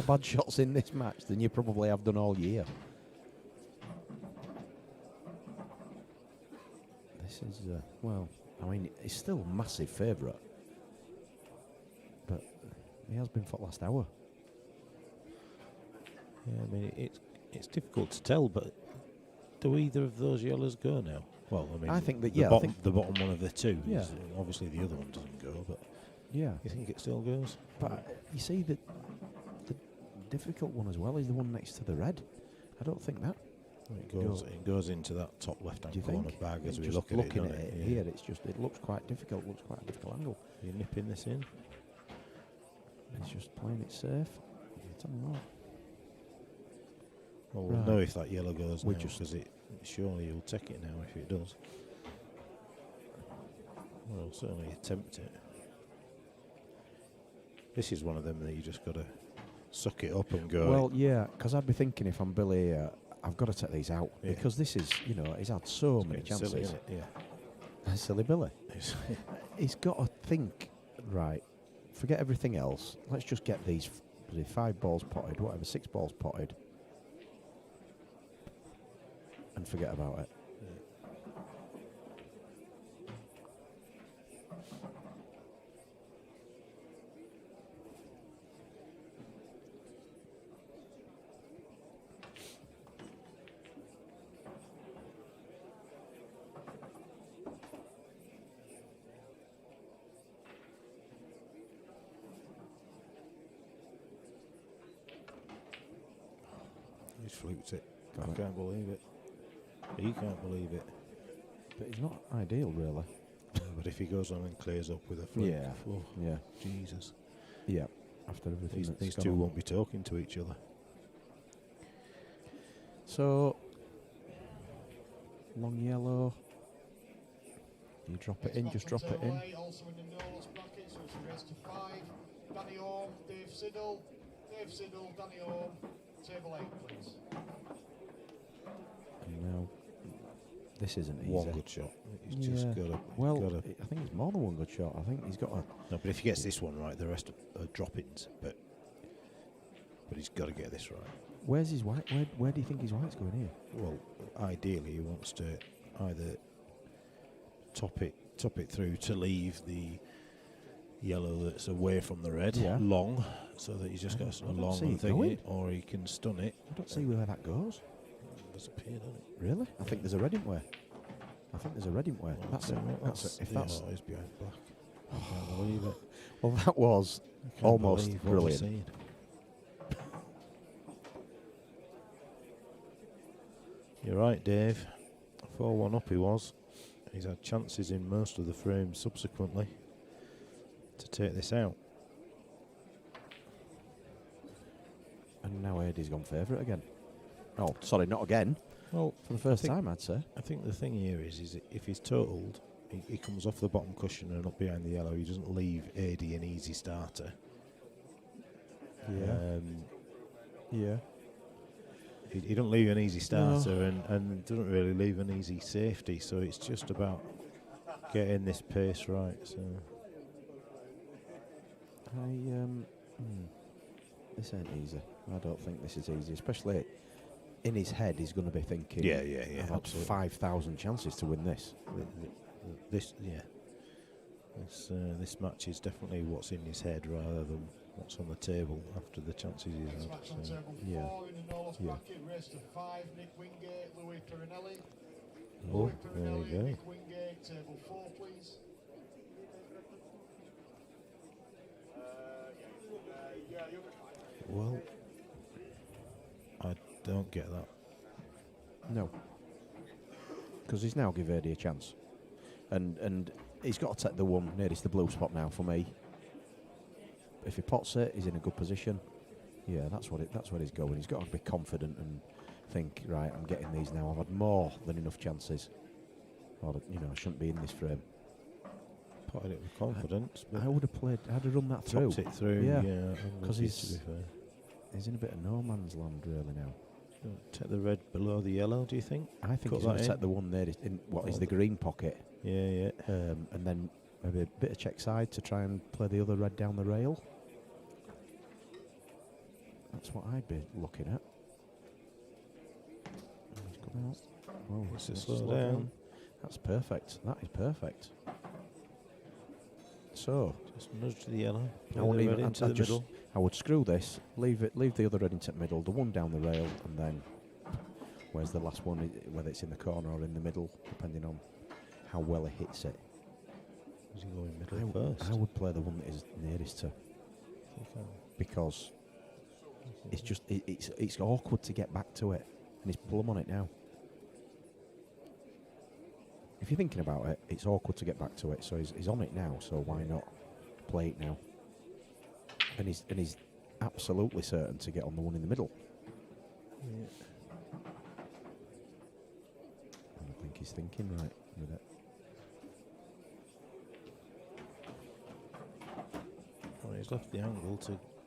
bad shots in this match than you probably have done all year. This is, well, I mean, he's still a massive favourite. But he has been for the last hour. Yeah, I mean it's difficult to tell, but do either of those yellows go now? Well, I mean, I think that, the yeah, I bottom, think the bottom one of the two. Yeah. Is, obviously, the other one doesn't go, but yeah. you think it still goes? But you see, the difficult one as well is the one next to the red. I don't think that. It goes into that top left-hand Do you corner think? bag as It's we just look at it. looking Don't at it Yeah. here, it looks quite difficult. Looks quite a difficult angle. You're nipping this in. It's just playing it safe. I don't know. Well, we'll Right. know if that yellow goes We now, just- because surely you'll take it now if it does. Well, certainly attempt it. This is one of them that you just got to suck it up and go. Well, yeah, because I'd be thinking if I'm Billy here, I've got to take these out Yeah. because this is, he's had so many getting silly, chances. isn't it? Yeah. Silly Billy. He's got to think, right, forget everything else. Let's just get these 5 balls potted, whatever, 6 balls potted, and forget about it. fluked it. Got I it. can't believe it. He can't believe it. But it's not ideal, really. But if he goes on and clears up with a fluke, Yeah. oh, Yeah. Jesus. Yeah. After everything that's These gone two on. won't be talking to each other. So, long yellow. You drop it in, just drop it in. Also in the no-loss bracket, so it's a race to 5. Danny Orme, Dave Siddle, Danny Orme, table 8, please. And now, this isn't easy. One good shot. He's just got to. Well, I think it's more than one good shot. I think he's got a. No, but if he gets this one right, the rest are drop-ins. But he's got to get this right. Where's his white? Where do you think his white's going here? Well, ideally, he wants to either top it through to leave the yellow that's away from the red long, so that he's just got a long thing, or he can stun it. I don't see where that goes. It does appear, doesn't it? Really? I think there's a red in where. I think there's a red in where. Well, That's it. That's it. If that's. It's behind black. I can't believe it. Well, that was Can't almost believe what we're brilliant. seeing. You're right, Dave. 4-1 up he was. He's had chances in most of the frames subsequently to take this out. And now Eddie's gone favourite again. Oh, sorry, not again. Well, for the first time, I'd say. I think the thing here is if he's totaled, he comes off the bottom cushion and up behind the yellow. He doesn't leave AD an easy starter. Yeah. Yeah. He don't leave an easy starter and doesn't really leave an easy safety. So it's just about getting this pace right. So this ain't easy. I don't think this is easy, especially in his head. He's going to be thinking, yeah, I've had 5,000 chances to win this. This match is definitely what's in his head rather than what's on the table after the chances he's Next had. match on So. table 4 in the no-loss bracket, race to 5. Nick Wingate, Louis Perinelli. Oh, Louis there you Perinelli, go. Nick Wingate, table 4, please. Well, I don't get that. No. Because he's now give Eddie a chance. And he's got to take the one nearest the blue spot now for me. If he pots it, he's in a good position. Yeah, that's where he's going. He's got to be confident and think, right, I'm getting these now. I've had more than enough chances. Or, I shouldn't be in this frame. Potted it with confidence. I would have played. I'd have run that through. Topped it through. Yeah, because he's in a bit of no man's land really now. Take the red below the yellow. Do you think? I think Cut he's going that to in? set the one there in what is the green pocket. Yeah. And then maybe a bit of check side to try and play the other red down the rail. That's what I'd be looking at. He's coming out. Oh, It's a slow down. That's perfect. That is perfect. So, Just nudge to the yellow. I Play wouldn't the red even. into I'd the just. middle. I would screw this. Leave the other red into the middle. The one down the rail, and then where's the last one? Whether it's in the corner or in the middle, depending on how well he hits it. Is he going middle first? I would play the one that is nearest to, because it's just it's awkward to get back to it, and he's plumb on it now. If you're thinking about it, it's awkward to get back to it. So he's on it now. So why not play it now? And he's absolutely certain to get on the one in the middle. Yeah. I don't think he's thinking right with it. Well, he's left the angle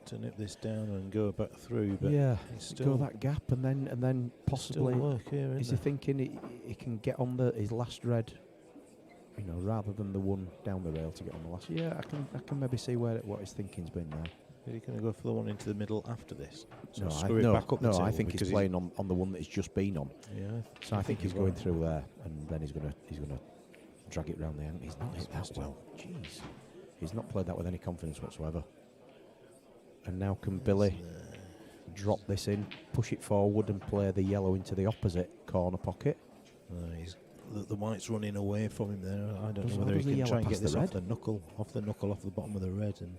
to nip this down and go back through, but Yeah, he's go still that gap and then possibly still work here, is he isn't thinking he can get on his last red, rather than the one down the rail to get on the last. Yeah, I can maybe see what his thinking's been there. Is he going to go for the one into the middle after this? So No, screw it back up the I table think he's because playing on the one that he's just been on. Yeah, So I think he's he's going right. through there, and then he's gonna drag it round the angle. He's not hit that well. Jeez, he's not played that with any confidence whatsoever. And now can Billy drop this in, push it forward, and play the yellow into the opposite corner pocket? He's the white's running away from him there. I don't know How whether does he the can try yellow and get pass this the off red? the knuckle, off the bottom of the red, and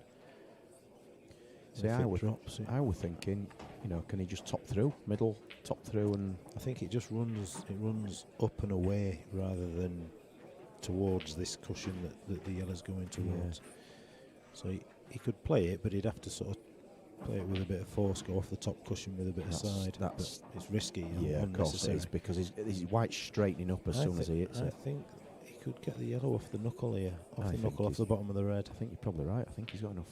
See, if I it would drops it. I was thinking You know, can he just top through, middle, top through, and I think it just runs up and away rather than towards this cushion that the yellow's going towards. So he could play it, but he'd have to sort of play it with a bit of force, go off the top cushion with a bit of side. That's it's risky. Yeah, of course it is, because he's white straightening up as soon as he hits I it. think he could get the yellow off the knuckle here, I the think knuckle off the bottom of the red. I think you're probably right. I think he's got enough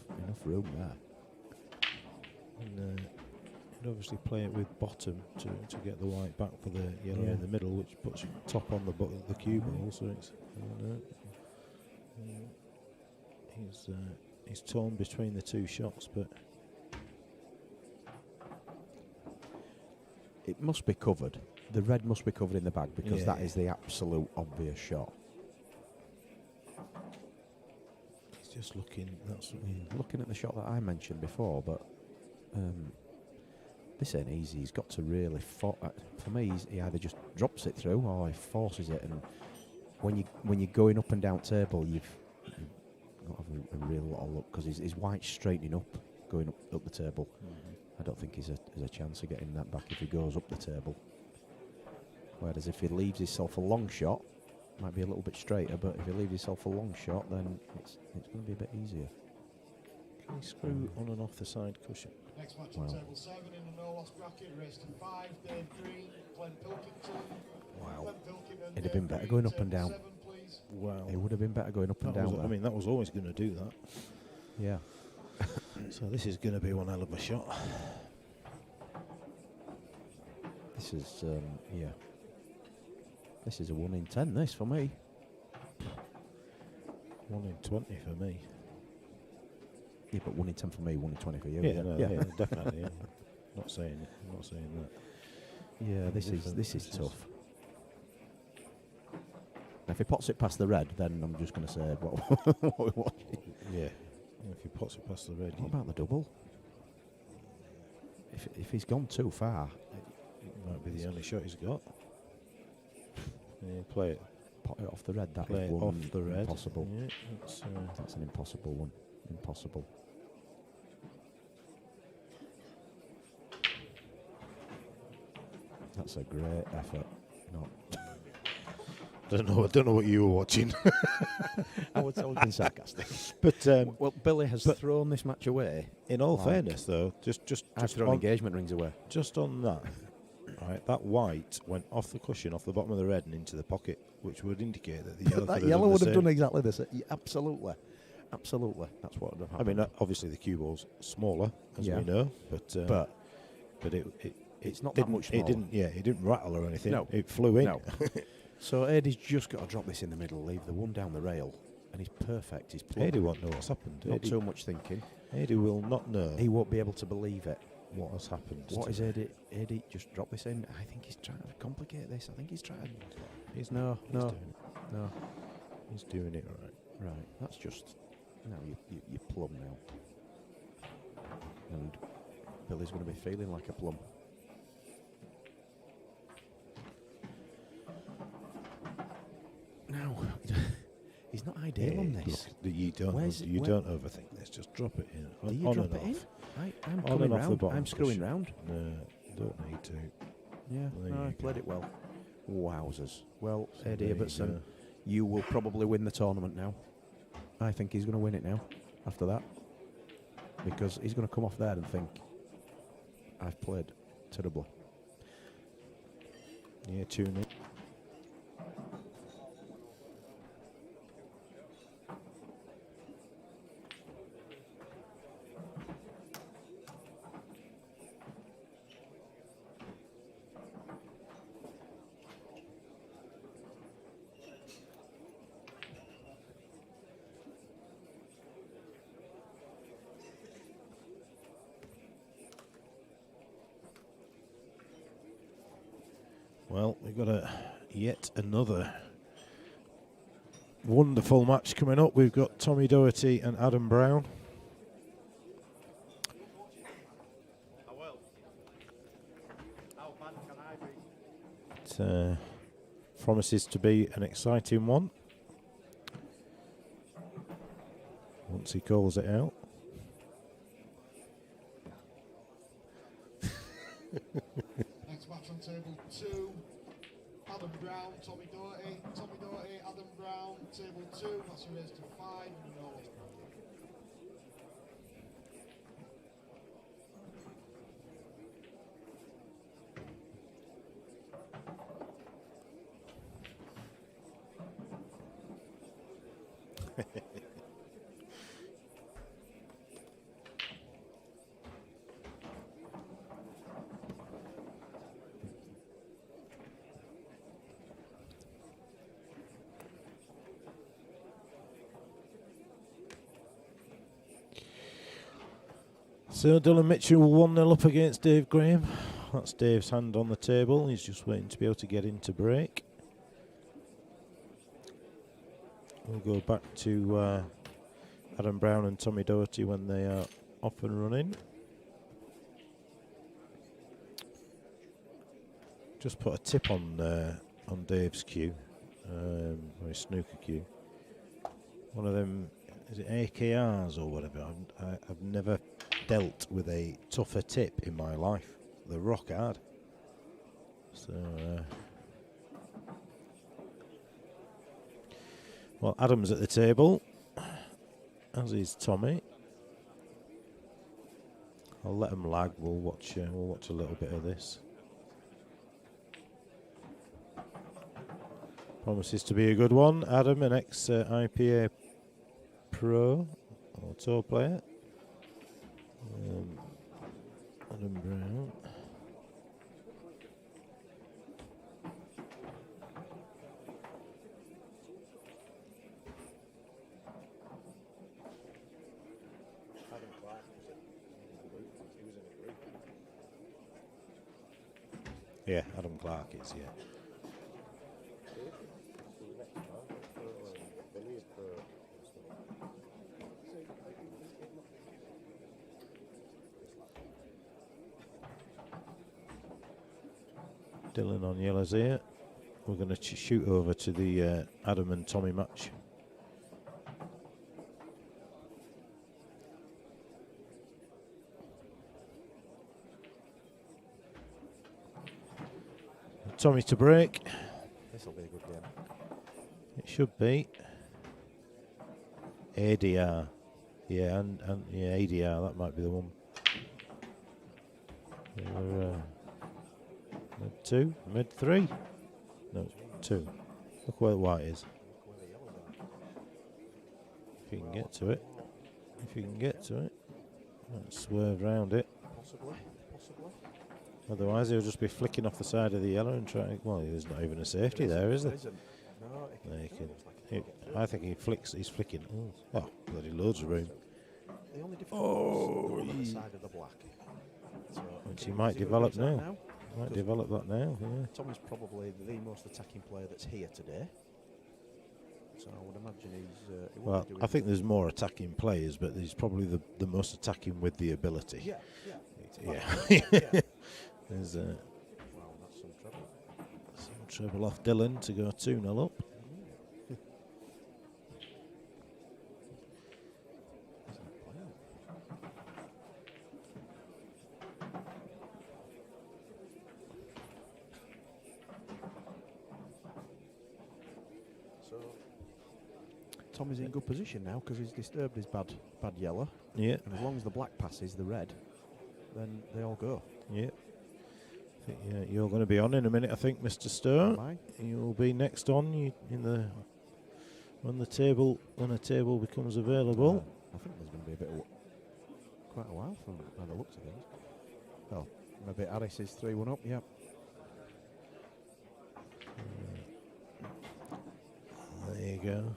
room there. And he'd obviously play it with bottom to get the white back for the yellow in the middle, which puts top on the cue ball. So it's he's torn between the two shots, but it must be covered. The red must be covered in the bag, because that is the absolute obvious shot. he's just looking. Looking at the shot that I mentioned before, but this ain't easy. He's got to really for me. He either just drops it through or he forces it. And when you're going up and down table, you've got to have a real lot of luck, because he's white straightening up, going up the table. I don't think he's a chance of getting that back if he goes up the table. Whereas if he leaves himself a long shot, might be a little bit straighter, but if he leaves himself a long shot, then it's going to be a bit easier. Can he screw on and off the side cushion? Next match on table 7 in the no loss bracket, race to 5, Dave Green, Glenn Pilkington. Wow. Glenn Pilkington, It'd have been better going up and down. 7, please. Wow. It would have been better going up and down. I mean, that was always going to do that. Yeah. So this is going to be one hell of a shot. This is, This is a 1 in 10, this, for me. 1 in 20 for me. Yeah, but 1 in 10 for me, 1 in 20 for you. Yeah, definitely. Yeah. Not saying that. Yeah, this is tough. Now, if he pots it past the red, then I'm just going to say, what we're watching. Yeah. If he pots it past the red. What about the double? If he's gone too far, it might be the only shot he's got. Yeah, play it. Pot it off the red. That Play is it one off the red. impossible. Yeah, that's an impossible one. Impossible. That's a great effort. Don't know what you were watching. I was being sarcastic. But well, Billy has thrown this match away. In all fairness, though, just thrown engagement rings away. Just on that, right? That white went off the cushion, off the bottom of the red, and into the pocket, which would indicate that the yellow. That yellow would have done exactly the same. Yeah, absolutely. That's what would have happened. I mean, obviously the cue ball's smaller, as we know, but it's not that much smaller. It didn't rattle or anything. No, it flew in. No. So Eddie's just got to drop this in the middle, leave the one down the rail, and he's perfect. He's plugged. Eddie won't know what's happened. Not too much thinking. Eddie will not know. He won't be able to believe it. What has happened? What is Eddie? Eddie, just drop this in. I think he's trying to complicate this. I think he's trying. He's doing it. He's doing it right. Right. That's just. No, you're plum now. And Billy's going to be feeling like a plum. No, he's not ideal on this. Look, you don't overthink this. Just drop it in. Do you on drop and it in? off. I'm On coming and off the round. bottom I'm screwing cushion. round. No, don't need to. Yeah, There no, I you played go. it well. Wowzers. Well, So Eddie there you Ibbotson, go. you will probably win the tournament now. I think he's going to win it now, after that. Because he's going to come off there and think, I've played terribly. Yeah, tune in. Well, we've got yet another wonderful match coming up. We've got Tommy Doherty and Adam Brown. I will. How bad can I be? It promises to be an exciting one. Once he calls it out. Next match on table 2. Adam Brown, Tommy Doherty. Tommy Doherty, Adam Brown, table 2. That's a race to 5. No loss penalty. So Dylan Mitchell 1-0 up against Dave Graham. That's Dave's hand on the table. He's just waiting to be able to get into break. We'll go back to Adam Brown and Tommy Doherty when they are off and running. Just put a tip on Dave's cue, or his snooker cue. One of them, is it AKRs or whatever? I've never dealt with a tougher tip in my life. They're rock hard. So, well, Adam's at the table, as is Tommy. I'll let them lag. We'll watch a little bit of this. Promises to be a good one. Adam, an ex-IPA pro or tour player. Adam Brown. Yeah, Adam Clark is, yeah. Dylan on yellows here. We're going to shoot over to the Adam and Tommy match. Tommy to break. This will be a good game. It should be. ADR. Yeah, and yeah, ADR, that might be the one. Mid 2, mid 3. No, 2. Look where the white is. If you can get to it. If you can get to it. Let's swerve round it. Possibly. Otherwise, he'll just be flicking off the side of the yellow and trying. Well, there's not even a safety there, is there? No, I think he flicks. He's flicking. Oh, bloody loads of room. The only difference is on the side of the black. So which he might develop now. Might develop that now. Yeah. Tommy's probably the most attacking player that's here today. So I would imagine he's. Well, I think there's more attacking players, but he's probably the most attacking with the ability. Yeah. There's wow, that's some trouble. Some trouble off Dylan to go 2-0 up. So Tommy's in good position now because he's disturbed his bad yellow. Yeah. And as long as the black passes the red, then they all go. Yeah. You're going to be on in a minute, I think, Mr. Stowe. You'll be next on when a table becomes available. I think there's going to be quite a while from by the looks of things. Oh, maybe Harris is 3-1 up. Yep. There you go.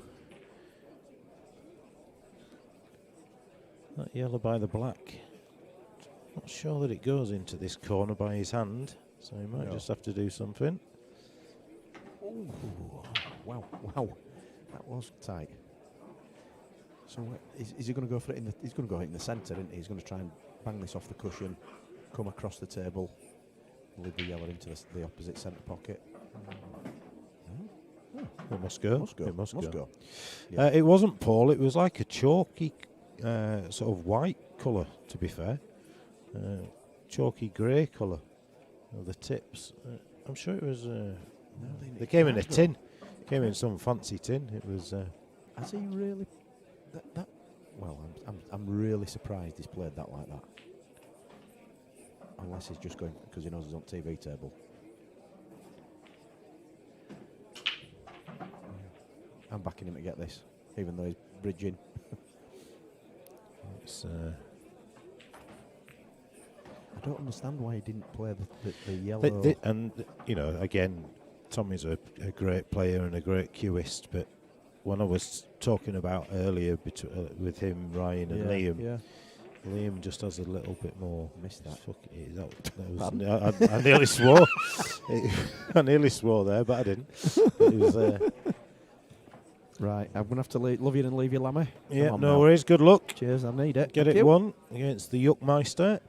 That yellow by the black. Not sure that it goes into this corner by his hand, so he might just have to do something. Ooh. Wow, that was tight. So is he going to go for it he's going to go in the centre, isn't he? He's going to try and bang this off the cushion, come across the table, lead the yellow into the opposite centre pocket. It must go. It must go. Yeah. It wasn't Paul. It was like a chalky sort of white colour, to be fair. Chalky grey colour. of the tips. I'm sure it was. They came in a tin. Came in some fancy tin. It was. Has he really? That well, I'm really surprised he's played that like that. Unless he's just going because he knows he's on TV table. I'm backing him to get this, even though he's bridging. It's. I don't understand why he didn't play the yellow. And you know, again, Tommy's a great player and a great cueist, but when I was talking about earlier with him, Ryan and Liam, Liam just has a little bit more. Missed that. I nearly swore. I nearly swore there, but I didn't. It was, right, I'm going to have to love you and leave you, Lamy. Yeah, no worries. Good luck. Cheers, I need it. Get Thank it you. won against the Yuckmeister.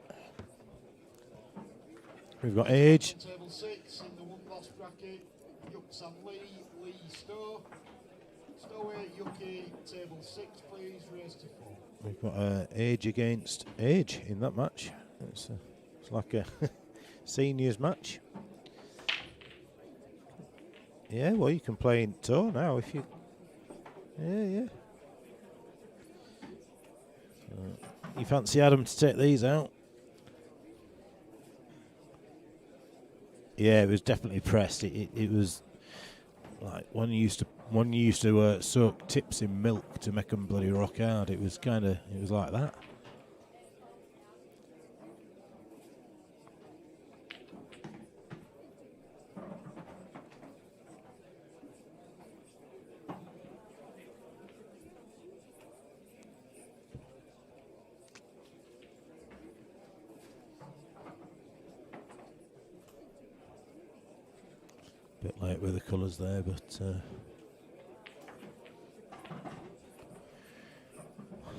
We've got Age. Table 6 in the one loss bracket. Yucks and Lee Stowe. Stowy, Yucky, table 6, please, raise to 4. We've got Age against Age in that match. It's like a seniors match. Yeah, well, you can play in tour now if you. Yeah. You fancy Adam to take these out? Yeah, it was definitely pressed. It was like one used to soak tips in milk to make them bloody rock hard. It was like that. Bit late with the colours there, but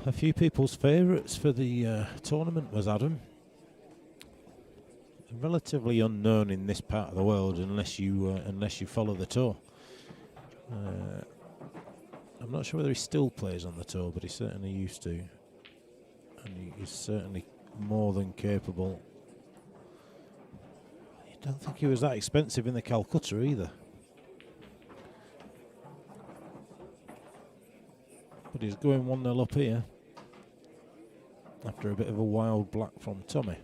a few people's favourites for the tournament was Adam. Relatively unknown in this part of the world unless you follow the tour. I'm not sure whether he still plays on the tour, but he certainly used to, and he's certainly more than capable. I don't think he was that expensive in the Calcutta either. But he's going 1-0 up here after a bit of a wild black from Tommy.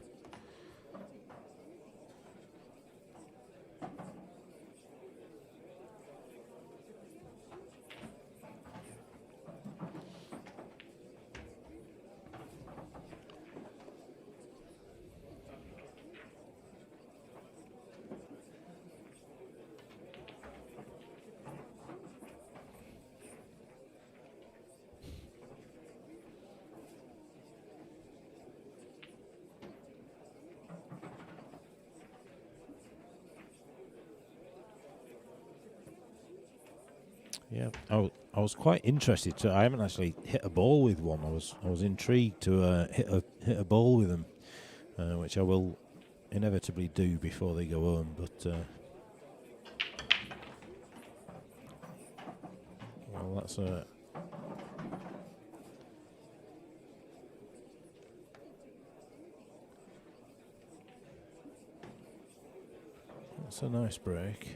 Yeah, I was quite interested to. I haven't actually hit a ball with one. I was intrigued to hit a ball with them, which I will inevitably do before they go home. But well, that's a. That's a nice break.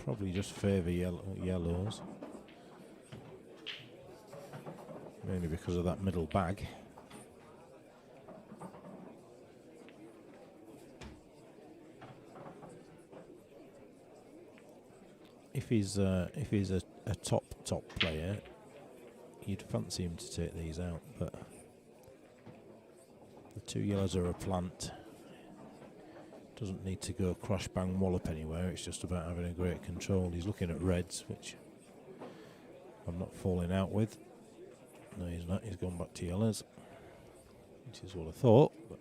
Probably just favour yellows, mainly because of that middle bag. If he's a top player, you'd fancy him to take these out, but the two yellows are a plant. Doesn't need to go crash bang wallop anywhere. It's just about having a great control. He's looking at reds, which I'm not falling out with. No, he's not. He's gone back to yellows, which is what I thought. But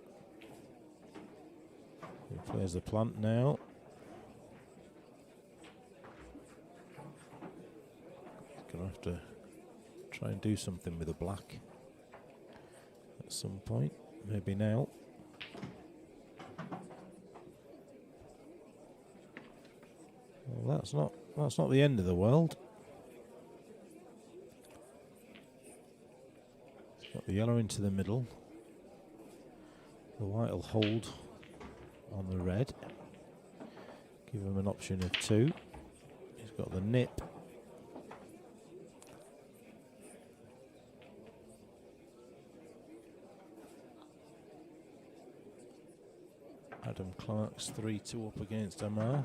he plays the plant now. He's gonna have to try and do something with the black at some point. Maybe now. Well, that's not the end of the world. Got the yellow into the middle. The white will hold on the red. Give him an option of 2. He's got the nip. Adam Clark's 3-2 up against Amar.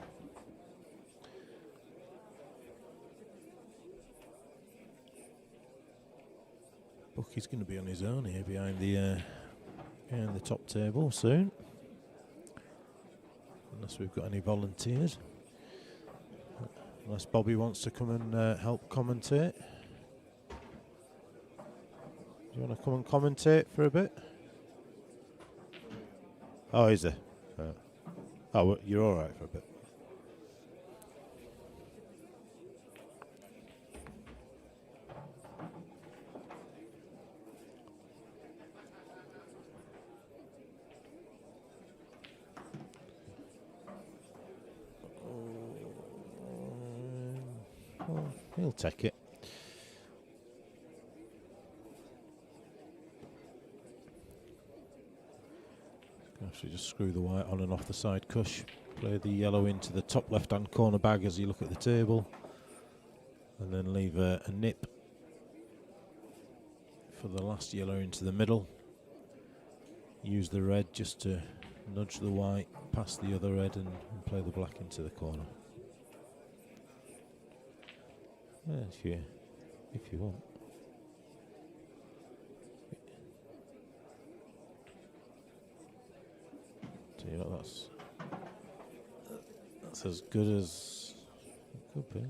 Bucky's going to be on his own here behind the top table soon, unless we've got any volunteers. Unless Bobby wants to come and help commentate. Do you want to come and commentate for a bit? Oh, is there? Oh, well, you're all right for a bit. Well, he'll take it. Actually, just screw the white on and off the side cush. Play the yellow into the top left-hand corner bag as you look at the table, and then leave a nip for the last yellow into the middle. Use the red just to nudge the white past the other red and play the black into the corner. Yeah, if you want. So yeah, that's as good as it could be.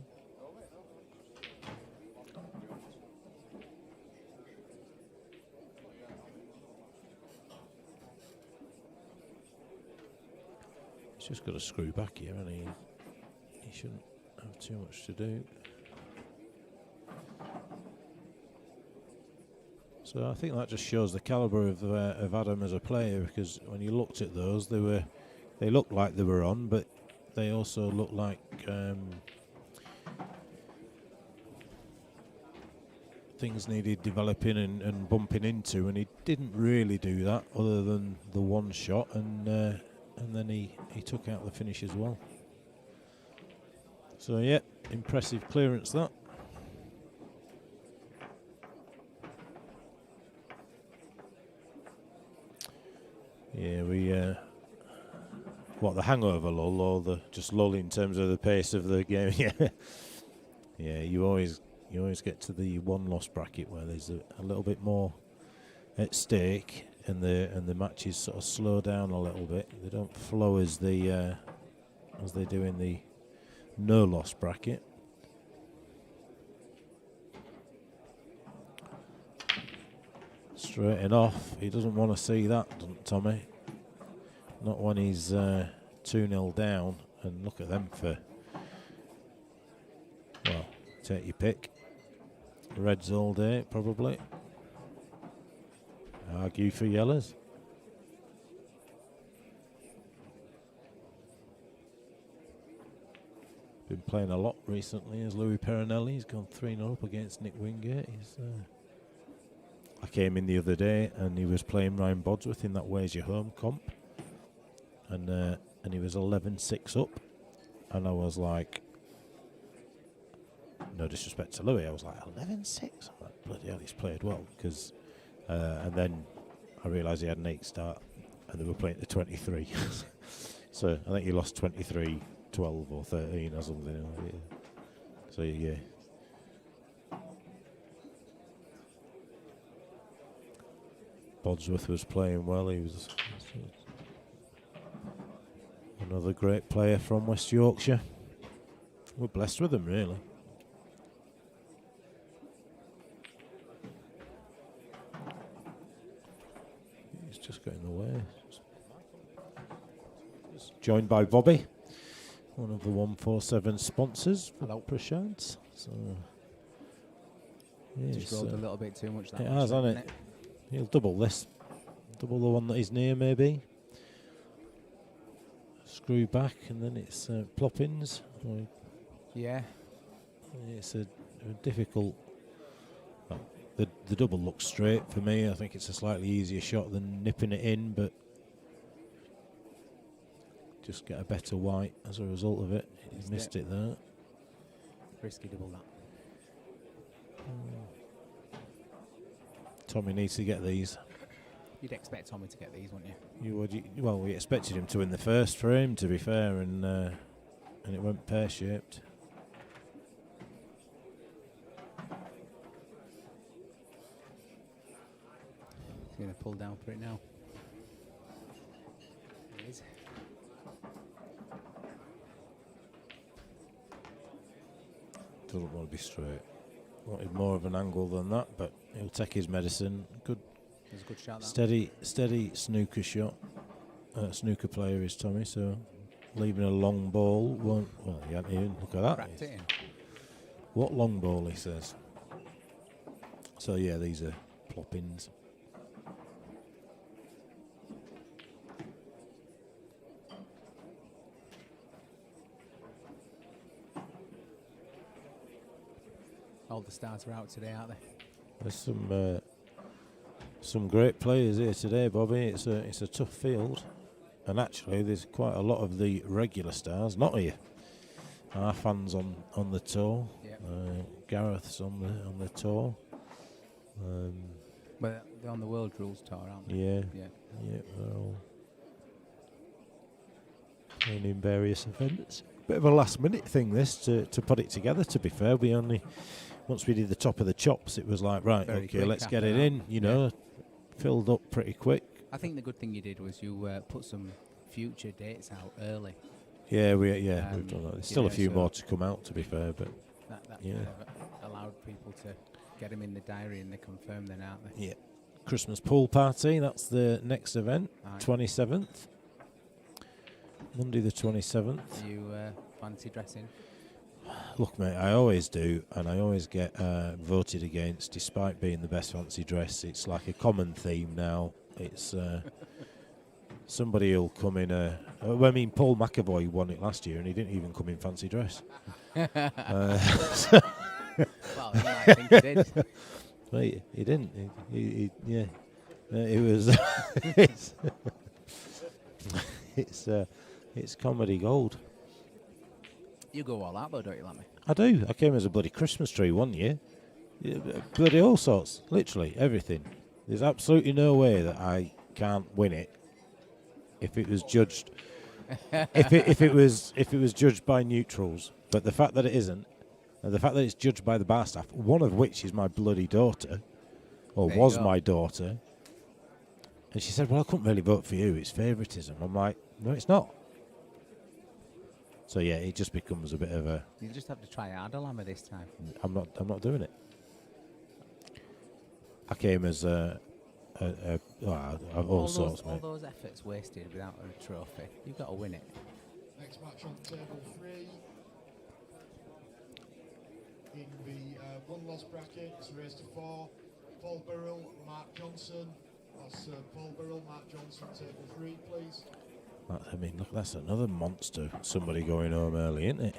He's just got to screw back here, and he shouldn't have too much to do. So I think that just shows the calibre of Adam as a player, because when you looked at those, they looked like they were on, but they also looked like things needed developing and bumping into, and he didn't really do that other than the one shot, and then he took out the finish as well. So yeah, impressive clearance that. Yeah, what, the hangover lull, or the just lull in terms of the pace of the game? Yeah, yeah. You always get to the one-loss bracket where there's a little bit more at stake, and the matches sort of slow down a little bit. They don't flow as they do in the no-loss bracket. Straighten off. He doesn't want to see that, doesn't Tommy? Not when he's 2-0 down. And look at them for, well, take your pick. Reds all day, probably. Argue for yellows. Been playing a lot recently as Louis Perinelli. He's gone 3-0 up against Nick Wingate. I came in the other day and he was playing Ryan Bodsworth in that Where's Your Home comp, and he was 11-6 up, and I was like, no disrespect to Louis, I was like, 11-6? I'm like, bloody hell, he's played well, because and then I realised he had an 8 start and they were playing to 23. So I think he lost 23-12 or 13 or something. So yeah. Bodsworth was playing well. He was another great player from West Yorkshire. We're blessed with him, really. He's just getting away. He's joined by Bobby, one of the 147 sponsors. Hello, Prashant. So, yeah, just rolled a little bit too much. That it has, hasn't it? He'll double this. Double the one that is near, maybe. Screw back, and then it's ploppins. Yeah. It's a difficult... Well, the double looks straight for me. I think it's a slightly easier shot than nipping it in, but just get a better white as a result of it. He's missed it there. Risky double that. Tommy needs to get these. You'd expect Tommy to get these, wouldn't you? You would. Well, we expected him to win the first for him, to be fair, and it went pear-shaped. He's going to pull down for it now. He is. Doesn't want to be straight. Wanted more of an angle than that, but he'll take his medicine. Good. It's a good shot. Steady snooker shot. Snooker player is Tommy, so leaving a long ball won't. Well, he hadn't even. Look at that. Cracked it in. What long ball, he says. So yeah, these are plop-ins. All the stars are out today, aren't they? There's some great players here today, Bobby. It's a tough field, and actually there's quite a lot of the regular stars not here. Our fans on the tour. Yep. Gareth's on the tour. Well, they're on the World Rules Tour, aren't they? Yeah. Yeah. Yeah. They're all playing in various events. Bit of a last minute thing this to put it together. To be fair, we only once we did the top of the chops, it was like right, Very okay, quick let's get after it that. in. You know, filled up pretty quick. I think the good thing you did was you put some future dates out early. Yeah, we've done that. There's still a few so more to come out, to be fair, but that yeah. kind of allowed people to get them in the diary and they confirm then, aren't they? Yeah. Christmas pool party, that's the next event, Aye. 27th. Monday the 27th. You fancy dressing? Look, mate, I always do, and I always get voted against, despite being the best fancy dress. It's like a common theme now. It's somebody will come in I mean, Paul McAvoy won it last year, and he didn't even come in fancy dress. Well, you might think he did. Wait, he didn't. Yeah, it was. It's comedy gold. You go all out though, don't you, Lamy? I do. I came as a bloody Christmas tree one year. Yeah, bloody all sorts, literally everything. There's absolutely no way that I can't win it if it was judged. if it was judged by neutrals, but the fact that it isn't, and the fact that it's judged by the bar staff, one of which is my bloody daughter, or There you was go. my daughter, and she said, "Well, I couldn't really vote for you. It's favouritism." I'm like, "No, it's not." So yeah, it just becomes a bit of a. You just have to try harder, Lamy, this time. I'm not doing it. I came as all sorts, all mate. those efforts wasted without a trophy. You've got to win it. Next match on table 3. In the one-loss bracket, it's a race to 4. Paul Burrell, Mark Johnson. That's Paul Burrell, Mark Johnson, table 3, please. I mean, look, that's another monster. Somebody going home early, isn't it?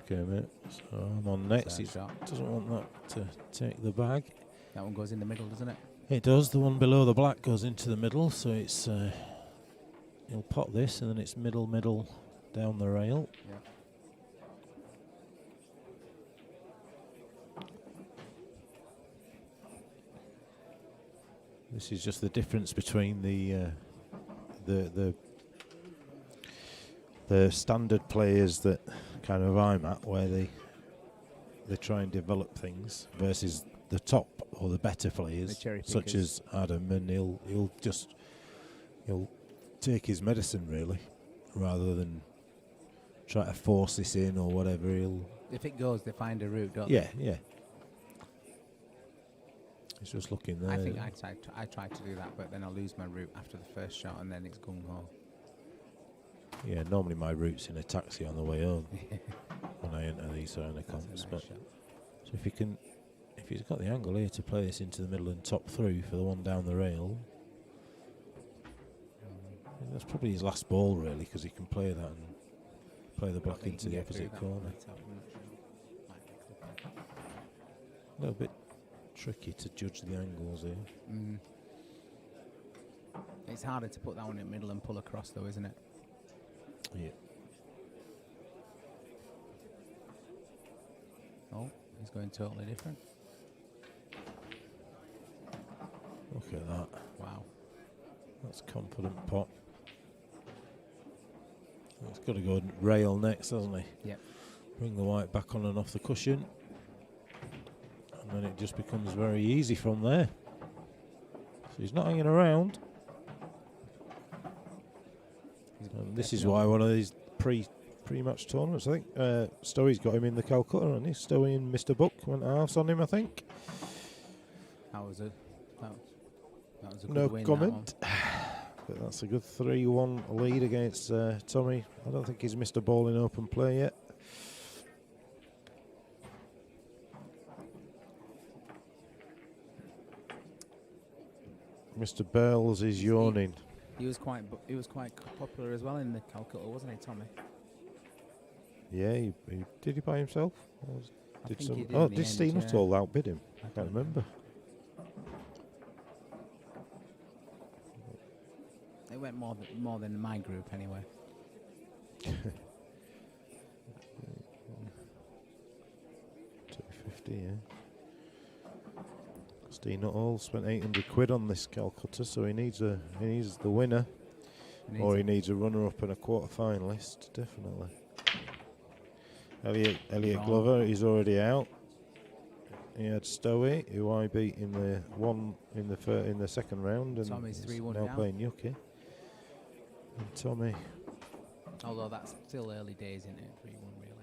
Okay, mate. So I'm on next. He Third shot. doesn't want that to take the bag. That one goes in the middle, doesn't it? It does. The one below the black goes into the middle, so it's he'll pot this, and then it's middle down the rail. Yeah. This is just the difference between the standard players that kind of I'm at, where they try and develop things, versus the top or the better players, The cherry such pickers. as Adam, and he'll take his medicine really, rather than try to force this in or whatever. If it goes, they find a route, don't Yeah. He's just looking they? there. I think I tried to do that, but then I lose my route after the first shot, and then it's gung ho. Yeah, normally my route's in a taxi on the way home when I enter these kind of That's a comps. nice But shot. so if he's got the angle here to play this into the middle and top through for the one down the rail, that's probably his last ball really, because he can play that and Play the black Think into he the can get through opposite that corner. right up, I'm not sure. Might be clipping. A little bit tricky to judge the angles here. Mm. It's harder to put that one in the middle and pull across, though, isn't it? Yeah. Oh, he's going totally different. Look at that. Wow. That's confident pot. He's got to go and rail next, hasn't he? Yep. Bring the white back on and off the cushion. And then it just becomes very easy from there. So he's not hanging around. And this is why one of these pre-match tournaments, I think, Stowy's got him in the Calcutta, hasn't he? Stowy and Mr. Buck went halves on him, I think. How was it? That was a good No win, comment. But that's a good 3-1 lead against Tommy. I don't think he's missed a ball in open play yet. Mr. Bells is yawning. He was quite popular as well in the Calcutta, wasn't he, Tommy? Yeah, did he by himself? Or I did think some? he did Oh, in the did end, Steve yeah. Nuttall outbid him? I don't can't remember. It went more than my group anyway. 250, yeah. Steve Nuttall spent 800 quid on this Calcutta, so he needs the winner, or he needs a runner-up and a quarter-finalist, definitely. Elliot Glover, he's already out. He had Stowy, who I beat in the second round, and Tommy's 3-1 now down. playing Yuki. And Tommy, Although that's still early days, isn't it? 3-1 really.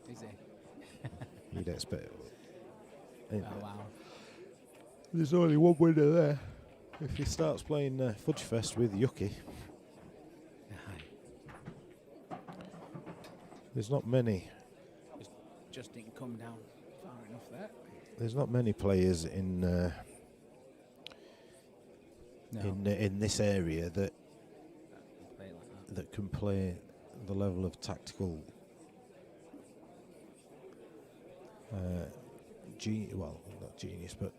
Is he? you'd expect. Oh wow. There's only one winner there. If he starts playing Fudge Fest with Yuki, there's not many. Just didn't come down far enough there. There's not many players in in this area that Play it like that. that can play the level of tactical well, not genius, but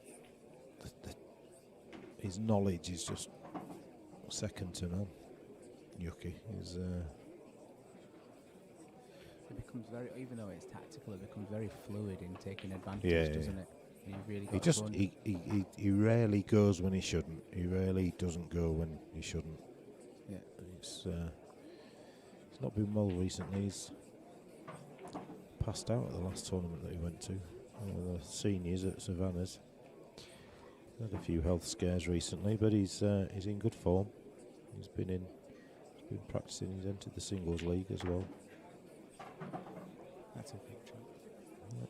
his knowledge is just second to none. Yuki is It becomes very, even though it's tactical, it becomes very fluid in taking advantage, Yeah, doesn't yeah. it? You really he got just fun. he rarely goes when he shouldn't. He rarely doesn't go when he shouldn't. Yeah. It's not been well recently. He's passed out at the last tournament that he went to. The seniors at Savannah's. Had a few health scares recently, but he's in good form. He's been practicing. He's entered the singles league as well. That's a big jump.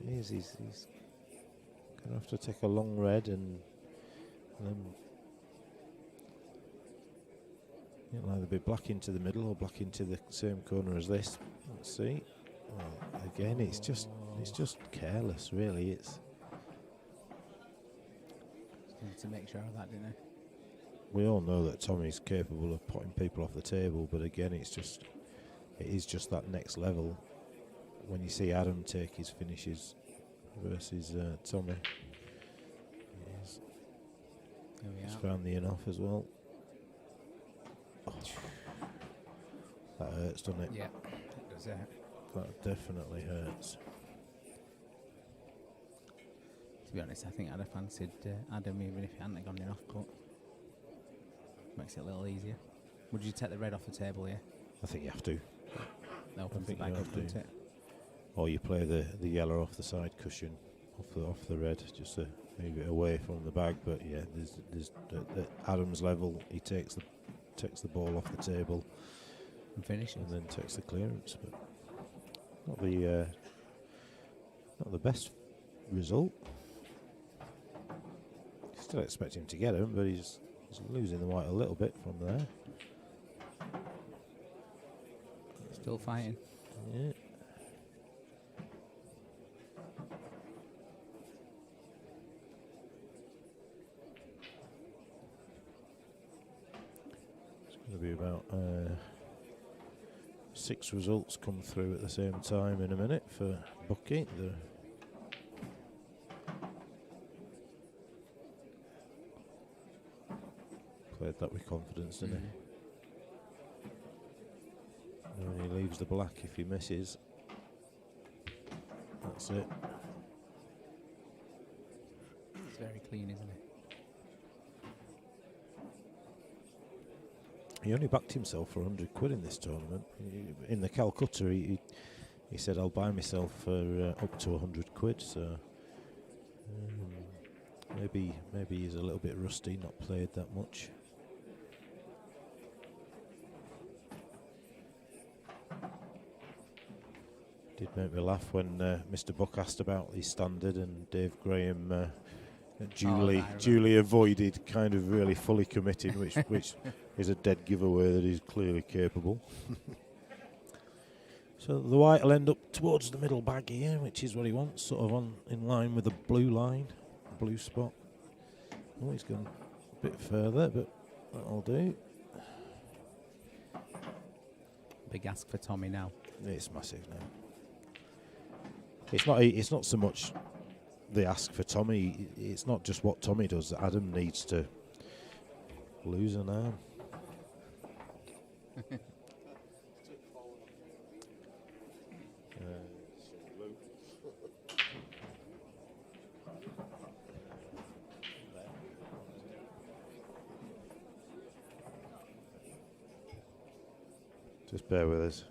It is. He's going to have to take a long red and then it'll either be black into the middle or black into the same corner as this. Let's see. Well, again, it's just careless, really. It's. Need to make sure of that, didn't I? We all know that Tommy's capable of putting people off the table, but again, it is just that next level. When you see Adam take his finishes versus Tommy, he's found the in-off as well. Oh, that hurts, doesn't it? Yeah, it does. That definitely hurts. To be honest, I think I'd have fancied Adam even if he hadn't gone in off, but makes it a little easier. Would you take the red off the table, yeah? I think you have to. That opens the think back you up, have to. doesn't it? Or you play the yellow off the side cushion, off the red, just to move it away from the bag. But yeah, there's at Adam's level, he takes the ball off the table and finishes, and then takes the clearance. But not the best result. Still expect him to get him, but he's losing the white a little bit from there. Still fighting. Yeah. There'll be about 6 results come through at the same time in a minute for Bucky. Played that with confidence, didn't he? And when he leaves the black, if he misses, that's it. It's very clean, isn't it? He only backed himself for 100 quid in this tournament. In the Calcutta, he said, I'll buy myself for up to 100 quid, so maybe he's a little bit rusty, not played that much. Did make me laugh when Mr. Buck asked about his standard, and Dave Graham duly avoided kind of really fully committing, which is a dead giveaway that he's clearly capable. So the white will end up towards the middle bag here, which is what he wants, sort of in line with the blue line, blue spot. Oh, he's gone a bit further, but that'll do. Big ask for Tommy now. It's massive now. It's not so much the ask for Tommy. It's not just what Tommy does. Adam needs to lose an arm. Just bear with us.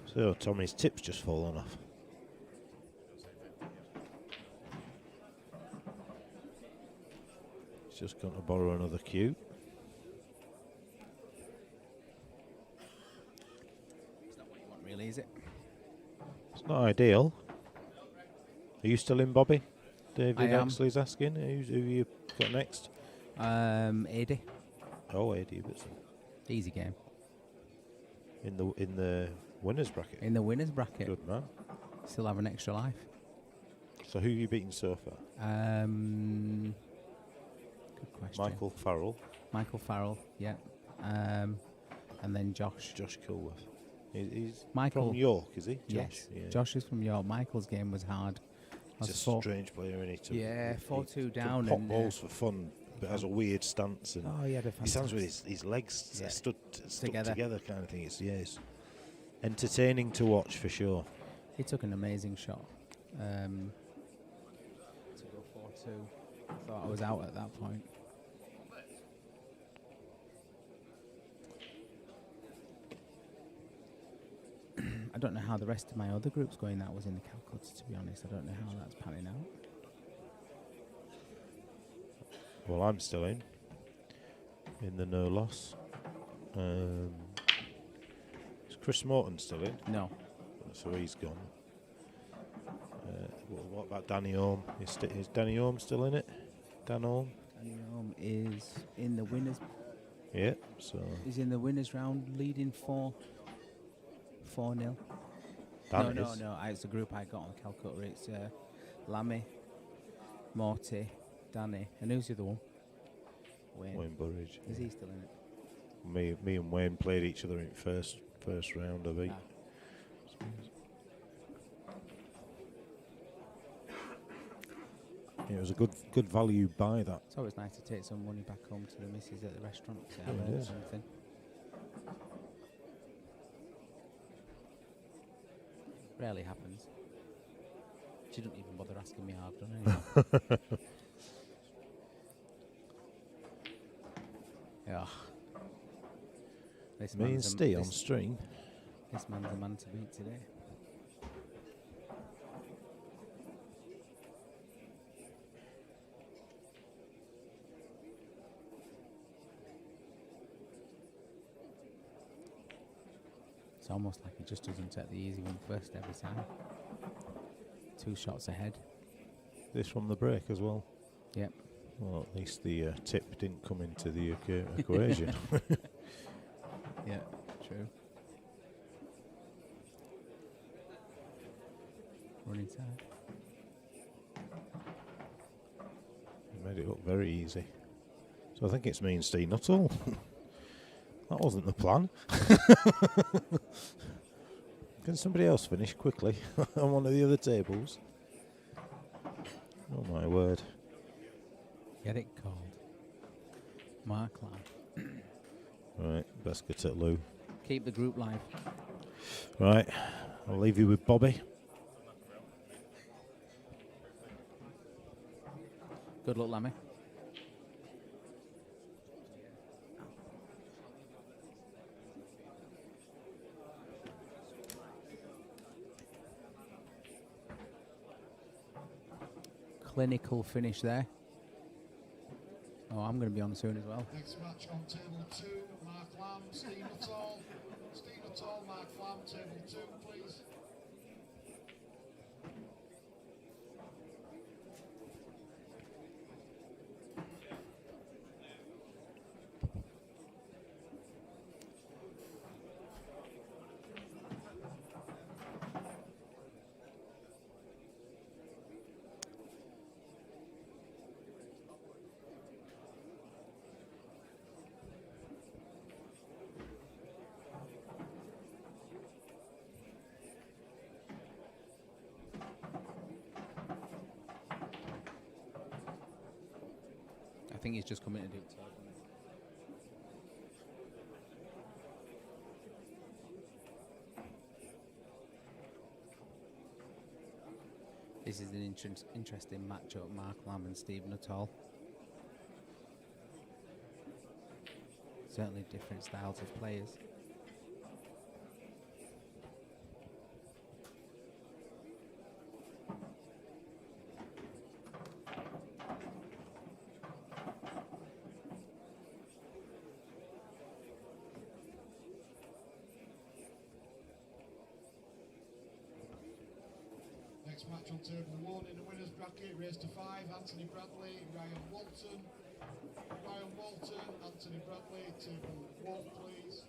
So Tommy's tip's just fallen off. He's just going to borrow another cue. It's not what you want, really, is it? It's not ideal. Are you still in, Bobby? David I am. Exley's asking. Who you got next? 80. Oh, 80. But Easy game. in the winners bracket. In the winners bracket. Good man. Still have an extra life. So who have you beaten so far? Good question. Michael Farrell, yeah. And then Josh. Josh Kilworth. He's Michael. from York, is he? Yes. Yeah. Josh is from York. Michael's game was hard. He's a strange player, isn't he? Yeah, 4-2 down. Pop and, balls for fun, but has a weird stance. And he had a he stands with his legs stuck together kind of thing. It's entertaining to watch for sure. He took an amazing shot. To go 4-2. I thought I was out at that point. I don't know how the rest of my other group's going. That was in the Calcutta, to be honest. I don't know how that's panning out. Well, I'm still in the no loss. Is Chris Morton still in? No. So he's gone. What about Danny Orme? Is Danny Orme still in it? Dan Orme? Danny Orme is in the winners. Yeah, so He's in the winners round, leading 4-0. No. It's a group I got on Calcutta. It's Lamy, Morty, Danny, and who's the other one? Wayne Burridge. Is he still in it? Me and Wayne played each other in first round of it. Yeah, it was a good value buy, that. It's always nice to take some money back home to the missus at the restaurant. Yeah, Something. Rarely happens. She doesn't even bother asking me how I've done anything. Yeah. Me and Steve on stream. This man's a man to beat today. It's almost like he just doesn't take the easy one first every time. 2 shots ahead. This from the break as well. Yep. Well, at least the tip didn't come into the equation. Yeah, true. inside. Made it look very easy. So I think it's me and Steve Nuttall. That wasn't the plan. Can somebody else finish quickly on one of the other tables? Oh my word. Get it called. Mark Lamb. Right, best get at Lou. Keep the group live. Right, I'll leave you with Bobby. Good luck, Lamy. Clinical finish there. Oh, I'm going to be on soon as well. Next match on table 2, Mark Lamb, Steve Nuttall. Steve Nuttall, Mark Lamb, table 2, please. I think he's just coming to do it. This is an interesting matchup, Mark Lamb and Steve Nuttall. Certainly different styles of players. Next match on table 1 in the winners bracket, raised to 5, Anthony Bradley, Ryan Walton. Ryan Walton, Anthony Bradley, table 1 please.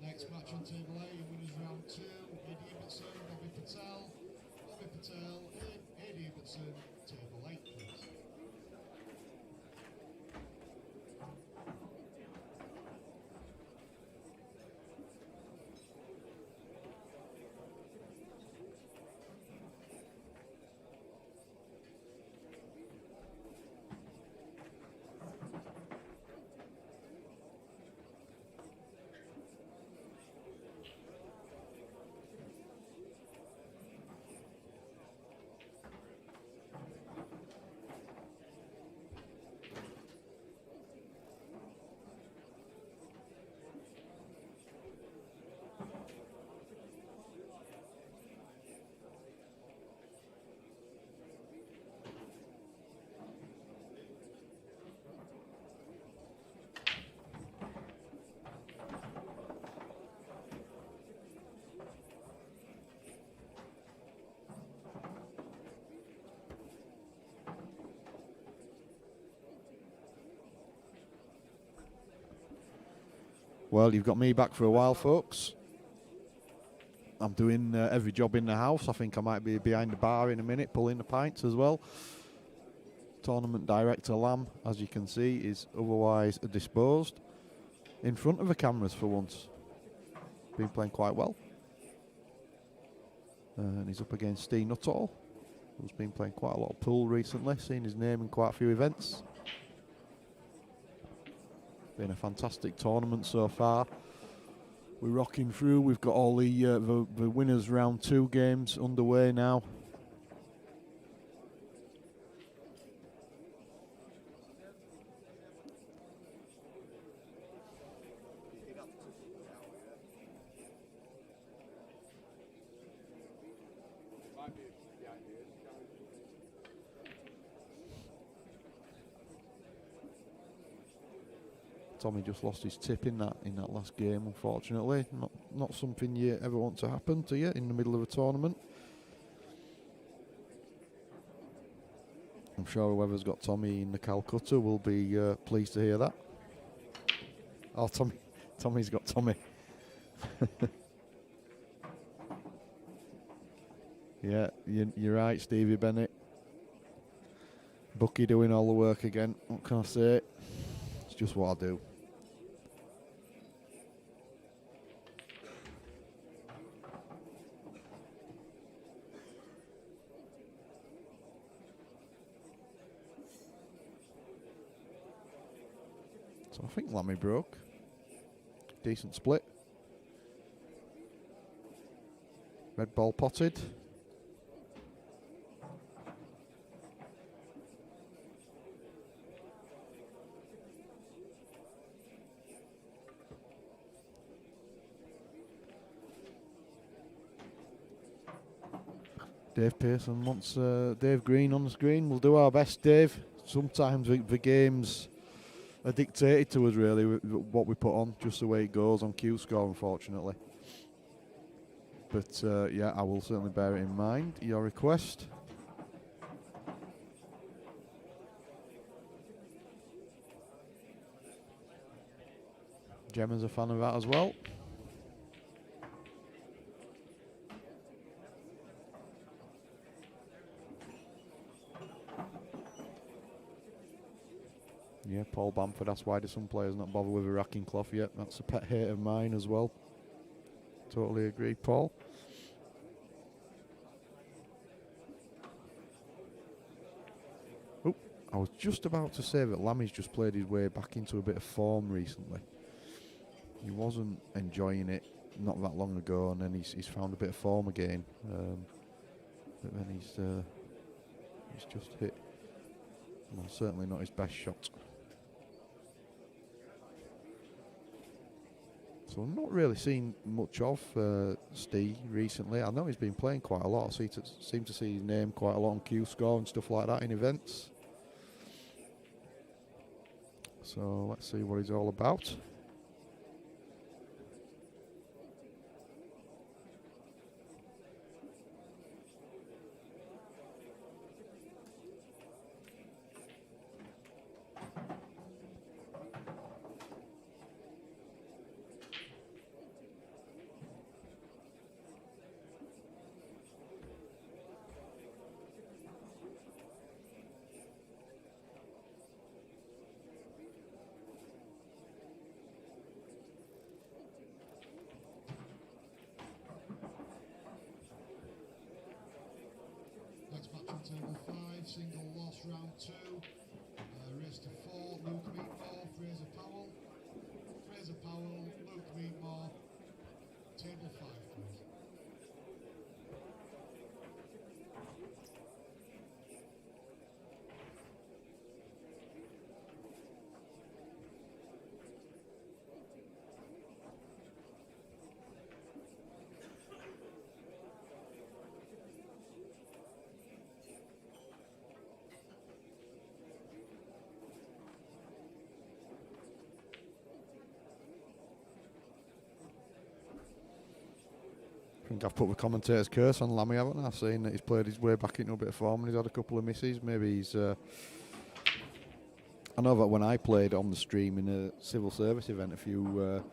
Next match on table 8 in winners round 2, Eddie Ibbotson, Bobby Patel. Bobby Patel, Eddie Ibbotson, table 8 please. Well, you've got me back for a while, folks. I'm doing every job in the house. I think I might be behind the bar in a minute, pulling the pints as well. Tournament director Lam, as you can see, is otherwise disposed. In front of the cameras for once. Been playing quite well. And he's up against Steve Nuttall, who's been playing quite a lot of pool recently, seen his name in quite a few events. Been a fantastic tournament so far. We're rocking through. We've got all the winners round 2 games underway now. Tommy just lost his tip in that last game, unfortunately. Not something you ever want to happen to you in the middle of a tournament. I'm sure whoever's got Tommy in the Calcutta will be pleased to hear that. Oh, Tommy's got Tommy. Yeah, you're right, Stevie Bennett. Bucky doing all the work again. What can I say? It's just what I do. So I think Lamy broke. Decent split. Red ball potted. Dave Pearson wants Dave Green on the screen. We'll do our best, Dave. Sometimes the games are dictated to us, really, with what we put on, just the way it goes on Q Score, unfortunately. But yeah, I will certainly bear it in mind, your request. Gemma's a fan of that as well. Yeah, Paul Bamford asked why do some players not bother with a racking cloth yet. That's a pet hate of mine as well. Totally agree, Paul. Oh, I was just about to say that Lamy's just played his way back into a bit of form recently. He wasn't enjoying it not that long ago, and then he's found a bit of form again. But then he's just hit, well, certainly not his best shot. So I'm not really seen much of Steve recently. I know he's been playing quite a lot. I seem to see his name quite a lot on Q Score and stuff like that in events. So let's see what he's all about. Next match on table 5, single loss round 2. Race to 4, Luke Meadmore, Fraser Powell. Fraser Powell, Luke Meadmore. Table 5, please. I think I've put the commentator's curse on Lamy, haven't I? Saying that he's played his way back into a bit of form and he's had a couple of misses. Maybe he's... I know that when I played on the stream in a civil service event a few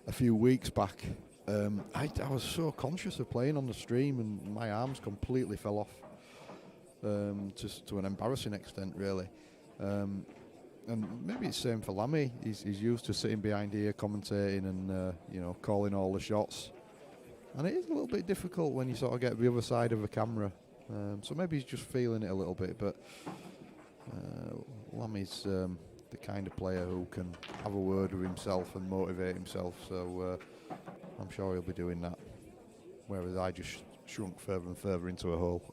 a few weeks back. I was so conscious of playing on the stream, and my arms completely fell off, just to an embarrassing extent, really. And maybe it's the same for Lamy. He's used to sitting behind here, commentating, and calling all the shots. And it is a little bit difficult when you sort of get the other side of the camera. So maybe he's just feeling it a little bit. But Lamy's the kind of player who can have a word with himself and motivate himself. So I'm sure he'll be doing that. Whereas I just shrunk further and further into a hole.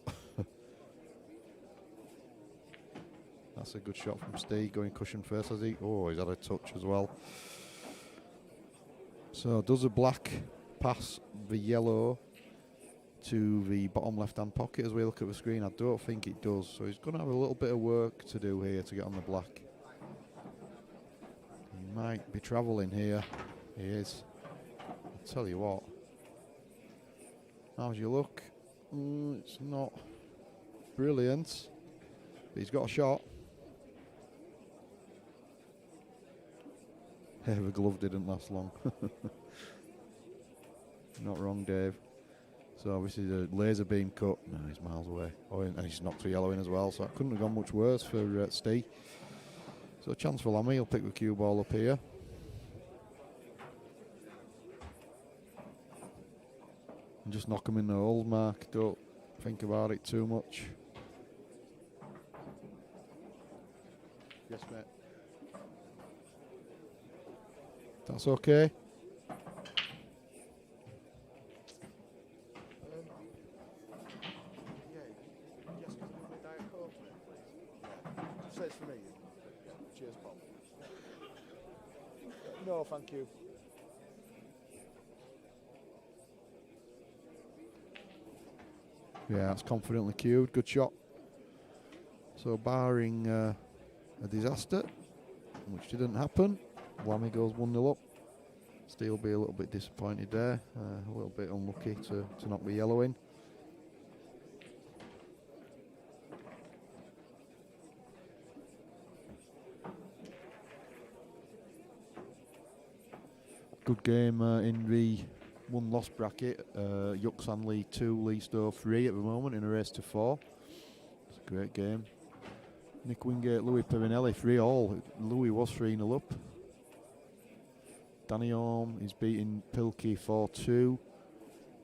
That's a good shot from Steve, going cushion first, has he? Oh, he's had a touch as well. So does the black pass the yellow to the bottom left-hand pocket as we look at the screen? I don't think it does. So he's going to have a little bit of work to do here to get on the black. He might be travelling here. He is. I'll tell you what. How's your look? It's not brilliant. But he's got a shot. The glove didn't last long. Not wrong, Dave. So obviously the laser beam cut. No, he's miles away. Oh, and he's knocked the yellow in as well. So that couldn't have gone much worse for Steve. So a chance for Lamy. He'll pick the cue ball up here. And just knock him in the hole, Mark. Don't think about it too much. Yes, mate. That's okay. Say it's for me. Cheers, Pop. No, thank you. Yeah, that's confidently cued. Good shot. So barring a disaster, which didn't happen, Lamy goes 1-0 up. Steve will be a little bit disappointed there. A little bit unlucky to knock the yellow in. Good game in the one-loss bracket. Yuxan lead 2, Lee Stowe 3 at the moment in a race to 4. It's a great game. Nick Wingate, Louis Perinelli 3-all. Louis was 3-0 up. Danny Orme is beating Pilkey 4-2.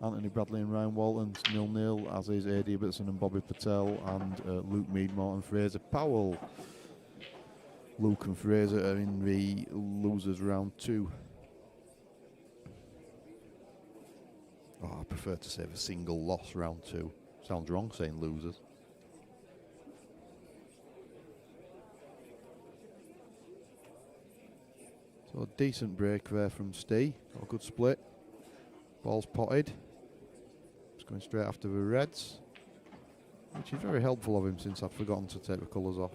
Anthony Bradley and Ryan Walton 0-0, as is Adi Ibbotson and Bobby Patel, and Luke Meadmore and Fraser Powell. Luke and Fraser are in the losers round 2. Oh, I prefer to say the single loss round 2. Sounds wrong saying losers. So a decent break there from Steve. A good split. Ball's potted. Just going straight after the reds, which is very helpful of him since I'd forgotten to take the colours off.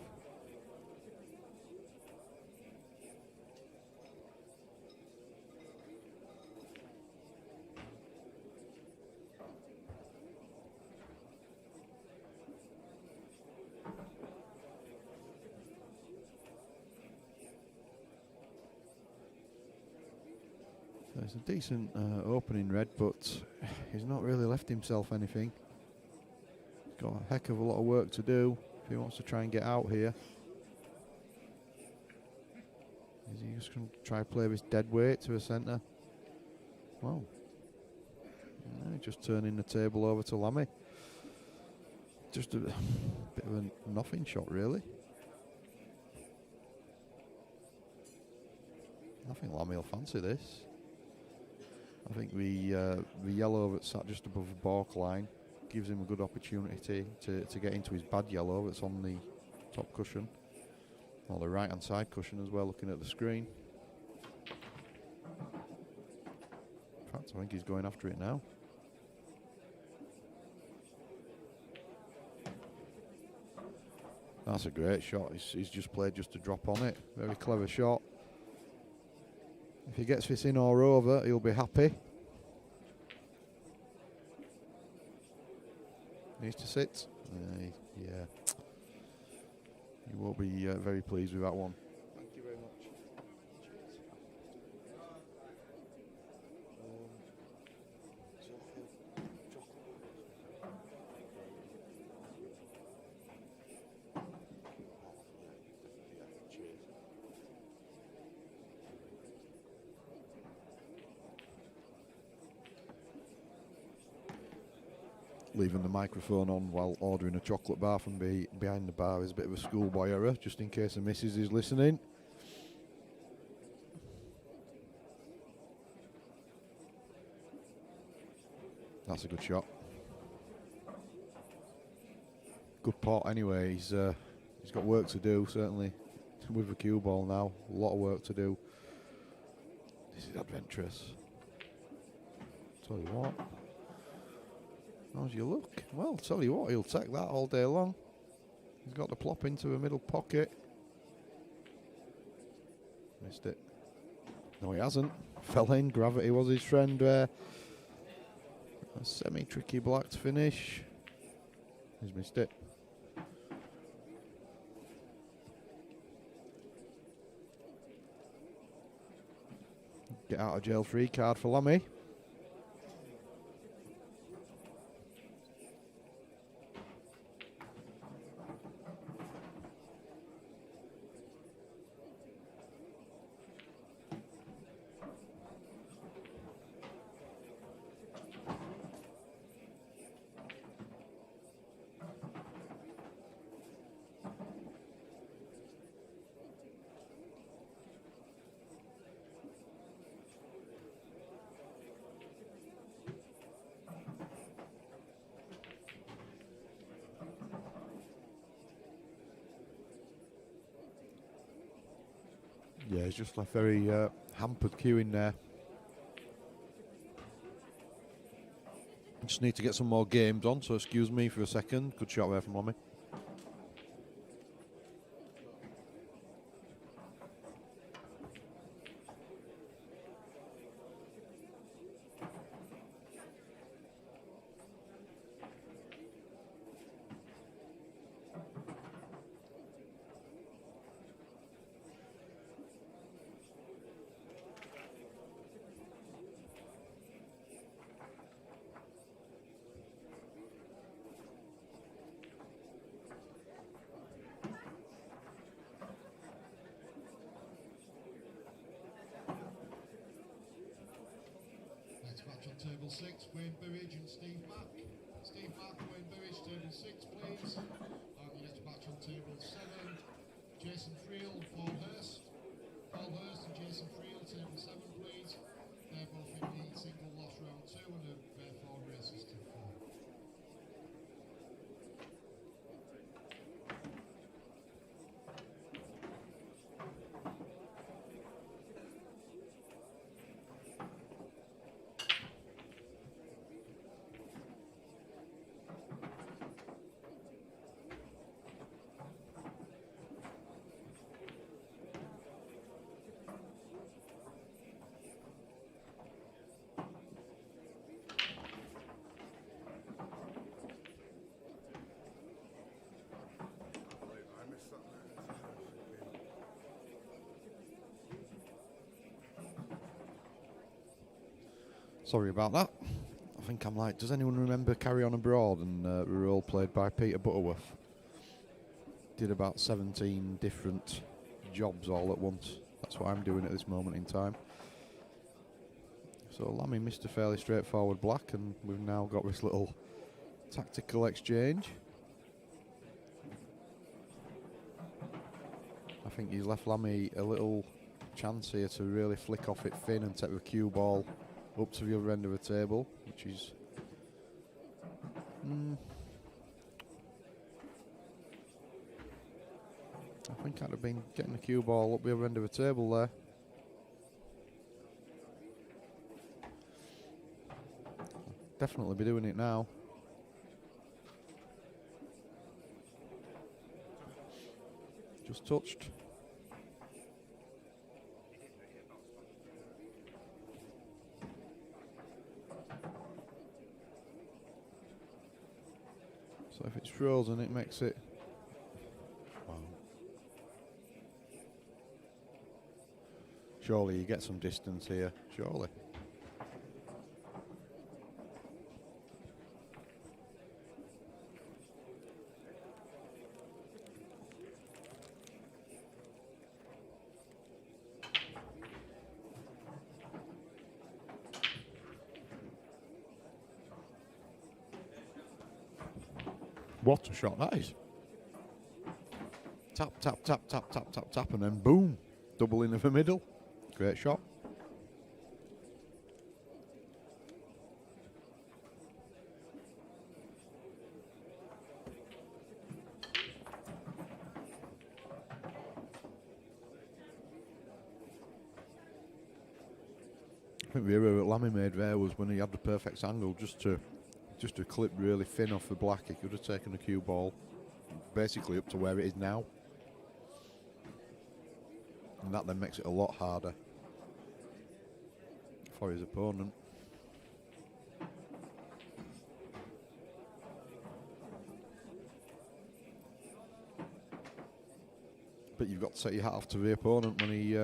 It's a decent opening red, but he's not really left himself anything. He's got a heck of a lot of work to do if he wants to try and get out here. Is he just going to try to play this dead weight to the centre? Well, just turning the table over to Lamy. Just a bit of a nothing shot, really. I think Lamy will fancy this. I think the yellow that's sat just above the balk line gives him a good opportunity to get into his bad yellow that's on the top cushion, or the right hand side cushion as well, looking at the screen. In fact, I think he's going after it now. That's a great shot. He's just played just to drop on it. Very clever shot. If he gets this in or over, he'll be happy. Needs to sit. Yeah. He won't be very pleased with that one. Thank you very much. leaving the microphone on while ordering a chocolate bar from behind the bar is a bit of a schoolboy error, just in case the missus is listening. That's a good shot. Good pot anyway. He's got work to do, certainly with the cue ball now. A lot of work to do. This is adventurous. Tell you what. How's your look? Well, tell you what, he'll take that all day long. He's got the plop into a middle pocket. Missed it. No, he hasn't. Fell in. Gravity was his friend there. A semi-tricky black to finish. He's missed it. Get out of jail free card for Lamy. Yeah, he's just left very hampered queuing there. Just need to get some more games on, so excuse me for a second. Good shot there from Lamy. Next match on table 6, Wayne Burridge and Steve Mack. Steve Mack, Wayne Burridge, table 6, please. And the next match on table 7, Jason Friel and Paul Hurst. Paul Hurst and Jason Friel, table 7, please. They're both in the single loss round 2 and have therefore races to 4. Sorry about that. I think I'm like, does anyone remember Carry On Abroad and a role played by Peter Butterworth? Did about 17 different jobs all at once. That's what I'm doing at this moment in time. So Lamy missed a fairly straightforward black, and we've now got this little tactical exchange. I think he's left Lamy a little chance here to really flick off it thin and take the cue ball up to the other end of the table, which is I think I'd have been getting the cue ball up the other end of the table there. Definitely be doing it now. Just touched. So if it's frozen, it makes it. Wow. Surely you get some distance here. Surely. What a shot that is. Tap, tap, tap, tap, tap, tap, tap, and then boom. Double into the middle. Great shot. I think the error that Lamy made there was when he had the perfect angle just to clip really thin off the black. He could have taken the cue ball basically up to where it is now. And that then makes it a lot harder for his opponent. But you've got to take your hat off to the opponent when he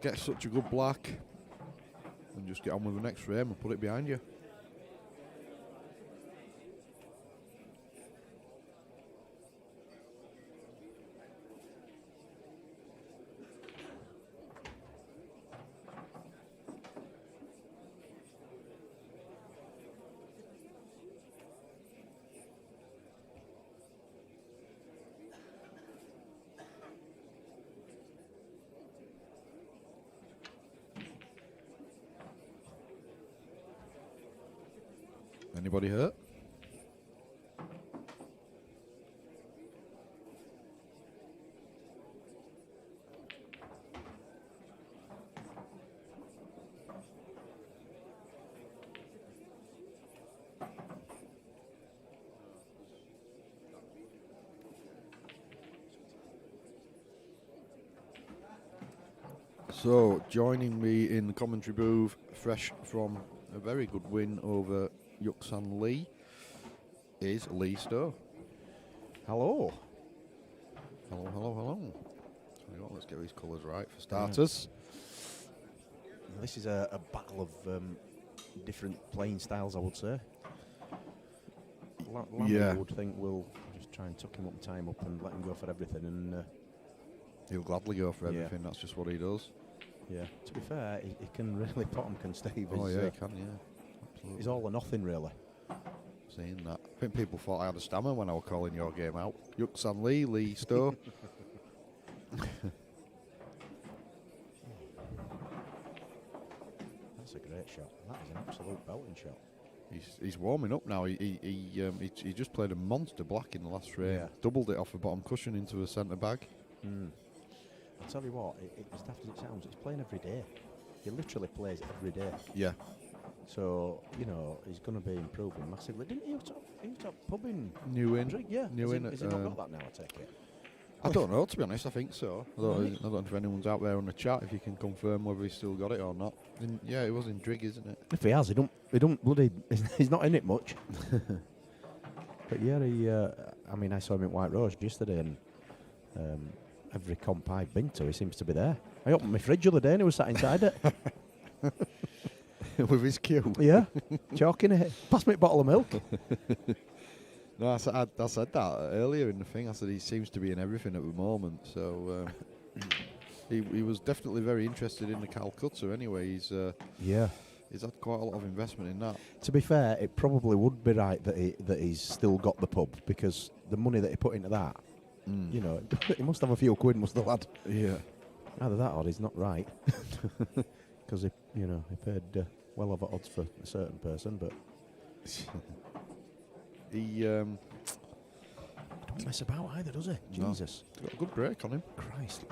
gets such a good black, and just get on with the next frame and put it behind you. Anybody hurt? So, joining me in the commentary booth, fresh from a very good win over Yuksan Lee, is Lee Stowe. Hello. Hello, hello, hello. Tell you what, let's get these colours right for starters. This is a battle of different playing styles, I would say. Lamy would think we'll just try and tuck him up and tie him up and let him go for everything, and he'll gladly go for everything. That's just what he does. Yeah. To be fair, he can really pot him, can Steve? Oh yeah, he can. Yeah. Absolutely. He's all or nothing, really. Seeing that, I think people thought I had a stammer when I was calling your game out. Yuksan Lee, Lee Stowe. That's a great shot. That is an absolute belting shot. He's warming up now. He just played a monster black in the last frame. Yeah. Doubled it off the bottom cushion into the centre bag. I'll tell you what, as daft as it sounds, it's playing every day. He literally plays every day. Yeah. So, you know, he's going to be improving massively. Didn't he used to pub in New in. Madrid? Yeah. New in. Has he not got that now, I take it? I don't know, to be honest. I think so. I don't know if anyone's out there on the chat if you can confirm whether he's still got it or not. Yeah, it was in Drig, isn't it? If he has, he don't bloody. He's not in it much. But yeah, I mean, I saw him at White Rose yesterday, and every comp I've been to, he seems to be there. I opened my fridge the other day, and he was sat inside it. With his cue. Yeah, chalking it. Pass me a bottle of milk. No, I said that earlier in the thing. I said he seems to be in everything at the moment. So he was definitely very interested in the Calcutta. Anyway, he's had quite a lot of investment in that. To be fair, it probably would be right that he's still got the pub, because the money that he put into that, you know, he must have a few quid, must the lad. Yeah. Either that or he's not right, because he paid well over odds for a certain person, but. He don't mess about either, does he? No. Jesus. He's got a good break on him. Christ.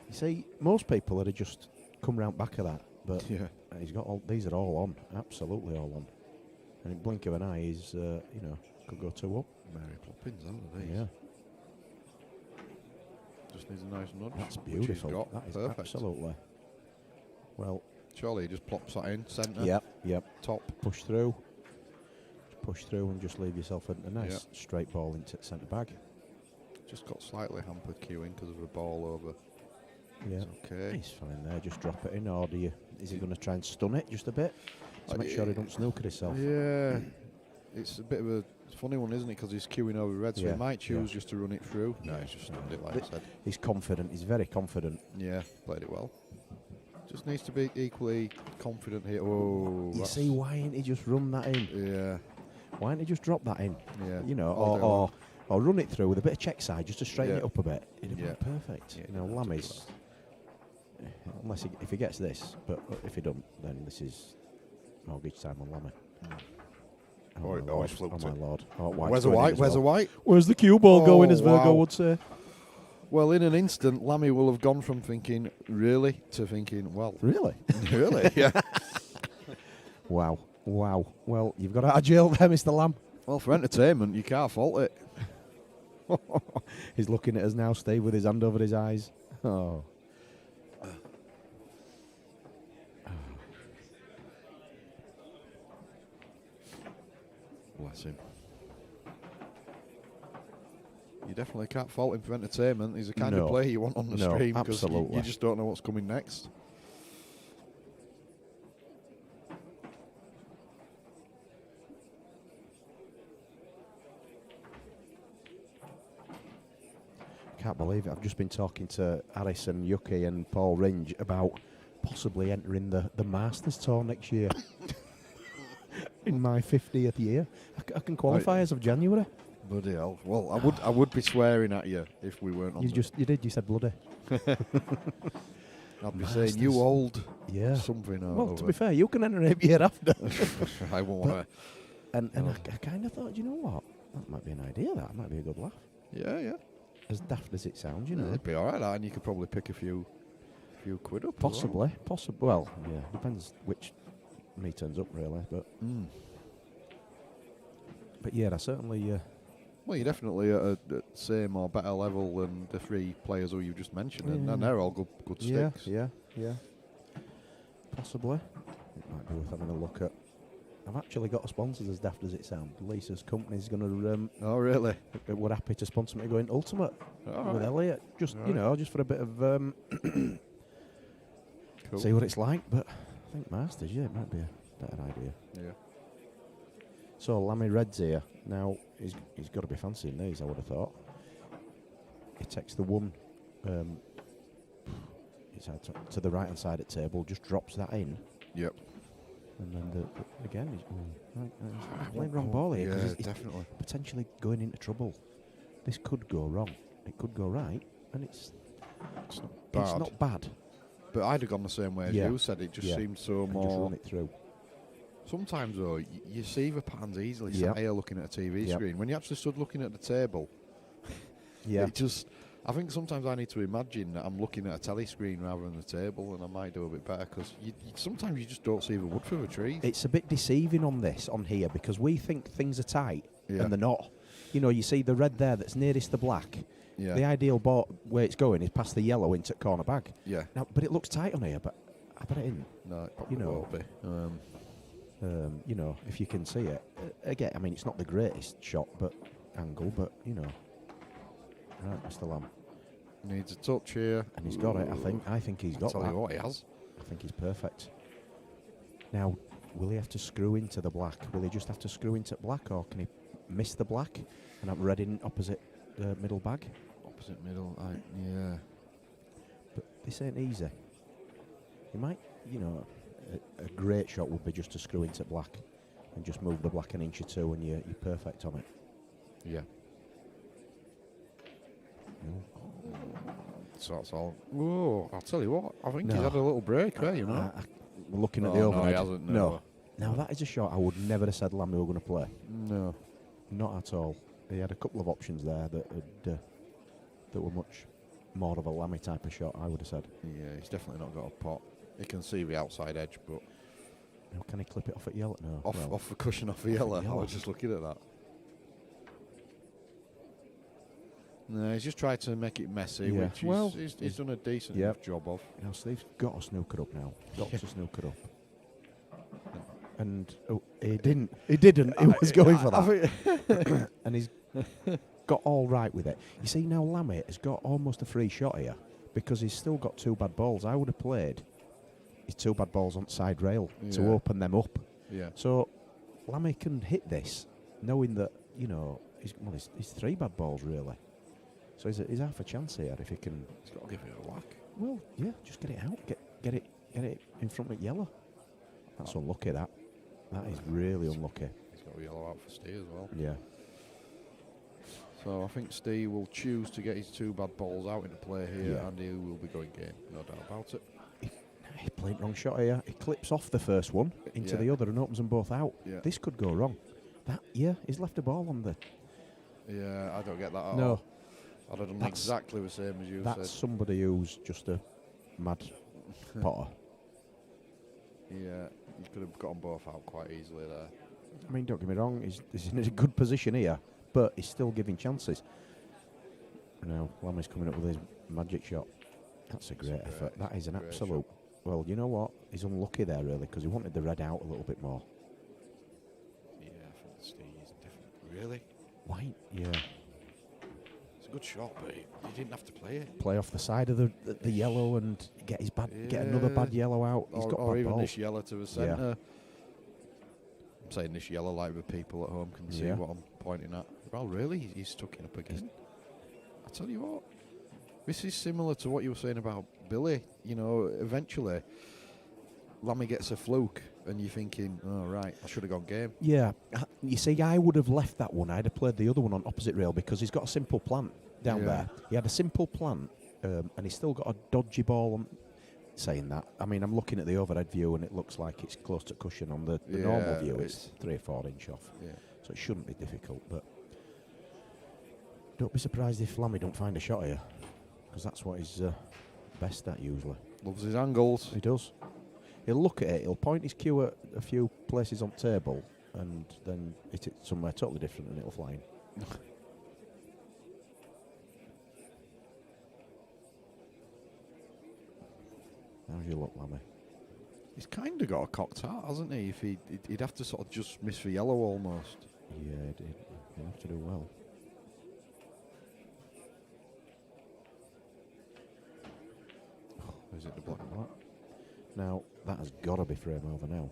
You see, most people would have just come round back of that, but Yeah. he's got all. These are all on, absolutely all on. And in blink of an eye, he's could go 2 up. Mary Poppins, aren't they? Yeah. Just needs a nice nudge. That's which he's beautiful. got. That is perfect. absolutely. Well. Surely he just plops that in centre. Yep. Top. Push through. Push through and just leave yourself a nice straight ball into the centre bag. Just got slightly hampered queuing because of a ball over. Yeah. It's okay. He's fine there. Just drop it in, or is he going to try and stun it just a bit to make sure he don't snooker himself? Yeah. It's a bit of a funny one, isn't it? Because he's queuing over red, so he might choose just to run it through. No, he's just stunned it, like I said. He's confident. He's very confident. Yeah, played it well. Just needs to be equally confident here. Oh, you see why ain't he just run that in? Yeah. Why don't you just drop that in? Yeah. You know, I'll do or run it through with a bit of check side just to straighten Yeah. it up a bit. It'd Yeah. be perfect. Yeah, You know, I'll do Lamy's. Unless if he gets this, but if he don't, then this is mortgage time on Lamy. Oh, my he's lord. flunked Oh my it. lord. Oh, White's Where's the going in white? as Where's the well. white? Where's the cue ball going, as Virgo wow. would say? Well, in an instant, Lamy will have gone from thinking, really, to thinking, well, Really? really? Yeah. Wow. Wow. Well, you've got out of jail there, Mr. Lamb. Well, for entertainment, you can't fault it. He's looking at us now, Steve, with his hand over his eyes. Oh. Bless him. You definitely can't fault him for entertainment. He's the kind No. of player you want on the No, stream because absolutely. you just don't know what's coming next. Can't believe it. I've just been talking to Harris and Yuki and Paul Ringe about possibly entering the Masters Tour next year. In my 50th year. I can qualify Right. as of January. Bloody hell. Well, I would be swearing at you if we weren't on You did, you said bloody. I'd be saying, you Masters. old Yeah. something or Well, to be fair, you can enter it year after. I won't want And I kind of thought, you know what? That might be an idea, that might be a good laugh. to. Yeah. As daft as it sounds, you know. It'd be all right, and you could probably pick a few quid up. as well. Possibly. Well, yeah, depends which me turns up, really. But yeah, I certainly. Well, you're definitely at a same or better level than the three players who you just mentioned, and they're all good sticks. Yeah. Possibly. It might be worth having a look at. I've actually got a sponsor, as daft as it sounds. Lisa's company's going to. Oh, really? We're happy to sponsor me going Ultimate All with right. Elliot. Just All you right. know, just for a bit of Cool. see what it's like. But I think Masters, yeah, it might be a better idea. Yeah. So Lamy Red's here now. He's got to be fancying these, I would have thought. He takes the one. It's out to the right hand side of the table. Just drops that in. Yep. And then again, he's playing wrong ball here. 'cause Yeah, he's definitely. potentially going into trouble. This could go wrong. It could go right, and it's not bad. But I'd have gone the same way as Yeah. you said. It just Yeah. seemed so And more. just run it through. Sometimes though, you see the patterns easily. Yep. Sat here looking at a TV Yep. screen. When you actually stood looking at the table, Yeah. it just. I think sometimes I need to imagine that I'm looking at a telly screen rather than the table, and I might do a bit better because sometimes you just don't see the wood for the trees. It's a bit deceiving on here because we think things are tight Yeah. and they're not. You know, you see the red there that's nearest the black. Yeah. The ideal way it's going is past the yellow into corner bag. Yeah. Now, but it looks tight on here. But I bet it isn't. No, it probably You know. won't be. You know, if you can see it. Again, I mean, it's not the greatest shot, but angle, but you know. Right, Mr. Lamb. Needs a touch here. And he's got it, I think. I think he's got Tell that. you what, he has. I think he's perfect. Now, will he have to screw into the black? Will he just have to screw into black, or can he miss the black and have red in opposite the middle bag? Opposite middle, yeah. But this ain't easy. You might, you know, a great shot would be just to screw into black and just move the black an inch or two, and you're perfect on it. Yeah. So that's all. Whoa! I'll tell you what. I think he's No. had a little break there. You know. We're looking at Oh, the no, overhead. he hasn't, no. No. Now that is a shot I would never have said Lamy were going to play. No. Not at all. He had a couple of options there that were much more of a Lamy type of shot, I would have said. Yeah, he's definitely not got a pot. He can see the outside edge, but Now, can he clip it off at yellow? No. off well, off the cushion off the yellow. I yellow. was just looking at that. No, he's just tried to make it messy, Yeah. which Well, he's done a decent yeah. enough job of. Now Steve's got to snooker up now. Got to snooker up. And he didn't. He didn't. He was going for that. And he's got all right with it. You see, now Lamy has got almost a free shot here because he's still got two bad balls. I would have played his two bad balls on side rail to Yeah. open them up. Yeah. So Lamy can hit this, knowing that, you know, he's three bad balls really. So he's half a chance here if he can. He's got to give it a whack. Well, yeah, just get it out. Get it in front of yellow. That's unlucky. That is really unlucky. He's got a yellow out for Steve as well. Yeah. So I think Steve will choose to get his 2 bad balls out into play here, Yeah. and he will be going game, no doubt about it. He played the wrong shot here. He clips off the first one into Yeah. the other and opens them both out. Yeah. This could go wrong. He's left a ball on the... Yeah, I don't get that at No. all. I'd have done That's- exactly the same as you That's said. somebody who's just a mad potter. Yeah, you could have got them both out quite easily there. I mean, don't get me wrong, he's in a good position here, but he's still giving chances. Now, Lamy's coming up with his magic shot. That's a great effort. That is an great absolute... Well, you know what? He's unlucky there, really, because he wanted the red out a little bit more. Yeah, I think Steve is different. Really? White, yeah. It's a good shot, but he didn't have to play it. Play off the side of the yellow and get another bad yellow out. He's got or bad even balls. this yellow to the centre. I'm saying this yellow like the people at home can see Yeah. what I'm pointing at. Well, really? He's stuck it up again. I tell you what, this is similar to what you were saying about Billy. You know, eventually, Lamy gets a fluke, and you're thinking, oh, right, I should have gone game. Yeah, you see, I would have left that one. I'd have played the other one on opposite rail because he's got a simple plant down Yeah. there. He had a simple plant, and he's still got a dodgy ball. Saying that, I mean, I'm looking at the overhead view, and it looks like it's close to cushion. On the normal view, it's 3 or 4 inch off. Yeah. So it shouldn't be difficult. But don't be surprised if Lamy don't find a shot here, because that's what he's best at usually. Loves his angles. He does. He'll look at it, he'll point his cue at a few places on table, and then hit it somewhere totally different, and it'll fly in. How's your luck, Lamy? He's kind of got a cocked hat, hasn't he? If he'd have to sort of just miss for yellow almost. Yeah, he'll have to do well. Is it the black? Now, that has got to be frame over now.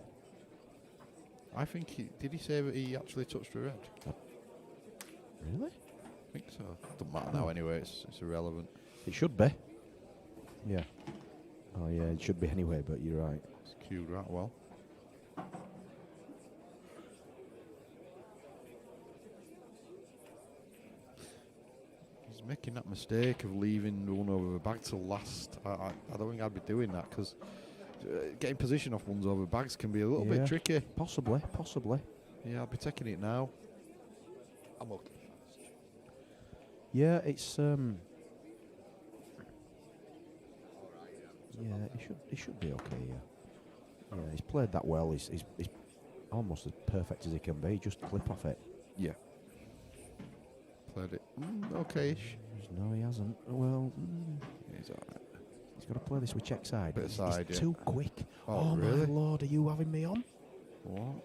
I think did he say that he actually touched the red? Really? I think so. Doesn't matter now anyway, it's irrelevant. It should be. Yeah. Oh, yeah, it should be anyway, but you're right. It's cued right well. He's making that mistake of leaving the one over the bag till last. I don't think I'd be doing that because getting position off ones over bags can be a little bit tricky. Possibly. Yeah, I'll be taking it now. I'm okay. Yeah, it's yeah, he should be okay. Yeah, he's played that well. He's almost as perfect as he can be. Just clip off it. Yeah. Played it okay-ish. No, he hasn't. Well, He's alright. he's got to play this with check side. Bit of He's side, yeah. too quick. Oh, my really? lord, are you having me on? What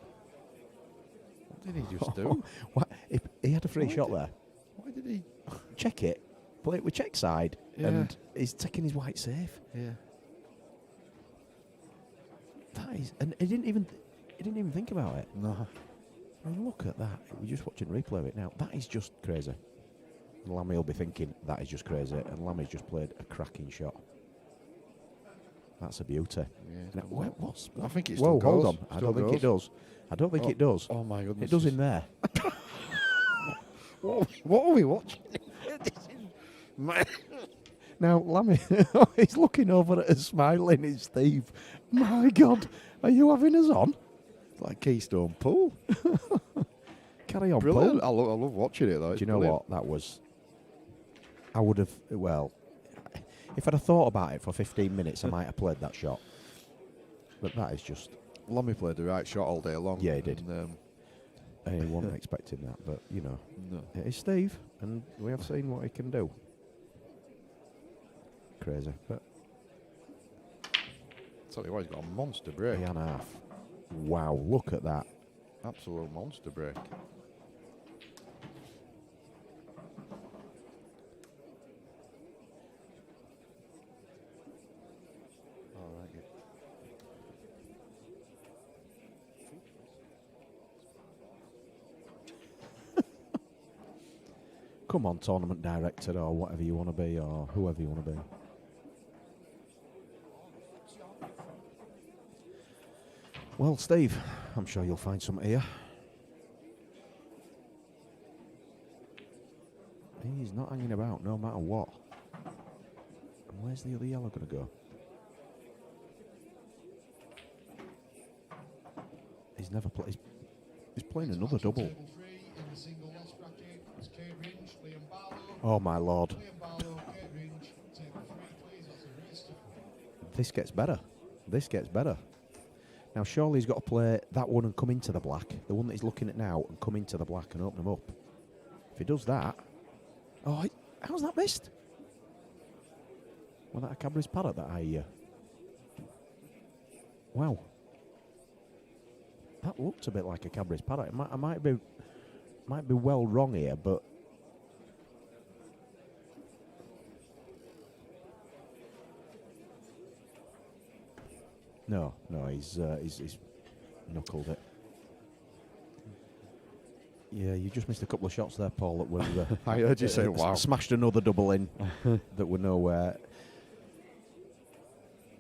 did he just do? What? He had a free Why shot did- there. Why did he? Check it. Play it with check side, Yeah. and he's taking his white safe. Yeah. That is, and he didn't even think about it. No. I mean, look at that. We're just watching replay of it now. That is just crazy. And Lamy will be thinking that is just crazy, and Lamy's just played a cracking shot. That's a beauty. Yeah, Now, done well. what's? I think it Whoa, still hold goes. on. I Still don't think it goes. does. I don't think it does. Oh my goodness. It does in there. What are we watching? Now, Lamy, he's looking over at us, smiling. It's Steve. My God, are you having us on? It's like Keystone Pool. Carry on, Brilliant. Paul. I love watching it though. Do It's you know brilliant. what? That was. I would have. Well, if I'd have thought about it for 15 minutes, I might have played that shot. But that is just. Lamy played the right shot all day long. Yeah, he did. And, I wasn't expecting that, but you know, no. it is Steve, and we have seen what he can do. Crazy, but Tell you what, he's got a monster break. 3.5. Wow, look at that. Absolute monster break. All right, yeah. Come on, tournament director, or whatever you want to be, or whoever you want to be. Well, Steve, I'm sure you'll find something here. He's not hanging about no matter what. And where's the other yellow going to go? He's never played. He's playing another double. Table 3 in the single loss bracket. It's Kate Ringe, Liam Barlow. Oh my lord. Liam Barlow, Kate Ringe. Table 3, please. That's a race to. This gets better. This gets better. Now surely he's got to play that one and come into the black. The one that he's looking at now and come into the black and open them up. If he does that... Oh, how's that missed? Was that a Cadbury's parrot that I... Wow. That looked a bit like a Cadbury's parrot. I might be well wrong here, but... No, he's knuckled it. Yeah, you just missed a couple of shots there, Paul, that were... I heard you say, wow. Smashed another double in that were nowhere.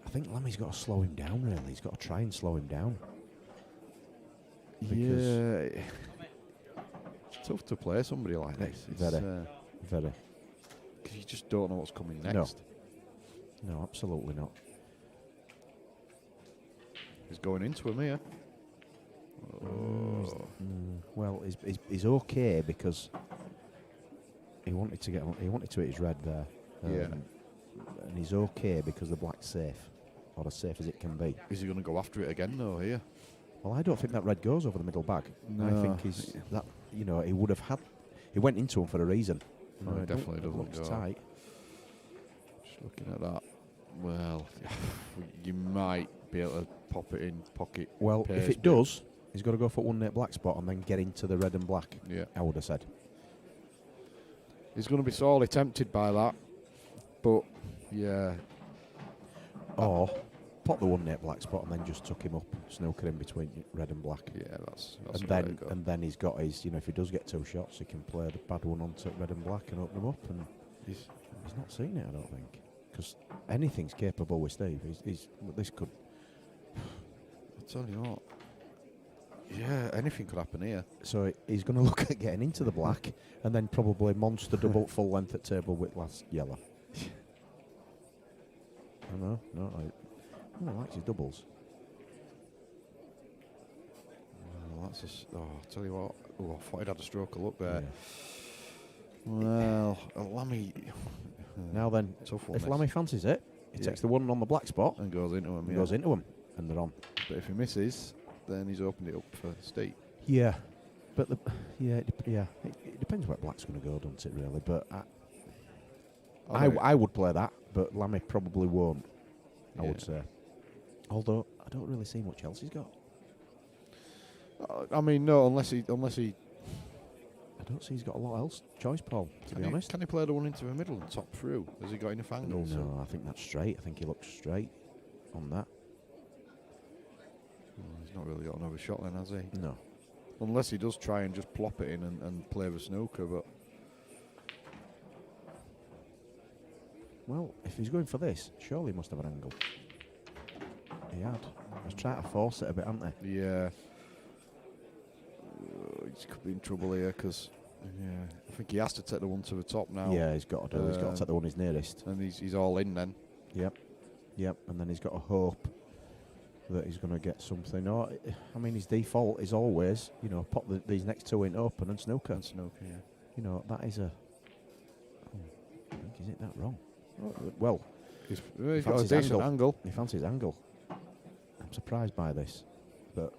I think Lamy's got to slow him down, really. He's got to try and slow him down. Yeah. It's tough to play somebody like this. Very. Because you just don't know what's coming next. No, absolutely not. He's going into him here. Oh. Well, he's okay because he wanted to hit his red there. Yeah. And he's okay because the black's safe, or as safe as it can be. Is he going to go after it again though here? Well, I don't think that red goes over the middle bag. No. I think he would have had. He went into him for a reason. No, it definitely doesn't looks go. tight. Just looking at that. Well, you might be able to pop it in pocket. Well, if it does, he's got to go for 1-8 black spot and then get into the red and black. Yeah, I would have said. He's going to be sorely tempted by that, but yeah. Or pop the 1-8 black spot and then just tuck him up, snooker in between red and black. Yeah, that's and then he's got his. If he does get 2 shots, he can play the bad one onto red and black and open them up. And he's not seen it, I don't think, because anything's capable with Steve. This could. I'll tell you what. Yeah, anything could happen here. So he's going to look at getting into the black and then probably monster double full length at table with last yellow. I likes his doubles. Well, I'll tell you what. Oh, I thought he'd had a stroke of luck there. Yeah. Well, Lamy. Now then, if Lamy fancies it, he takes the one on the black spot and goes into him. Goes into him, and they're on. But if he misses, then he's opened it up for Steve. Yeah, but it depends where black's going to go, doesn't it? Really, but I would play that, but Lamy probably won't. I would say. Although I don't really see much else he's got. I mean, no, unless he. I don't see he's got a lot else choice, Paul. To be honest, can he play the one into the middle and top through? Has he got enough angles? No, I think that's straight. I think he looks straight on that. Well, he's not really got another shot then, has he? No. Unless he does try and just plop it in and play the snooker, but. Well, if he's going for this, surely he must have an angle. He had. I was trying to force it a bit, haven't they? Yeah. He could be in trouble here because, I think he has to take the one to the top now. Yeah, he's got to do. He's got to take the one he's nearest. And he's all in then. Yep. And then he's got to hope that he's going to get something. Or, I mean, his default is always, pop these next 2 in open and snooker. Yeah. That is a. I think, is it that wrong? Well, he's got a decent angle. He fancies angle. I'm surprised by this, but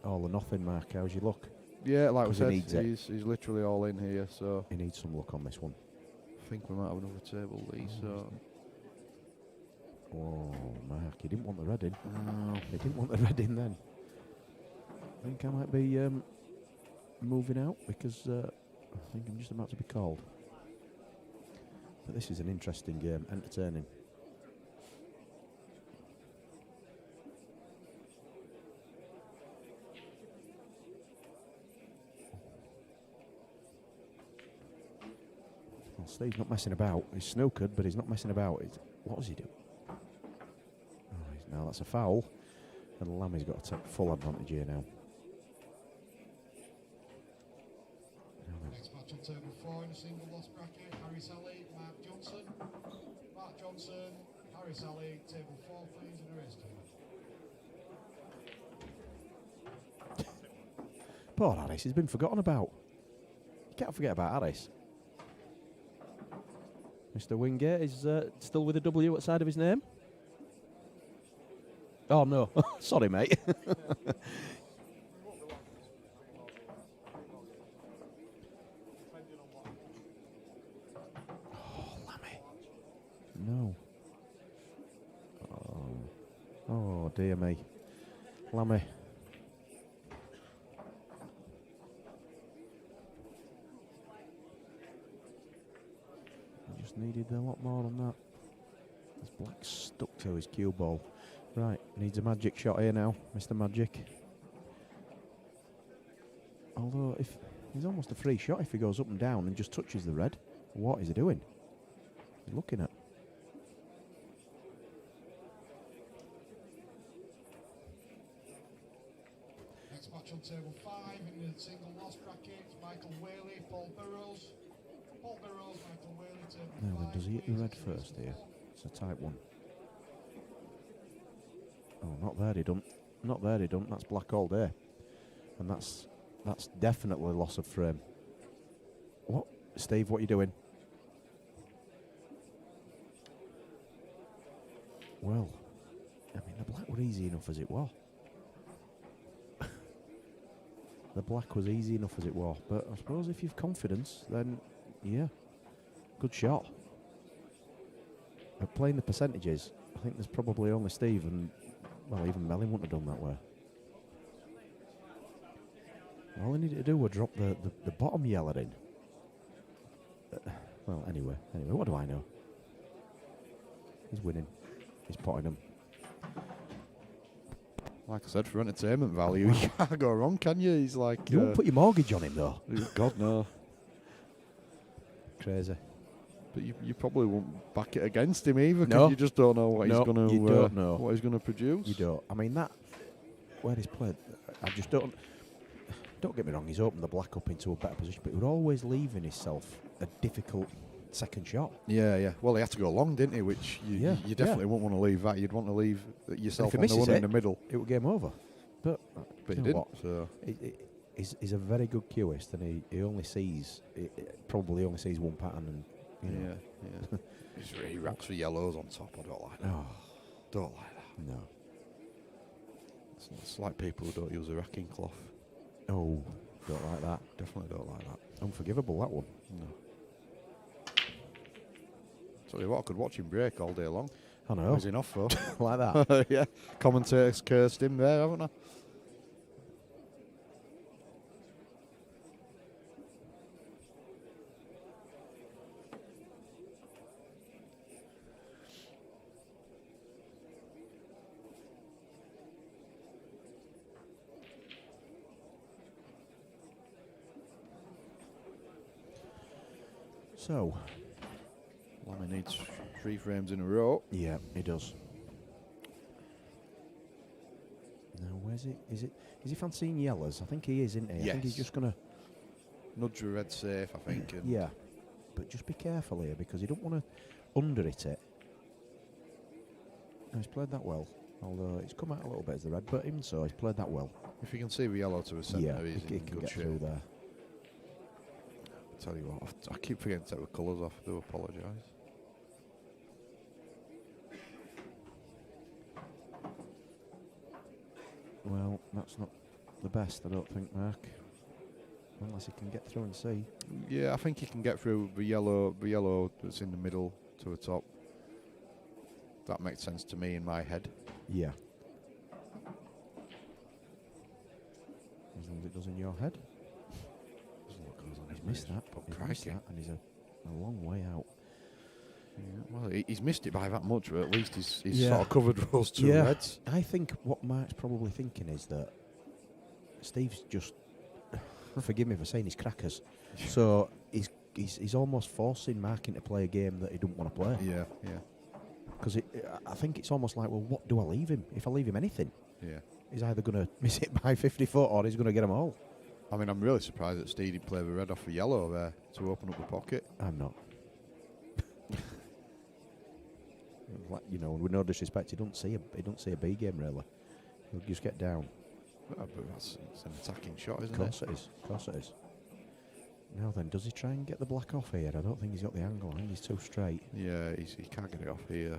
all or nothing, Mark. How's your luck? Yeah, like we said, he's literally all in here, so he needs some luck on this one. I think we might have another table, Lee. So. Oh, Mark, he didn't want the red in. No. He didn't want the red in then. I think I might be moving out because I think I'm just about to be called. But this is an interesting game, entertaining. Well, Steve's not messing about. He's snookered, but he's not messing about. What does he do? Now that's a foul, and Lamy's got to take full advantage here now. Next match on table 4 in a single loss bracket. Harry Sally, Mark Johnson. Mark Johnson, Harry Sally, table 4 please, and a race to. Poor Harris, he's been forgotten about. You can't forget about Harris. Mr. Wingate is still with a W at the side of his name. Oh no, sorry mate. Oh, Lamy. No. Oh dear me. Lamy. Just needed a lot more on that. This black stuck to his cue ball. Right, needs a magic shot here now, Mr. Magic. Although, if he's almost a free shot if he goes up and down and just touches the red. What is he doing? He's looking at. Next match on table 5 in the single loss bracket, Michael Whaley, Paul Burrows. Paul Burrows, Michael Whaley, table 5. Now then, does he hit the please, red and first race here? to 4. It's a tight one. Oh, not there he done. Not there he done. That's black all day. And that's definitely loss of frame. What? Steve, what are you doing? Well, I mean, the black were easy enough as it was. The black was easy enough as it was. But I suppose if you've confidence, then, yeah, good shot. Playing the percentages, I think there's probably only Steve and, well, even Melin wouldn't have done that way. All I needed to do was drop the bottom yeller in. Well, anyway, what do I know? He's winning. He's potting them. Like I said, for entertainment value, you can't go wrong, can you? He's like... You won't put your mortgage on him, though. God, no. Crazy. But you probably won't back it against him either, because No. you just don't know what he's going to... you don't know. What he's going to produce. You don't. I mean, that... Where he's played, I just don't... Don't get me wrong, he's opened the black up into a better position, but he was always leaving himself a difficult second shot. Yeah, yeah. Well, he had to go long, didn't he? Which you definitely wouldn't want to leave that. You'd want to leave yourself on the one in the middle. It would game over. But he you know didn't. what? So he's a very good cueist, and he only sees... probably only sees one pattern, and you know. yeah. He racks for yellows on top. I don't like that. Oh, Don't like that. no. It's like people who don't use a racking cloth. Oh, don't like that. Definitely don't like that. Unforgivable, that one. No. Tell you what, I could watch him break all day long. I know. He's enough for. Like that. Yeah. Commentators cursed him there, haven't I? So, Lamy needs 3 frames in a row. yeah, he does. Now, where's it? Is he fancying yellows? I think he is, isn't he? I think he's Yes. just going to... Nudge the red safe, I think. And Yeah. But just be careful here, because you don't want to under-hit it. No, he's played that well. Although it's come out a little bit as the red, but even so, he's played that well. if you can see the yellow to the centre, Yeah, he's he in can good get shape. through there. Tell you what, I keep forgetting to take the colours off. I do apologise. Well, that's not the best, I don't think, Mark. Unless he can get through and see. Yeah, I think he can get through the yellow that's in the middle to the top. That makes sense to me in my head. Yeah. As long as it does in your head. He's missed that. He's missed that, and he's a long way out. Yeah, well, he's missed it by that much, but at least he's Yeah. sort of covered those 2 reds. I think what Mark's probably thinking is that Steve's just, forgive me for saying he's crackers, so he's almost forcing Mark into play a game that he don't want to play. Yeah. Because I think it's almost like, well, what do I leave him? If I leave him anything, Yeah. he's either going to miss it by 50 foot or he's going to get them all. I mean, I'm really surprised that Steve didn't play the red off the yellow there to open up the pocket. I'm not. Like, you know, with no disrespect, he don't see a B game really. He'll just get down. But it's an attacking shot, isn't Of course it is. Of course it is. Now then, does he try and get the black off here? I don't think he's got the angle. I think he's too straight. Yeah, he can't get it off here. Yeah,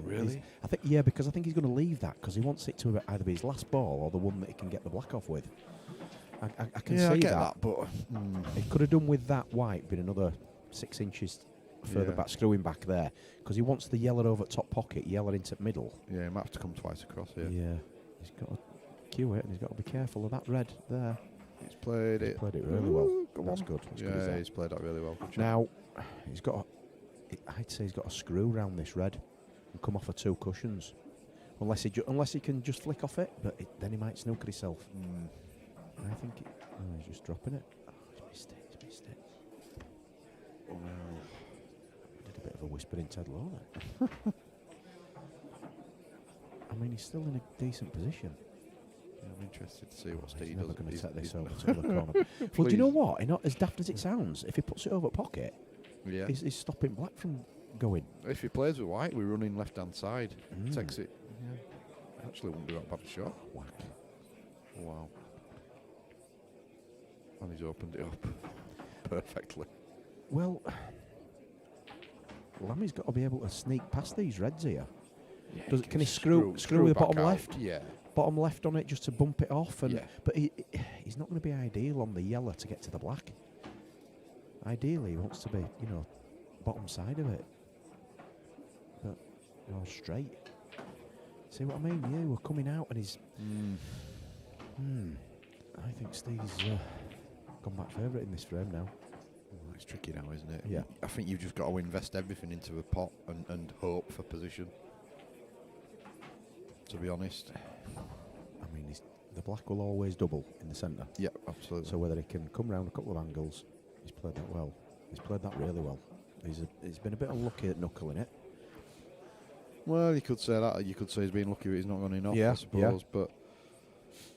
Really? I think because I think he's going to leave that because he wants it to either be his last ball or the one that he can get the black off with. I can see I get that, but he could have done with that white been another 6 inches further back, screwing back there, because he wants the yellow over top pocket, yellow into middle. yeah, he might have to come twice across here. Yeah, he's got to cue it, and he's got to be careful of that red there. He's played it. Played it really well. Come That's on. good. That's good as Yeah, that. he's played that really well. Good job. Now, he's got. I'd say he's got a screw round this red and come off of 2 cushions, unless he can just flick off it. But then he might snooker himself. I think he's just dropping it. Oh, he's missed it. He's missed it. Oh, did a bit of a whispering Ted Lowe there. I mean, he's still in a decent position. Yeah, I'm interested to see what He's Steve never does. going to He's- take this he's- over to the corner. Well, do you know what? As daft as it sounds, if he puts it over pocket, Yeah. he's stopping black from going. If he plays with white, we're running left hand side. Mm. Takes it. Yeah. Actually, wouldn't be that bad a shot. Whack. Wow. And he's opened it up perfectly. Well, Lamy's got to be able to sneak past these reds here. Yeah, Can he screw with the back bottom out. left? Yeah. Bottom left on it just to bump it off. Yeah. But he's not going to be ideal on the yellow to get to the black. Ideally, he wants to be, bottom side of it. But, straight. See what I mean? Yeah, we're coming out and he's... I think Steve's gone back favourite in this frame now. Well, it's tricky now, isn't it? Yeah. I think you've just got to invest everything into a pot and hope for position. To be honest. I mean, the black will always double in the centre. Yeah, absolutely. So whether he can come round a couple of angles, he's played that well. He's played that really well. He's been a bit unlucky at knuckling it. Well, you could say that. You could say he's been lucky he's not gone enough, Yeah, I suppose. But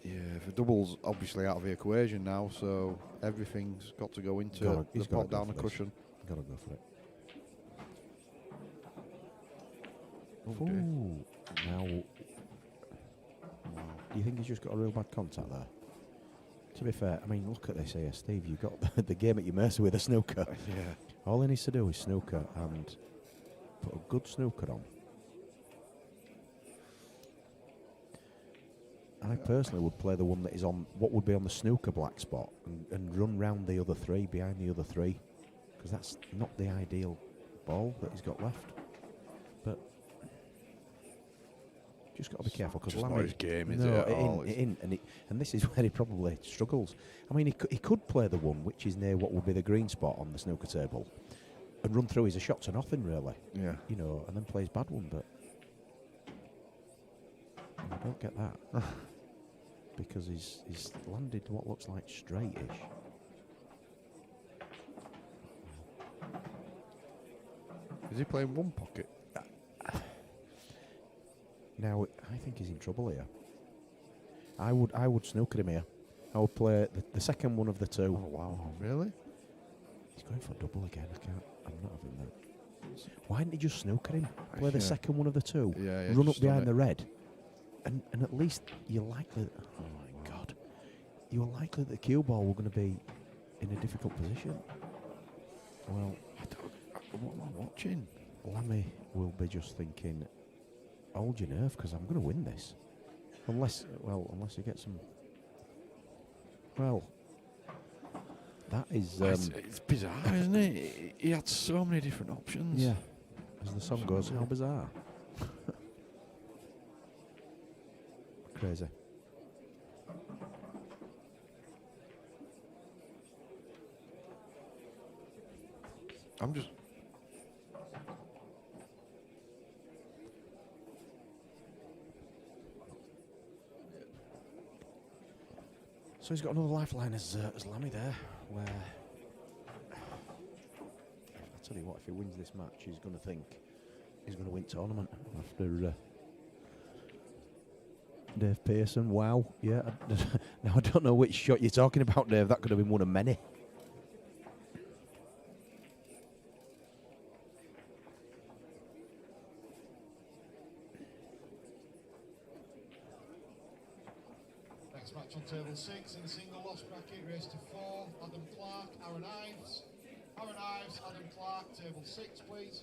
yeah, the double's obviously out of the equation now, so everything's got to go into He's the gotta pot go down the for this. cushion. Got to go for it. Oh, dear. Ooh, now, do you think he's just got a real bad contact there? To be fair, I mean, look at this here, Steve. You've got the game at your mercy with a snooker. Yeah. All he needs to do is snooker and put a good snooker on. I personally would play the one that is on what would be on the snooker black spot and run round the other 3, behind the other 3, because that's not the ideal ball that he's got left. But just got to be careful, because Just not his game, is no, it, at all? and this is where he probably struggles. I mean, he could play the one which is near what would be the green spot on the snooker table and run through as a shot to nothing, really. Yeah. And then play his bad one, but I don't get that. Because he's landed what looks like straight-ish. Is he playing one pocket? Now, I think he's in trouble here. I would snooker him here. I would play the second one of the 2. Oh, wow. Really? He's going for a double again. I'm not having that. Why didn't he just snooker him? Play the Yeah. second one of the 2. Yeah, Run up just done behind it. the red. And at least you're likely... Oh, my God. You're likely that the cue ball were going to be in a difficult position. Well, What am I watching? Lamy will be just thinking, hold your nerve, because I'm going to win this. Unless you get some... Well, that is... it's bizarre, isn't it? He had so many different options. yeah. As the song goes, how bizarre. Crazy. I'm just... So he's got another lifeline as Lamy there, where... I tell you what, if he wins this match, he's going to think he's going to win tournament after... Dave Pearson, wow, yeah. Now I don't know which shot you're talking about, Dave. That could have been one of many. next match on table 6 in the single loss bracket, race to 4, Adam Clark, Aaron Ives. Aaron Ives, Adam Clark, table 6 please.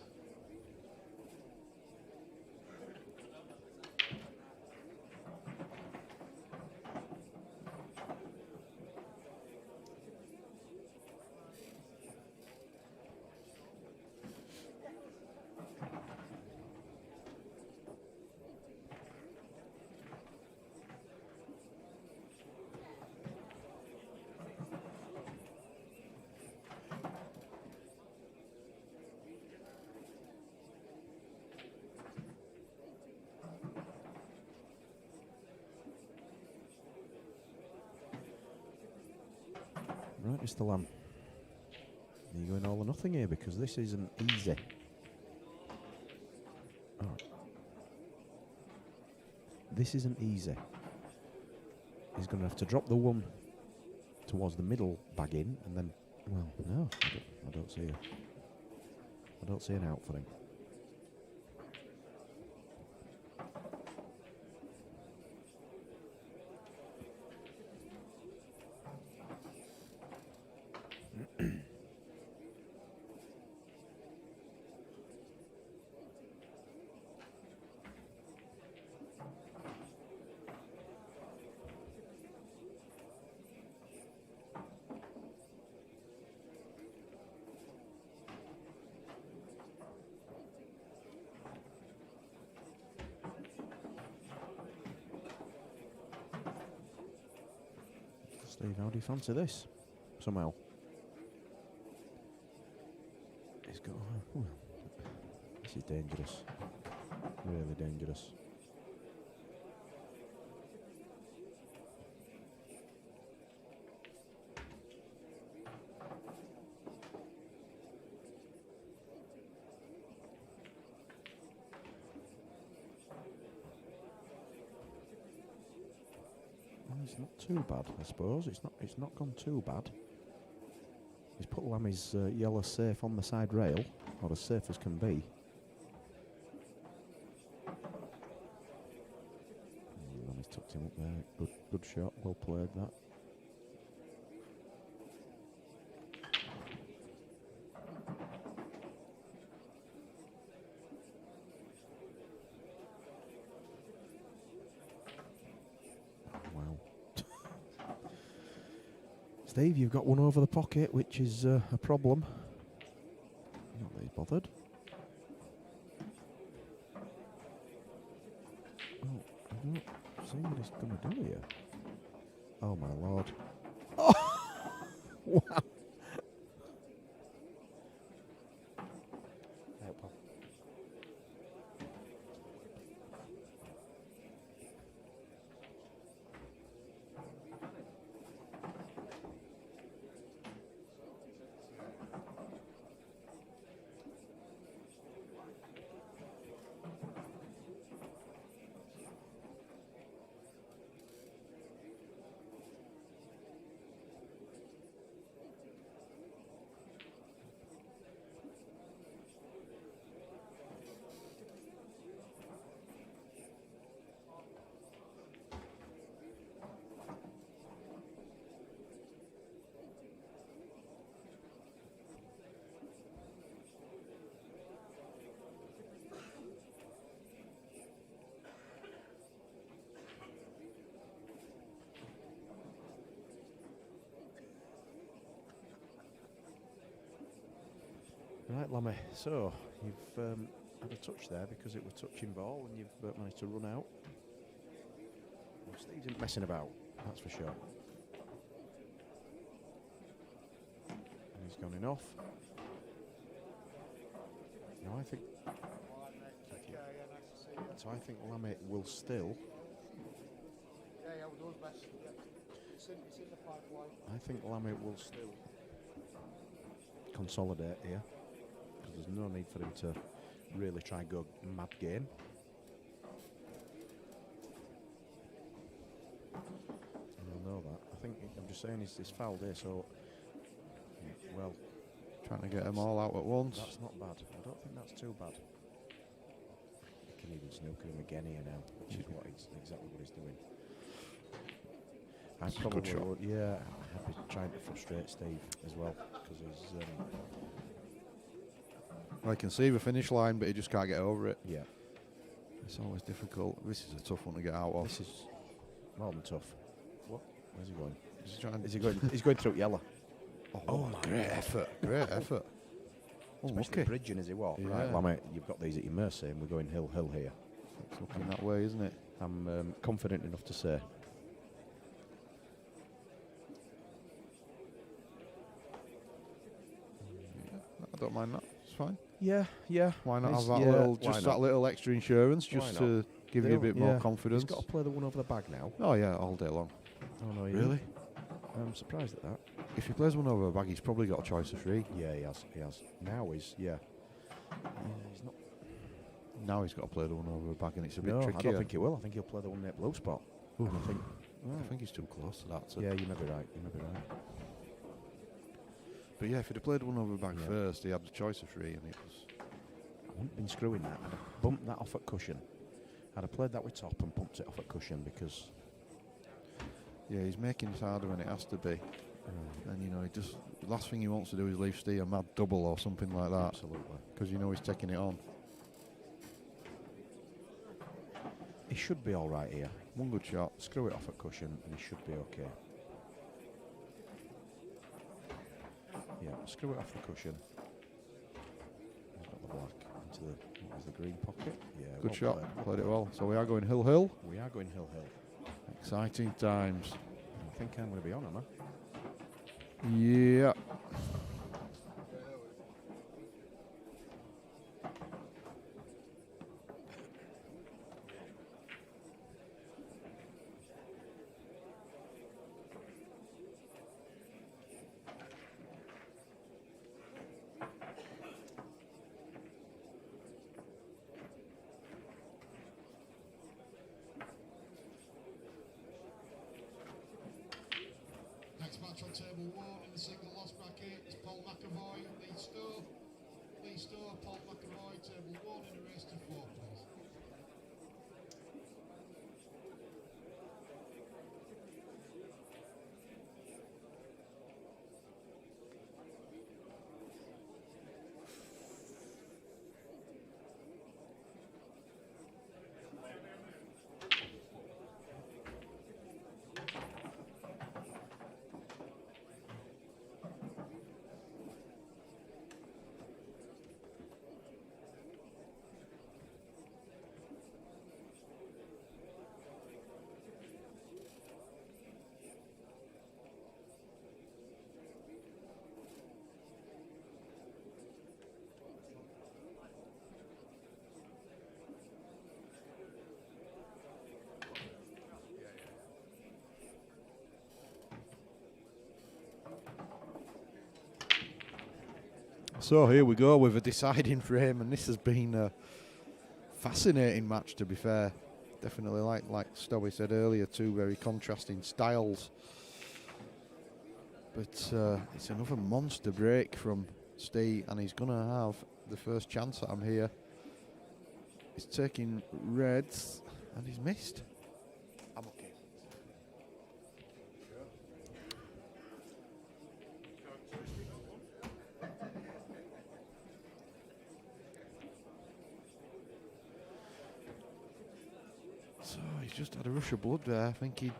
Right, Mr. Lamb. Are you going all or nothing here? Because this isn't easy. Alright. This isn't easy. He's going to have to drop the one towards the middle bag in, and then, well, no, I don't see an out for him. Steve, how do you fancy this? Somehow. He's got. Well, this is dangerous. Really dangerous. It's not too bad, I suppose. It's not gone too bad. He's put Lamy's yellow safe on the side rail, or as safe as can be. Lamy's tucked him up there. Good shot. Well played that. Steve, you've got one over the pocket, which is a problem. Not that he's bothered. Oh, I don't see what he's going to do here. Oh, my lord. Oh! Wow. Right, Lamy, so you've had a touch there because it was touching ball and you've managed to run out. Well, Steve isn't messing about, that's for sure. And he's gone enough. No, I think... So I think Lamy will still... Yeah, we'll do his best. It's in the pipeline. I think Lamy will still consolidate here. There's no need for him to really try and go mad game. And he'll know that. I think I'm just saying he's fouled here, so well, Trying to get them all out at once. that's not bad. I don't think that's too bad. He can even snooker him again here now, which is exactly what he's doing. I It's a probably good shot. would. Yeah, I'd be trying to frustrate Steve as well because he's. I can see the finish line, but he just can't get over it. Yeah. It's always difficult. This is a tough one to get out of. This is more than tough. What? Where's he going? He's trying. Is he going? He's going through yellow. Oh my great effort! Great effort. Especially Unlucky. bridging as he walked. Yeah. Right, Lamy, you've got these at your mercy, and we're going hill here. It's looking that way, isn't it? I'm confident enough to say. I don't mind that. It's fine. Yeah, yeah. Why not He's- have that yeah, little, why just not? that little extra insurance, Why just not? to give you a bit more confidence? He's got to play the one over the bag now. Oh yeah, all day long. Oh no, he Really? didn't. I'm surprised at that. If he plays one over a bag, he's probably got a choice of three. Yeah, he has. He has. Now he's he's not. Now he's got to play the one over a bag, and it's a bit No, trickier. I don't think he will. I think he'll play the one net blue spot. Ooh. And I think. I think he's too close to that. Yeah, you may be right. You may be right. But yeah, if he'd have played one over a bag Yeah. first, he had the choice of three, and it was. I wouldn't have been screwing that. I'd have bumped that off at cushion. I'd have played that with top and pumped it off at cushion because. Yeah, he's making it harder than it has to be. And you know, he just the last thing he wants to do is leave Steve a mad double or something like that. Absolutely. Because you know he's taking it on. He should be all right here. One good shot. Screw it off at cushion and he should be okay. Yeah, screw it off the cushion. He's got the black into the, what was the green pocket? Yeah, Good well shot. Played it well. So we are going hill. We are going hill. Exciting times. I think I'm going to be on, am I? Yeah. Next match on table 1 in the single loss bracket is Paul McAvoy, Lee Stowe. Lee Stowe, Paul McAvoy, table 1 in a race to 4, please. So here we go with a deciding frame, and this has been a fascinating match, to be fair. Definitely, like Stowy said earlier, two very contrasting styles. But it's another monster break from Steve, and he's going to have the first chance at him here. He's taking reds, and he's missed. I'm okay. So he's just had a rush of blood there. I think he'd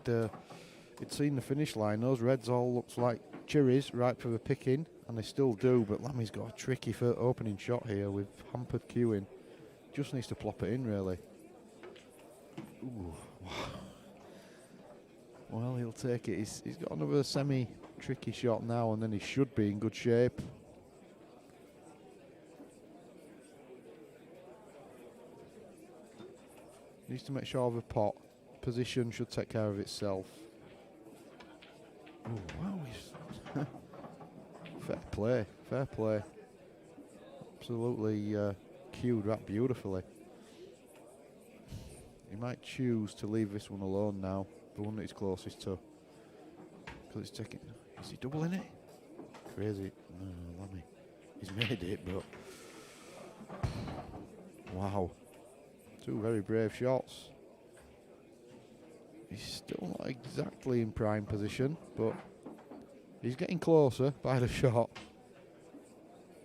seen the finish line. Those reds all looks like cherries, ripe for the picking, and they still do. But Lamy's got a tricky opening shot here with hampered queuing. Just needs to plop it in, really. Ooh, wow. Well, he'll take it. He's got another semi-tricky shot now, and then he should be in good shape. Needs to make sure of a pot. Position should take care of itself. Oh, wow. Fair play. Fair play. Absolutely cued that beautifully. He might choose to leave this one alone now. The one that he's closest to. Because it's taking... Is he doubling it? Crazy. No, Lamy. He's made it, but... Wow. Two very brave shots. He's still not exactly in prime position, but he's getting closer by the shot.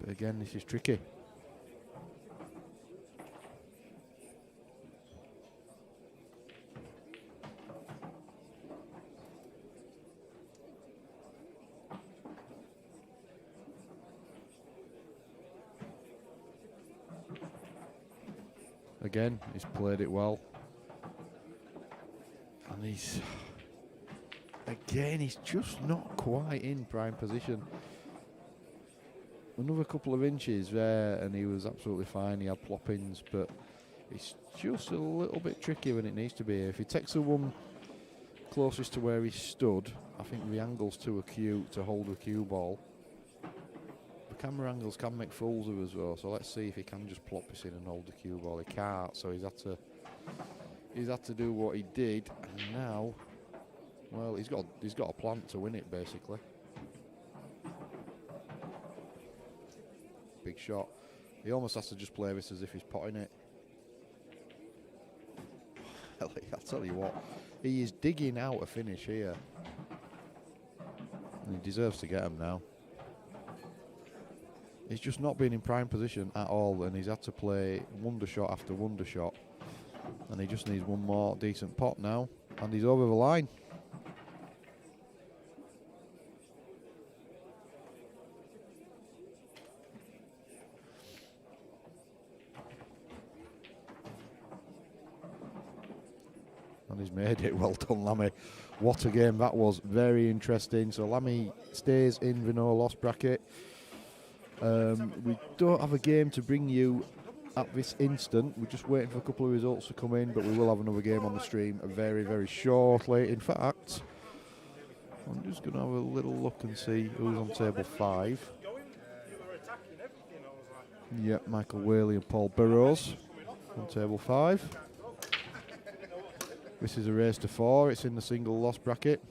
But again, this is tricky. Again, he's played it well. And he's just not quite in prime position. Another couple of inches there and he was absolutely fine. He had plop-ins, but it's just a little bit tricky when it needs to be. If he takes the one closest to where he stood, I think the angle's too acute to hold the cue ball. The camera angles can make fools of us though, so let's see if he can just plop this in and hold the cue ball. He can't, so he's had to do what he did, and now, well, he's got a plant to win it basically. Big shot. He almost has to just play this as if he's potting it. I tell you what, he is digging out a finish here. And he deserves to get him now. He's just not been in prime position at all, and he's had to play wonder shot after wonder shot. And he just needs one more decent pot now, and he's over the line. And he's made it. Well done, Lamy. What a game that was. Very interesting. So Lamy stays in the no loss bracket. We don't have a game to bring you at this instant. We're just waiting for a couple of results to come in, but we will have another game on the stream very, very shortly. In fact, I'm just going to have a little look and see who's on table 5. Yep, Michael Whaley and Paul Burrows on table 5. This is a race to 4. It's in the single loss bracket.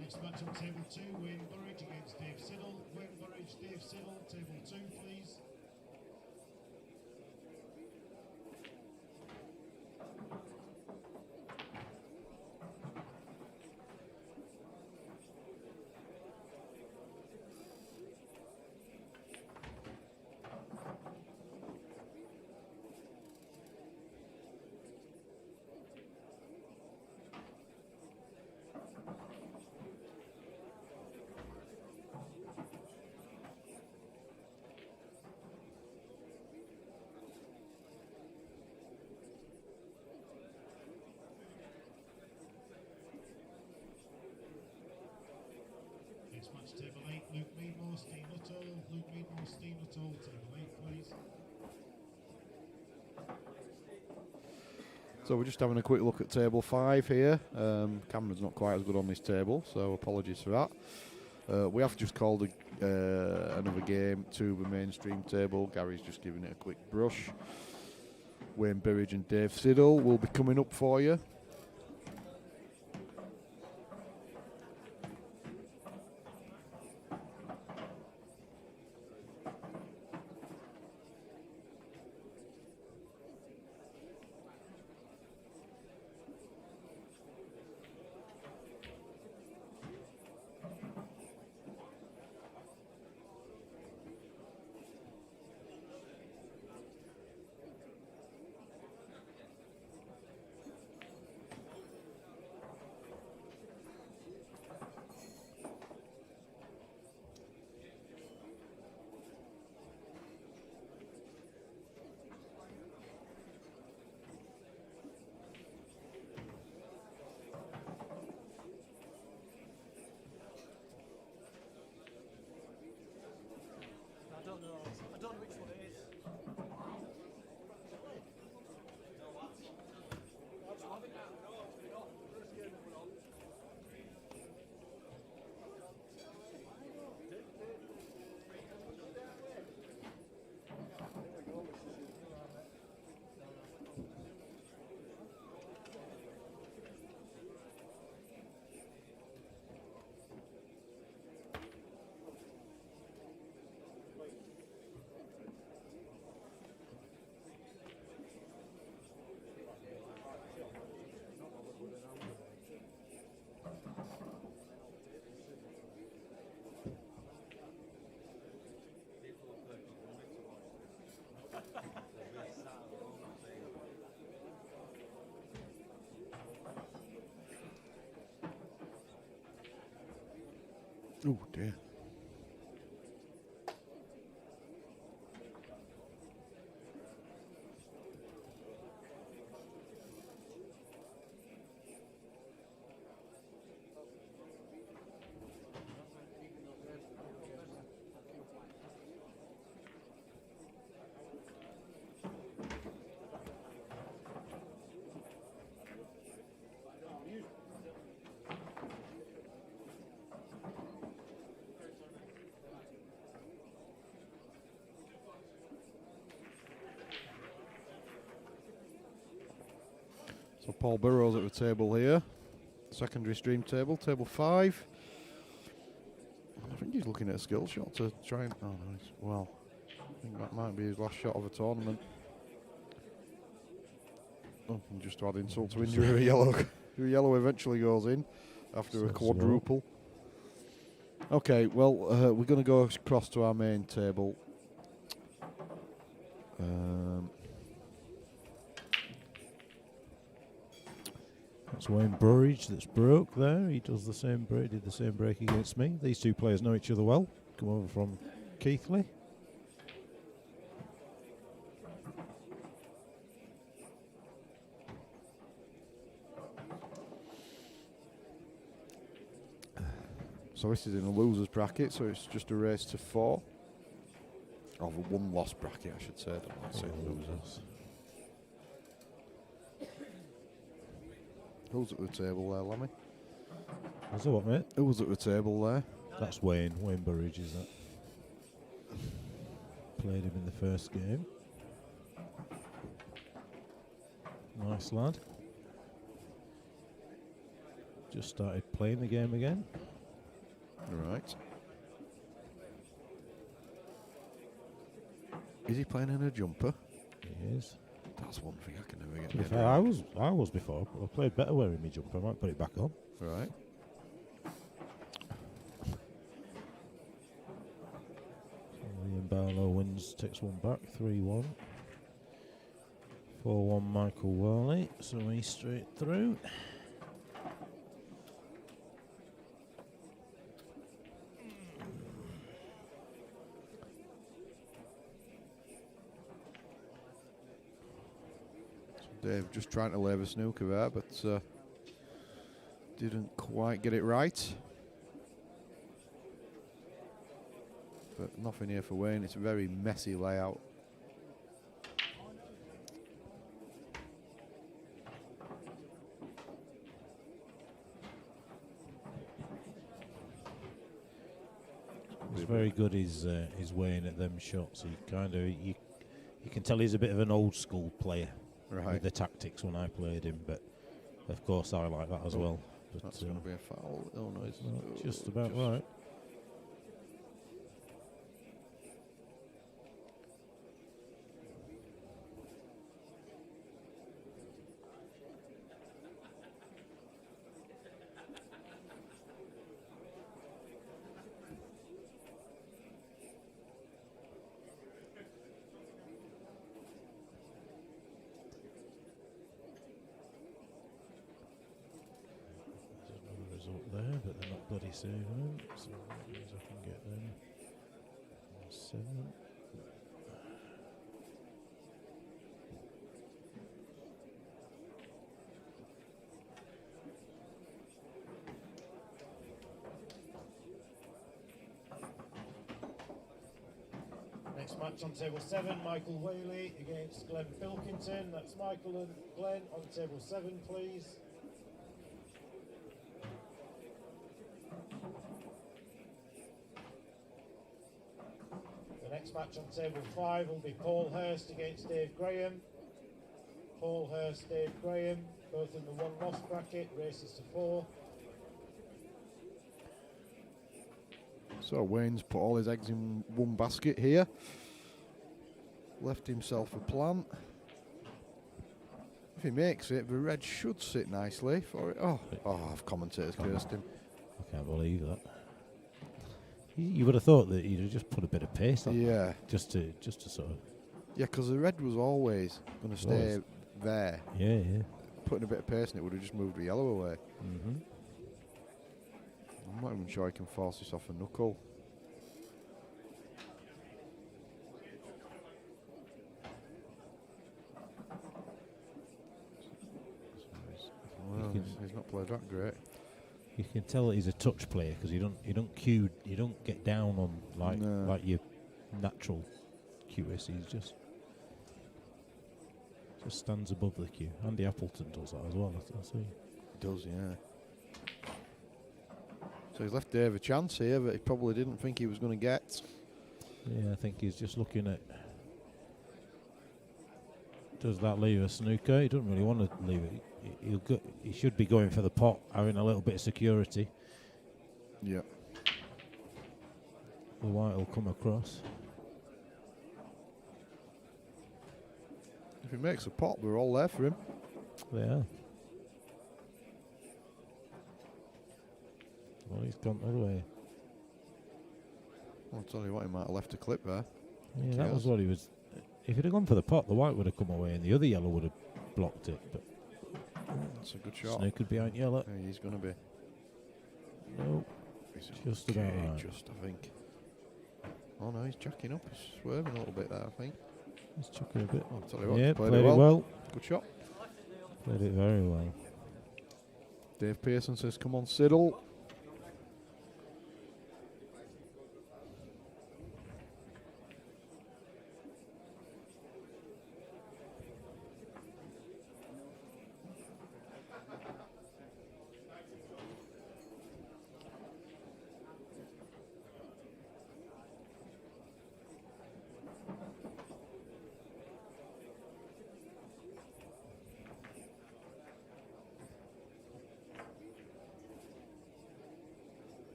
Next match on table 2, Wayne Burridge against Dave Siddle. Wayne Burridge, Dave Siddle, table 2, please. Next match, table 8, Luke Meadmore, Steve Nuttall. Luke Meadmore, Steve Nuttall, table 8, please. So we're just having a quick look at table 5 here. Camera's not quite as good on this table, so apologies for that. We have just called another game to the mainstream table. Gary's just giving it a quick brush. Wayne Burridge and Dave Siddle will be coming up for you. Oh dear. So Paul Burrows at the table here. Secondary stream table, table 5. I think he's looking at a skill shot to try and... Oh, nice. Well, I think that might be his last shot of the tournament. Oh, and just to add insult to injury, a yellow. A yellow eventually goes in after a quadruple. Okay, well, we're going to go across to our main table. That's Wayne Burridge that's broke there. He does the same break, did the same break against me. These two players know each other well. Come over from Keighley. So this is in a loser's bracket, so it's just a race to 4. Or the one loss bracket, I should say. Don't like saying losers. Who's at the table there, Lamy? What's that, what, mate? Who was at the table there? That's Wayne. Wayne Burridge is that. Played him in the first game. Nice lad. Just started playing the game again. Right. Is he playing in a jumper? He is. That's one thing I can never get. To be my fair, head I around. was before. I played better wearing my jumper. I might put it back on. Right. Ian Barlow wins, takes one back, 3-1. 4-1 Michael Worley, so he's straight through. Dave just trying to lay the snooker there, but didn't quite get it right. But nothing here for Wayne. It's a very messy layout. He's very good. His Wayne at them shots. He kind of you can tell he's a bit of an old school player. Right. With the tactics when I played him, but of course I like that as well. But That's going to be a foul. Oh no, it's just about right. There, but they're not bloody saving them, so that means I can get them 7. Next match on table 7, Michael Whaley against Glenn Pilkington. That's Michael and Glenn on table 7, please. Next match on table 5 will be Paul Hurst against Dave Graham. Paul Hurst, Dave Graham, both in the one-loss bracket, races to 4. So Wayne's put all his eggs in one basket here. Left himself a plan. If he makes it, the red should sit nicely for it. Oh, I've commentators cursed him. I can't believe that. You would have thought that you'd have just put a bit of pace on. Yeah. Just to sort of. Yeah, because the red was always going to stay there. Yeah, yeah. Putting a bit of pace in it would have just moved the yellow away. I'm not even sure he can force this off a knuckle. Well, he's not played that great. You can tell that he's a touch player because you don't get down on like your natural QS. He's just stands above the queue. Andy Appleton does that as well. I see. He does, yeah. So he's left Dave a chance here, but he probably didn't think he was going to get. Yeah, I think he's just looking at. Does that leave a snooker? He doesn't really want to leave it. He should be going for the pot, having a little bit of security. Yeah. The white will come across. If he makes a pot, we're all there for him. They are. Well, he's gone the other way. I'll tell you what, he might have left a clip there. Yeah, that was what he was. If he'd have gone for the pot, the white would have come away and the other yellow would have blocked it. But that's a good shot. Snookered behind yellow. Yeah, he's going to be. No, just about right. Just, I think. Oh no, he's jacking up. He's swerving a little bit there, I think. He's chucking a bit. I'll tell you what, yeah, played it it well. Good shot. Played it very well. Dave Pearson says, "Come on, Siddle."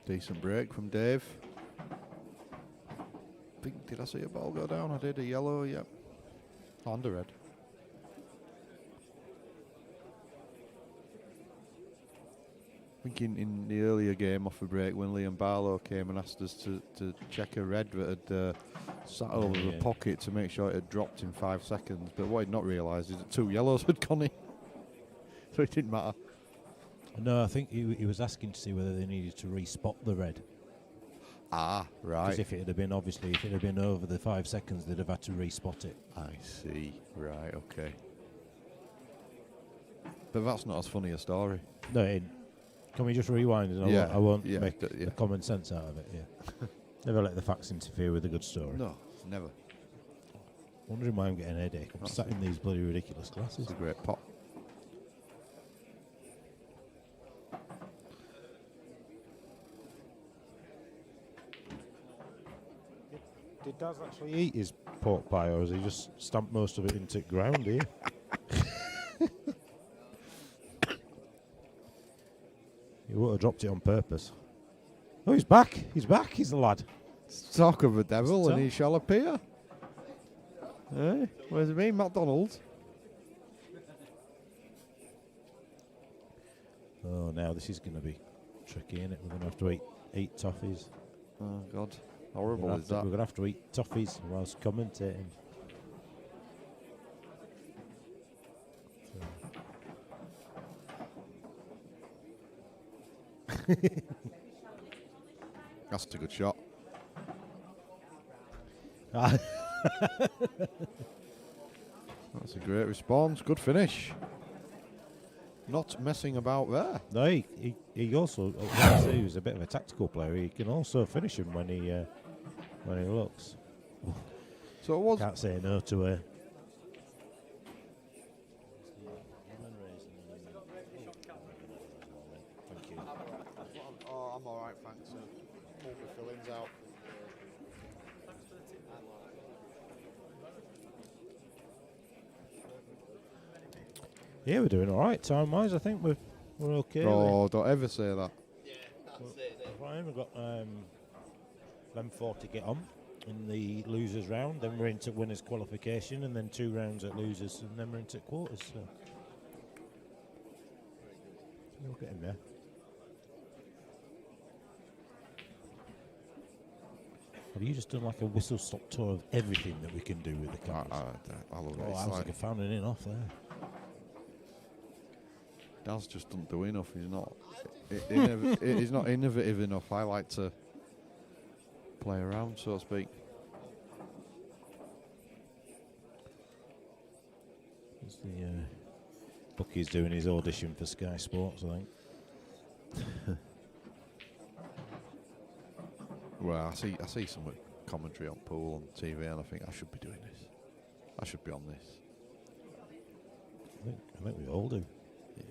Decent break from Dave. Did I see a ball go down? I did. A yellow, yep. And a red. I think in the earlier game off a break when Liam Barlow came and asked us to check a red that had sat over the pocket to make sure it had dropped in 5 seconds. But what he'd not realised is that 2 yellows had gone in. So it didn't matter. No, I think he was asking to see whether they needed to respot the red. Ah, right. Because if it had been, obviously, if it had been over the 5 seconds, they'd have had to respot it. I see. Right, okay. But that's not as funny a story. No, can we just rewind and I won't make the common sense out of it, yeah. Never let the facts interfere with a good story. No, never. Wondering why I'm getting a headache. I'm sat in these bloody ridiculous glasses. It's a great pot. Did Daz actually eat his pork pie, or has he just stamped most of it into the ground here? He would have dropped it on purpose. Oh, he's back. He's back. He's the lad. Talk of a devil, and he shall appear. Eh? Where's it been? McDonald's? Oh, now this is going to be tricky, isn't it? We're going to have to eat toffees. Oh, God. Horrible is that? We're going to have to eat toffees whilst commentating. That's a good shot. That's a great response. Good finish. Not messing about there. No, he also, I say he was a bit of a tactical player. He can also finish him when he looks. So it was. Can't say no to her. Thank you. Oh, I'm all right, thanks. Pull the fillings out. Yeah, we're doing all right time-wise. I think we're okay. Oh, don't ever say that. Yeah, that's it. Ryan, we've got them 4 to get on in the losers round. Then we're into winners qualification, and then 2 rounds at losers, and then we're into quarters. So we'll get in there. Have you just done like a whistle-stop tour of everything that we can do with the cameras? I love it. Oh, I was like a fountain in off there. Daz just doesn't do enough. He's not. He's not innovative enough. I like to play around, so to speak. It's the Bucky's doing his audition for Sky Sports, I think. Well, I see some commentary on pool on TV, and I think I should be doing this. I should be on this. I think we all do. Yeah.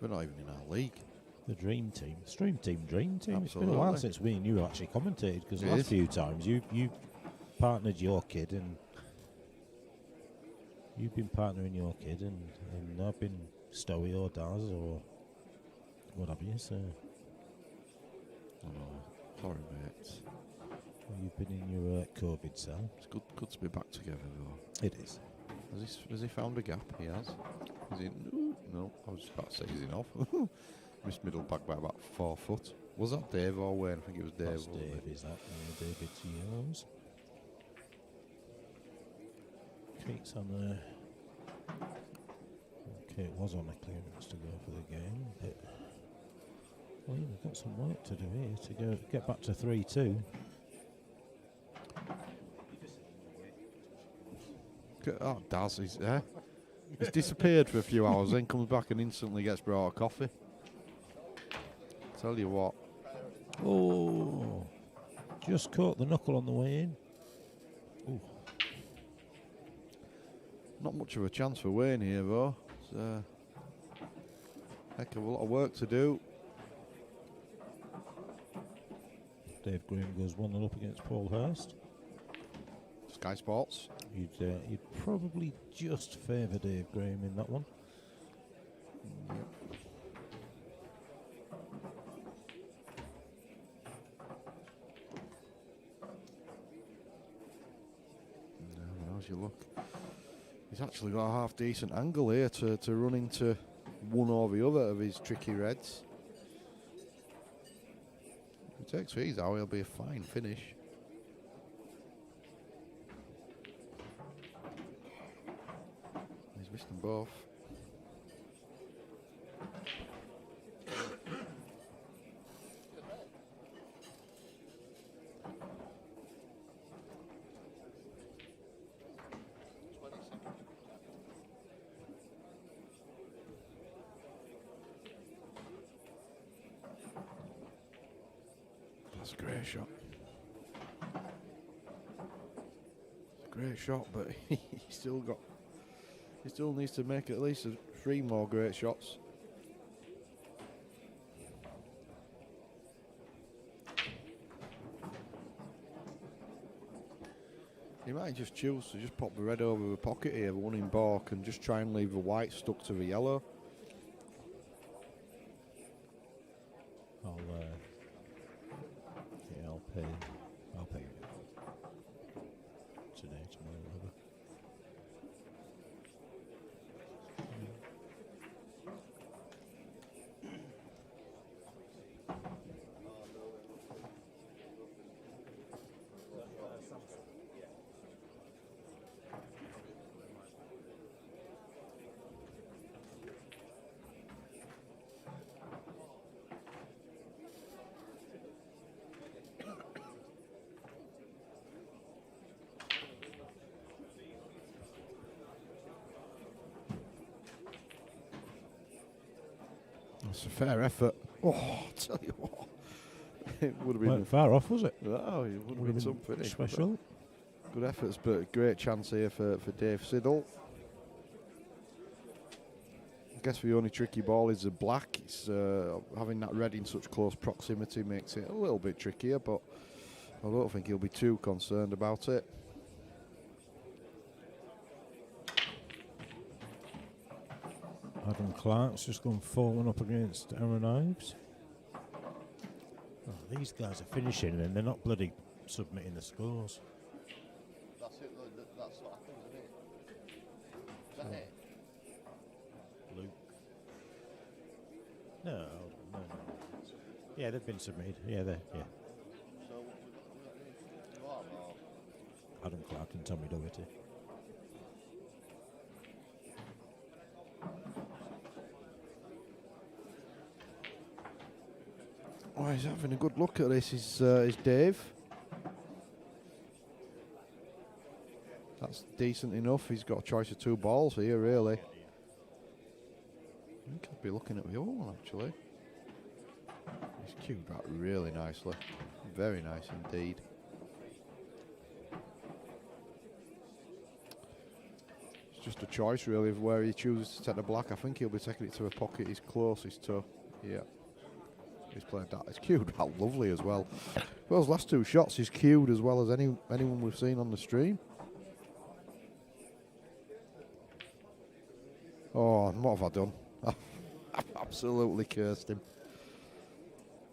We're not even in our league. The dream team, dream team. Absolutely. It's been a while since me and you actually commentated, because the last few times you partnered your kid, and you've been partnering your kid, and I've been Stowy or Daz or what have you. So. Sorry, mate. Well, you've been in your COVID cell. It's good to be back together, though. It is. Has he found a gap? He has. Is he? No, I was just about to say he's in off. Missed middle back by about 4 foot. Was that Dave or Wayne? I think it was Dave. That's Dave, is that? David's yours. Kate's on there. Kate was on a clearance to go for the game, but well, we've got some work to do here to get back to 3-2. Oh, Daz, he's there. He's disappeared for a few hours, then comes back and instantly gets brought a coffee. Tell you what. Oh, just caught the knuckle on the way in. Ooh. Not much of a chance for Wayne here, though. It's heck of a lot of work to do. Dave Graham goes 1-0 up against Paul Hurst. Sky Sports. You'd probably just favour Dave Graham in that one. Yep. Now, how's your luck? He's actually got a half decent angle here to run into one or the other of his tricky reds. If he takes these out, he'll be a fine finish. He's missed them both. That's a great shot. It's a great shot, but he still needs to make at least 3 more great shots. He might just choose to just pop the red over the pocket here, the one in balk, and just try and leave the white stuck to the yellow. I'll pay today, tomorrow, whatever. That's a fair effort. Oh, I'll tell you what. It would have been Weren't far off, was it? No, it would have been some finish. Special. Good efforts, but great chance here for Dave Siddle. I guess the only tricky ball is the black. It's having that red in such close proximity makes it a little bit trickier, but I don't think he'll be too concerned about it. Adam Clark's just gone 4-1 up against Aaron Ives. Oh, these guys are finishing and they're not bloody submitting the scores. That's it, that's what happens, isn't it? Is that it? Luke. No. Yeah, they've been submitted. Yeah, they're, yeah. So, we've got Adam Clark and Tommy Doherty. Oh, he's having a good look at this. Is Dave. That's decent enough. He's got a choice of 2 balls here, really. I think I'd be looking at the other one, actually. He's cued that really nicely. Very nice indeed. It's just a choice, really, of where he chooses to take the black. I think he'll be taking it to a pocket he's closest to. Yeah. He's played that. He's cued that lovely as well. Those last 2 shots, he's cued as well as anyone we've seen on the stream. Oh, and what have I done? I've absolutely cursed him.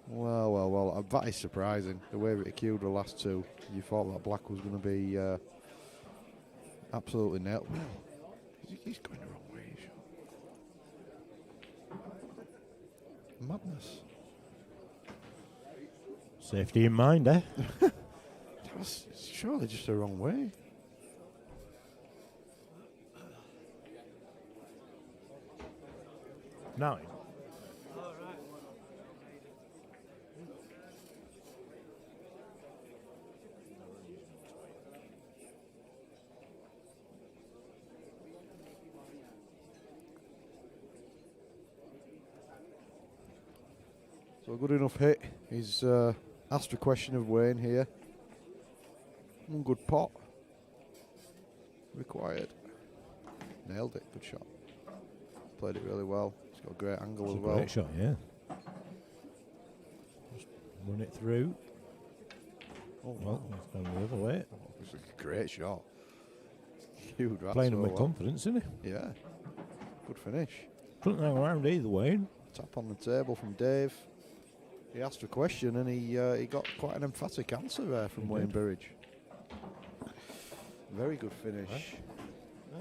Well. That is surprising. The way that he cued the last 2. You thought that black was going to be absolutely nailed. He's going the wrong way. Madness. Safety in mind, eh? That was surely just the wrong way. No. So a good enough hit. He's asked a question of Wayne here. One good pot. Required. Nailed it. Good shot. Played it really well. He's got a great angle as well. Great shot, yeah. Just run it through. Oh, well, it's gone the other way. It's a great shot. Huge. Playing him with confidence, isn't he? Yeah. Good finish. Couldn't hang around either way. Tap on the table from Dave. He asked a question and he got quite an emphatic answer there from Wayne Burridge. Very good finish. Right.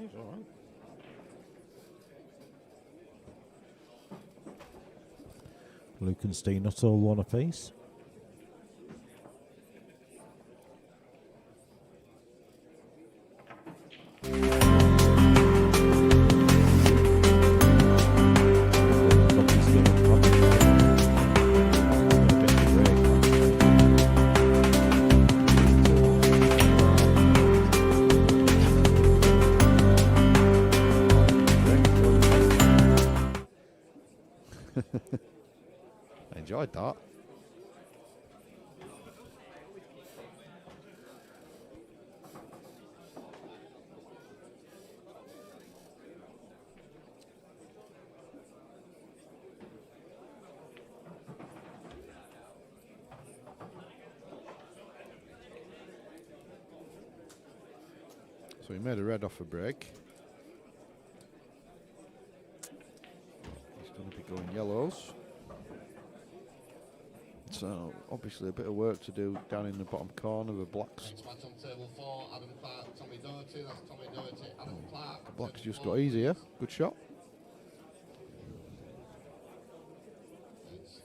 Nice, all right. Luke and Steen not all one apiece. I enjoyed that. So he made a red off a break. He's going to be going yellows. So obviously a bit of work to do down in the bottom corner with blacks. Next match on table 4, Adam Clark, Tommy Doherty. That's Tommy Doherty, Adam Clark. The blacks just got easier. Good shot. It's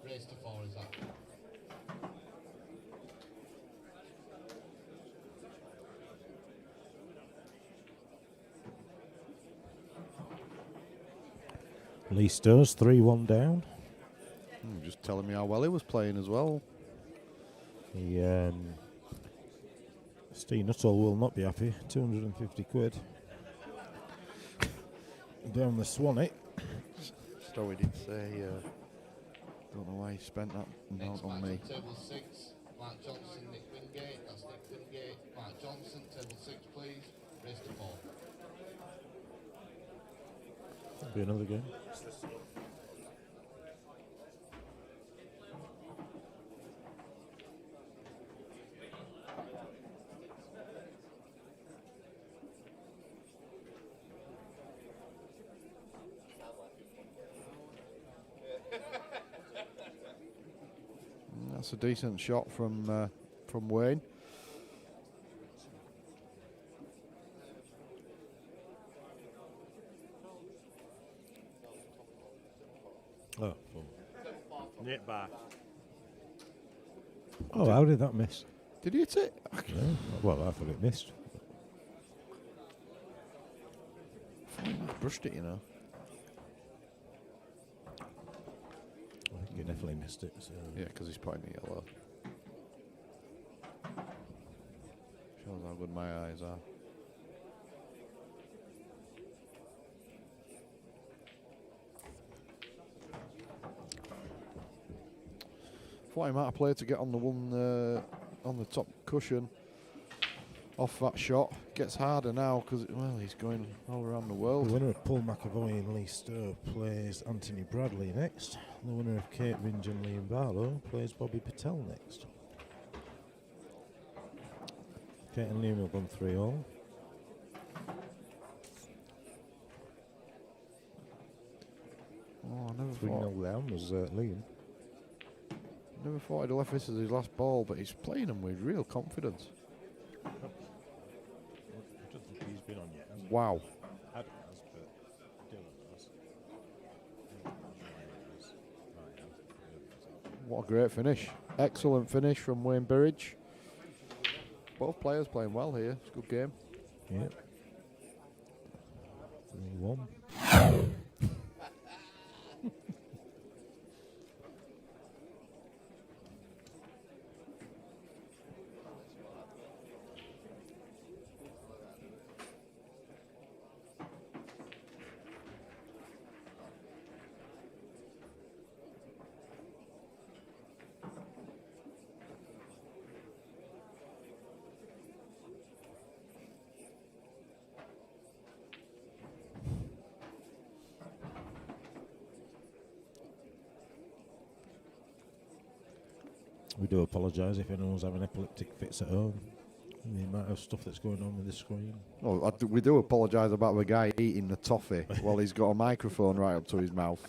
race to 4, is that? Lee Sturz 3-1 down. Just telling me how well he was playing as well. Steve Nuttall will not be happy. 250 quid. Down the Swanee. Stowy did say, don't know why he spent that amount on me. Table 6, Mark Johnson, Nick Wingate. That's Nick Wingate. Mark Johnson, table 6, please. Race to 4. That'll be another game. That's a decent shot from Wayne. Oh, Nip back. Oh, how did that miss? Did he hit it? Yeah. Well, I thought it missed. I brushed it, you know. I think he definitely missed it. So. Yeah, because he's putting the yellow. Shows how good my eyes are. Thought he might have played to get on the one on the top cushion. Off that shot, gets harder now because well he's going all around the world. The winner of Paul McAvoy and Lee Stowe plays Anthony Bradley next. The winner of Kate Ringe and Liam Barlow plays Bobby Patel next. Kate and Liam have gone 3-all. Oh, I never 3-0 down was Liam. Never thought he'd left this as his last ball, but he's playing them with real confidence. I don't think he's been on yet. Has he? Wow. Adam has, but Dylan has. What a great finish. Excellent finish from Wayne Burridge. Both players playing well here. It's a good game. Yep. 3-1. We do apologise if anyone's having epileptic fits at home. The amount of stuff that's going on with the screen. Oh, we do apologise about the guy eating the toffee while he's got a microphone right up to his mouth.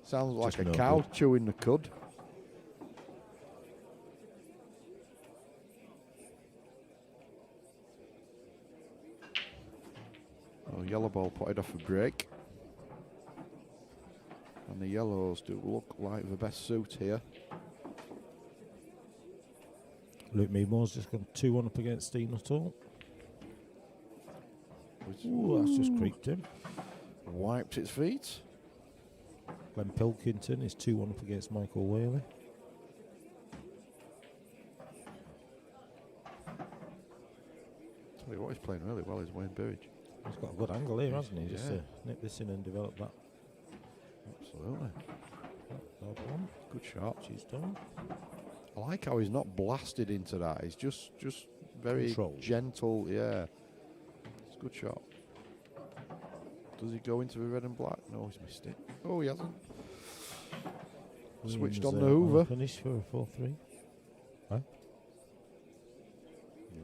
Sounds like Just a no cow good. chewing the cud. Oh, yellow ball potted off a break. And the yellows do look like the best suit here. Luke Meadmore's just gone 2-1 up against Dean Nuttall. Ooh, that's just creeped him. Wiped its feet. Glenn Pilkington is 2-1 up against Michael Whaley. Tell you what, he's playing really well, is Wayne Burridge. He's got a good angle here, hasn't he? Just Yeah. nip this in and develop that. Absolutely. Odd one. Good shot. She's done. I like how he's not blasted into that. He's just very Controlled. gentle. Yeah, it's a good shot. Does he go into the red and black? No, he's missed it. Oh, he hasn't. Switched Williams, on the Hoover. Finish for a 4-3. Huh? Yeah,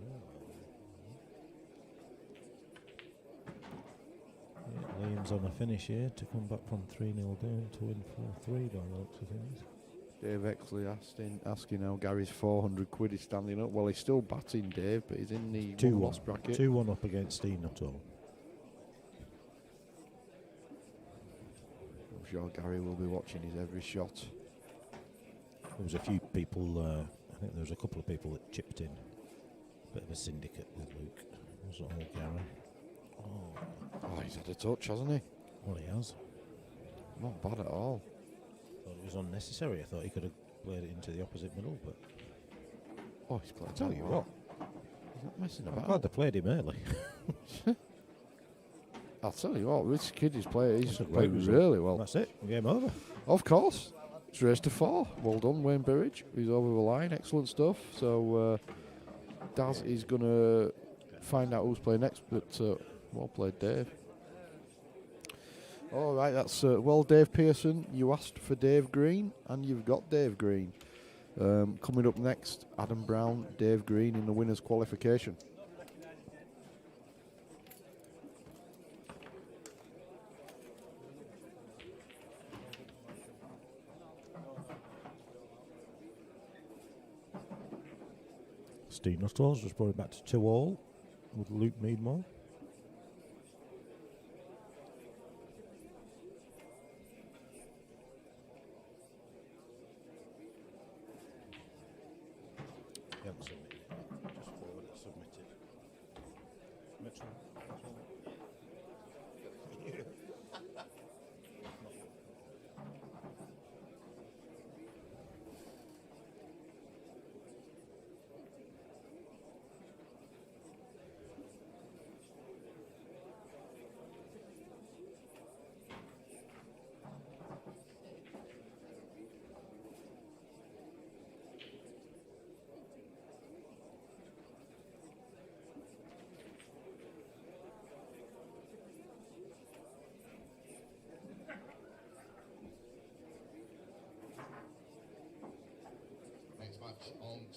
Liam's on a finish here to come back from 3-0 down to win 4-3 by the looks of things. Dave Exley asking how Gary's 400 quid is standing up. Well, he's still batting, Dave, but he's in the 2-1 loss bracket. 2-1 up against Dean Nuttall. I'm sure Gary will be watching his every shot. There was a few people, I think there was a couple of people that chipped in. Bit of a syndicate with Luke. It wasn't all Gary. Oh, he's had a touch, hasn't he? Well, he has. Not bad at all. Thought it was unnecessary. I thought he could have played it into the opposite middle, but Oh, he's playing. I tell you well. what, He's not messing I'm about. glad they played him early. I'll tell you what, this kid is playing. He's That's a great played result. really well. That's it. Game over. Of course. It's race to 4. Well done, Wayne Burridge. He's over the line. Excellent stuff. So Daz is going to find out who's playing next, but well played, Dave. All right, that's well, Dave Pearson. You asked for Dave Green, and you've got Dave Green. Coming up next, Adam Brown, Dave Green in the winners' qualification. Steve Nuttall's just brought it back to 2-all with Luke Meadmore.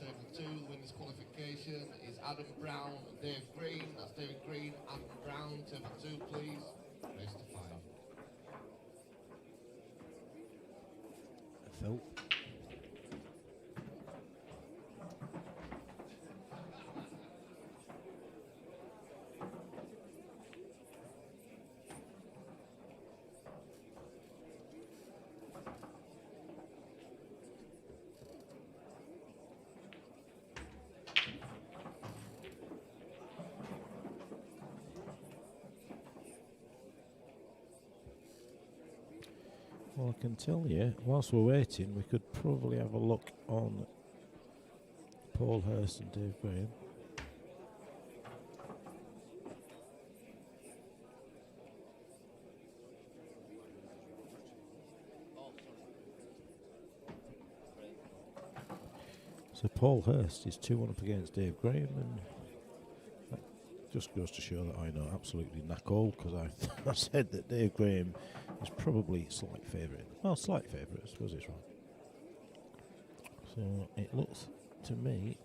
table 2. The winner's qualification is Adam Brown and Dave Green. That's David Green, Adam Brown, table 2, please. Race to 5. Phil. Well, I can tell you, whilst we're waiting, we could probably have a look on Paul Hurst and Dave Graham. So Paul Hurst is 2-1 up against Dave Graham, and that just goes to show that I know absolutely knack all, because I said that Dave Graham is probably slight favourite. Well, slight favourite, I suppose it's right. So it looks to me,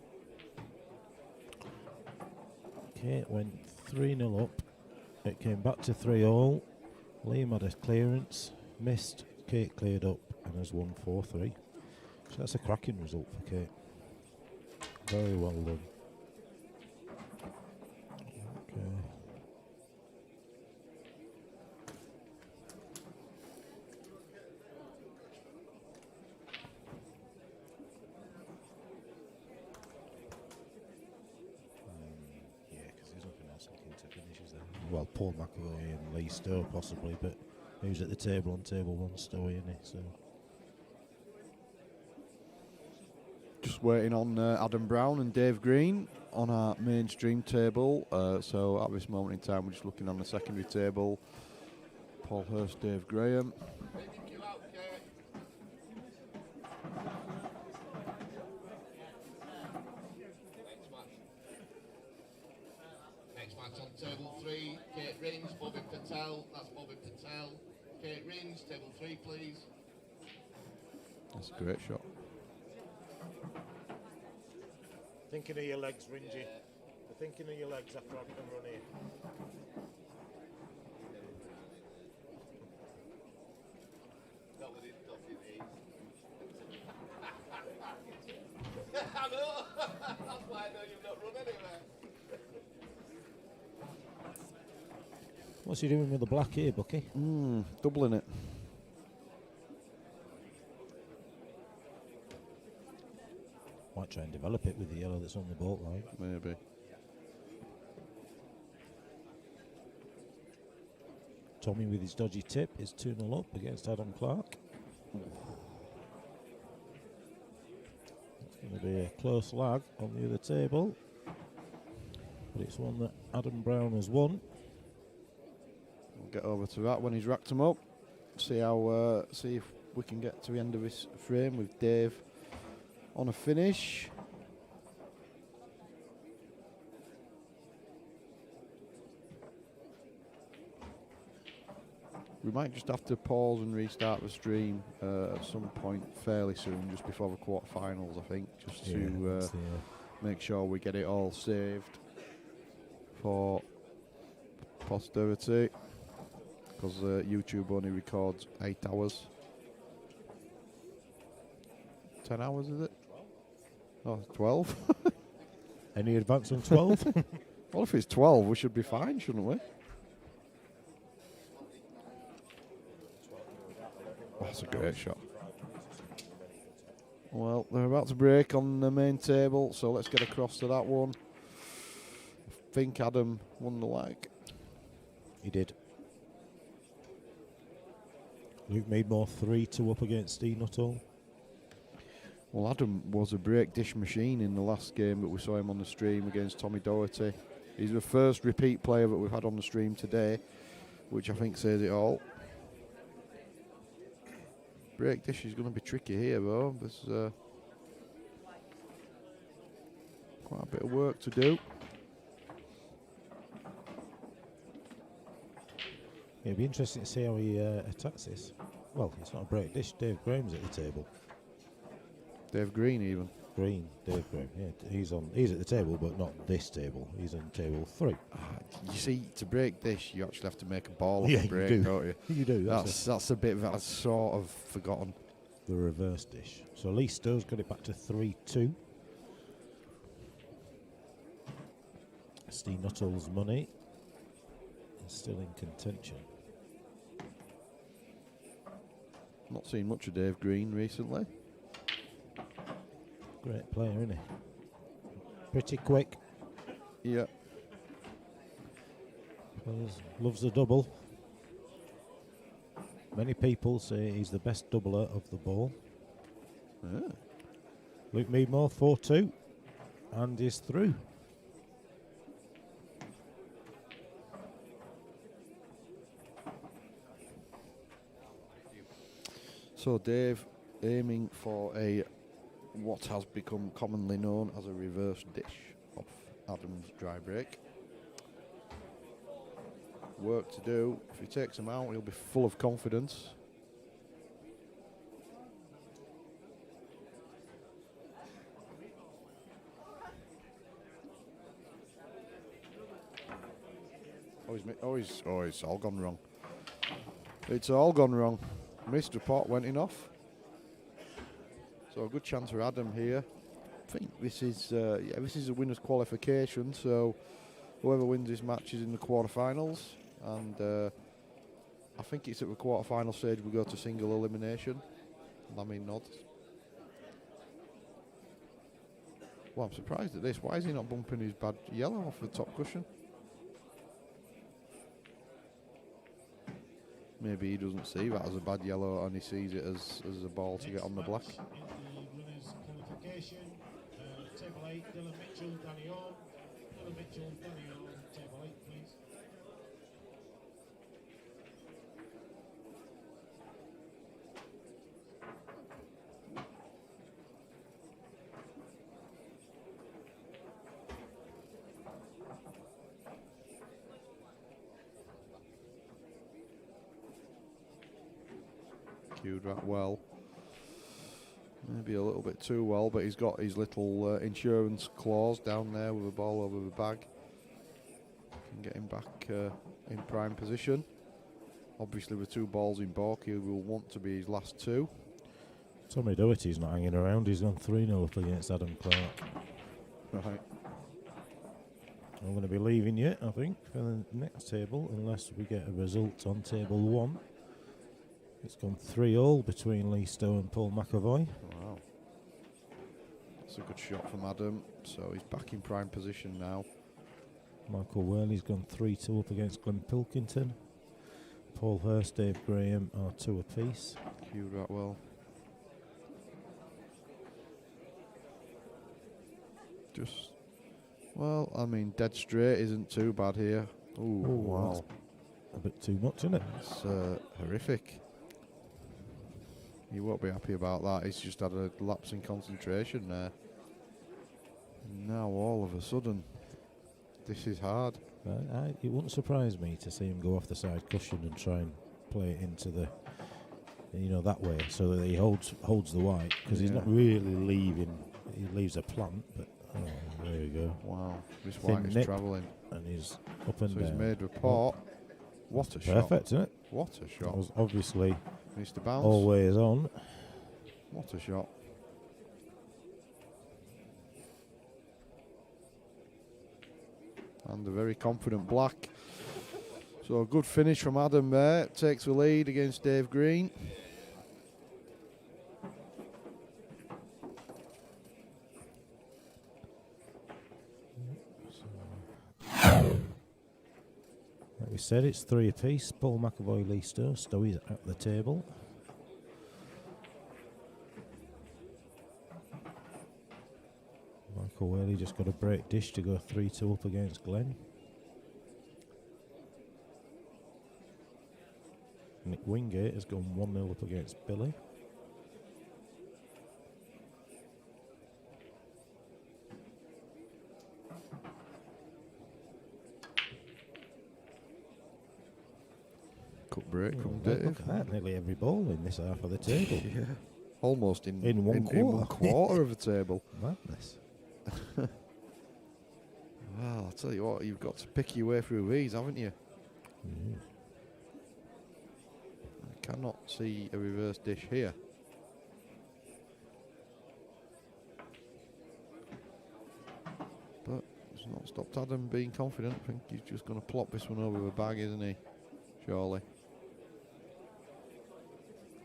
Kate went 3-0 up, it came back to 3-all, Liam had a clearance, missed, Kate cleared up and has won 4-3. So that's a cracking result for Kate. Very well done. Okay. Yeah, because there's nothing else looking to finish, is there? Well, Paul McAvoy and Lee Stowe possibly, but who's at the table on table 1, Stowy, isn't he? So. Just waiting on Adam Brown and Dave Green on our mainstream table. So at this moment in time, we're just looking on the secondary table. Paul Hurst, Dave Graham. Next match on table 3, Kate Rins, Bobby Patel. That's Bobby Patel. Kate Rins, table 3, please. That's a great shot. Thinking of your legs, Ringy. Thinking of your legs after having them run in. Not with his dodgy knees. I know. That's why I know you've not run anywhere. What's he doing with the black here, Bucky? Doubling it. Might try and develop it with the yellow that's on the boat line. Maybe. Tommy with his dodgy tip is 2-0 up against Adam Clark. It's going to be a close lag on the other table, but it's one that Adam Brown has won. We'll get over to that when he's racked them up. See how. See if we can get to the end of this frame with Dave on a finish. We might just have to pause and restart the stream at some point fairly soon, just before the quarterfinals, I think, just to make sure we get it all saved for posterity, because YouTube only records 8 hours. 10 hours, is it? Oh, 12. Any advance on 12? Well, if it's 12, we should be fine, shouldn't we? That's a great shot. Well, they're about to break on the main table, so let's get across to that one. I think Adam won the leg. He did. Luke Meadmore 3-2 up against Steve Nuttall. Well, Adam was a break dish machine in the last game that we saw him on the stream against Tommy Doherty. He's the first repeat player that we've had on the stream today, which I think says it all. Break dish is going to be tricky here, though. There's quite a bit of work to do. Yeah, it'd be interesting to see how he attacks this. Well, it's not a break dish. Dave Graham's at the table. Dave Green, even. Green, Dave Green. Yeah, he's at the table, but not this table. He's on table 3. You see, to break this, you actually have to make a ball of Yeah, a you break, do. don't you? You do. That's a bit that I've sort of forgotten. The reverse dish. So Lee Stowe's got it back to 3-2. Steve Nuttall's money is still in contention. Not seen much of Dave Green recently. Great player, isn't he? Pretty quick. Yeah. Loves the double. Many people say he's the best doubler of the ball. Ah. Luke Meadmore, 4-2. And is through. So Dave aiming for what has become commonly known as a reverse dish of Adam's dry break. Work to do. If he takes him out, he'll be full of confidence. It's all gone wrong. It's all gone wrong. Mr. Pot went in off. So a good chance for Adam here. I think this is a winner's qualification. So whoever wins this match is in the quarterfinals, and I think it's at the quarterfinal stage we go to single elimination. Lamy nods. Well, I'm surprised at this. Why is he not bumping his bad yellow off the top cushion? Maybe he doesn't see that as a bad yellow and he sees it as a ball to get on the black. In the winners' qualification, table 8, Dylan Mitchell, Danny Orme. Dylan Mitchell, Danny Orme, table 8, please. Cued that well. Maybe a little bit too well, but he's got his little insurance clause down there with a ball over the bag. Can get him back in prime position. Obviously with 2 balls in baulk, he will want to be his last 2. Tommy Doherty's not hanging around. He's gone 3-0 up against Adam Clark. Right. I'm going to be leaving you, I think, for the next table, unless we get a result on table 1. It's gone 3-all between Lee Stowe and Paul McAvoy. Wow. That's a good shot from Adam. So he's back in prime position now. Michael Worley's gone 3-2 up against Glenn Pilkington. Paul Hurst, Dave Graham are 2 apiece. Cued that well. Well, I mean, dead straight isn't too bad here. Ooh, wow. That's a bit too much, isn't it? It's horrific. You won't be happy about that. He's just had a lapse in concentration there. Now all of a sudden, this is hard. It wouldn't surprise me to see him go off the side cushion and try and play it into the, that way, so that he holds the white, because he's not really leaving. He leaves a plant, but there you go. Wow, this Thin white is nip, travelling. and he's up and so down. he's made a pot. What a shot! Perfect, isn't it? What a shot! That was obviously needs to bounce. always on. What a shot! And a very confident black. So a good finish from Adam there. Takes the lead against Dave Green. Like we said, it's 3 apiece. Paul McAvoy, Lee Stowe. Stowy's at the table. Michael Worley just got a break dish to go 3-2 up against Glenn. Nick Wingate has gone 1-0 up against Billy. Cut break from Look Dave. at that, nearly every ball in this half of the table. Yeah. almost in one in one quarter of the table. Madness. Well, I'll tell you what, you've got to pick your way through these, haven't you? I cannot see a reverse dish here. But it's not stopped Adam being confident. I think he's just going to plop this one over the bag, isn't he? Surely.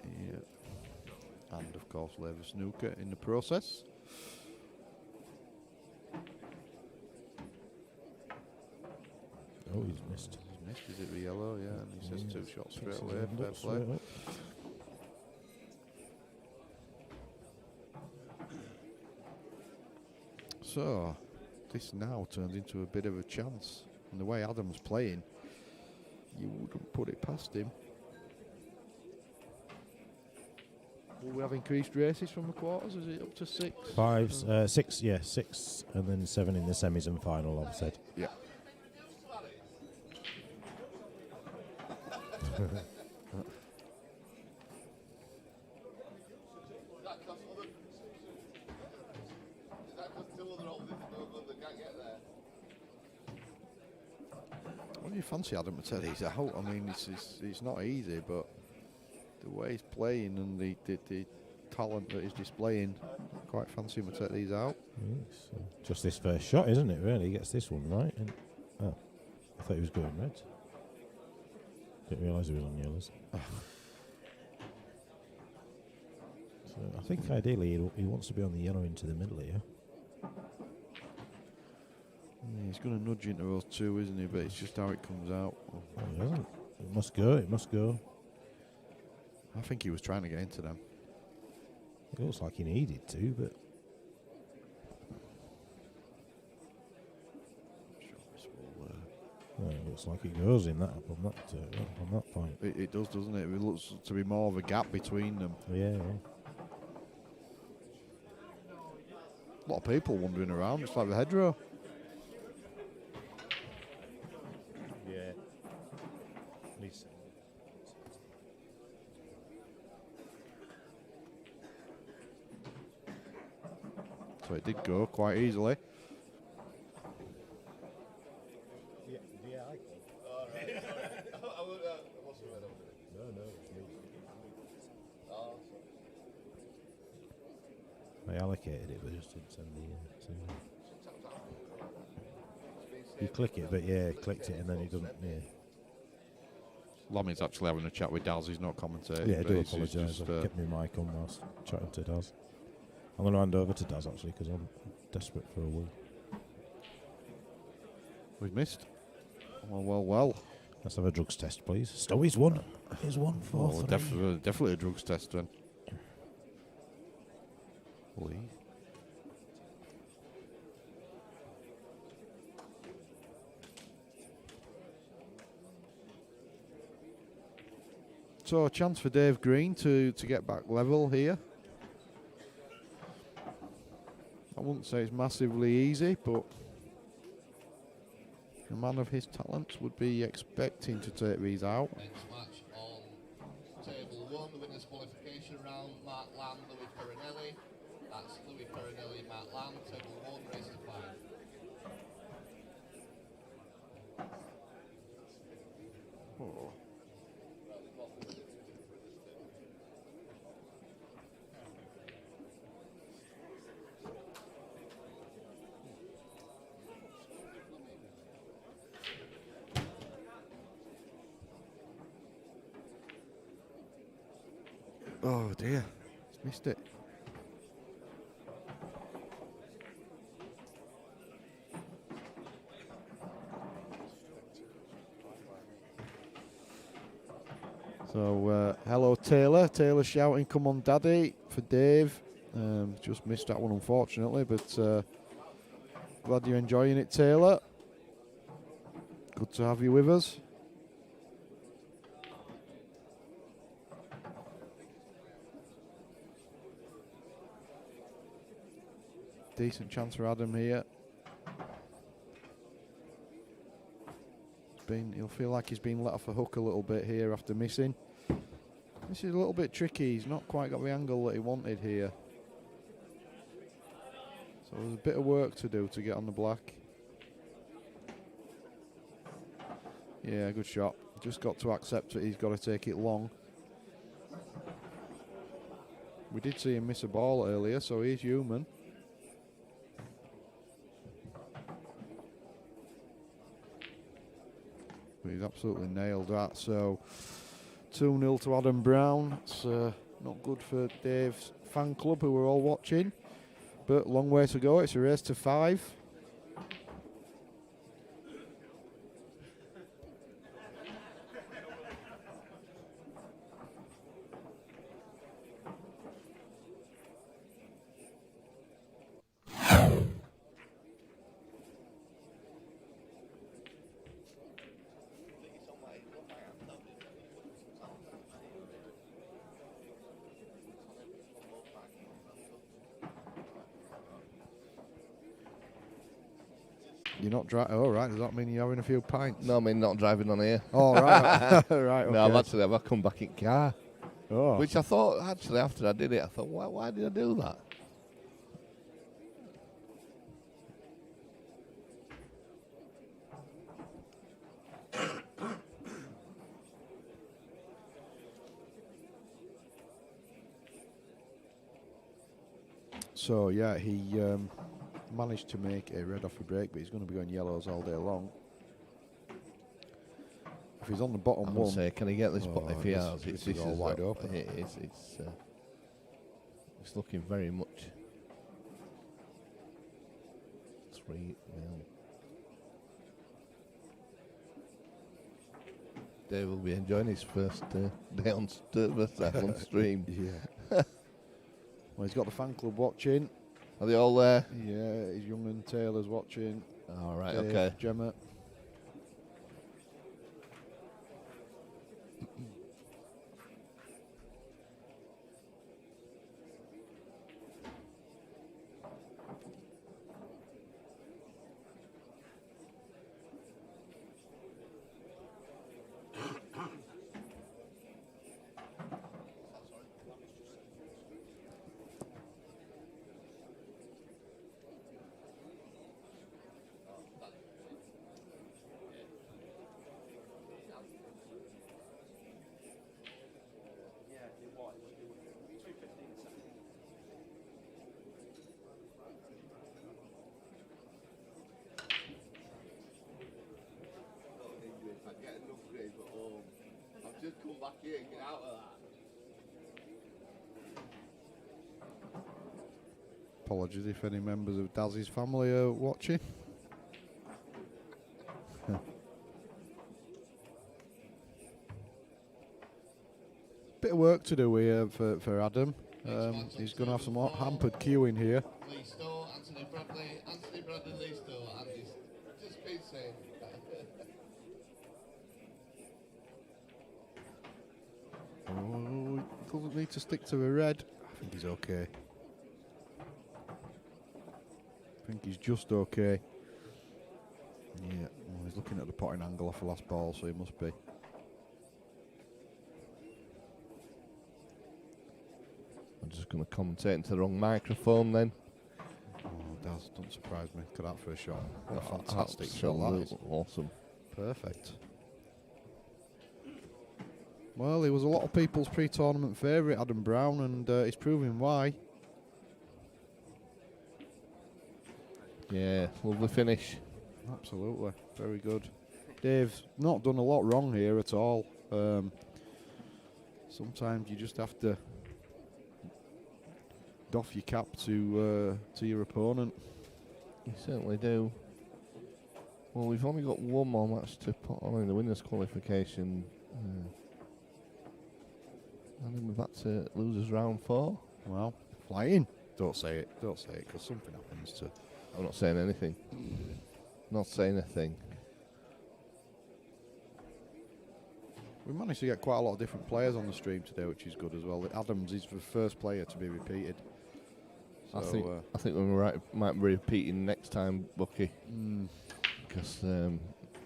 Yeah. And of course, lay the snooker in the process. Oh, he's missed. He's missed. Is it the yellow? Yeah, and he says 2 shots straight away. Fair play. Straight up. So, this now turns into a bit of a chance. And the way Adam's playing, you wouldn't put it past him. Will we have increased races from the quarters? Is it up to 6? 5, 6, yeah, 6, and then 7 in the semis and final, I've said. Yeah. What do you fancy Adam to take these out? I mean, it's not easy, but the way he's playing and the talent that he's displaying, quite fancy him to take these out. Yes, just this first shot, isn't it, really? He gets this one right. And, oh, I thought he was going red. Didn't realise he was on yellows. So I think ideally he wants to be on the yellow into the middle here. Yeah, he's going to nudge into those 2, isn't he? But it's just how it comes out. Oh, he hasn't. It must go, it must go. I think he was trying to get into them. It looks like he needed to, but... Well, it looks like it goes in that on that point. It does, doesn't it? It looks to be more of a gap between them. Yeah. A lot of people wandering around. It's like the hedgerow. Yeah. So it did go quite easily. I allocated it, but just didn't send the signal. You click it, but yeah, clicked it and then he doesn't. Yeah. Lamy's actually having a chat with Daz. He's not commentating. Yeah, I do but he's apologise. just, I've kept my mic on whilst chatting to Daz. I'm going to hand over to Daz actually because I'm desperate for a wee. We've missed. Well. Let's have a drugs test, please. Stowy's won. He's won 4-3. Definitely a drugs test then. Lee. So a chance for Dave Green to get back level here. I wouldn't say it's massively easy, but a man of his talents would be expecting to take these out. Next match on table 1, the winners qualification round, Mark Lamb, Louis Coronelli. That's Louis Coronelli, Mark Lamb, table 1, race to 5. Oh. Oh dear, he's missed it. So, hello Taylor. Taylor shouting, come on daddy, for Dave. Just missed that one unfortunately, but glad you're enjoying it, Taylor. Good to have you with us. Decent chance for Adam here. He'll feel like he's been let off the hook a little bit here after missing. This is a little bit tricky. He's not quite got the angle that he wanted here. So there's a bit of work to do to get on the black. Yeah, good shot. Just got to accept that he's got to take it long. We did see him miss a ball earlier, so he's human. But he's absolutely nailed that. So 2-0 to Adam Brown. It's not good for Dave's fan club who we're all watching. But long way to go. It's a race to 5. You're not driving. Oh, right. Does that mean you're having a few pints? No, I mean not driving on here. Oh, right. Right. Okay. No, I've come back in car. Oh. Which I thought, actually, after I did it, I thought, why did I do that? So, yeah, he managed to make a red off a break, but he's going to be going yellows all day long. If he's on the bottom I'm one... say, can he get this? If he has, it's all wide open. It's looking very much 3-0. Dave will be enjoying his first day on stream. Yeah. Well, he's got the fan club watching. Are they all there? Yeah, his young and Taylor's watching. All right, Dave, okay. Gemma. Just come back here and get out of that. Apologies if any members of Dazzy's family are watching. Bit of work to do here for Adam. He's going to have some hampered queuing here. Lee Stowe, Anthony Bradley, Lee Stowe, and he's just been saying. Oh, he doesn't need to stick to a red. I think he's okay. I think he's just okay. Yeah, well, he's looking at the potting angle off the last ball, so he must be. I'm just going to commentate into the wrong microphone then. Oh, Daz, don't surprise me. Look at that first shot. What a fantastic shot that is. Awesome. Perfect. Well, he was a lot of people's pre-tournament favourite, Adam Brown, and he's proving why. Yeah, lovely finish. Absolutely, very good. Dave's not done a lot wrong here at all. Sometimes you just have to doff your cap to your opponent. You certainly do. Well, we've only got one more match to put on in the winners' qualification. And then we're back to losers round 4. Well, flying. Don't say it, because something happens to... I'm not saying anything. Not saying a thing. We managed to get quite a lot of different players on the stream today, which is good as well. Adams is the first player to be repeated. So, I think we might be repeating next time, Bucky. Because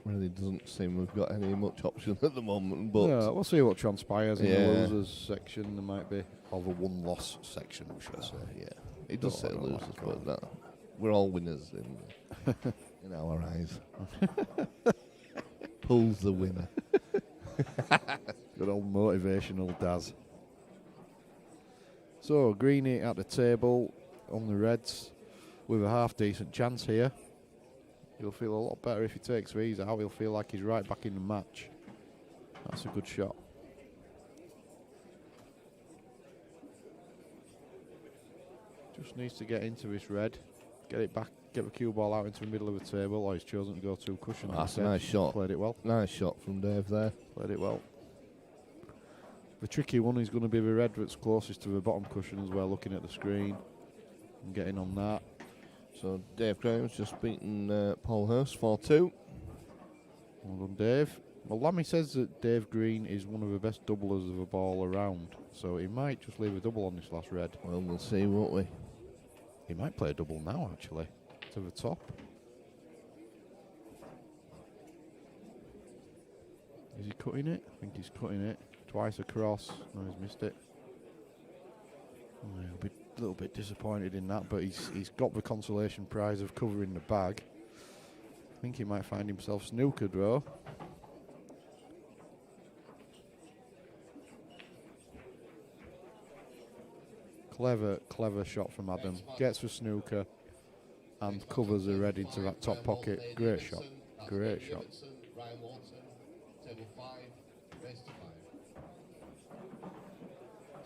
really doesn't seem we've got any much option at the moment. But yeah, we'll see what transpires in Yeah. the losers section. There might be, or the one-loss section, we should say. yeah, it does Oh, I say don't losers, like but that, we're all winners in our eyes. Pulls the winner. Good old motivational Daz. So, Greeny at the table on the Reds with a half-decent chance here. He'll feel a lot better if he takes these out. He'll feel like he's right back in the match. That's a good shot. Just needs to get into this red. Get it back, get the cue ball out into the middle of the table. Oh, he's chosen to go to cushion. That's a instead. nice shot. Played it well. Nice shot from Dave there. Played it well. The tricky one is going to be the red that's closest to the bottom cushion as well, looking at the screen and getting on that. So Dave Graham's just beaten Paul Hurst 4-2. Well done, Dave. Well, Lamy says that Dave Green is one of the best doublers of a ball around, so he might just leave a double on this last red. Well, we'll see, won't we? He might play a double now, actually, to the top. Is he cutting it? I think he's cutting it. Twice across. No, he's missed it. Oh, he'll be a little bit disappointed in that, but he's got the consolation prize of covering the bag. I think he might find himself snookered, though. Clever shot from Adam. Gets the snooker and covers the red into that top pocket. Great shot. Great shot. Ryan Walton, table 5, race to 5.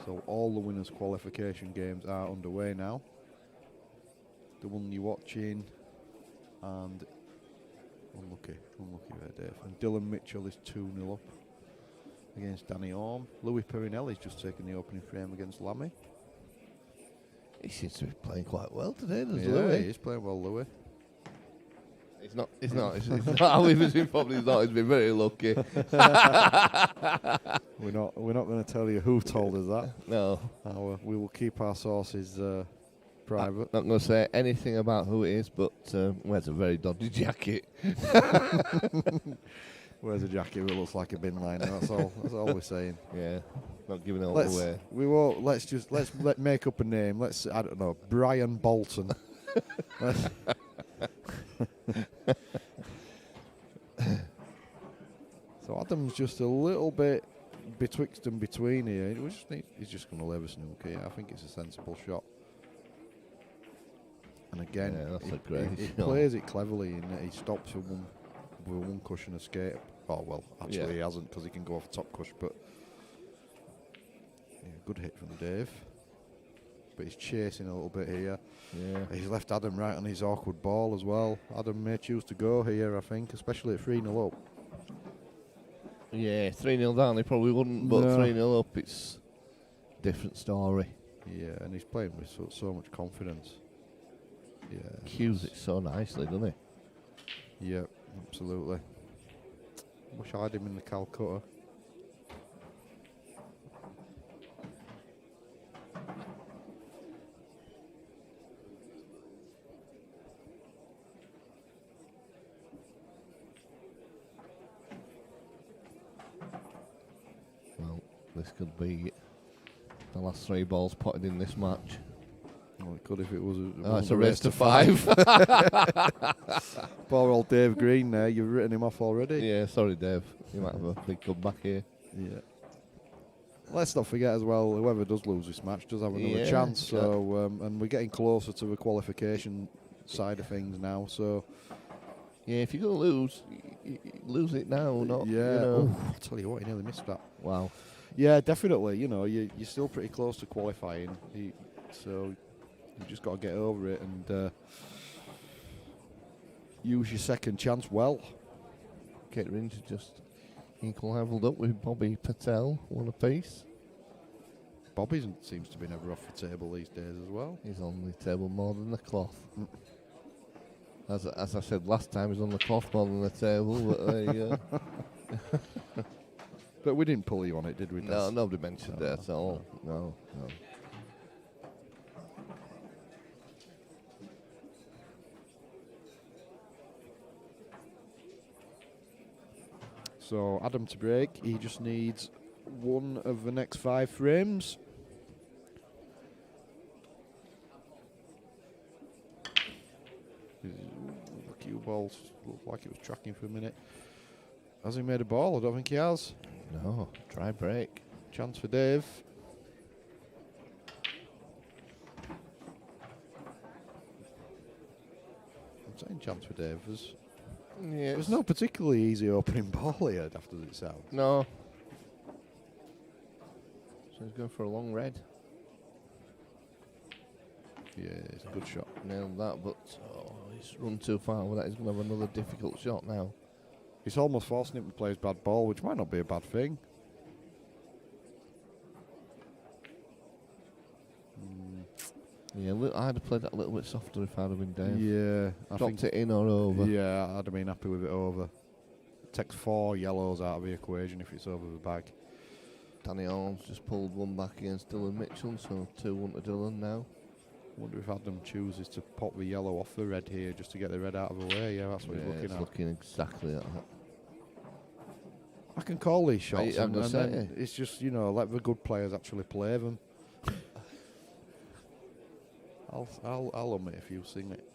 So all the winners' qualification games are underway now. The one you're watching, and unlucky there, Dave. And Dylan Mitchell is 2-0 up against Danny Orme. Louis Perinelli's just taken the opening frame against Lamy. He seems to be playing quite well today, doesn't Yeah, Louis? he is playing well, Louis. He's not. I leave it probably he's not. He's been very lucky. We're not going to tell you who told us that. No. We will keep our sources private. I'm not going to say anything about who it is, but wears a very dodgy jacket. Wears a jacket that looks like a bin liner. That's all we're saying. Yeah, not giving it all Let's, away. we won't. Let's make up a name. I don't know, Brian Bolton. So Adam's just a little bit betwixt and between here. He's just going to leave a snooker. Yeah, I think it's a sensible shot. And again, Yeah, that's a great he shot. plays it cleverly in that he stops with one cushion escape. Oh well, actually Yeah. he hasn't because he can go off the top cushion. But yeah, good hit from Dave. But he's chasing a little bit here. Yeah. He's left Adam right on his awkward ball as well. Adam may choose to go here, I think, especially at 3-0 up. Yeah, 3-0 down, he probably wouldn't, but No. 3-0 up, it's a different story. Yeah, and he's playing with so much confidence. Yeah. Cues it so nicely, doesn't he? Yeah, absolutely. Wish I had him in the Calcutta. Well, this could be the last 3 balls potted in this match. Well, it could if it was It's a race to 5. Poor old Dave Green there, you've written him off already. Yeah, sorry, Dave. You might have a big comeback here. Yeah. Let's not forget as well, whoever does lose this match does have another Yeah, chance. So, and we're getting closer to the qualification side of things now. So, Yeah, if you're going to lose, lose it now, not, yeah. you know. Ooh, I'll tell you what, he nearly missed that. Wow. Yeah, definitely. You know, you're still pretty close to qualifying. So you've just got to get over it and use your second chance well. Catering's just equal levelled up with Bobby Patel, one apiece. Bobby seems to be never off the table these days as well. He's on the table more than the cloth. As I said last time, he's on the cloth more than the table, but there you go. But we didn't pull you on it, did we? No, nobody mentioned it at all. No. So Adam to break. He just needs one of the next 5 frames. The cue balls looked like it was tracking for a minute. Has he made a ball? I don't think he has. No, try break. Chance for Dave. I'm saying chance for Dave. There's no particularly easy opening ball here, after it sounds. No. So he's going for a long red. Yeah, it's a good shot. Nailed that, but he's run too far with that. He's going to have another difficult shot now. It's almost forcing him to play his bad ball, which might not be a bad thing. Yeah, I'd have played that a little bit softer if I'd have been Dave. Yeah. Dropped it in or over. Yeah, I'd have been happy with it over. It takes 4 yellows out of the equation if it's over the bag. Danny Orm's just pulled one back against Dylan Mitchell, so 2-1 to Dylan now. Wonder if Adam chooses to pop the yellow off the red here just to get the red out of the way. Yeah, that's what he's looking it's at. looking exactly at that. I can call these shots, I'm and saying. then it's just, let the good players actually play them. I'll omit if you sing it.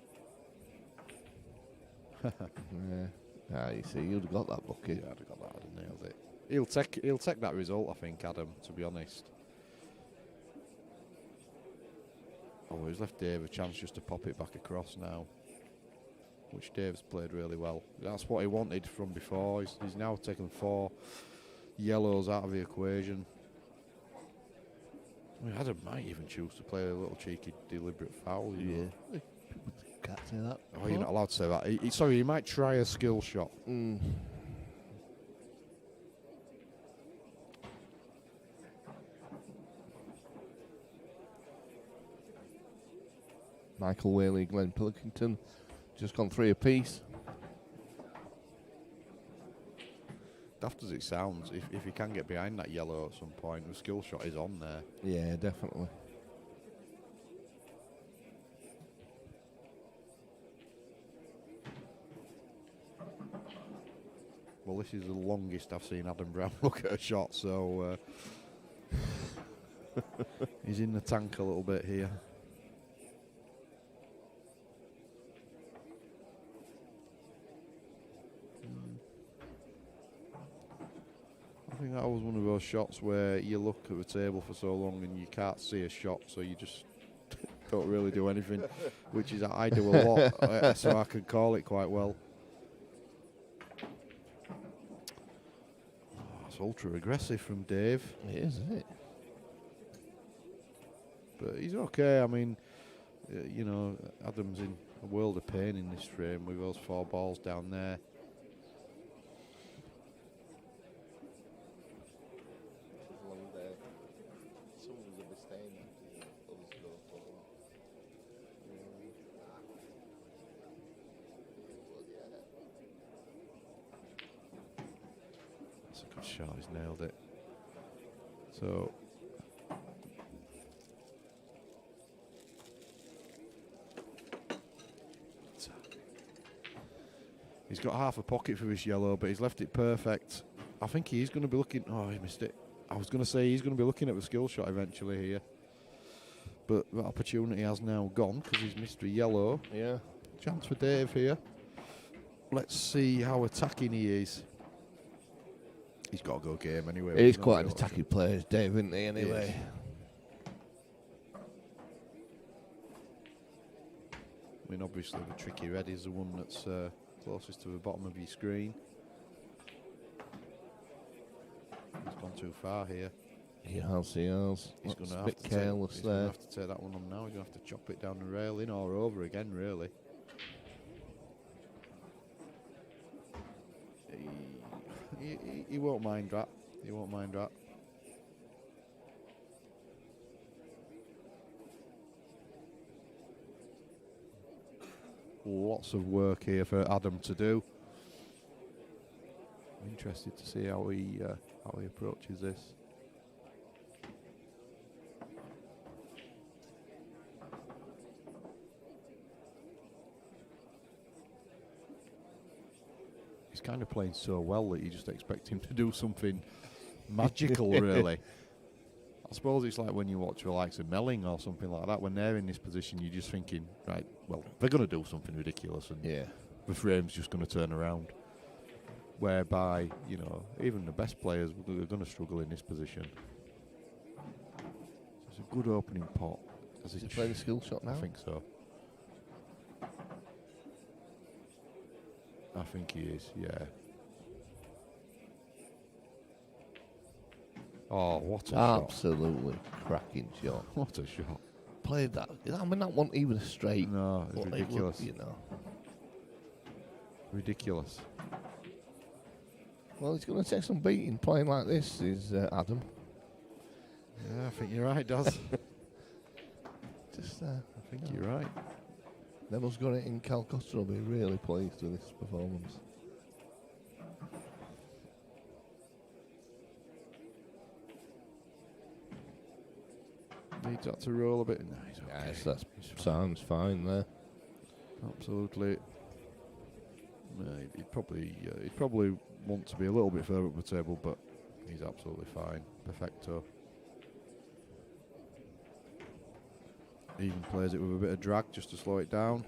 Yeah. You see, you'd have got that bucket. Yeah, I'd have got that. I'd have nailed it. He'll take that result, I think, Adam. To be honest. Oh, he's left Dave a chance just to pop it back across now, which Dave's played really well. That's what he wanted from before. He's now taken 4 yellows out of the equation. I mean, Adam might even choose to play a little cheeky, deliberate foul. You know. Can't say that. Oh, you're not allowed to say that. Sorry, he might try a skill shot. Michael Whaley, Glenn Pilkington, just gone 3 apiece. Daft as it sounds, if he can get behind that yellow at some point, the skill shot is on there. Yeah, definitely. Well, this is the longest I've seen Adam Brown look at a shot, so he's in the tank a little bit here. I think that was one of those shots where you look at the table for so long and you can't see a shot, so you just don't really do anything, which is I do a lot, so I can call it quite well. It's ultra aggressive from Dave. It is, isn't it? But he's okay. I mean, Adam's in a world of pain in this frame with those 4 balls down there. That's a good shot. He's nailed it. So. He's got half a pocket for this yellow, but he's left it perfect. I think he's going to be looking... Oh, he missed it. I was going to say he's going to be looking at the skill shot eventually here. But that opportunity has now gone because he's missed the yellow. Yeah. Chance for Dave here. Let's see how attacking he is. He's got a go game anyway. He's quite an attacking player, Dave, isn't he, anyway? I mean, obviously the tricky red is the one that's closest to the bottom of your screen. He's gone too far here. He has. He's going to have to have to take that one on now. He's going to have to chop it down the railing or over again, really. He won't mind that. He won't mind that. Lots of work here for Adam to do. I'm interested to see how he approaches this. he's kind of playing so well that you just expect him to do something magical, really. I suppose it's like when you watch the likes of Melling or something like that. When they're in this position, you're just thinking, right, well, they're going to do something ridiculous, and the frame's just going to turn around. Whereby, you know, even the best players are going to struggle in this position. It's a good opening pot. Does he play the skill shot now? I think so. I think he is, yeah. Oh, what a shot. Absolutely cracking shot. What a shot. Played that. I mean, that wasn't even a straight. No, it's ridiculous. You know. Ridiculous. Well, he's going to take some beating playing like this, is Adam. Yeah, I think you're right, Daz. Just, I think you're right. Neville's got it in. Calcutta will be really pleased with this performance. Needs that to roll a bit. No, he's okay. Yes, that sounds fine there. Absolutely. He'd probably want to be a little bit further up the table, but he's absolutely fine. Perfecto. Even plays it with a bit of drag just to slow it down.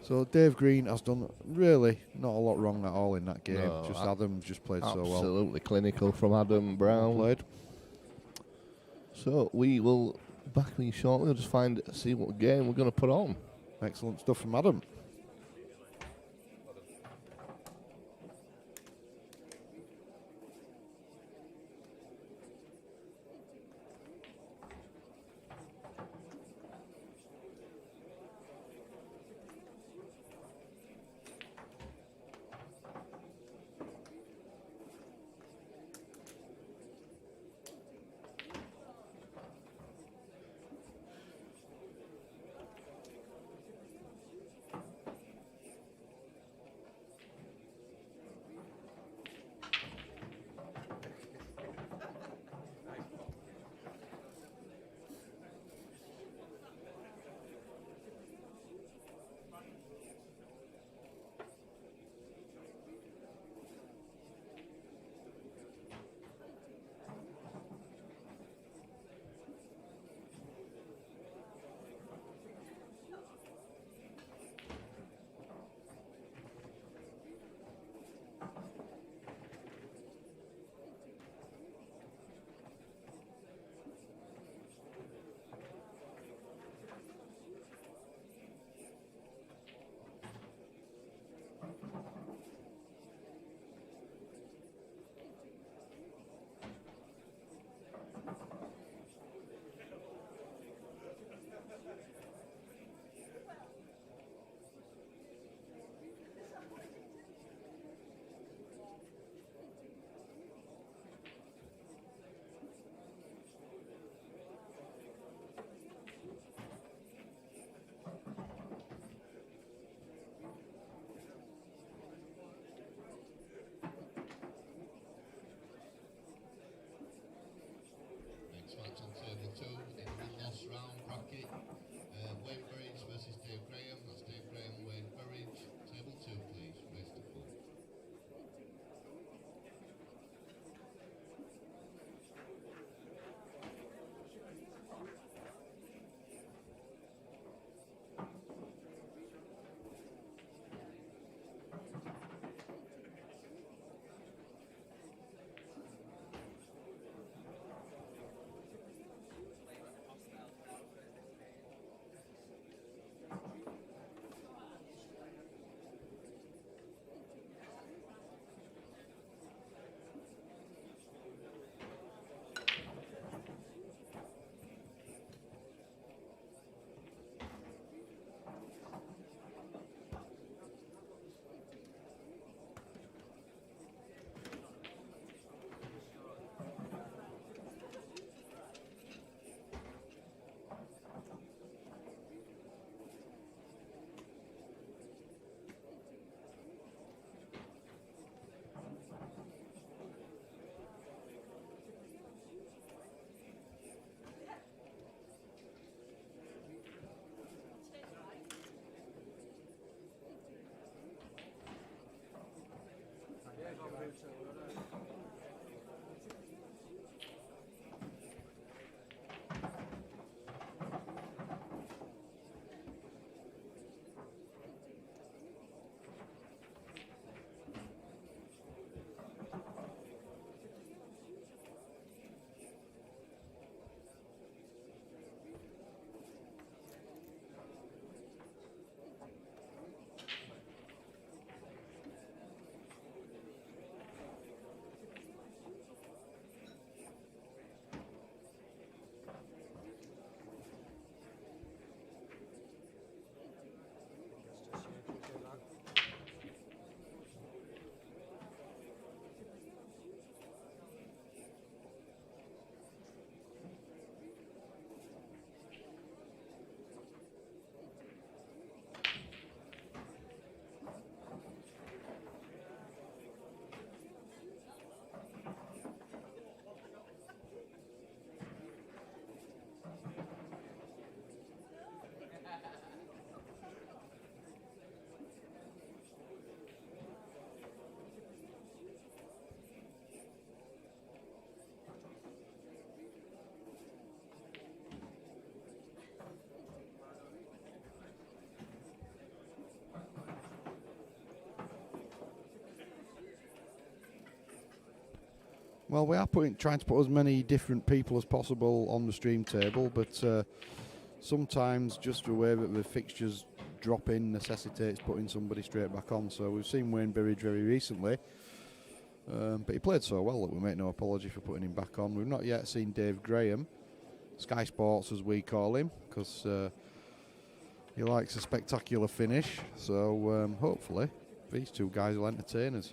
So Dave Green has done really not a lot wrong at all in that game. No, just Adam's just played so well. Absolutely clinical from Adam Brown. Well played. So we will back with you shortly. We'll just see what game we're going to put on. Excellent stuff from Adam. Well, we are trying to put as many different people as possible on the stream table, but sometimes just the way that the fixtures drop in necessitates putting somebody straight back on. So we've seen Wayne Burridge very recently, but he played so well that we make no apology for putting him back on. We've not yet seen Dave Graham, Sky Sports as we call him, because he likes a spectacular finish. So hopefully these two guys will entertain us.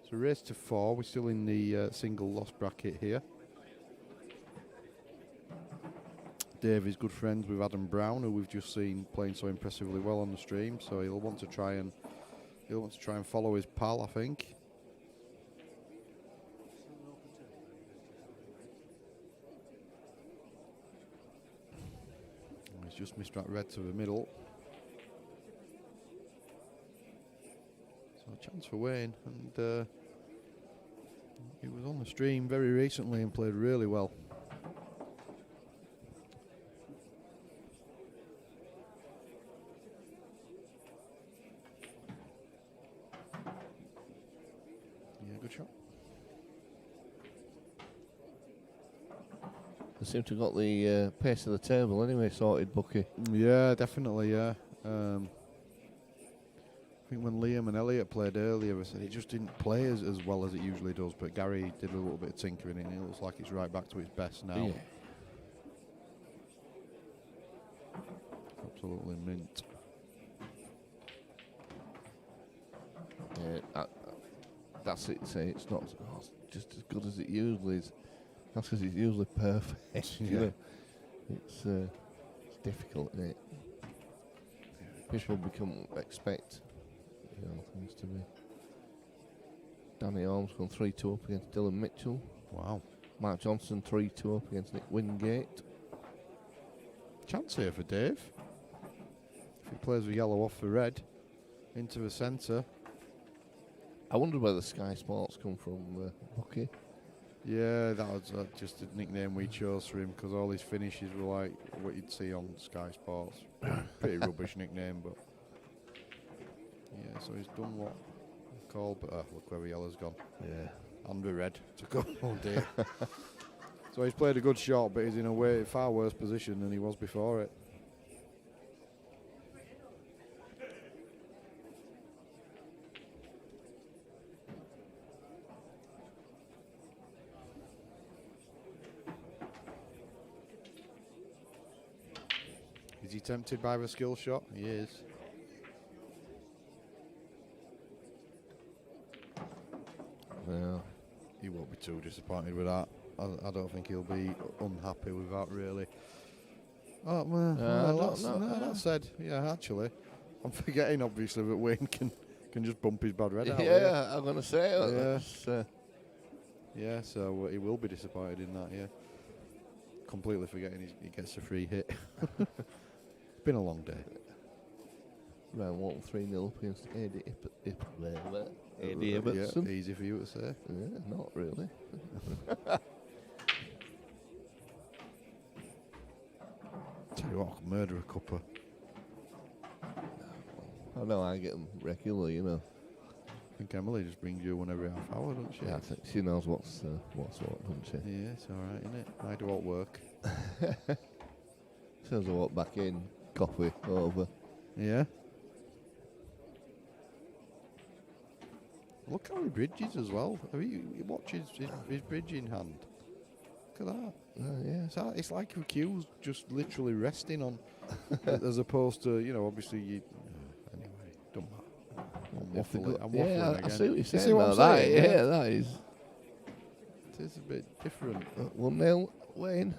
So race to 4, we're still in the single loss bracket here. Dave is good friends with Adam Brown, who we've just seen playing so impressively well on the stream, so he'll want to try and follow his pal, I think. He's just missed that red to the middle. So a chance for Wayne, and he was on the stream very recently and played really well. Yeah, good shot. They seem to have got the pace of the table anyway sorted, Bucky. Yeah, definitely, yeah. I think when Liam and Elliot played earlier, I said it just didn't play as well as it usually does, but Gary did a little bit of tinkering in it, and it looks like it's right back to its best now. Yeah. Absolutely mint. Yeah, that's it. Say it's not just as good as it usually is. That's because it's usually perfect. You know? It's difficult, isn't it? People expect things to be. Danny Ormes gone 3-2 up against Dylan Mitchell. Wow. Mark Johnson 3-2 up against Nick Wingate. Chance here for Dave. If he plays with yellow off the red into the centre. I wonder where the Sky Sports come from, Bucky. Yeah, that was just a nickname we chose for him because all his finishes were like what you'd see on Sky Sports. Pretty rubbish nickname, but yeah, so he's done what called, but look where the yellow's gone. Yeah. And the red to go. Oh dear. So he's played a good shot, but he's in a far worse position than he was before it. Is he tempted by the skill shot? He is. Well, he won't be too disappointed with that. I don't think he'll be unhappy with that, really. Oh, well, that said, yeah, actually, I'm forgetting, obviously, that Wayne can just bump his bad red out. Yeah, I'm going to say it. Yeah, so he will be disappointed in that, yeah. Completely forgetting he gets a free hit. It's been a long day. round Walton 3-0 up against Eddie Ibbotson. Yeah, easy for you to say. Yeah, not really. Tell you what, I could murder a cuppa. I know I get them regularly, you know. I think Emily just brings you one every half hour, doesn't she? Yeah, I think she knows what's what, doesn't she? Yeah, it's alright, isn't it? I do all work. As soon as I walk back in, coffee over. Yeah. Look how he bridges as well. Have you watch his bridging hand? Look at that. Yeah. It's like Q's just literally resting on, as opposed to, you know, obviously you. Anyway, don't matter. I'm waffling Yeah, again. I see what you're saying. See what I'm that, saying? yeah, that is. It is a bit different. 1-0, Wayne.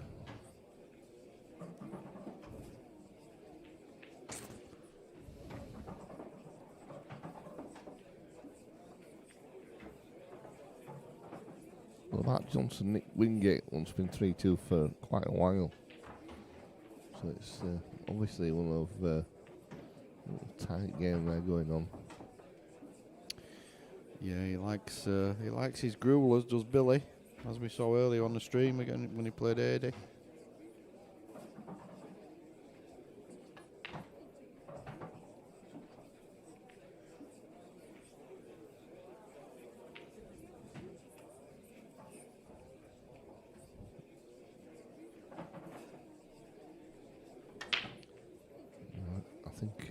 Well, Mark Johnson, Nick Wingate once been 3-2 for quite a while. So it's obviously one of little tight game there going on. Yeah, he likes his gruelers, does Billy, as we saw earlier on the stream again when he played AD. I think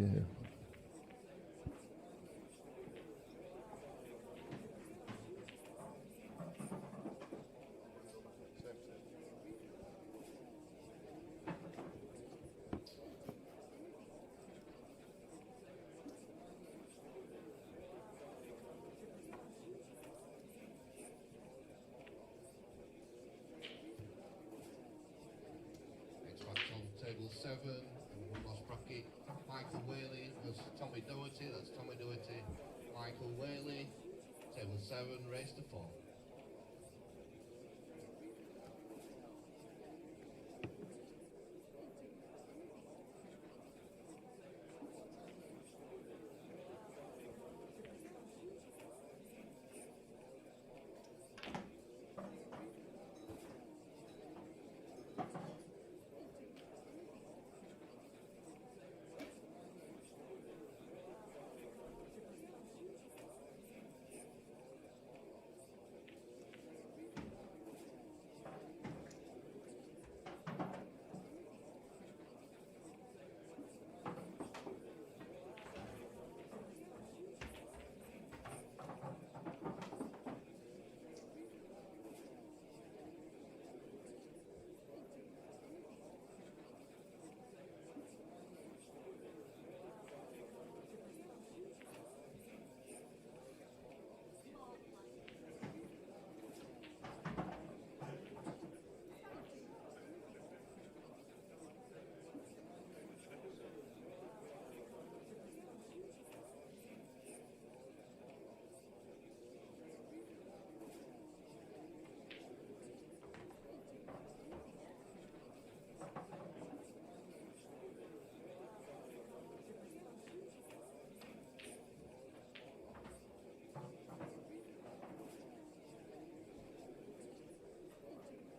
Next match on table 7 in the one lost bracket. Michael Whaley was Tommy Doherty. That's Tommy Doherty. Michael Whaley. Table 7, race to 4.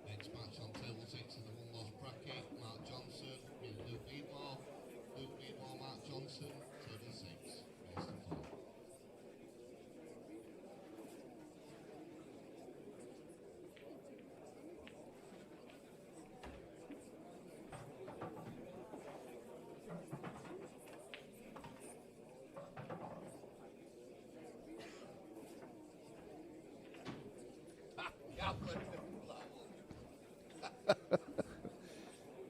Next match on table 6 in the one lost bracket. Mark Johnson with Luke Meadmore. Luke Meadmore, Mark Johnson, table 6, race to 4.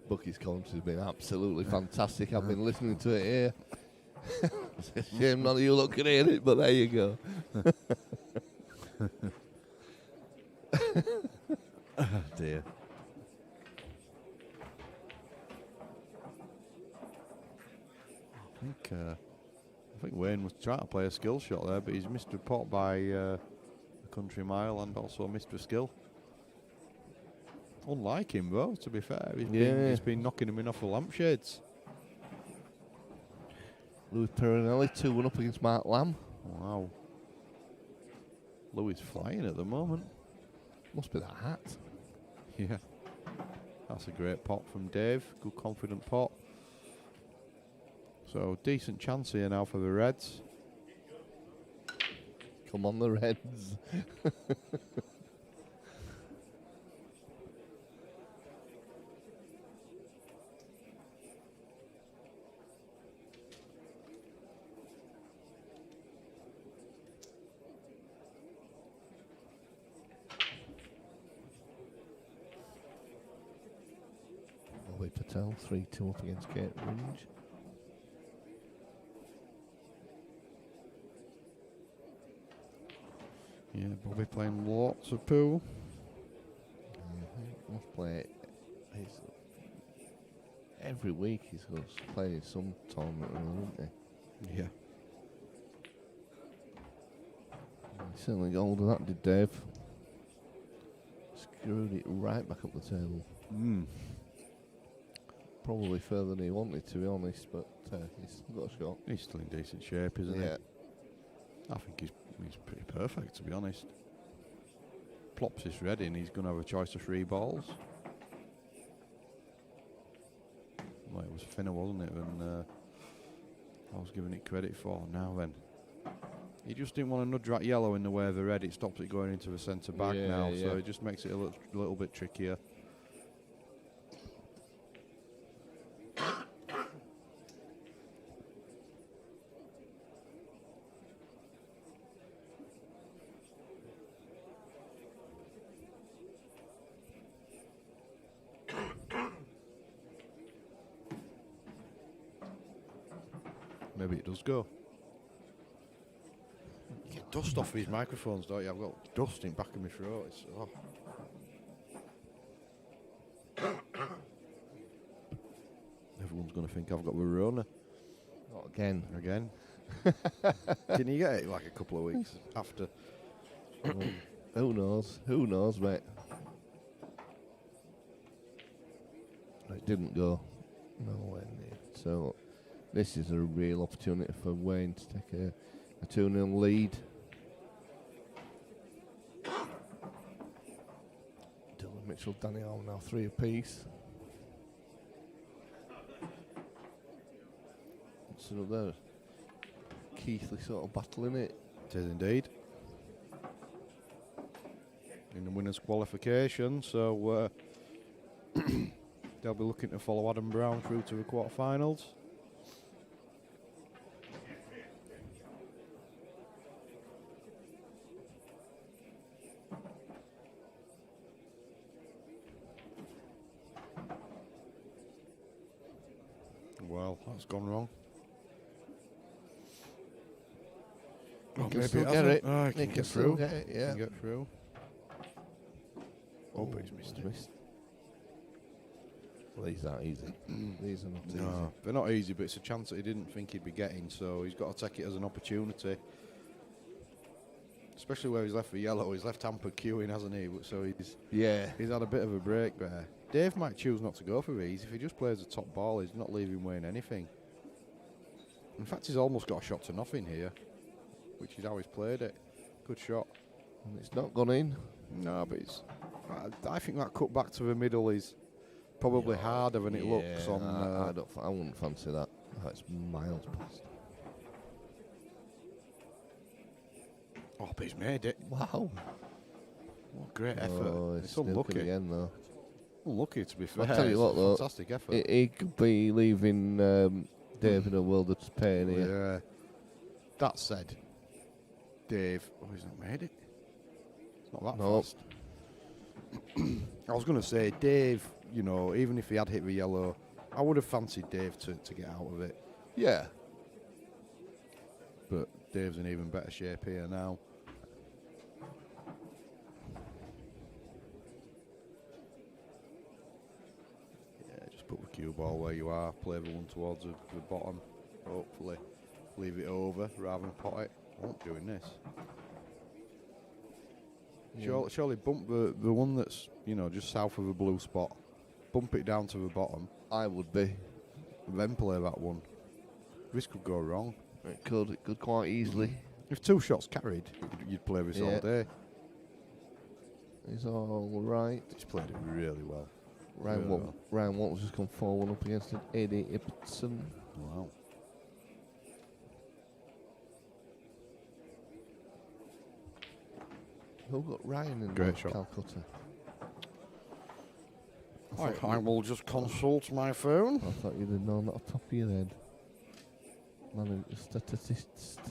Bucky's commentary has been absolutely fantastic. I've been listening to it here. It's a shame none of you lot can hear it, but there you go. Oh dear. I think Wayne was trying to play a skill shot there, but he's missed a pot by a country mile and also missed a skill. Unlike him, though, to be fair. He's been knocking him in off the lampshades. Louis Perinelli 2-1 up against Mark Lamb. Wow. Louis flying at the moment. Must be that hat. Yeah. That's a great pot from Dave. Good confident pot. So decent chance here now for the Reds. Come on, the Reds. Bobby Patel 3-2 up against Kate Ringe. Yeah, Bobby playing lots of pool. Must play. Every week he's playing some tournament, isn't he? Yeah. He certainly got hold of that, did Dave. Screwed it right back up the table. Probably further than he wanted, to be honest, but he's still got a shot. He's still in decent shape, isn't he? Yeah. I think he's pretty perfect, to be honest. Plops this red in, he's going to have a choice of 3 balls. Well, it was thinner, wasn't it, when I was giving it credit for. Now then. He just didn't want to nudge that yellow in the way of the red. It stops it going into the centre bag now, so it just makes it a little bit trickier. Maybe it does go. Get dust off these microphones, don't you? I've got dust in the back of my throat. Everyone's going to think I've got Verona. Not again. Again. Can you get it like a couple of weeks after? Who knows? Who knows, mate? It didn't go nowhere near. So this is a real opportunity for Wayne to take a 2-0 lead. Dylan Mitchell, Danny Arm now 3 apiece. It's another Keithley sort of battle, in it. It is indeed. In the winners' qualification, so they'll be looking to follow Adam Brown through to the quarterfinals. Well, that's gone wrong. Well, maybe still get it. I can get through. Get it, yeah. Can get through. Oh, but he's missed it. Well, these aren't easy. These are not easy. No, they're not easy, but it's a chance that he didn't think he'd be getting, so he's got to take it as an opportunity. Especially where he's left for yellow. He's left hampered queuing, hasn't he? So he's had a bit of a break there. Dave might choose not to go for these. If he just plays the top ball, he's not leaving Wayne anything. In fact, he's almost got a shot to nothing here, which is how he's played it. Good shot. And it's not gone in. No, but I think that cut back to the middle is probably harder than it looks on. I wouldn't fancy that. That's miles past. Oh, but he's made it. Wow. What great effort. Oh, it's unlucky. Again, though. Unlucky, to be fair. I'll tell you what, though. Fantastic effort. He could be leaving Dave in a world of pain here. Yeah. That said, Dave, he's not made it. It's not that fast. I was going to say, Dave, even if he had hit the yellow, I would have fancied Dave to get out of it. Yeah. But Dave's in even better shape here now. Yeah, just put the cue ball where you are, play the one towards the bottom, hopefully leave it over rather than pot it. I won't be doing this. Yeah. Surely bump the one that's, just south of the blue spot. Bump it down to the bottom. I would be. Then play that one. this could go wrong. It could quite easily. If 2 shots carried, you'd play this all day. He's all right. He's played it really well. Ryan Walton's just come 4-1 up against Eddie Ibbotson. Wow. Who got Ryan in Great shot. Calcutta? I will just consult my phone. I thought you'd have known that off the top of your head. Man, a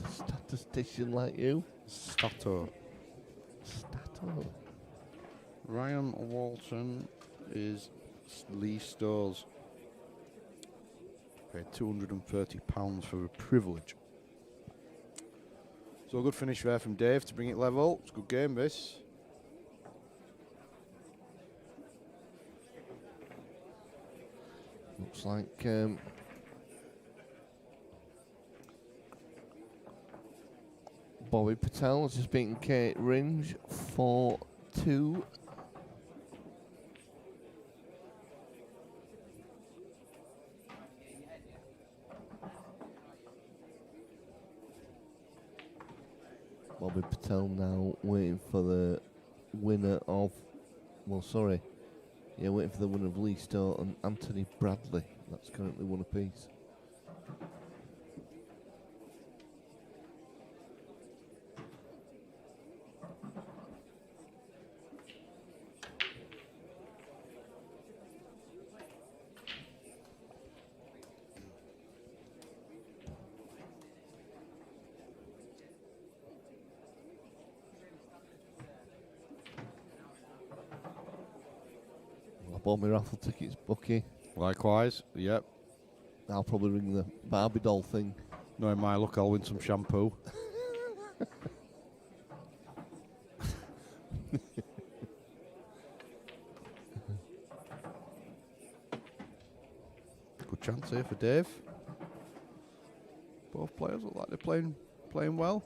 statistician like you. Stato. Ryan Walton is Lee Stowes. Paid £230 for a privilege. So a good finish there from Dave to bring it level. It's a good game, this. Looks like Bobby Patel has just beaten Kate Ringe 4-2. Bobby Patel now waiting for the winner of, waiting for the winner of Lee Stowe and Anthony Bradley. That's currently 1 apiece. I bought my raffle tickets, Bucky. Likewise, yep. I'll probably ring the Barbie doll thing. Knowing my luck, I'll win some shampoo. Good chance here for Dave. Both players look like they're playing well.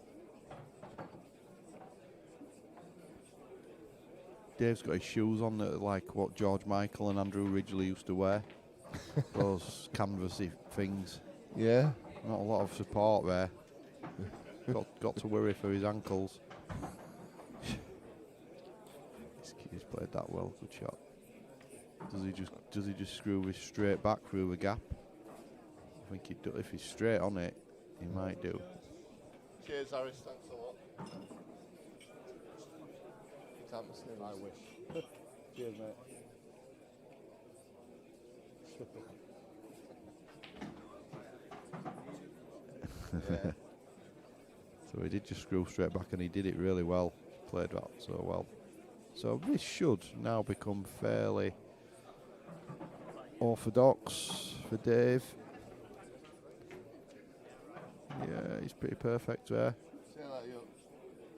Dave's got his shoes on that are like what George Michael and Andrew Ridgeley used to wear. Those canvassy things. Yeah. Not a lot of support there. got to worry for his ankles. He's played that well. Good shot. Does he just screw this straight back through the gap? I think he'd do. If he's straight on it, he might do. Cheers, Harris. Thanks a lot. I wish. Cheers, mate. Yeah. So he did just screw straight back, and he did it really well. Played that so well. So this should now become fairly orthodox for Dave. Yeah, he's pretty perfect there.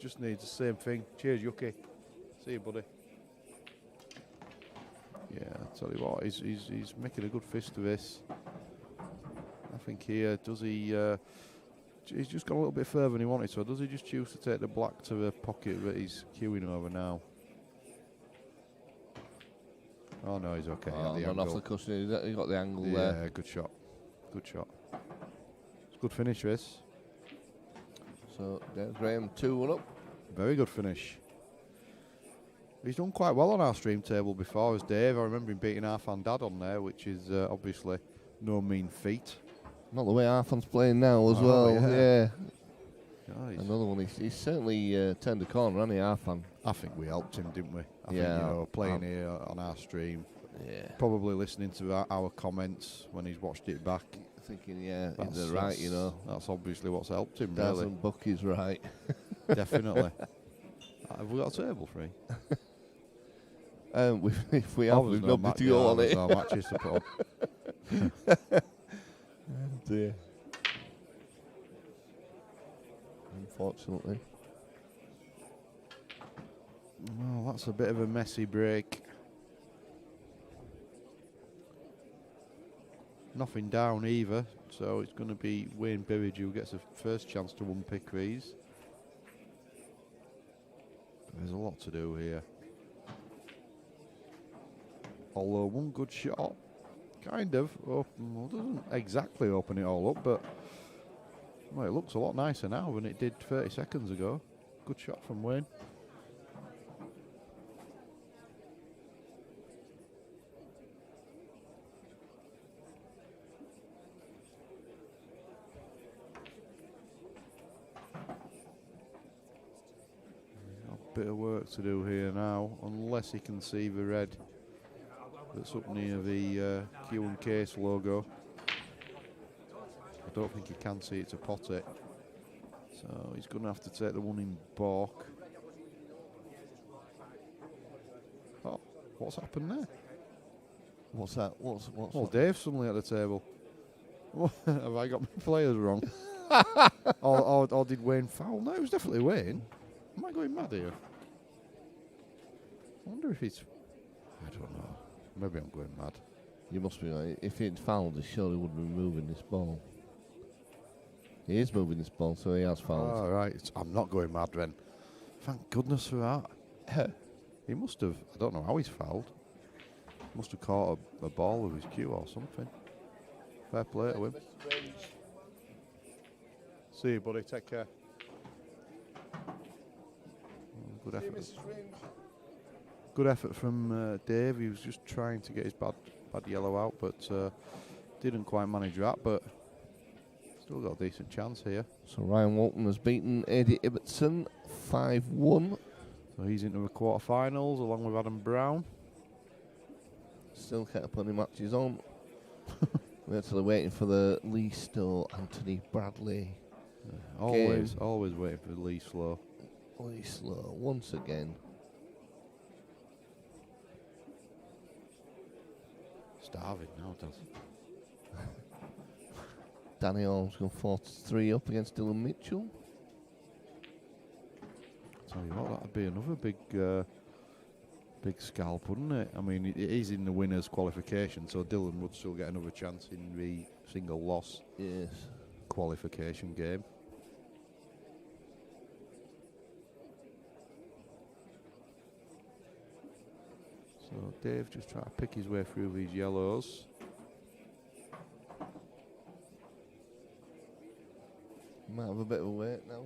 Just needs the same thing. Cheers, Yuki. See you, buddy. Yeah, I tell you what, he's making a good fist of this. I think here, does he... he's just gone a little bit further than he wanted, so does he just choose to take the black to the pocket that he's queuing over now? Oh no, he's okay. Oh, the not off the cushion. He got the angle there. Yeah, good shot. Good shot. It's a good finish, this. So, Graham 2-1 up. Very good finish. He's done quite well on our stream table before as Dave. I remember him beating Arfan Dad on there, which is obviously no mean feat. Not the way Arfan's playing now as well. Yeah. Nice. Another one. He's certainly turned a corner, hasn't he, Arfan? I think we helped him, didn't we? I think, you know, playing here on our stream. Yeah. Probably listening to our comments when he's watched it back. Thinking, he's right, you know. That's obviously what's helped him, Daz really. and Bucky's right. Definitely. Have we got a table free? If we have, we've got to go on it. No matches to put on. Oh dear. Unfortunately. Well, that's a bit of a messy break. Nothing down either, so it's going to be Wayne Berridge who gets a first chance to unpick these. There's a lot to do here. Although one good shot kind of doesn't exactly open it all up, but Well, it looks a lot nicer now than it did 30 seconds ago. Good shot from Wayne. A bit of work to do here now, unless he can see the red that's up near the Q and Case logo. I don't think he can see it to pot it. So he's going to have to take the one in balk. Oh, what's happened there? What's that? What's Oh, Dave's suddenly at the table. Have I got my players wrong? or did Wayne foul? No, it was definitely Wayne. Am I going mad here? I wonder if it's... I don't know. Maybe I'm going mad. You must be right. If he'd fouled, he surely would be moving this ball. He is moving this ball, so he has fouled. Oh, right. I'm not going mad then. Thank goodness for that. He must have... I don't know how he's fouled. Must have caught a ball with his cue or something. Fair play to him. See you, buddy. Take care. Good effort. Good effort from Dave. He was just trying to get his bad yellow out, but didn't quite manage that. But still got a decent chance here. So Ryan Walton has beaten Eddie Ibbotson 5-1. So he's into the quarterfinals along with Adam Brown. Still kept plenty matches on. We're actually waiting for the Lee Stowe, Anthony Bradley. Always waiting for Lee Slow. Lee Slow once again. Starving now, does. Danny Orm's gone 4-3 up against Dylan Mitchell. Tell you what, that'd be another big scalp, wouldn't it? I mean, it is in the winners' qualification, so Dylan would still get another chance in the single loss qualification game. So Dave just trying to pick his way through these yellows. Might have a bit of a wait now.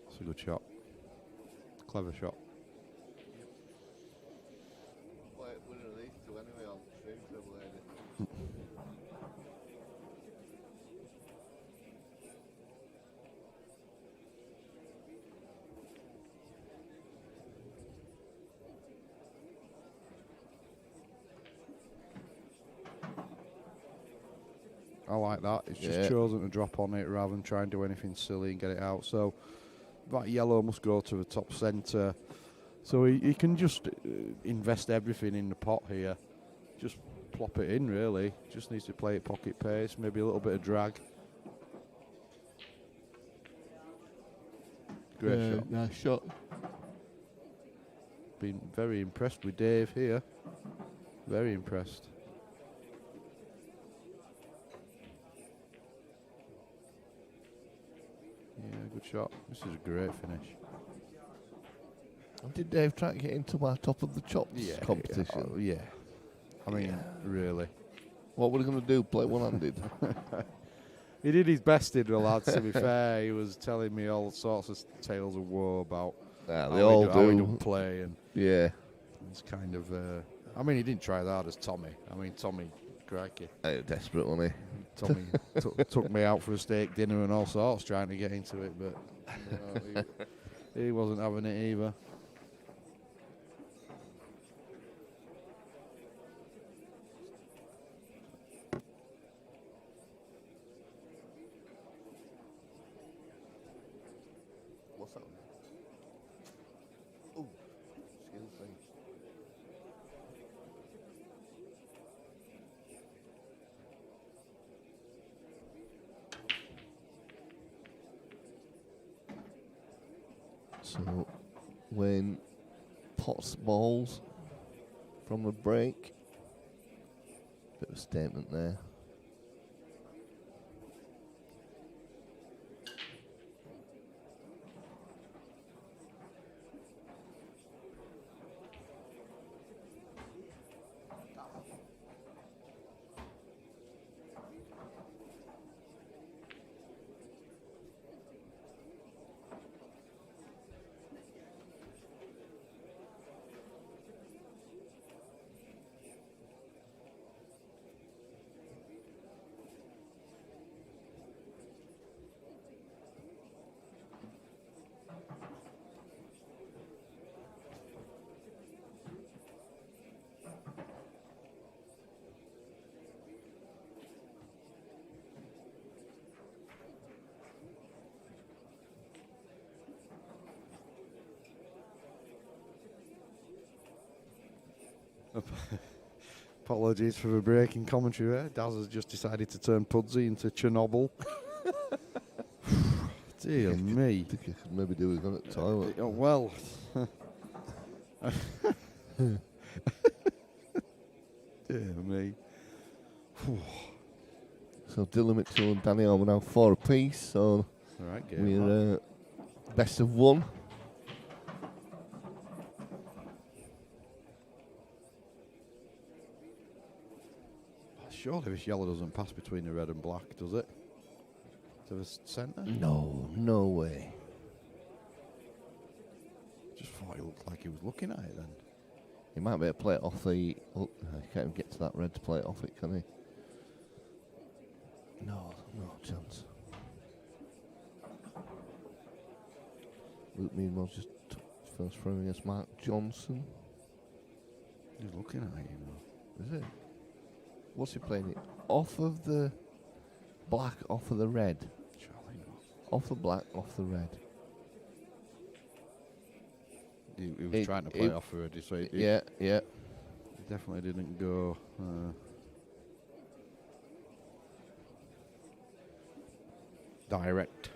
It's a good shot. Clever shot. I like that. It's just chosen to drop on it rather than try and do anything silly and get it out. So that yellow must go to the top centre. So he can just invest everything in the pot here. Just plop it in, really. Just needs to play it pocket pace, maybe a little bit of drag. Great shot. Nice shot. Been very impressed with Dave here. Very impressed. Yeah, good shot. This is a great finish. Did Dave try to get into our top of the chops competition? Yeah. I mean, really. What were we going to do? Play one-handed? He did his best, did the lads, to be fair. He was telling me all sorts of tales of woe about how he don't play. And yeah. It's kind of... I mean, he didn't try as hard as Tommy. I mean, Tommy, crikey. Desperate, wasn't he? Tommy took me out for a steak dinner and all sorts trying to get into it, but he wasn't having it either. What's that? Oh, excuse So Wayne pots balls from the break. Bit of a statement there. Apologies for the break in commentary there. Daz has just decided to turn Pudsey into Chernobyl. Dear me. I think I could maybe do with going to the toilet. Well. Dear me. So Dylan Mitchell and Danny Orme are now 4 apiece. So Right, we're best of 1. Surely this yellow doesn't pass between the red and black, does it? To the centre? No, no way. Just thought it looked like he was looking at it then. He might be able to play it off the... Oh, he can't even get to that red to play it off it, can he? No, no chance. Luke Meadmore just took first frame against Mark Johnson. He's looking at it, you know. Is it? What's he playing it? Off of the black, off of the red. Surely not. Off the black, off the red. He was trying to play it off already, so it yeah. definitely didn't go. Direct.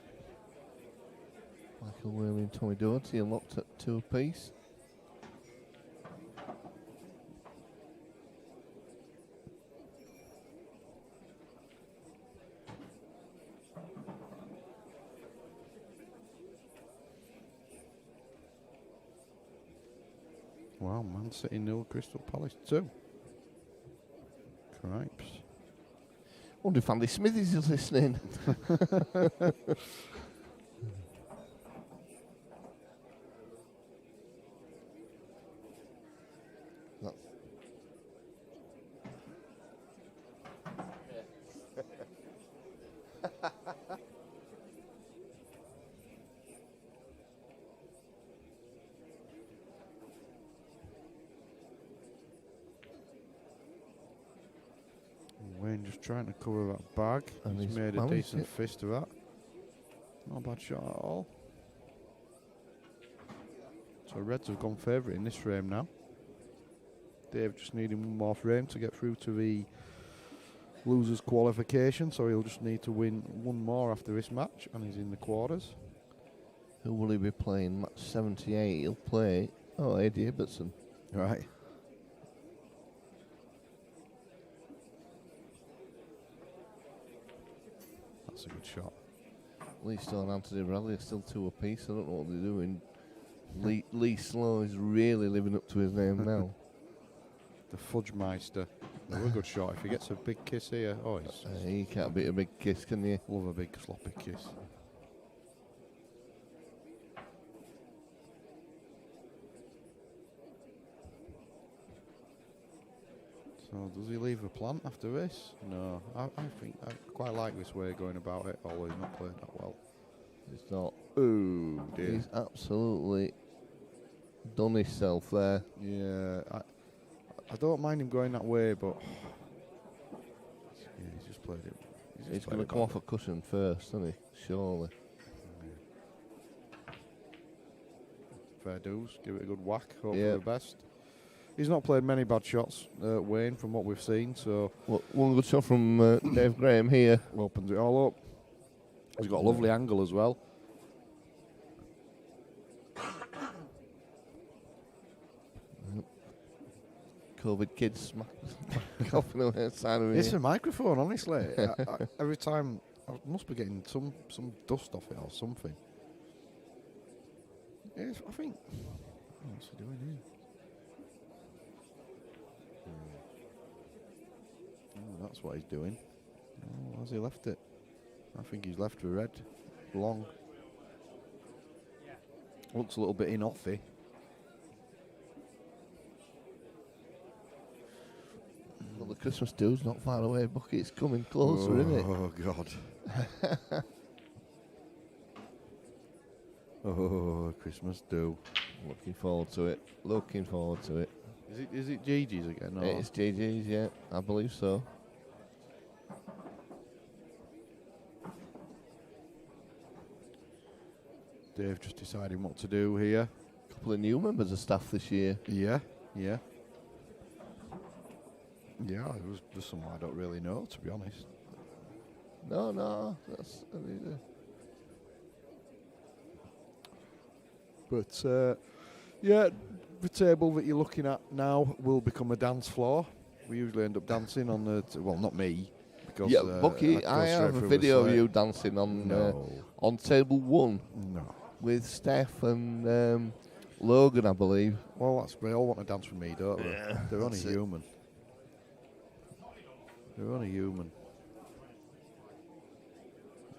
Michael Whaley and Tommy Doherty are locked at 2 apiece. Wow, Man City 0, Crystal Palace 2. Cripes. Wonder if Andy Smithies is listening. Wayne just trying to cover that bag. And he's made a decent fist of that. Not a bad shot at all. So Reds have gone favourite in this frame now. Dave just needing one more frame to get through to the losers qualification, so he'll just need to win one more after this match and he's in the quarters. Who will he be playing? Match 78. He'll play. Oh, Eddie Ibbotson. Right. That's a good shot. Lee Stone and Anthony Bradley are still 2 apiece. I don't know what they're doing. Lee Slow is really living up to his name now. The Fudge Meister. A good shot. If he gets a big kiss here, he can't beat a big kiss, can you? Love a big sloppy kiss. So does he leave a plant after this? No. I think I quite like this way of going about it, although he's not playing that well. He's not. Ooh, dear. He's absolutely done himself there. Yeah, I don't mind him going that way, but yeah, he's just played it. He's going to come off a cushion first, isn't he? Surely. Fair dues. Give it a good whack. Hope for the best. He's not played many bad shots, Wayne, from what we've seen. So one good shot from Dave Graham here. Opens it all up. He's got a lovely angle as well. COVID kids coughing away outside of me. It's a microphone, honestly. Every time, I must be getting some dust off it or something. Yes, I think. What's he doing here? Oh, that's what he's doing. Oh, has he left it? I think he's left the red long. Looks a little bit in-offy. Well, the Christmas do's not far away, Bucky. It's coming closer, isn't it? Oh, God. Oh, Christmas do. Looking forward to it. Looking forward to it. Is it Gigi's again? Or? It's JJ's, yeah. I believe so. Dave just deciding what to do here. A couple of new members of staff this year. Yeah. There's some I don't really know, to be honest. No, that's But yeah, the table that you're looking at now will become a dance floor. We usually end up dancing on the well, not me, because yeah, Bucky. I have a video of you dancing on table 1. No, with Steph and Logan, I believe. Well, they all want to dance with me, don't they? Yeah, They're only human. They're only human.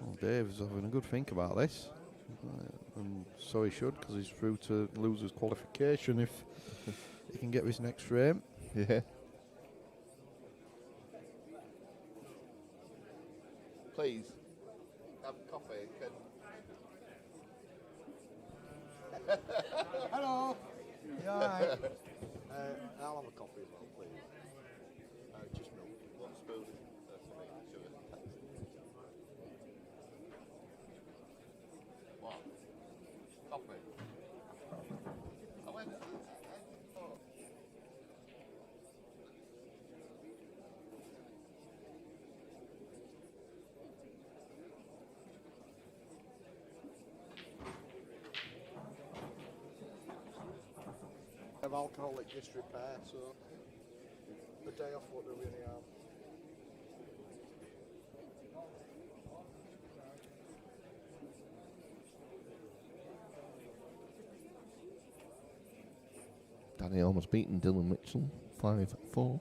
Well, Dave's having a good think about this. And so he should, because he's through to losers qualification if he can get this next frame. Yeah. Please, have coffee. Hello. You alright? I'll have a coffee as well, please. Just milk. One spoon for me, sugar. What? Coffee. I went. Have alcoholic disrepair, so the day off what do we really have? Danny almost beaten Dylan Mitchell 5-4.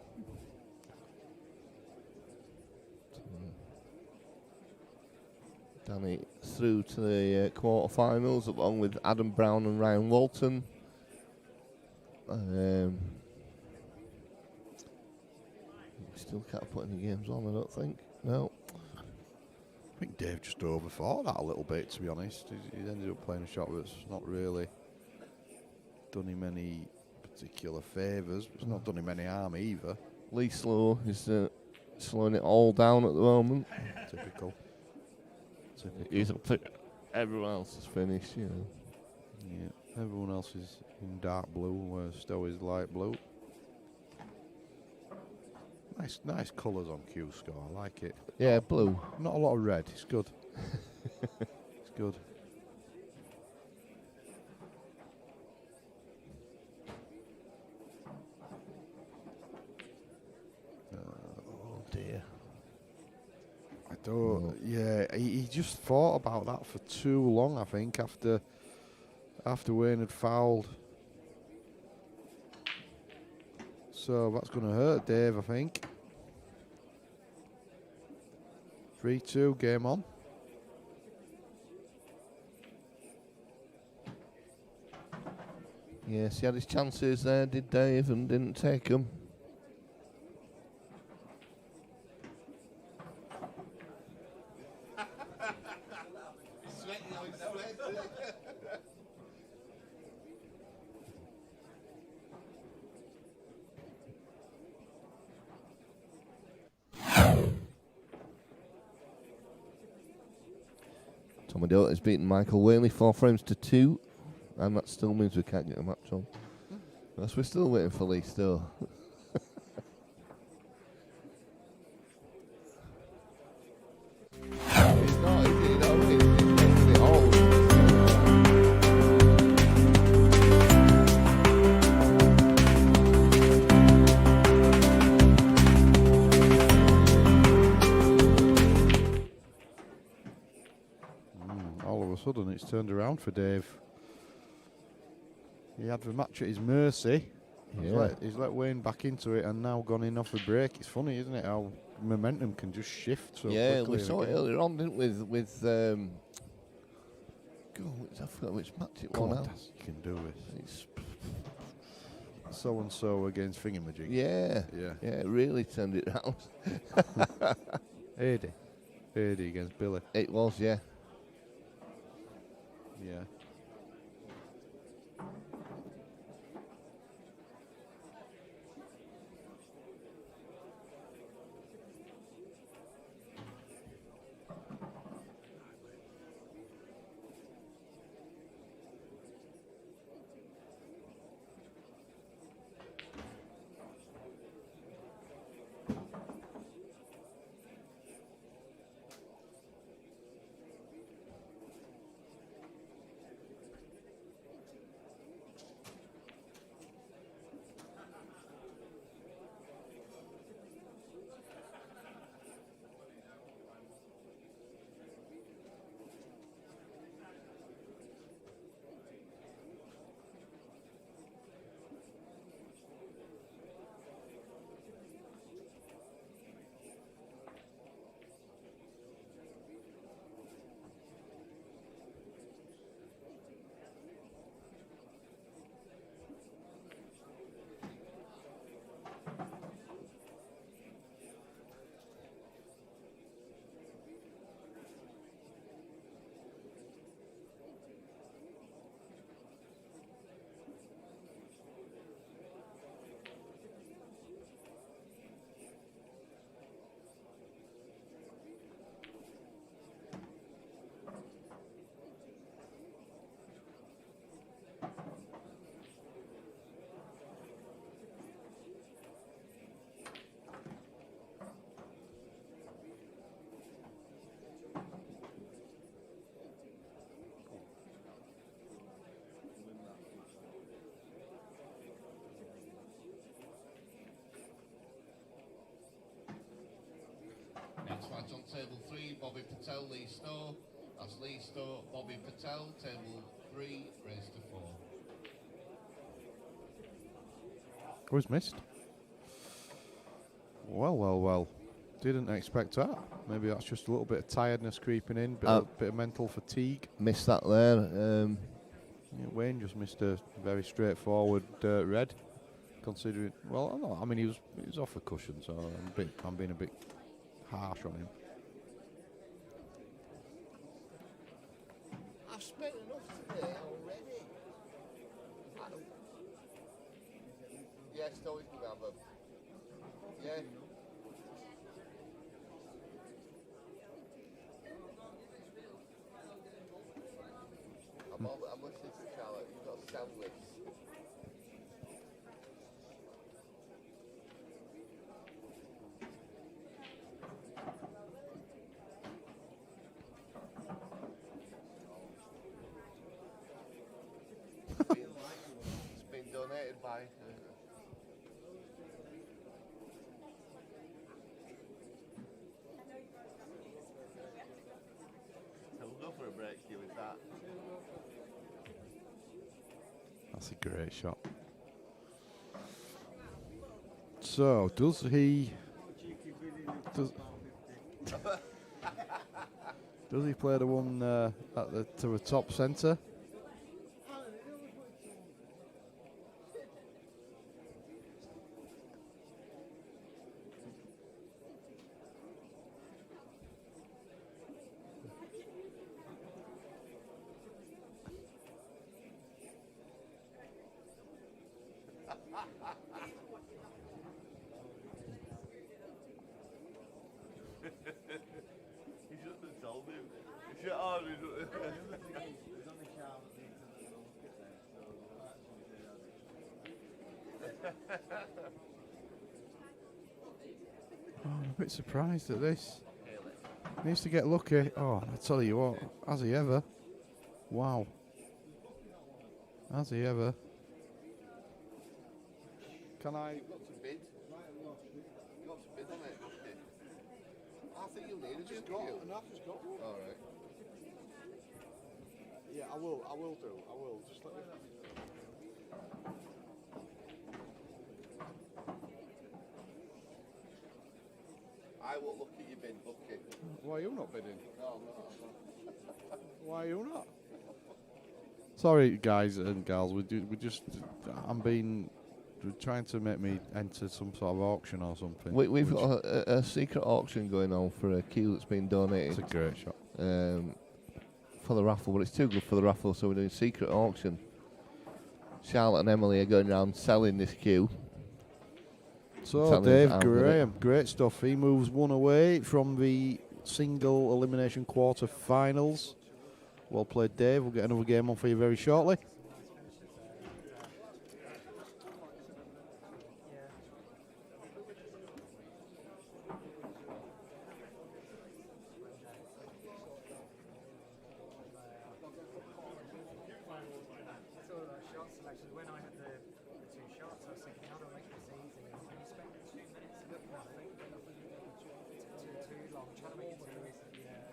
Danny through to the quarterfinals along with Adam Brown and Ryan Walton. Still can't put any games on, I don't think. No. I think Dave just overthought that a little bit, to be honest. He's ended up playing a shot that's not really done him any particular favours. It's not done him any harm either. Lee Slow is slowing it all down at the moment. Typical. He's everyone else is finished, you know. Yeah, everyone else is in dark blue, where Stowy's light blue. Nice colours on Q score. I like it. Yeah, blue. Not a lot of red. It's good. It's good. Oh dear. I don't. No. Yeah, he just thought about that for too long. I think after Wayne had fouled. So that's going to hurt Dave, I think. 3-2, game on. Yes, he had his chances there, did Dave, and didn't take them. Tommy Dote has beaten Michael Whaley 4-2, and that still means we can't get a match on. Yes, we're still waiting for Lee still. He's not, is he? No, he's making it all. sudden it's turned around for Dave. He had the match at his mercy. He's let Wayne back into it and now gone in off the break. It's funny, isn't it, how momentum can just shift so quickly. Yeah, we saw it earlier on, didn't we? With I forgot which match it was now. You can do it. It's so and so against Thingamajig. Yeah, it really turned it round. Adi against Billy. It was, yeah. Yeah. Next match on table 3, Bobby Patel, Lee Stowe. That's Lee Stowe, Bobby Patel, table 3, raised to 4. Was missed. Well. Didn't expect that. Maybe that's just a little bit of tiredness creeping in, bit of mental fatigue. Missed that there. Wayne just missed a very straightforward red, considering. Well, no, I mean he was off a cushion, so I'm being a bit harsh on him. I've spent enough today already. Yeah, Stowy can have them. Yeah. I'm listening to Charlotte. You've got sound lists. It's been donated by. So we'll go for a break here with that. That's a great shot. So, does he play the one to the top centre? He shouldn't have told him. He should have. I'm a bit surprised at this. Needs to get lucky. Oh, I tell you what, has he ever? Wow. Has he ever? Can I? You've got to bid. You've got to bid on it, haven't you? I think you'll need a drink. Enough has got one. All right. Yeah, I will do. I will. Just let me. I will look at your bin booking. Why are you not bidding? No. Why are you not? Sorry, guys and gals. We're trying to make me enter some sort of auction or something. We've got a secret auction going on for a queue that's been donated. It's a great shot. For the raffle, but it's too good for the raffle, so we're doing secret auction. Charlotte and Emily are going around selling this queue. So Dave Graham, great stuff. He moves one away from the single elimination quarter-finals. Well played, Dave. We'll get another game on for you very shortly. When I had the two shots, I was thinking, how do I make this easy? And you spent 2 minutes looking at it, too long, trying to make it too easy. Yeah.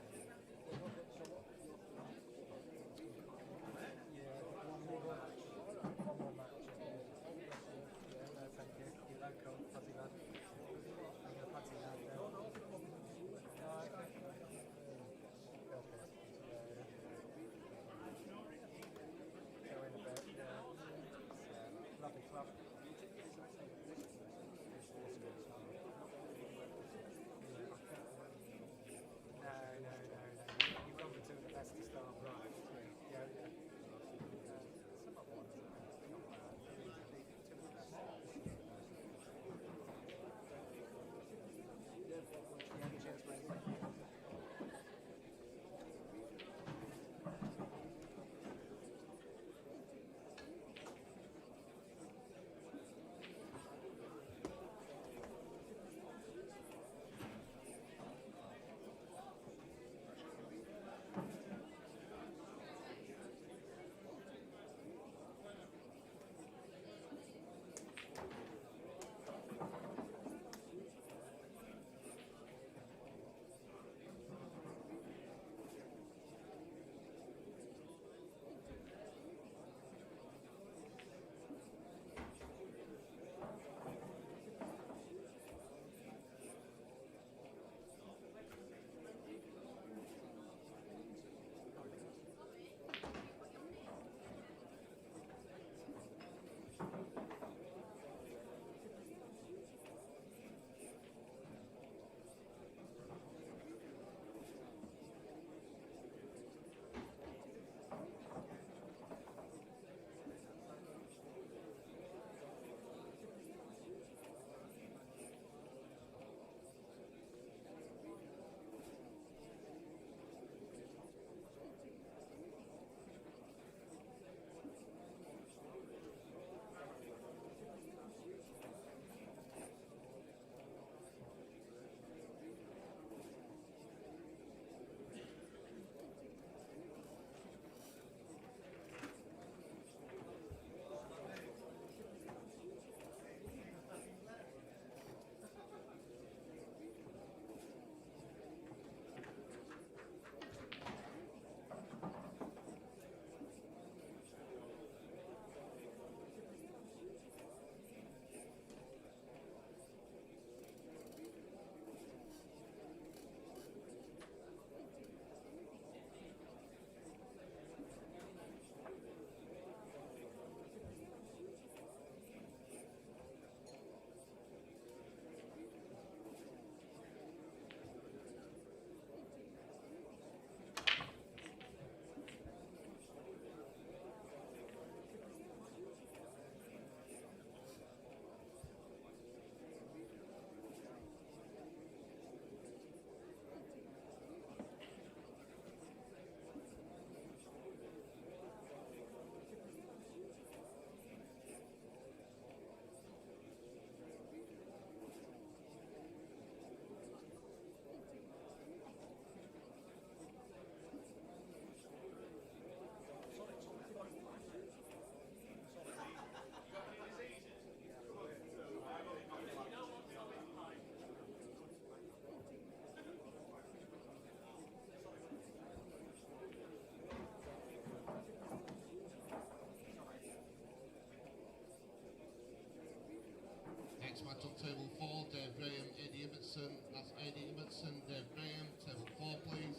table 4, Dave Graham, Eddie Ibbotson. That's Eddie Ibbotson, Dave Graham, table 4, please.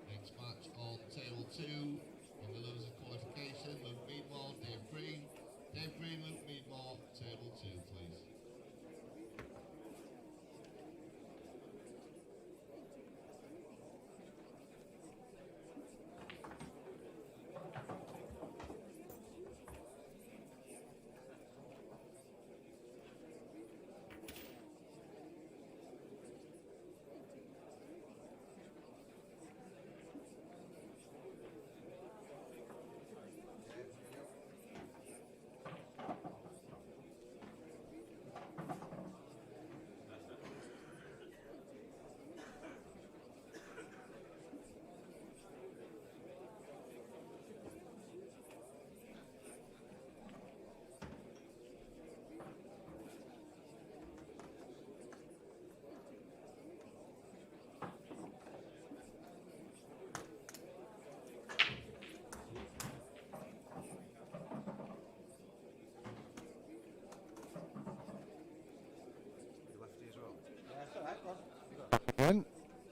Next match on table 2 in the losers qualification, Luke Meadmore, Dave Green. Dave Green, Luke Meadmore, table 2, please.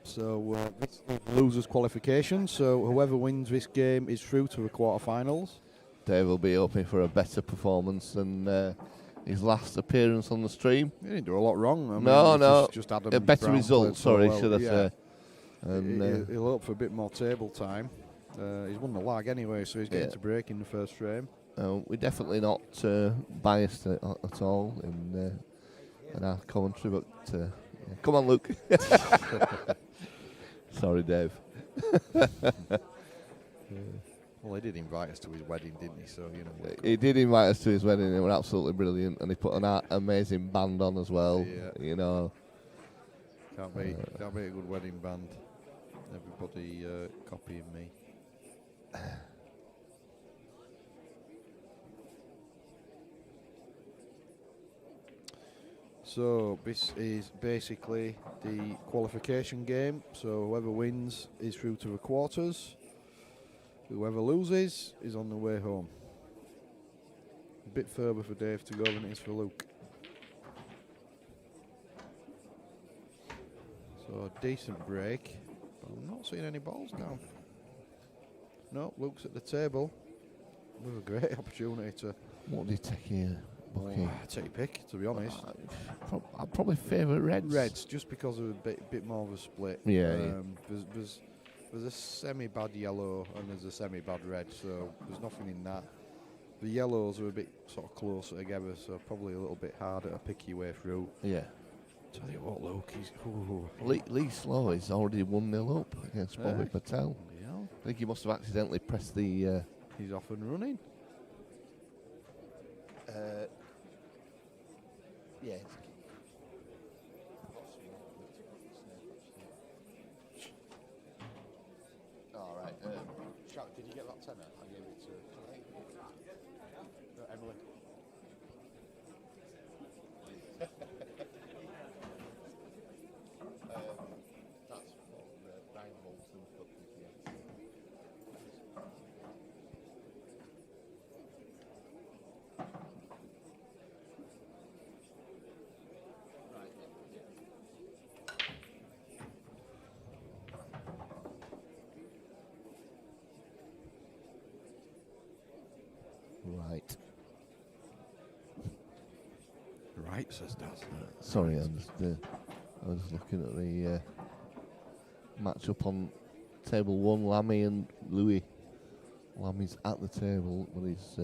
So this is losers qualification. So whoever wins this game is through to the quarterfinals. Dave will be hoping for a better performance than his last appearance on the stream. He didn't do a lot wrong. I mean, No. just Adam A better Brown result, played so sorry, well. should I Yeah. say. And He'll hope for a bit more table time. He's won the lag anyway, so he's getting to break in the first frame. we're definitely not biased at all in our commentary, but yeah. Come on, Luke. Sorry, Dave. Well, he did invite us to his wedding, didn't he? So, you know. He did invite us to his wedding. It was absolutely brilliant, and he put an amazing band on as well. Yeah. You know. Can't be a good wedding band. Everybody copying me. So this is basically the qualification game. So whoever wins is through to the quarters. Whoever loses is on the way home. A bit further for Dave to go than it is for Luke. So a decent break. But I'm not seeing any balls down. No, Luke's at the table with a great opportunity to. What do you take here, Bucky? Take your pick, to be honest. I'd probably favour Reds. Reds, just because of a bit more of a split. Yeah. There's a semi-bad yellow and there's a semi-bad red, so there's nothing in that. The yellows are a bit sort of closer together, so probably a little bit harder to pick your way through. Yeah. Tell you what, Luke, he's. Lee Slow is already 1-0 up against Bobby Patel. Yeah. I think he must have accidentally pressed the. He's off and running. Yeah. All right. Shout, did you get that tenner? I gave it to Emily. That's for Brian Walton. Right. Right, says Dad. Sorry, I was looking at the match up on table 1, Lamy and Louis. Lamy's at the table, but he's.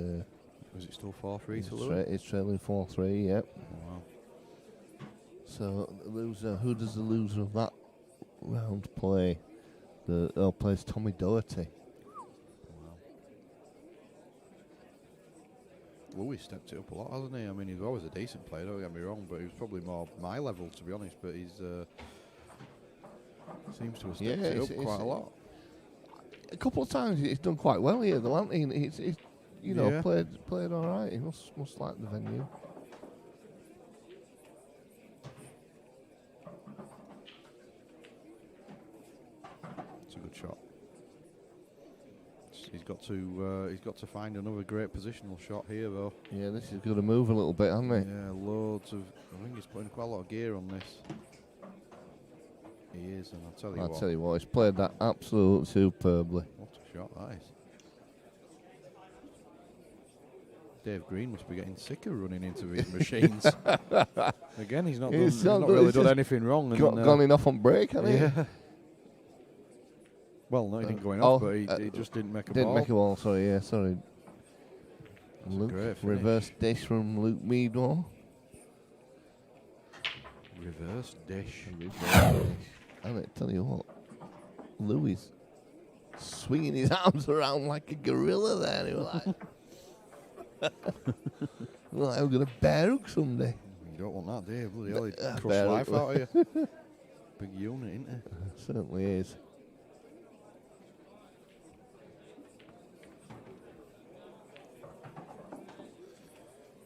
Was it still 4-3 to Louis? He's trailing 4-3, yep. Oh, wow. So, the loser, who does the loser of that round play? Plays Tommy Doherty. Louis stepped it up a lot, hasn't he? I mean, he's always a decent player, don't get me wrong, but he was probably more my level, to be honest, but he's seems to have stepped it up quite a lot. A couple of times he's done quite well here, the Lanty. He's played all right. He must like the venue. It's a good shot. He's got to find another great positional shot here, though. Yeah, this is going to move a little bit, hasn't it? Yeah, loads of. I think he's putting quite a lot of gear on this. He is, and I'll tell you what, he's played that absolutely superbly. What a shot that is. Dave Green must be getting sick of running into his machines. Again, he's not really done anything wrong. Gone enough on break, hasn't he? Yeah. Well, no, he didn't go enough, but he just didn't make a ball. Didn't make a ball, sorry, yeah, sorry. Luke, reverse dish from Luke Meadmore. Reverse dish. And I tell you what, Louis swinging his arms around like a gorilla there. He was like, like I'm going to bear hook someday. You don't want that, do you? Bloody hell, he'd crush life out of you. Big unit, isn't it? Certainly is.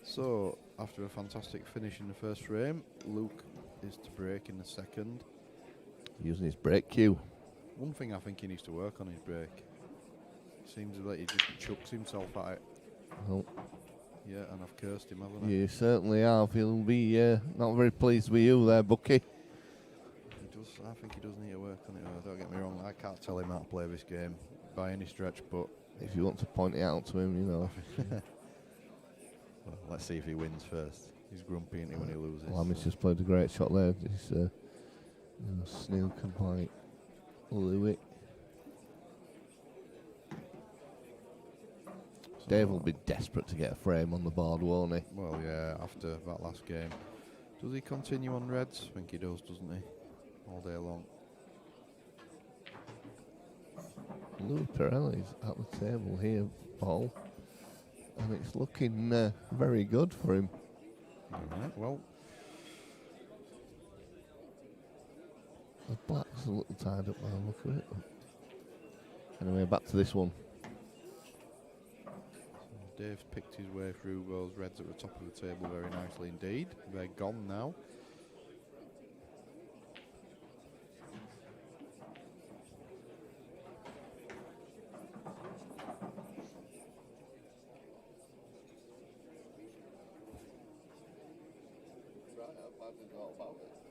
So, after a fantastic finish in the first frame, Luke is to break in the second. Using his break cue. One thing I think he needs to work on his break. Seems like he just chucks himself at it. Well, yeah, and I've cursed him, haven't I? You certainly have. He'll be not very pleased with you there, Bucky. I think he does need to work on it. Don't get me wrong, I can't tell him how to play this game by any stretch, but if you want to point it out to him, you know. Well, let's see if he wins first. He's grumpy, isn't he, when he loses? Lamy's just played a great shot there. He's snooking like Louis. So Dave will be desperate to get a frame on the board, won't he? Well, yeah, after that last game. Does he continue on Reds? I think he does, doesn't he? All day long. Louis Pirelli's at the table here, Paul, and it's looking very good for him. All right, well, The black's a little tied up by the look of it. Anyway, back to this one. Dave's picked his way through those reds at the top of the table very nicely indeed. They're gone now.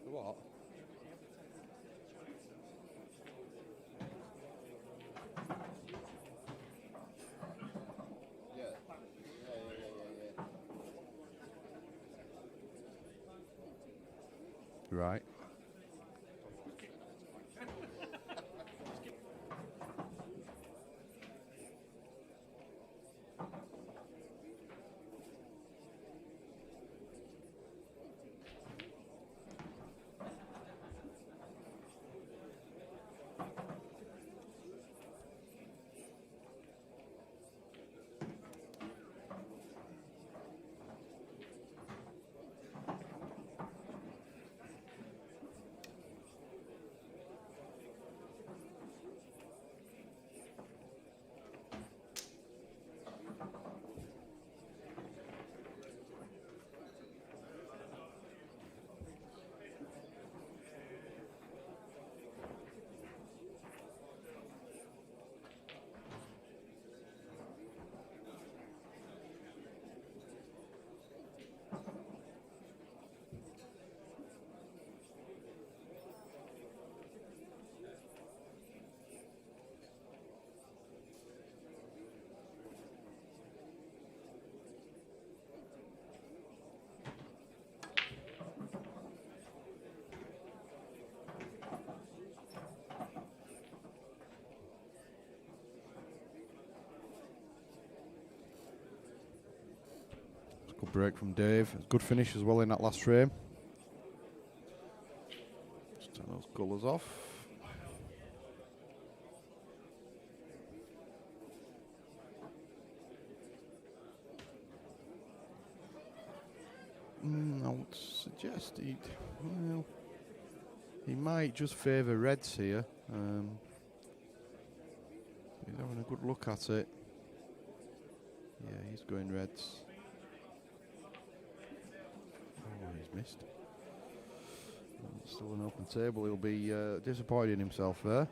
What? Right. Good break from Dave. Good finish as well in that last frame. Just turn those colours off. I would suggest he might just favour reds here. He's having a good look at it. Yeah, he's going reds. Oh, he's missed. Still an open table. He'll be disappointed in himself there.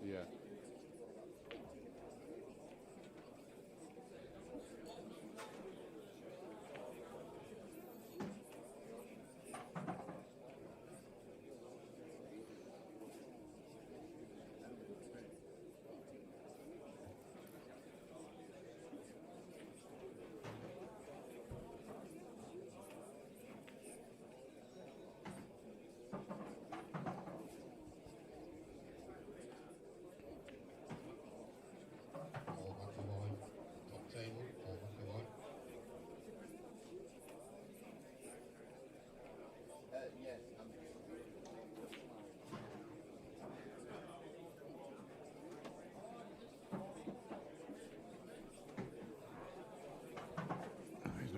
Yeah.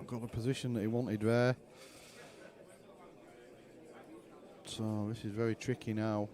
Got the position that he wanted there. So this is very tricky now.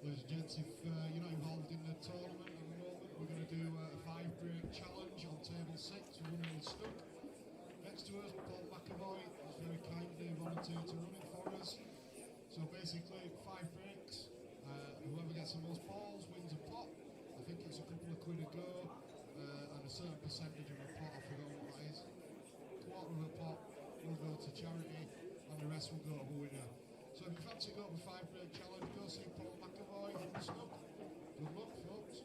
Ladies and gents, if you're not involved in the tournament at the moment, we're going to do a 5-break challenge on table 6 for running stuck. Next to us, Paul McAvoy has very kindly volunteered to run it for us. So basically, 5 breaks. Whoever gets the most balls wins a pot. I think it's a couple of quid a go, and a certain percentage of a pot. I forgot what that is. Quarter of a pot will go to charity, and the rest will go to the winner. So if you fancy go up the 5-break challenge, go see Paul McAvoy in the stuck. Good luck, folks.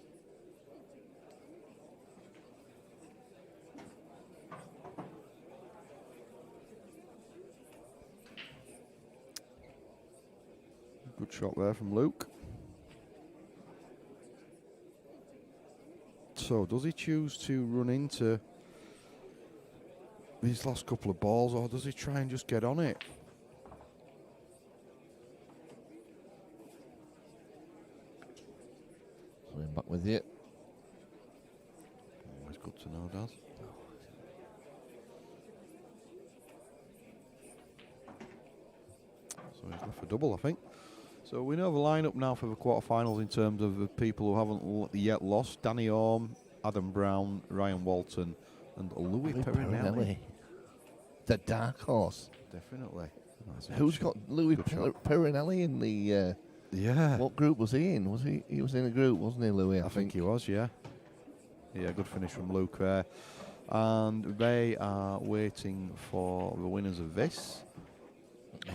Good shot there from Luke. So does he choose to run into these last couple of balls, or does he try and just get on it? So I'm back with you. Always good to know, Daz. So he's left for double, I think. So we know the lineup now for the quarterfinals in terms of the people who haven't yet lost. Danny Orme, Adam Brown, Ryan Walton, and Louis Perinelli. The dark horse. Definitely. Who's got Louis Perinelli in the... yeah. What group was he in? He was in a group, wasn't he, Louis? I think he was, yeah. Yeah, good finish from Luke there. And they are waiting for the winners of this.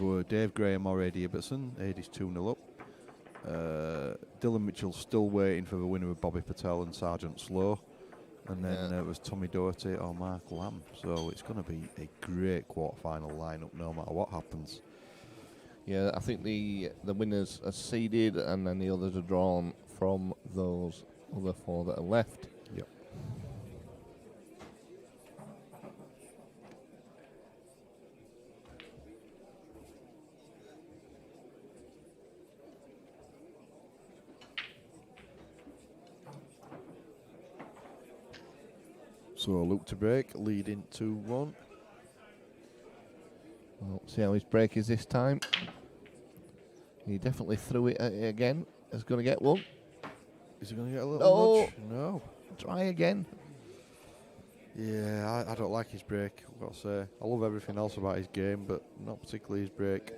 Were Dave Graham or Eddie Ibbotson. Eddie's 2-0 up. Dylan Mitchell still waiting for the winner of Bobby Patel and Sergeant Slow. And then it was Tommy Doherty or Mark Lamb. So it's going to be a great quarter-final lineup no matter what happens. Yeah, I think the winners are seeded and then the others are drawn from those other 4 that are left. Yep. So Luke to break, leading 2-1. Well, see how his break is this time. He definitely threw it at it again. Is going to get one. Is he going to get a little nudge? No. Try again. Yeah, I don't like his break, I've got to say. I love everything else about his game, but not particularly his break.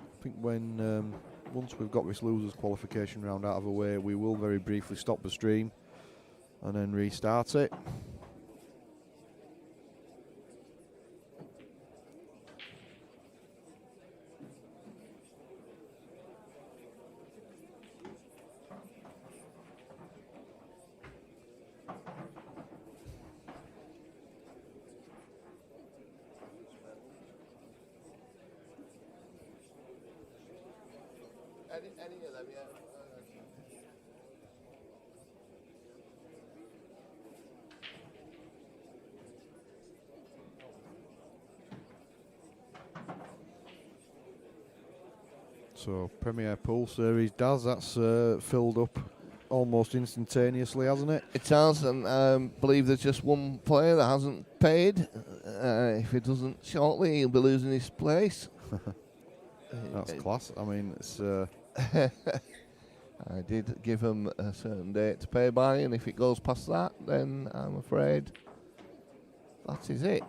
I think when once we've got this losers qualification round out of the way, we will very briefly stop the stream and then restart it. Any of them, yeah. So Premier Pool Series does, that's filled up almost instantaneously, hasn't it? It has, and I believe there's just one player that hasn't paid. If he doesn't shortly, he'll be losing his place. That's class. I mean, it's... I did give him a certain date to pay by, and if it goes past that, then I'm afraid that is it.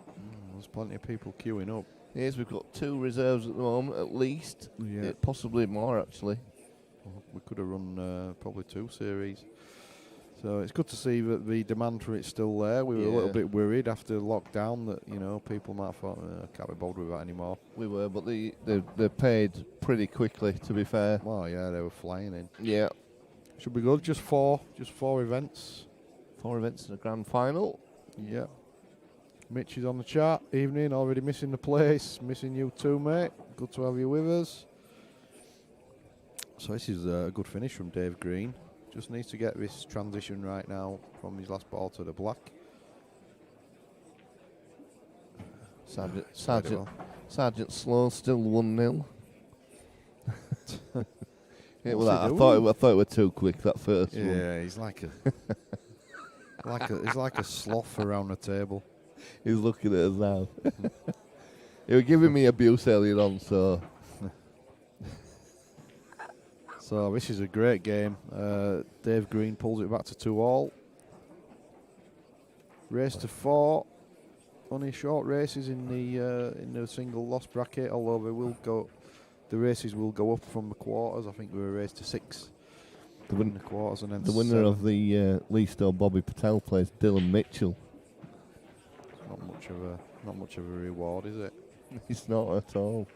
There's plenty of people queuing up. Yes, we've got 2 reserves at the moment, at least. Yeah. Possibly more, actually. Well, we could have run probably 2 series. So it's good to see that the demand for it's still there. We were a little bit worried after lockdown that, you know, people might have thought, I can't be bothered with that anymore. We were, but they paid pretty quickly, to be fair. Well, yeah, they were flying in. Yeah. Should be good. Just four events. 4 events in the grand final. Yeah. Mitch is on the chart. Evening, already missing the place. Missing you too, mate. Good to have you with us. So this is a good finish from Dave Green. Just needs to get this transition right now from his last ball to the black. Sergeant Sloan still 1-0. I thought it were too quick, that first one. Yeah, he's like a he's like a sloth around the table. He's looking at us now. He was giving me abuse earlier on, so So this is a great game. Dave Green pulls it back to 2-all. Race to 4. Only short races in the single loss bracket, although the races will go up from the quarters. I think we're a race to 6 in the quarters, and then the winner 7. of the Lee Stowe Bobby Patel plays Dylan Mitchell. Not much of a reward, is it? It's not at all.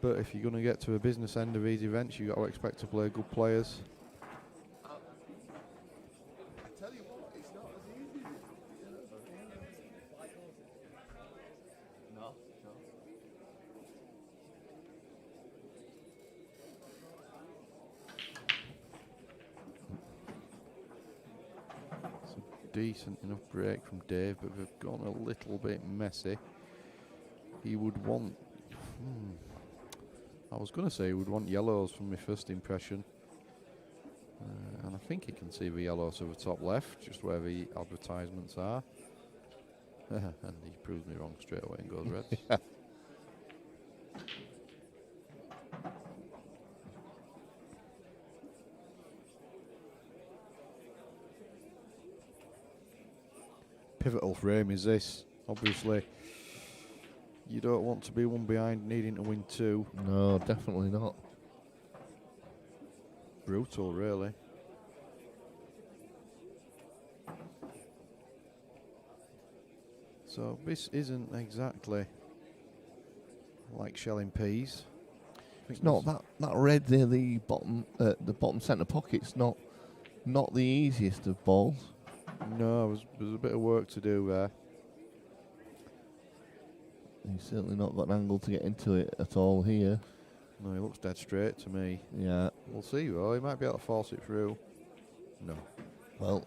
But if you're going to get to the business end of these events, you've got to expect to play good players. Decent enough break from Dave, but they've gone a little bit messy. He would want... I was going to say he would want yellows from my first impression. And I think he can see the yellows to the top left, just where the advertisements are. And he proves me wrong straight away and goes reds. Yeah. Pivotal frame is this. Obviously, you don't want to be one behind needing to win 2. No, definitely not. Brutal, really. So this isn't exactly like shelling peas. It's not that red there, the bottom centre pocket's not the easiest of balls. No, there's a bit of work to do there. He's certainly not got an angle to get into it at all here. No, he looks dead straight to me. Yeah. We'll see though, he might be able to force it through. No. Well.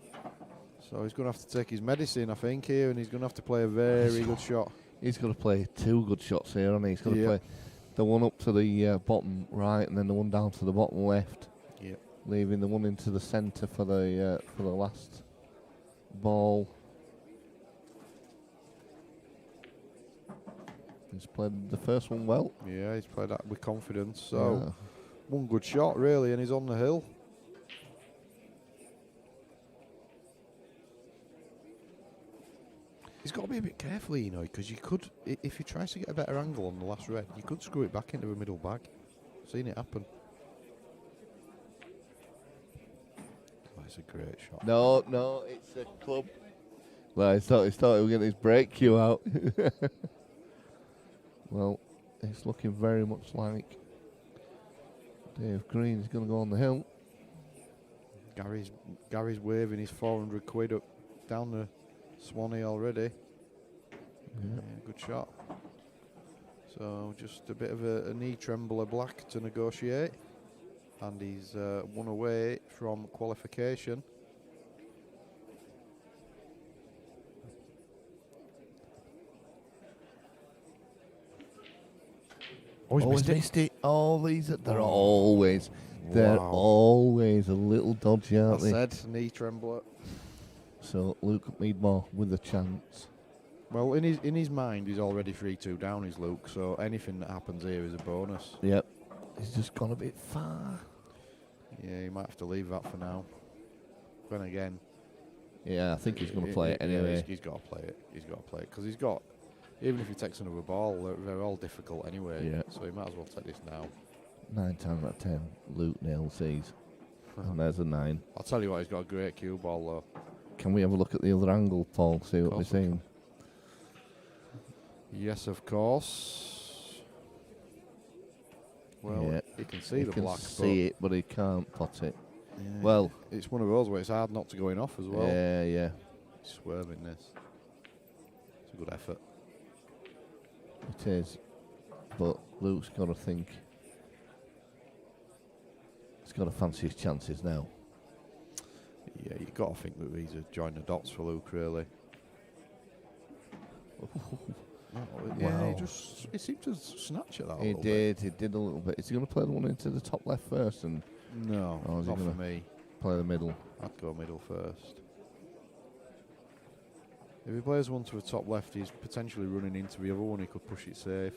So he's going to have to take his medicine, I think, here, and he's going to have to play a very good shot. He's got to play 2 good shots here, hasn't he? He's got to play the one up to the bottom right and then the one down to the bottom left. Yep. Leaving the one into the centre for the last ball. He's played the first one well. Yeah, he's played that with confidence. So, one good shot, really, and he's on the hill. He's got to be a bit careful, you know, because you could, if he tries to get a better angle on the last red, you could screw it back into the middle bag. Seen it happen. Oh, it's a great shot. No, it's a club. Well, he thought he was getting his break cue out. Well, it's looking very much like Dave Green's going to go on the hill. Gary's waving his 400 quid up down the Swanee already. Yeah, good shot. So just a bit of a knee trembler black to negotiate, and he's 1 away from qualification. Oh, he's missed it. Oh, they're always a little dodgy, aren't they? I said knee trembler. So Luke Meadmore with a chance. Well, in his mind, he's already 3-2 down, is Luke. So anything that happens here is a bonus. Yep, he's just gone a bit far. Yeah, he might have to leave that for now. Then again, yeah, I think he's going to play it anyway. Yeah, he's got to play it. He's got to play it because he's got. Even if he takes another ball, they're all difficult anyway. Yeah. So he might as well take this now. 9 times out of 10, Luke nails these. And there's a 9. I'll tell you what, he's got a great cue ball though. Can we have a look at the other angle, Paul? See what we're seeing. Yes, of course. Well, yeah. he can see the black. He can see it, but he can't pot it. Yeah, well, it's one of those where it's hard not to go in off as well. Yeah. Swerving this. It's a good effort. It is. But Luke's got to think. He's got to fancy his chances now. Yeah, you've got to think that these are join the dots for Luke, really. Yeah, he seemed to snatch at that. He did a little bit. Is he going to play the one into the top left first? And no, not for me. Play the middle. I'd go middle first. If he plays one to the top left, he's potentially running into the other one. He could push it safe.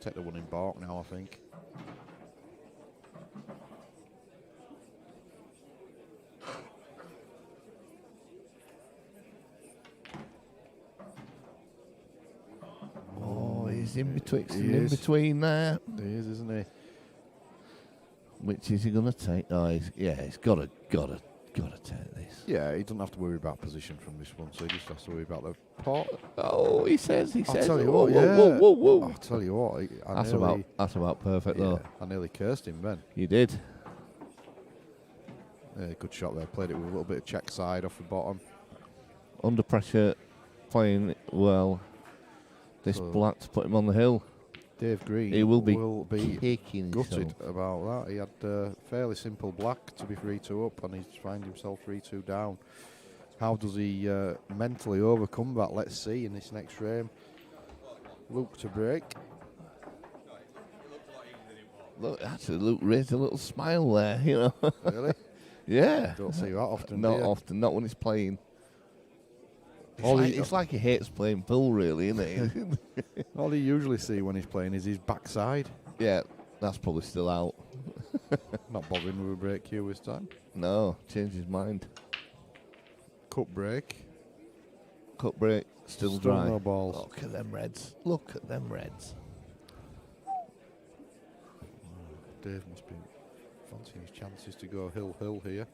take the one in balk now, I think. Oh, he's in betwixt He and in is. between there. He is, isn't he? Which is he going to take? Oh, he's got to take this. Yeah, he doesn't have to worry about position from this one, so he just has to worry about the pot. Oh, he says. I'll tell you whoa, what, whoa, yeah. whoa, whoa, whoa. I'll tell you what. That's about perfect, though. I nearly cursed him then. You did. Yeah, good shot there. Played it with a little bit of check side off the bottom. Under pressure, playing well. This So- black's put him on the hill. Dave Green He will be gutted kicking himself. about that. He had a fairly simple black to be 3-2 up, and he's find himself 3-2 down. How does he mentally overcome that? Let's see in this next frame. Luke to break. Look, actually, Luke raised a little smile there, you know. Really? Yeah. Don't see that often. Not do you? often, not when he's playing. All It's like he hates playing pool, really, isn't it? All you usually see when he's playing is his backside. Yeah, that's probably still out. Not bothering with a break cue this time. No, changed his mind. Cut break. Cut break, still Still dry. no balls. Look at them Reds. Look at them Reds. Dave must be fancying his chances to go hill here.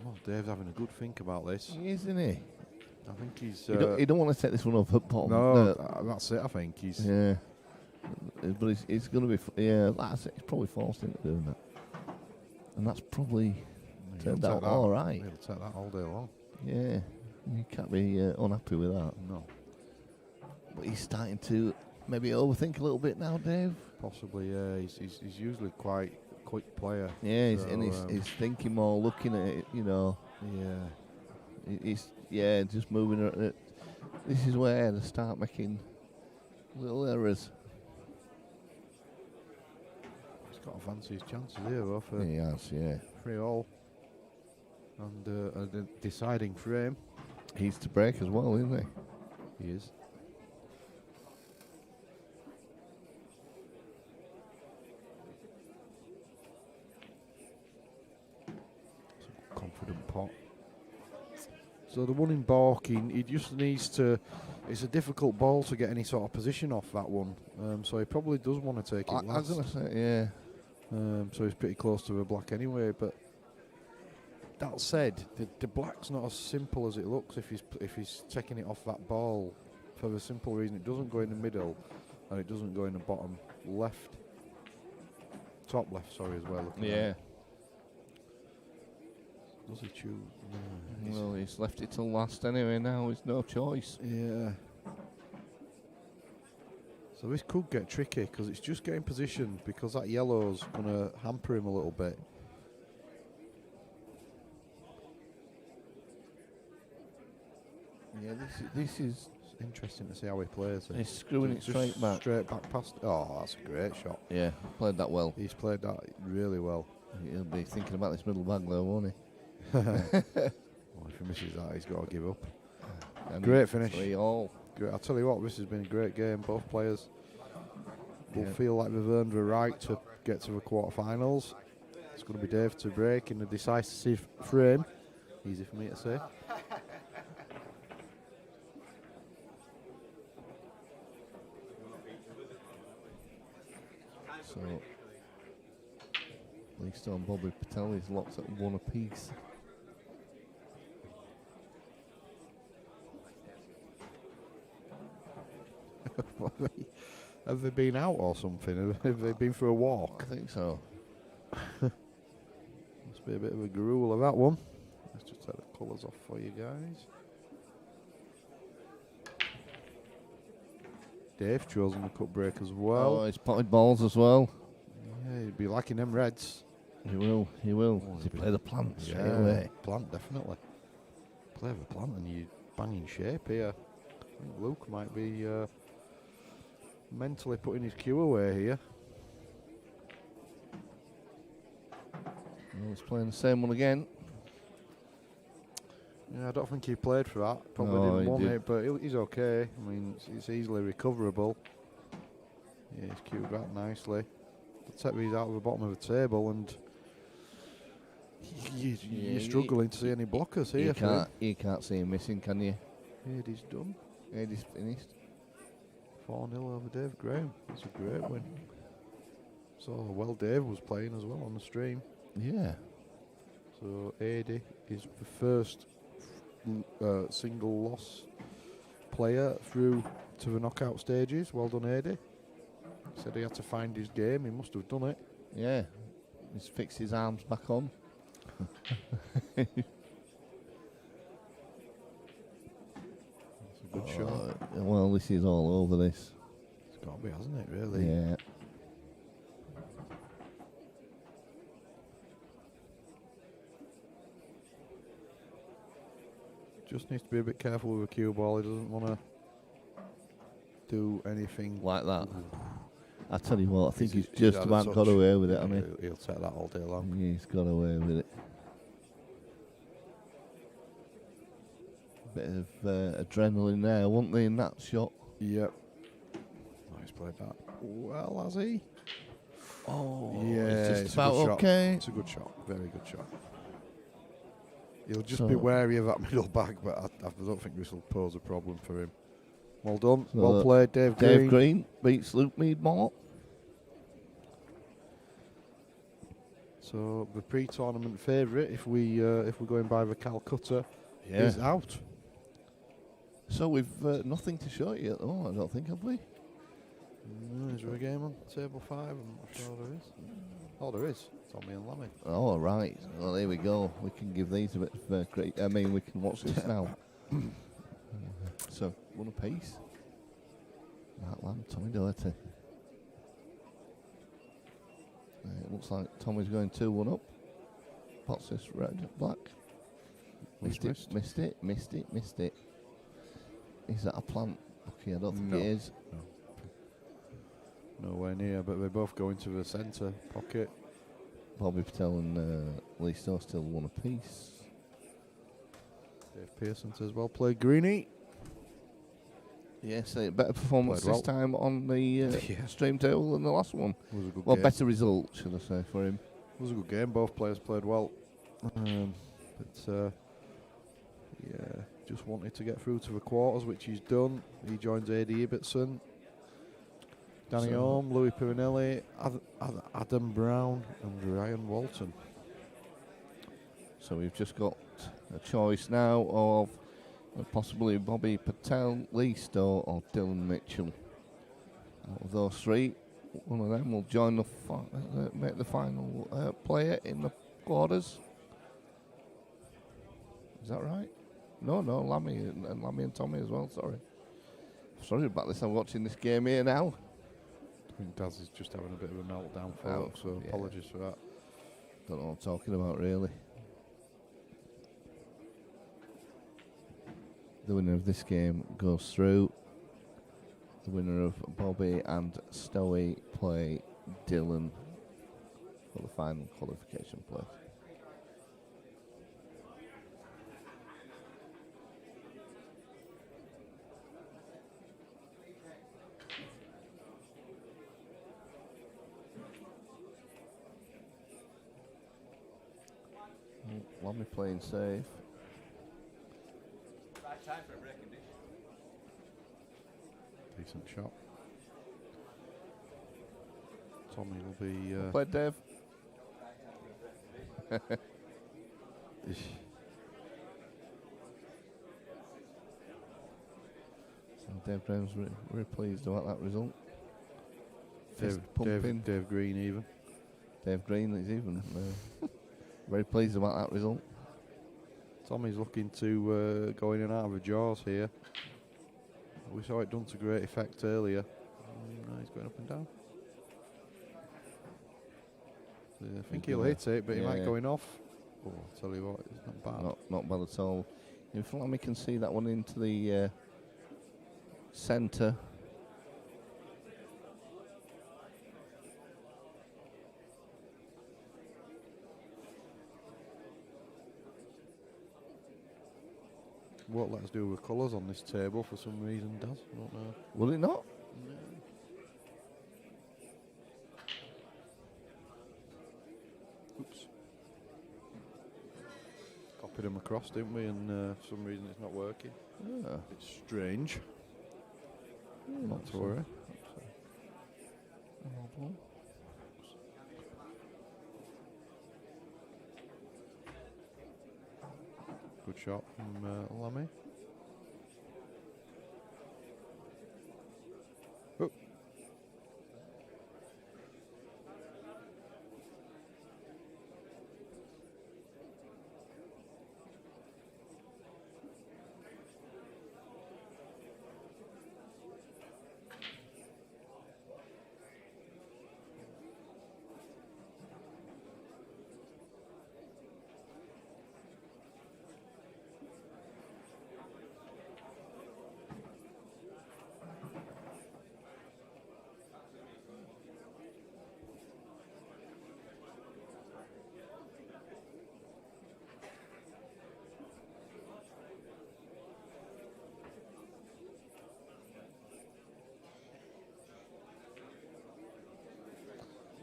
Well, Dave's having a good think about this. He is, isn't he? I think he's. He don't want to take this one off at bottom. No, that's it. I think he's. Yeah. But he's going to be. Yeah, that's it. He's probably forced into doing that. And that's probably turned out all right. He'll take that all day long. Yeah. You can't be unhappy with that. No. But he's starting to maybe overthink a little bit now, Dave. Possibly, yeah. He's usually quite a quick player. Yeah, so, he's thinking more, looking at it, you know. Yeah. He's just moving. This is where they start making little errors. He's got to fancy his chances here, though, for He has, yeah. 3-all. And a deciding frame. He's to break as well, isn't he? He is. Confident pot. So the one in balking, he just needs to. It's a difficult ball to get any sort of position off that one. So he probably does want to take it I last. was going to say, yeah. So he's pretty close to the black anyway. But that said, the black's not as simple as it looks if he's taking it off that ball, for the simple reason it doesn't go in the middle and it doesn't go in the bottom left, top left. Sorry, as well. looking at Yeah. it. Does he choose? No, Well, he's left it till last anyway now. There's no choice. yeah. So this could get tricky because it's just getting positioned because that yellow's going to hamper him a little bit. Yeah, this is It's interesting to see how he plays it. he's screwing it Just straight back. Straight back past. Oh, that's a great shot. Yeah, played that well. He's played that really well. He'll be thinking about this middle bag though, won't he? Well, if he misses that, he's got to give up. And Great finish. 3-all. Great. I'll tell you what, this has been a great game. Both players will Yeah. feel like they've earned the right to get to the quarterfinals. It's going to be Dave to break in a decisive frame. Easy for me to say. So, Leicester and Bobby Patel is locked at 1 apiece. Have they been out or something? Have they been for a walk? I think so. Must be a bit of a gruel of that one. Let's just take the colours off for you guys. Dave chosen the cut break as well. Oh, he's potted balls as well. Yeah, he'd be liking them reds. He will. Does he play the plant straight away? Plant, definitely. Play the plant and you bang in shape here. I think Luke might be mentally putting his cue away here. Well, he's playing the same one again. Yeah, I don't think he played for that. Probably No, didn't he want did. it, but he's okay. I mean, it's easily recoverable. Yeah, he's cued that nicely. The tip these out of the bottom of the table, and you're struggling to see any blockers here. You can't see him missing, can you? Eddie's done. Eddie's finished. 4-0 over Dave Graham. That's a great win. So, well, Dave was playing as well on the stream. Yeah. So, Eddie is the first single loss player through to the knockout stages. Well done, Eddie. Said he had to find his game. He must have done it. Yeah. He's fixed his arms back on. That's a good shot. Well, this is all over this. It's got to be, hasn't it, really? Yeah. Just needs to be a bit careful with a cue ball. He doesn't want to do anything like that. I tell you what, I think he's had just a about touch. got away with it, hasn't he? He'll take that all day long. Yeah, he's got away with it. Bit of adrenaline there, wasn't there, in that shot? Yep. Oh, he's played that well, has he? Oh, yeah, it's it's about a good okay. Shot. It's a good shot. Very good shot. He'll just be wary of that middle bag, but I don't think this will pose a problem for him. Well done. So well played, Dave Green. Dave Green beats Luke Meadmore. So the pre-tournament favourite, if we're going by the Calcutta, is out. So we've nothing to show you at the moment, I don't think, have we? No, is there a game on table 5? I'm not sure there is. Oh, there is. Tommy and Lamy. Oh, right. Well, there we go. We can give these a bit of great. I mean, we can watch this now. So, 1 apiece. That lamb, Tommy Doherty. It looks like Tommy's going 2-1 up. Pots this red, black. Missed it. Is that a plant? Okay, I don't think it is. No. Nowhere near, but they both go into the centre pocket. Bobby Patel and Lee Stowe still 1 apiece. Dave Pearson says, well played, Greenie. Yes, better performance Played this time on the stream table than the last one. Was a good well, game. better result, should I say, for him. It was a good game. Both players played well. Just wanted to get through to the quarters, which he's done. He joins Adi Ibbotson, Danny Orme, Louis Pirinelli, Adam Brown, and Ryan Walton. So we've just got a choice now of possibly Bobby Patel, Lee Stowe, or Dylan Mitchell. Out of those 3, one of them will join make the final player in the quarters. Is that right? No, Lamy and Tommy as well. Sorry about this. I'm watching this game here now. I think Daz is just having a bit of a meltdown, folks, so apologies for that. Don't know what I'm talking about, really. The winner of this game goes through. The winner of Bobby and Stowy play Dylan for the final qualification play. Lamy playing safe. Right time for a breaking dish. Decent shot. Tommy will be. Play Dave. So Dave Brown's very pleased about that result. Fist pumping. Dave Green even. Dave Green is even very pleased about that result. Tommy's looking to go in and out of the jaws here. We saw it done to great effect earlier. Now he's going up and down. I think he'll hit it, but he might go in off. Oh, I'll tell you what, it's not bad. Not bad at all. If Lamy can see that one into the centre. What let's do with colours on this table for some reason does. I don't know. Will it not? No. Oops. Copied them across, didn't we? And for some reason it's not working. Yeah. It's strange. Not to worry. Good shot from Lamy. Oh.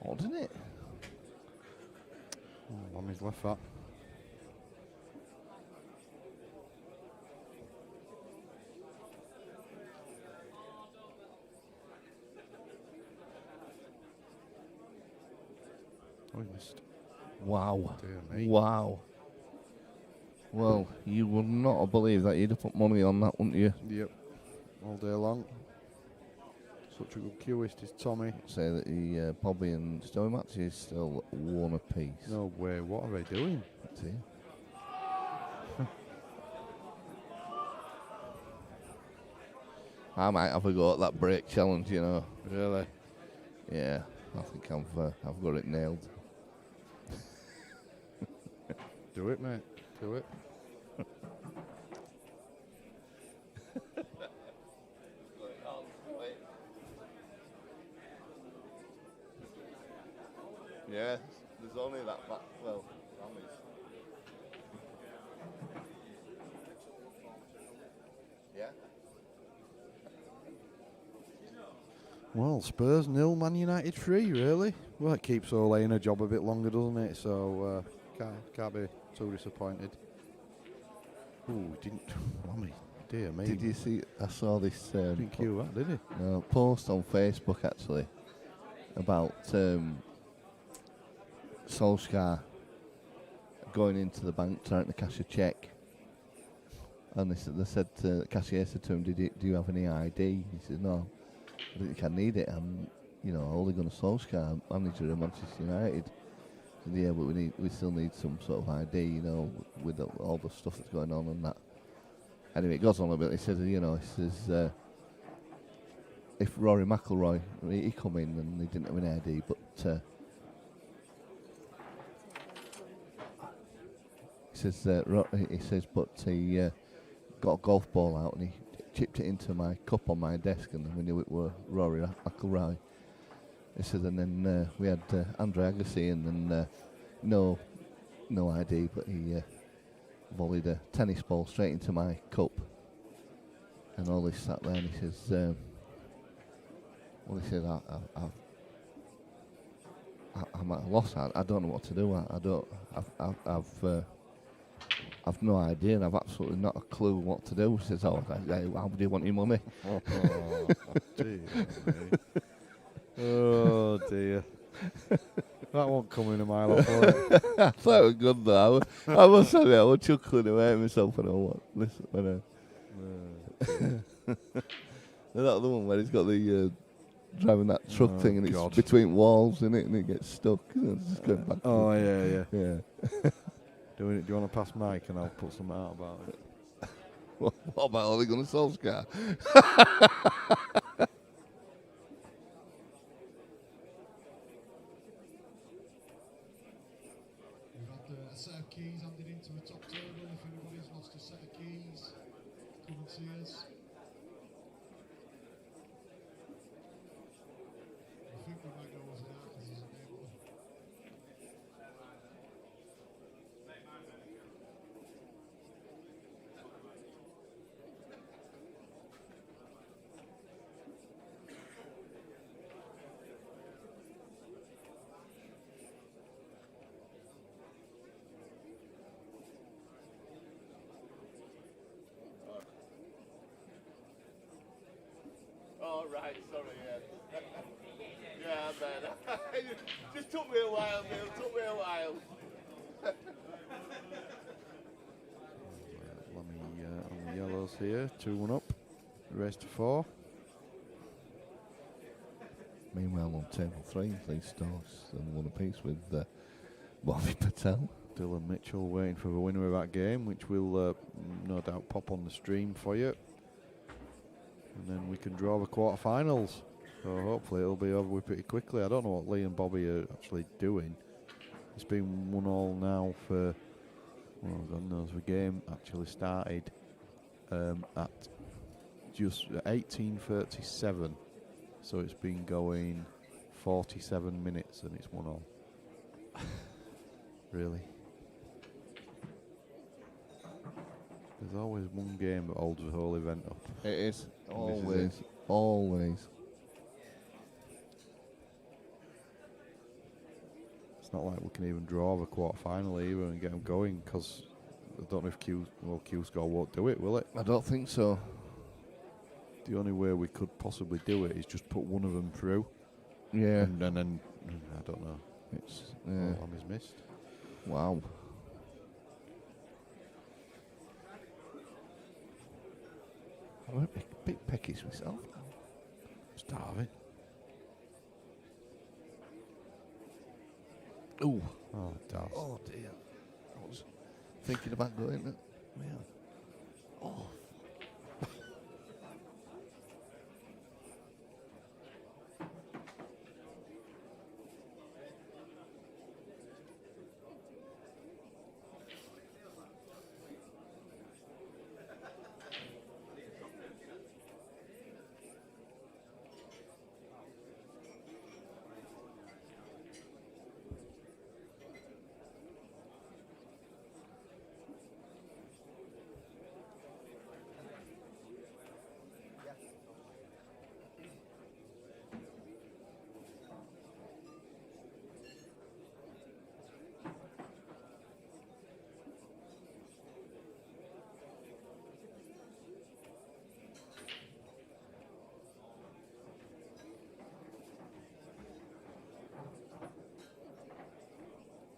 Odd, isn't it? Lamy's left that. Oh, he missed. Wow. Dear me. Wow. Well, you would not have believed that. You'd have put money on that, wouldn't you? Yep. All day long. Such a good cueist is Tommy. Say that the Bobby and Stowy match is still one apiece. No way. What are they doing? Let's see. I might have a go at that break challenge, you know. Really? Yeah, I think I've got it nailed. Do it, mate. Do it. Yeah, there's only that back. Well, yeah. Well, Spurs 0, Man United 3, really. Well, it keeps Ole in a job a bit longer, doesn't it? So can't be too disappointed. Ooh, didn't. Lamy, dear me. Did you see? I saw this. Didn't cue that, did he? No, post on Facebook actually about Solskjaer going into the bank trying to cash a cheque, and they said the cashier said to him, "Do you have any ID?" He said, "No, I don't think I need it. I'm, Ole Gunnar Solskjaer, manager of Manchester United." He said, "Yeah, but we still need some sort of ID, with all the stuff that's going on and that." Anyway, it goes on a bit. He says, if Rory McIlroy he come in and he didn't have an ID, but he says, but he got a golf ball out and he chipped it into my cup on my desk, and we knew it were Rory McIlroy. He said, and then we had Andre Agassi, and then no ID, but he volleyed a tennis ball straight into my cup. And all this sat there, and he says, I'm at a loss. I don't know what to do. I've I've no idea. And I've absolutely not a clue what to do. He says, "Oh, how do you want your money?" Oh, dear. Mate. Oh dear. That won't come in a mile off, will it? I thought it was good though. I must admit, I was chuckling away at myself when I listen. That the one where he's got the driving that truck thing and God. it's between walls in it and it gets stuck. It's just going back. Oh yeah. Do you want to pass Mike and I'll put something out about it? What about Ole Gunnar Solskjaer? We've had a set of keys handed into a top table. If anybody's lost a set of keys, come and see us. I think we might go over there because there's a table. Oh, right, sorry, yeah. Yeah, man. Just took me a while, Neil, took me a while. Lamy on the yellows here, 2-1 up, race to 4. Meanwhile, on table 3, these stars and one apiece with Bobby Patel. Dylan Mitchell waiting for the winner of that game, which will no doubt pop on the stream for you. And then we can draw the quarterfinals. So hopefully it'll be over with pretty quickly. I don't know what Lee and Bobby are actually doing. It's been 1-1 now for, well, God knows, the game actually started at just 18:37. So it's been going 47 minutes and it's 1-1. Really? There's always one game that holds the whole event up. It is. Always. Always. Always. It's not like we can even draw the quarter-final either and get them going, because I don't know if Q-Score won't do it, will it? I don't think so. The only way we could possibly do it is just put one of them through. Yeah. And then, I don't know. It's, yeah. Lammy's missed. Wow. I'm a bit peckish myself. Starving. Ooh. Oh, Daz. Oh dear. I was thinking about going there. Yeah. Oh.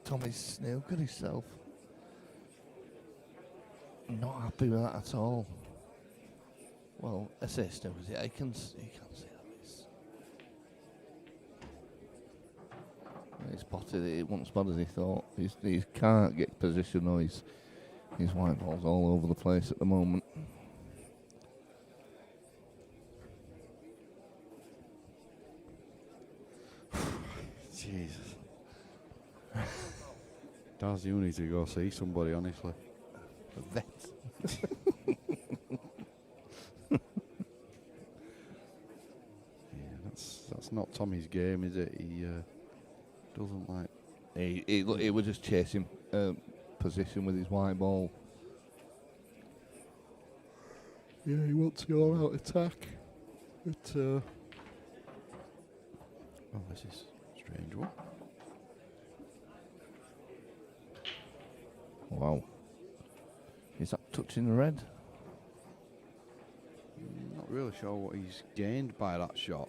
Tommy's snookered himself. Not happy with that at all. Well, assist, was it? I can see that. He spotted it. It wasn't spotted as he thought. He can't get position, or his white ball's all over the place at the moment. Jesus. Daz, you need to go see somebody, honestly. A vet. Yeah, that's not Tommy's game, is it? He doesn't like. He was just chasing position with his white ball. Yeah, he wants to go out attack. But oh, this is a strange one. Wow. touching the red. Not really sure what he's gained by that shot.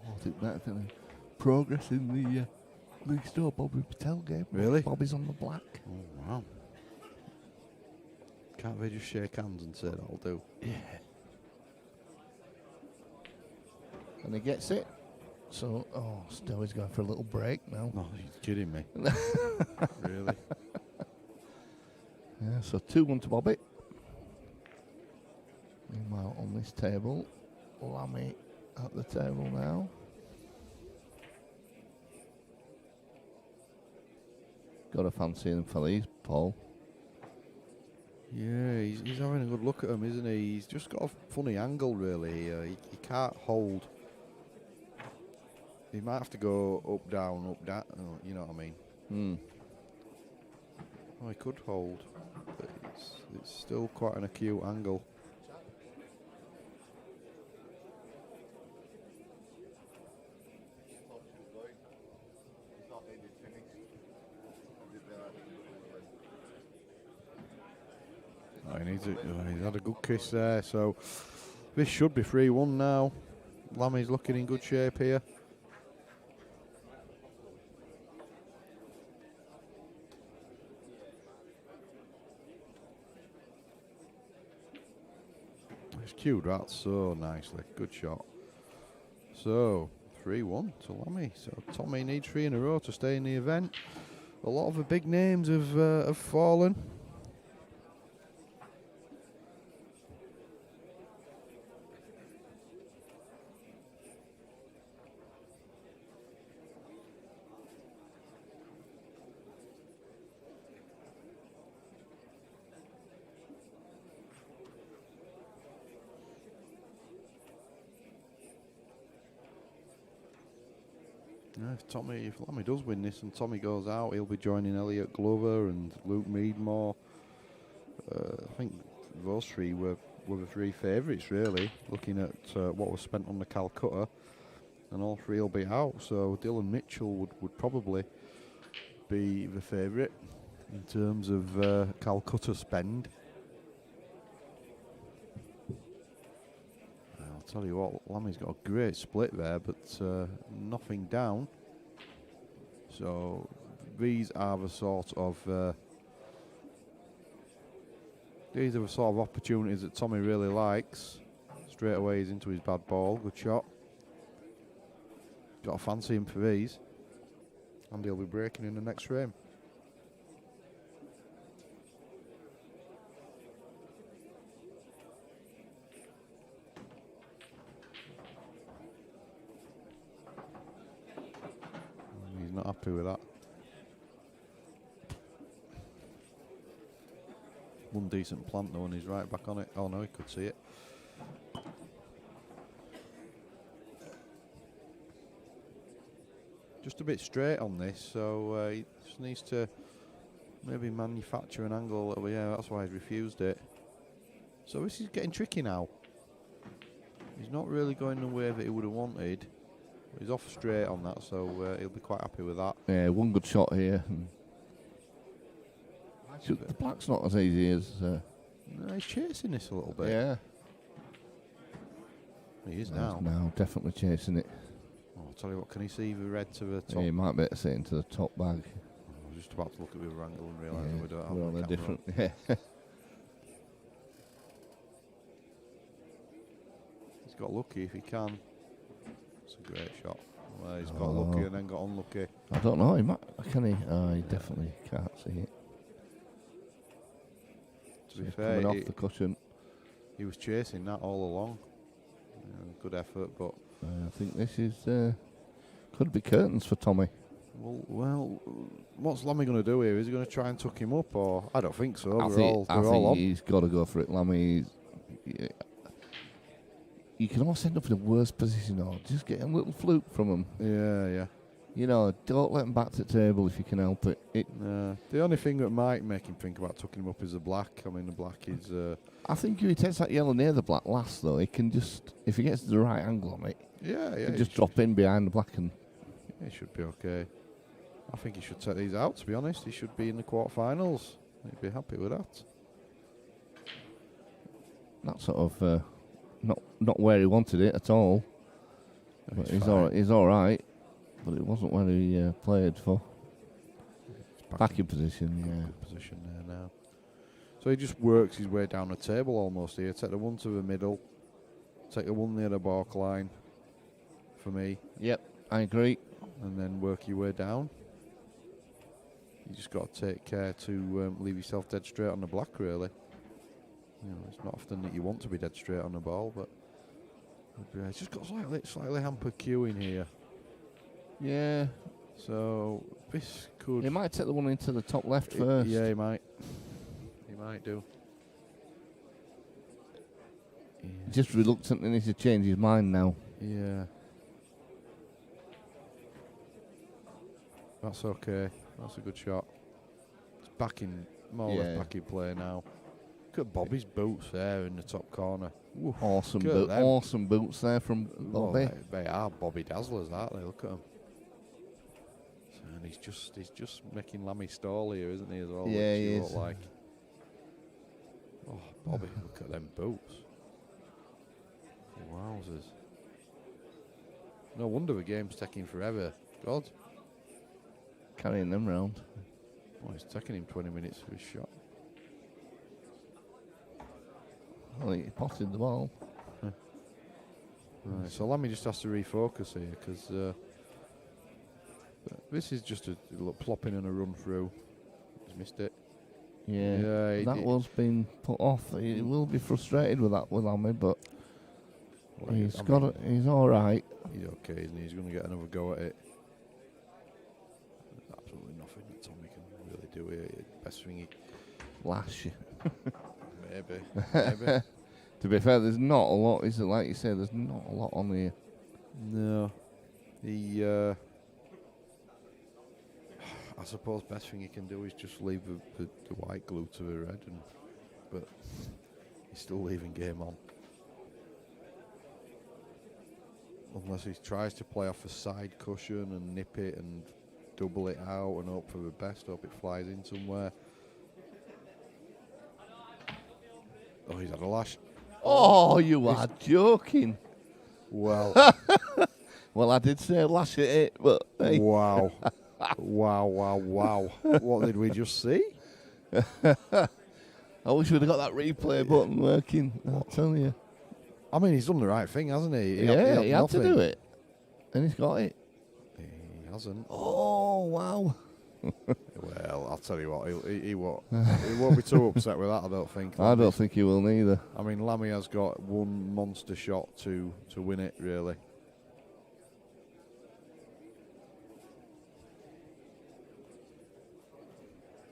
I think that's progress in the League Store Bobby Patel game. Really? Bobby's on the black. Oh, wow. Can't they just shake hands and say that'll do? Yeah. And he gets it. So, Stowy's going for a little break now. No, you're kidding me. Really? Yeah, so 2-1 to Bobby. Meanwhile, on this table, Lamy at the table now. Got a fancy him for these, Paul. Yeah, he's having a good look at him, isn't he? He's just got a funny angle, really. He can't hold. He might have to go up, down, you know what I mean? Oh, he could hold, but it's still quite an acute angle. Oh, he's had a good kiss there, so this should be 3-1 now. Lamy's looking in good shape here. He's cued that so nicely. Good shot. So, 3-1 to Lamy. So, Tommy needs 3 in a row to stay in the event. A lot of the big names have fallen. If Lamy does win this and Tommy goes out, he'll be joining Elliot Glover and Luke Meadmore. I think those 3 were the 3 favourites, really, looking at what was spent on the Calcutta, and all 3 will be out. So Dylan Mitchell would probably be the favourite in terms of Calcutta spend. I'll tell you what, Lamy's got a great split there, but nothing down. So these are the sort of opportunities that Tommy really likes. Straight away he's into his bad ball. Good shot. Got to fancy him for these, and he'll be breaking in the next frame. He's not happy with that. One decent plant though, and he's right back on it. Oh no, he could see it. Just a bit straight on this, so he just needs to maybe manufacture an angle a little bit. Yeah, that's why he's refused it. So this is getting tricky now. He's not really going the way that he would have wanted. He's off straight on that, so he'll be quite happy with that. Yeah, one good shot here. The black's not as easy as... No, he's chasing this a little bit. Yeah. He is now. Now, definitely chasing it. Oh, I'll tell you what, can he see the red to the top? Yeah, he might be able to see into the top bag. I was just about to look at the other angle and realise that we don't have we're on the a camera different... on. Yeah. He's got lucky if he can. It's a great shot. Well, he's got lucky and then got unlucky. I don't know, he might... Can he? Oh, he definitely can't see it. To be fair, coming off the cushion. He was chasing that all along. Good effort, but I think this is could be curtains for Tommy. Well, what's Lamy going to do here? Is he going to try and tuck him up, or I don't think so. I think he's got to go for it. Lamy, you can almost end up in a worse position, or just get a little fluke from him. Yeah. You know, don't let him back to the table if you can help it. The only thing that might make him think about tucking him up is the black. I mean, the black is... I think if he takes that yellow near the black last, though, he can just... If he gets the right angle on it, he can just drop in behind the black and... He should be okay. I think he should take these out, to be honest. He should be in the quarterfinals. He'd be happy with that. That's sort of not where he wanted it at all. But he's all right. But it wasn't where he played for. Back in position, yeah. Good position there now. So he just works his way down the table almost here. Take the one to the middle. Take the one near the back line for me. Yep, I agree. And then work your way down. You just got to take care to leave yourself dead straight on the black, really. You know, it's not often that you want to be dead straight on the ball, but it's just got slightly hampered queuing here. Yeah. So this could. He might take the one into the top left first. Yeah, he might. He might do. Yeah. Just reluctant and needs to change his mind now. Yeah. That's okay. That's a good shot. It's back in, more or less back in play now. Look at Bobby's boots there in the top corner. Oof, awesome boots there from Bobby. Well, they are Bobby Dazzlers, aren't they? Look at them. And he's just making Lamy stall here, isn't he, as well? Yeah, he look is. Like. Oh, Bobby, look at them boots. Wowzers. No wonder the game's taking forever. God. Carrying them round. Oh, it's taking him 20 minutes for his shot. I think he potted the ball. Right, so Lamy just has to refocus here because this is just a little plopping and a run through. He's missed it. Yeah, that was being put off. He will be frustrated with that with Lamy, but he's all right. He's okay, isn't he? He's going to get another go at it. There's absolutely nothing that Tommy can really do here. Best thing he lash you. Maybe. To be fair, there's not a lot, is it? Like you say, there's not a lot on here. No. I suppose best thing he can do is just leave the white glue to the red, but he's still leaving game on. Unless he tries to play off a side cushion and nip it and double it out and hope for the best, hope it flies in somewhere. Oh, he's had a lash. Oh, you are joking. Well. Well, I did say lash at it, but hey. Wow. Wow. What did we just see? I wish we'd have got that replay button working. I'll tell you. I mean, he's done the right thing, hasn't he? He had to do it. And he's got it. He hasn't. Oh, wow. Well, I'll tell you what, he won't be too upset with that, I don't think. I don't think he will neither. I mean, Lamy has got one monster shot to win it, really.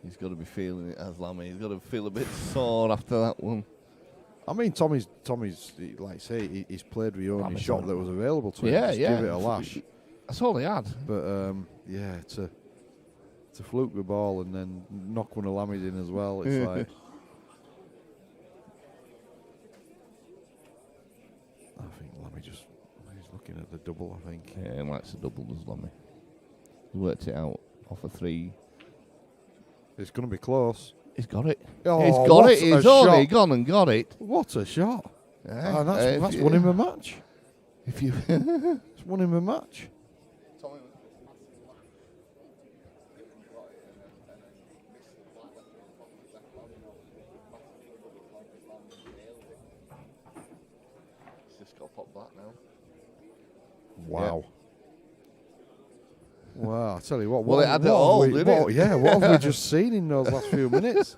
He's got to be feeling it as Lamy. He's got to feel a bit sore after that one. I mean, Tommy's like I say, he's played the only shot that was available to him. Yeah, Just give it a lash. That's all he had. But to fluke the ball and then knock one of Lamy's in as well, it's like. I think Lamy he's looking at the double, I think. Yeah, he likes the double, does Lamy. He worked it out off a three. It's going to be close. He's got it. Oh, he's got it. He's only gone and got it. What a shot. Yeah. That's won him a match. If you it's won him a match. Just got popped back now. Wow. Wow, I tell you what. Well, it had it all, didn't it? Yeah, what have we just seen in those last few minutes?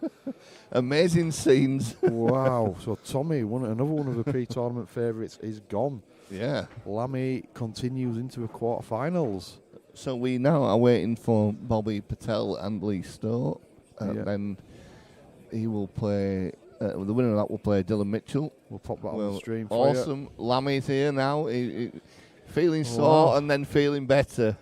Amazing scenes. Wow. So Tommy, another one of the pre-tournament favourites, is gone. Yeah. Lamy continues into the quarterfinals. So we now are waiting for Bobby Patel and Lee Stowe. And then he will play, the winner of that will play Dylan Mitchell. We'll pop that on the stream for you. Awesome. Lamy's here now. He feeling sore and then feeling better.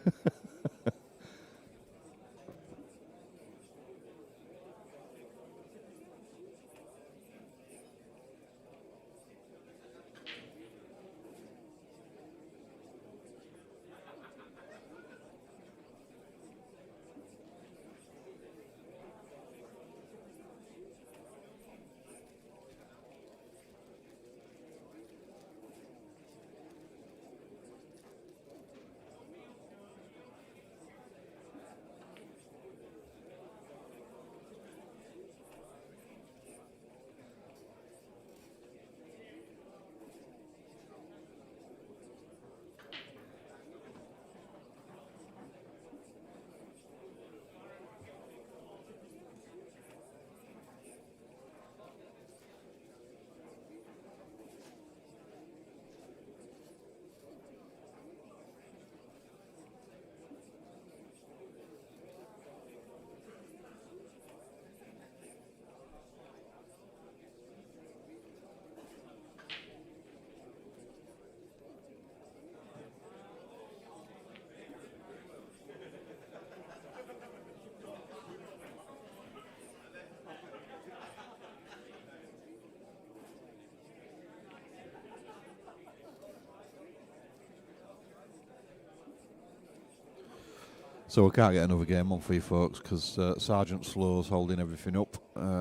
So we can't get another game on for you folks because Sergeant Slow's holding everything up,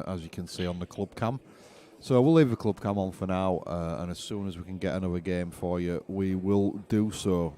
as you can see on the club cam. So we'll leave the club cam on for now, and as soon as we can get another game for you, we will do so.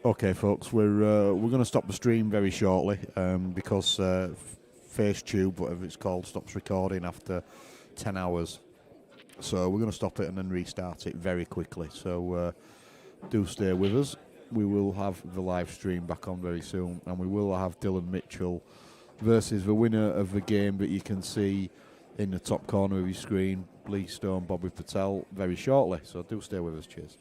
Okay, folks, we're going to stop the stream very shortly because FaceTube, whatever it's called, stops recording after 10 hours. So we're going to stop it and then restart it very quickly. So do stay with us. We will have the live stream back on very soon, and we will have Dylan Mitchell versus the winner of the game that you can see in the top corner of your screen, Lee Stone, Bobby Patel, very shortly. So do stay with us. Cheers.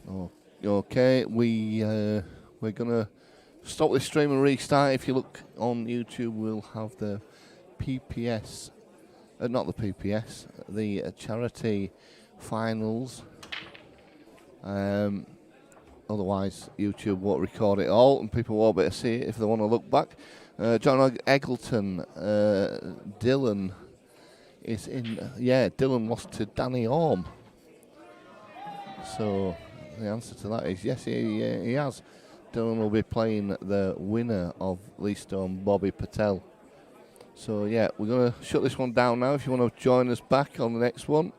Oh, okay, we're gonna stop this stream and restart. If you look on YouTube, we'll have the PPS, not the PPS, the charity finals. Otherwise, YouTube won't record it all, and people won't be able to see it if they want to look back. John Eggleton, Dylan is in. Dylan lost to Danny Orme. So the answer to that is yes, he has. Dylan will be playing the winner of Lee Stone, Bobby Patel. So yeah, we're going to shut this one down now. If you want to join us back on the next one,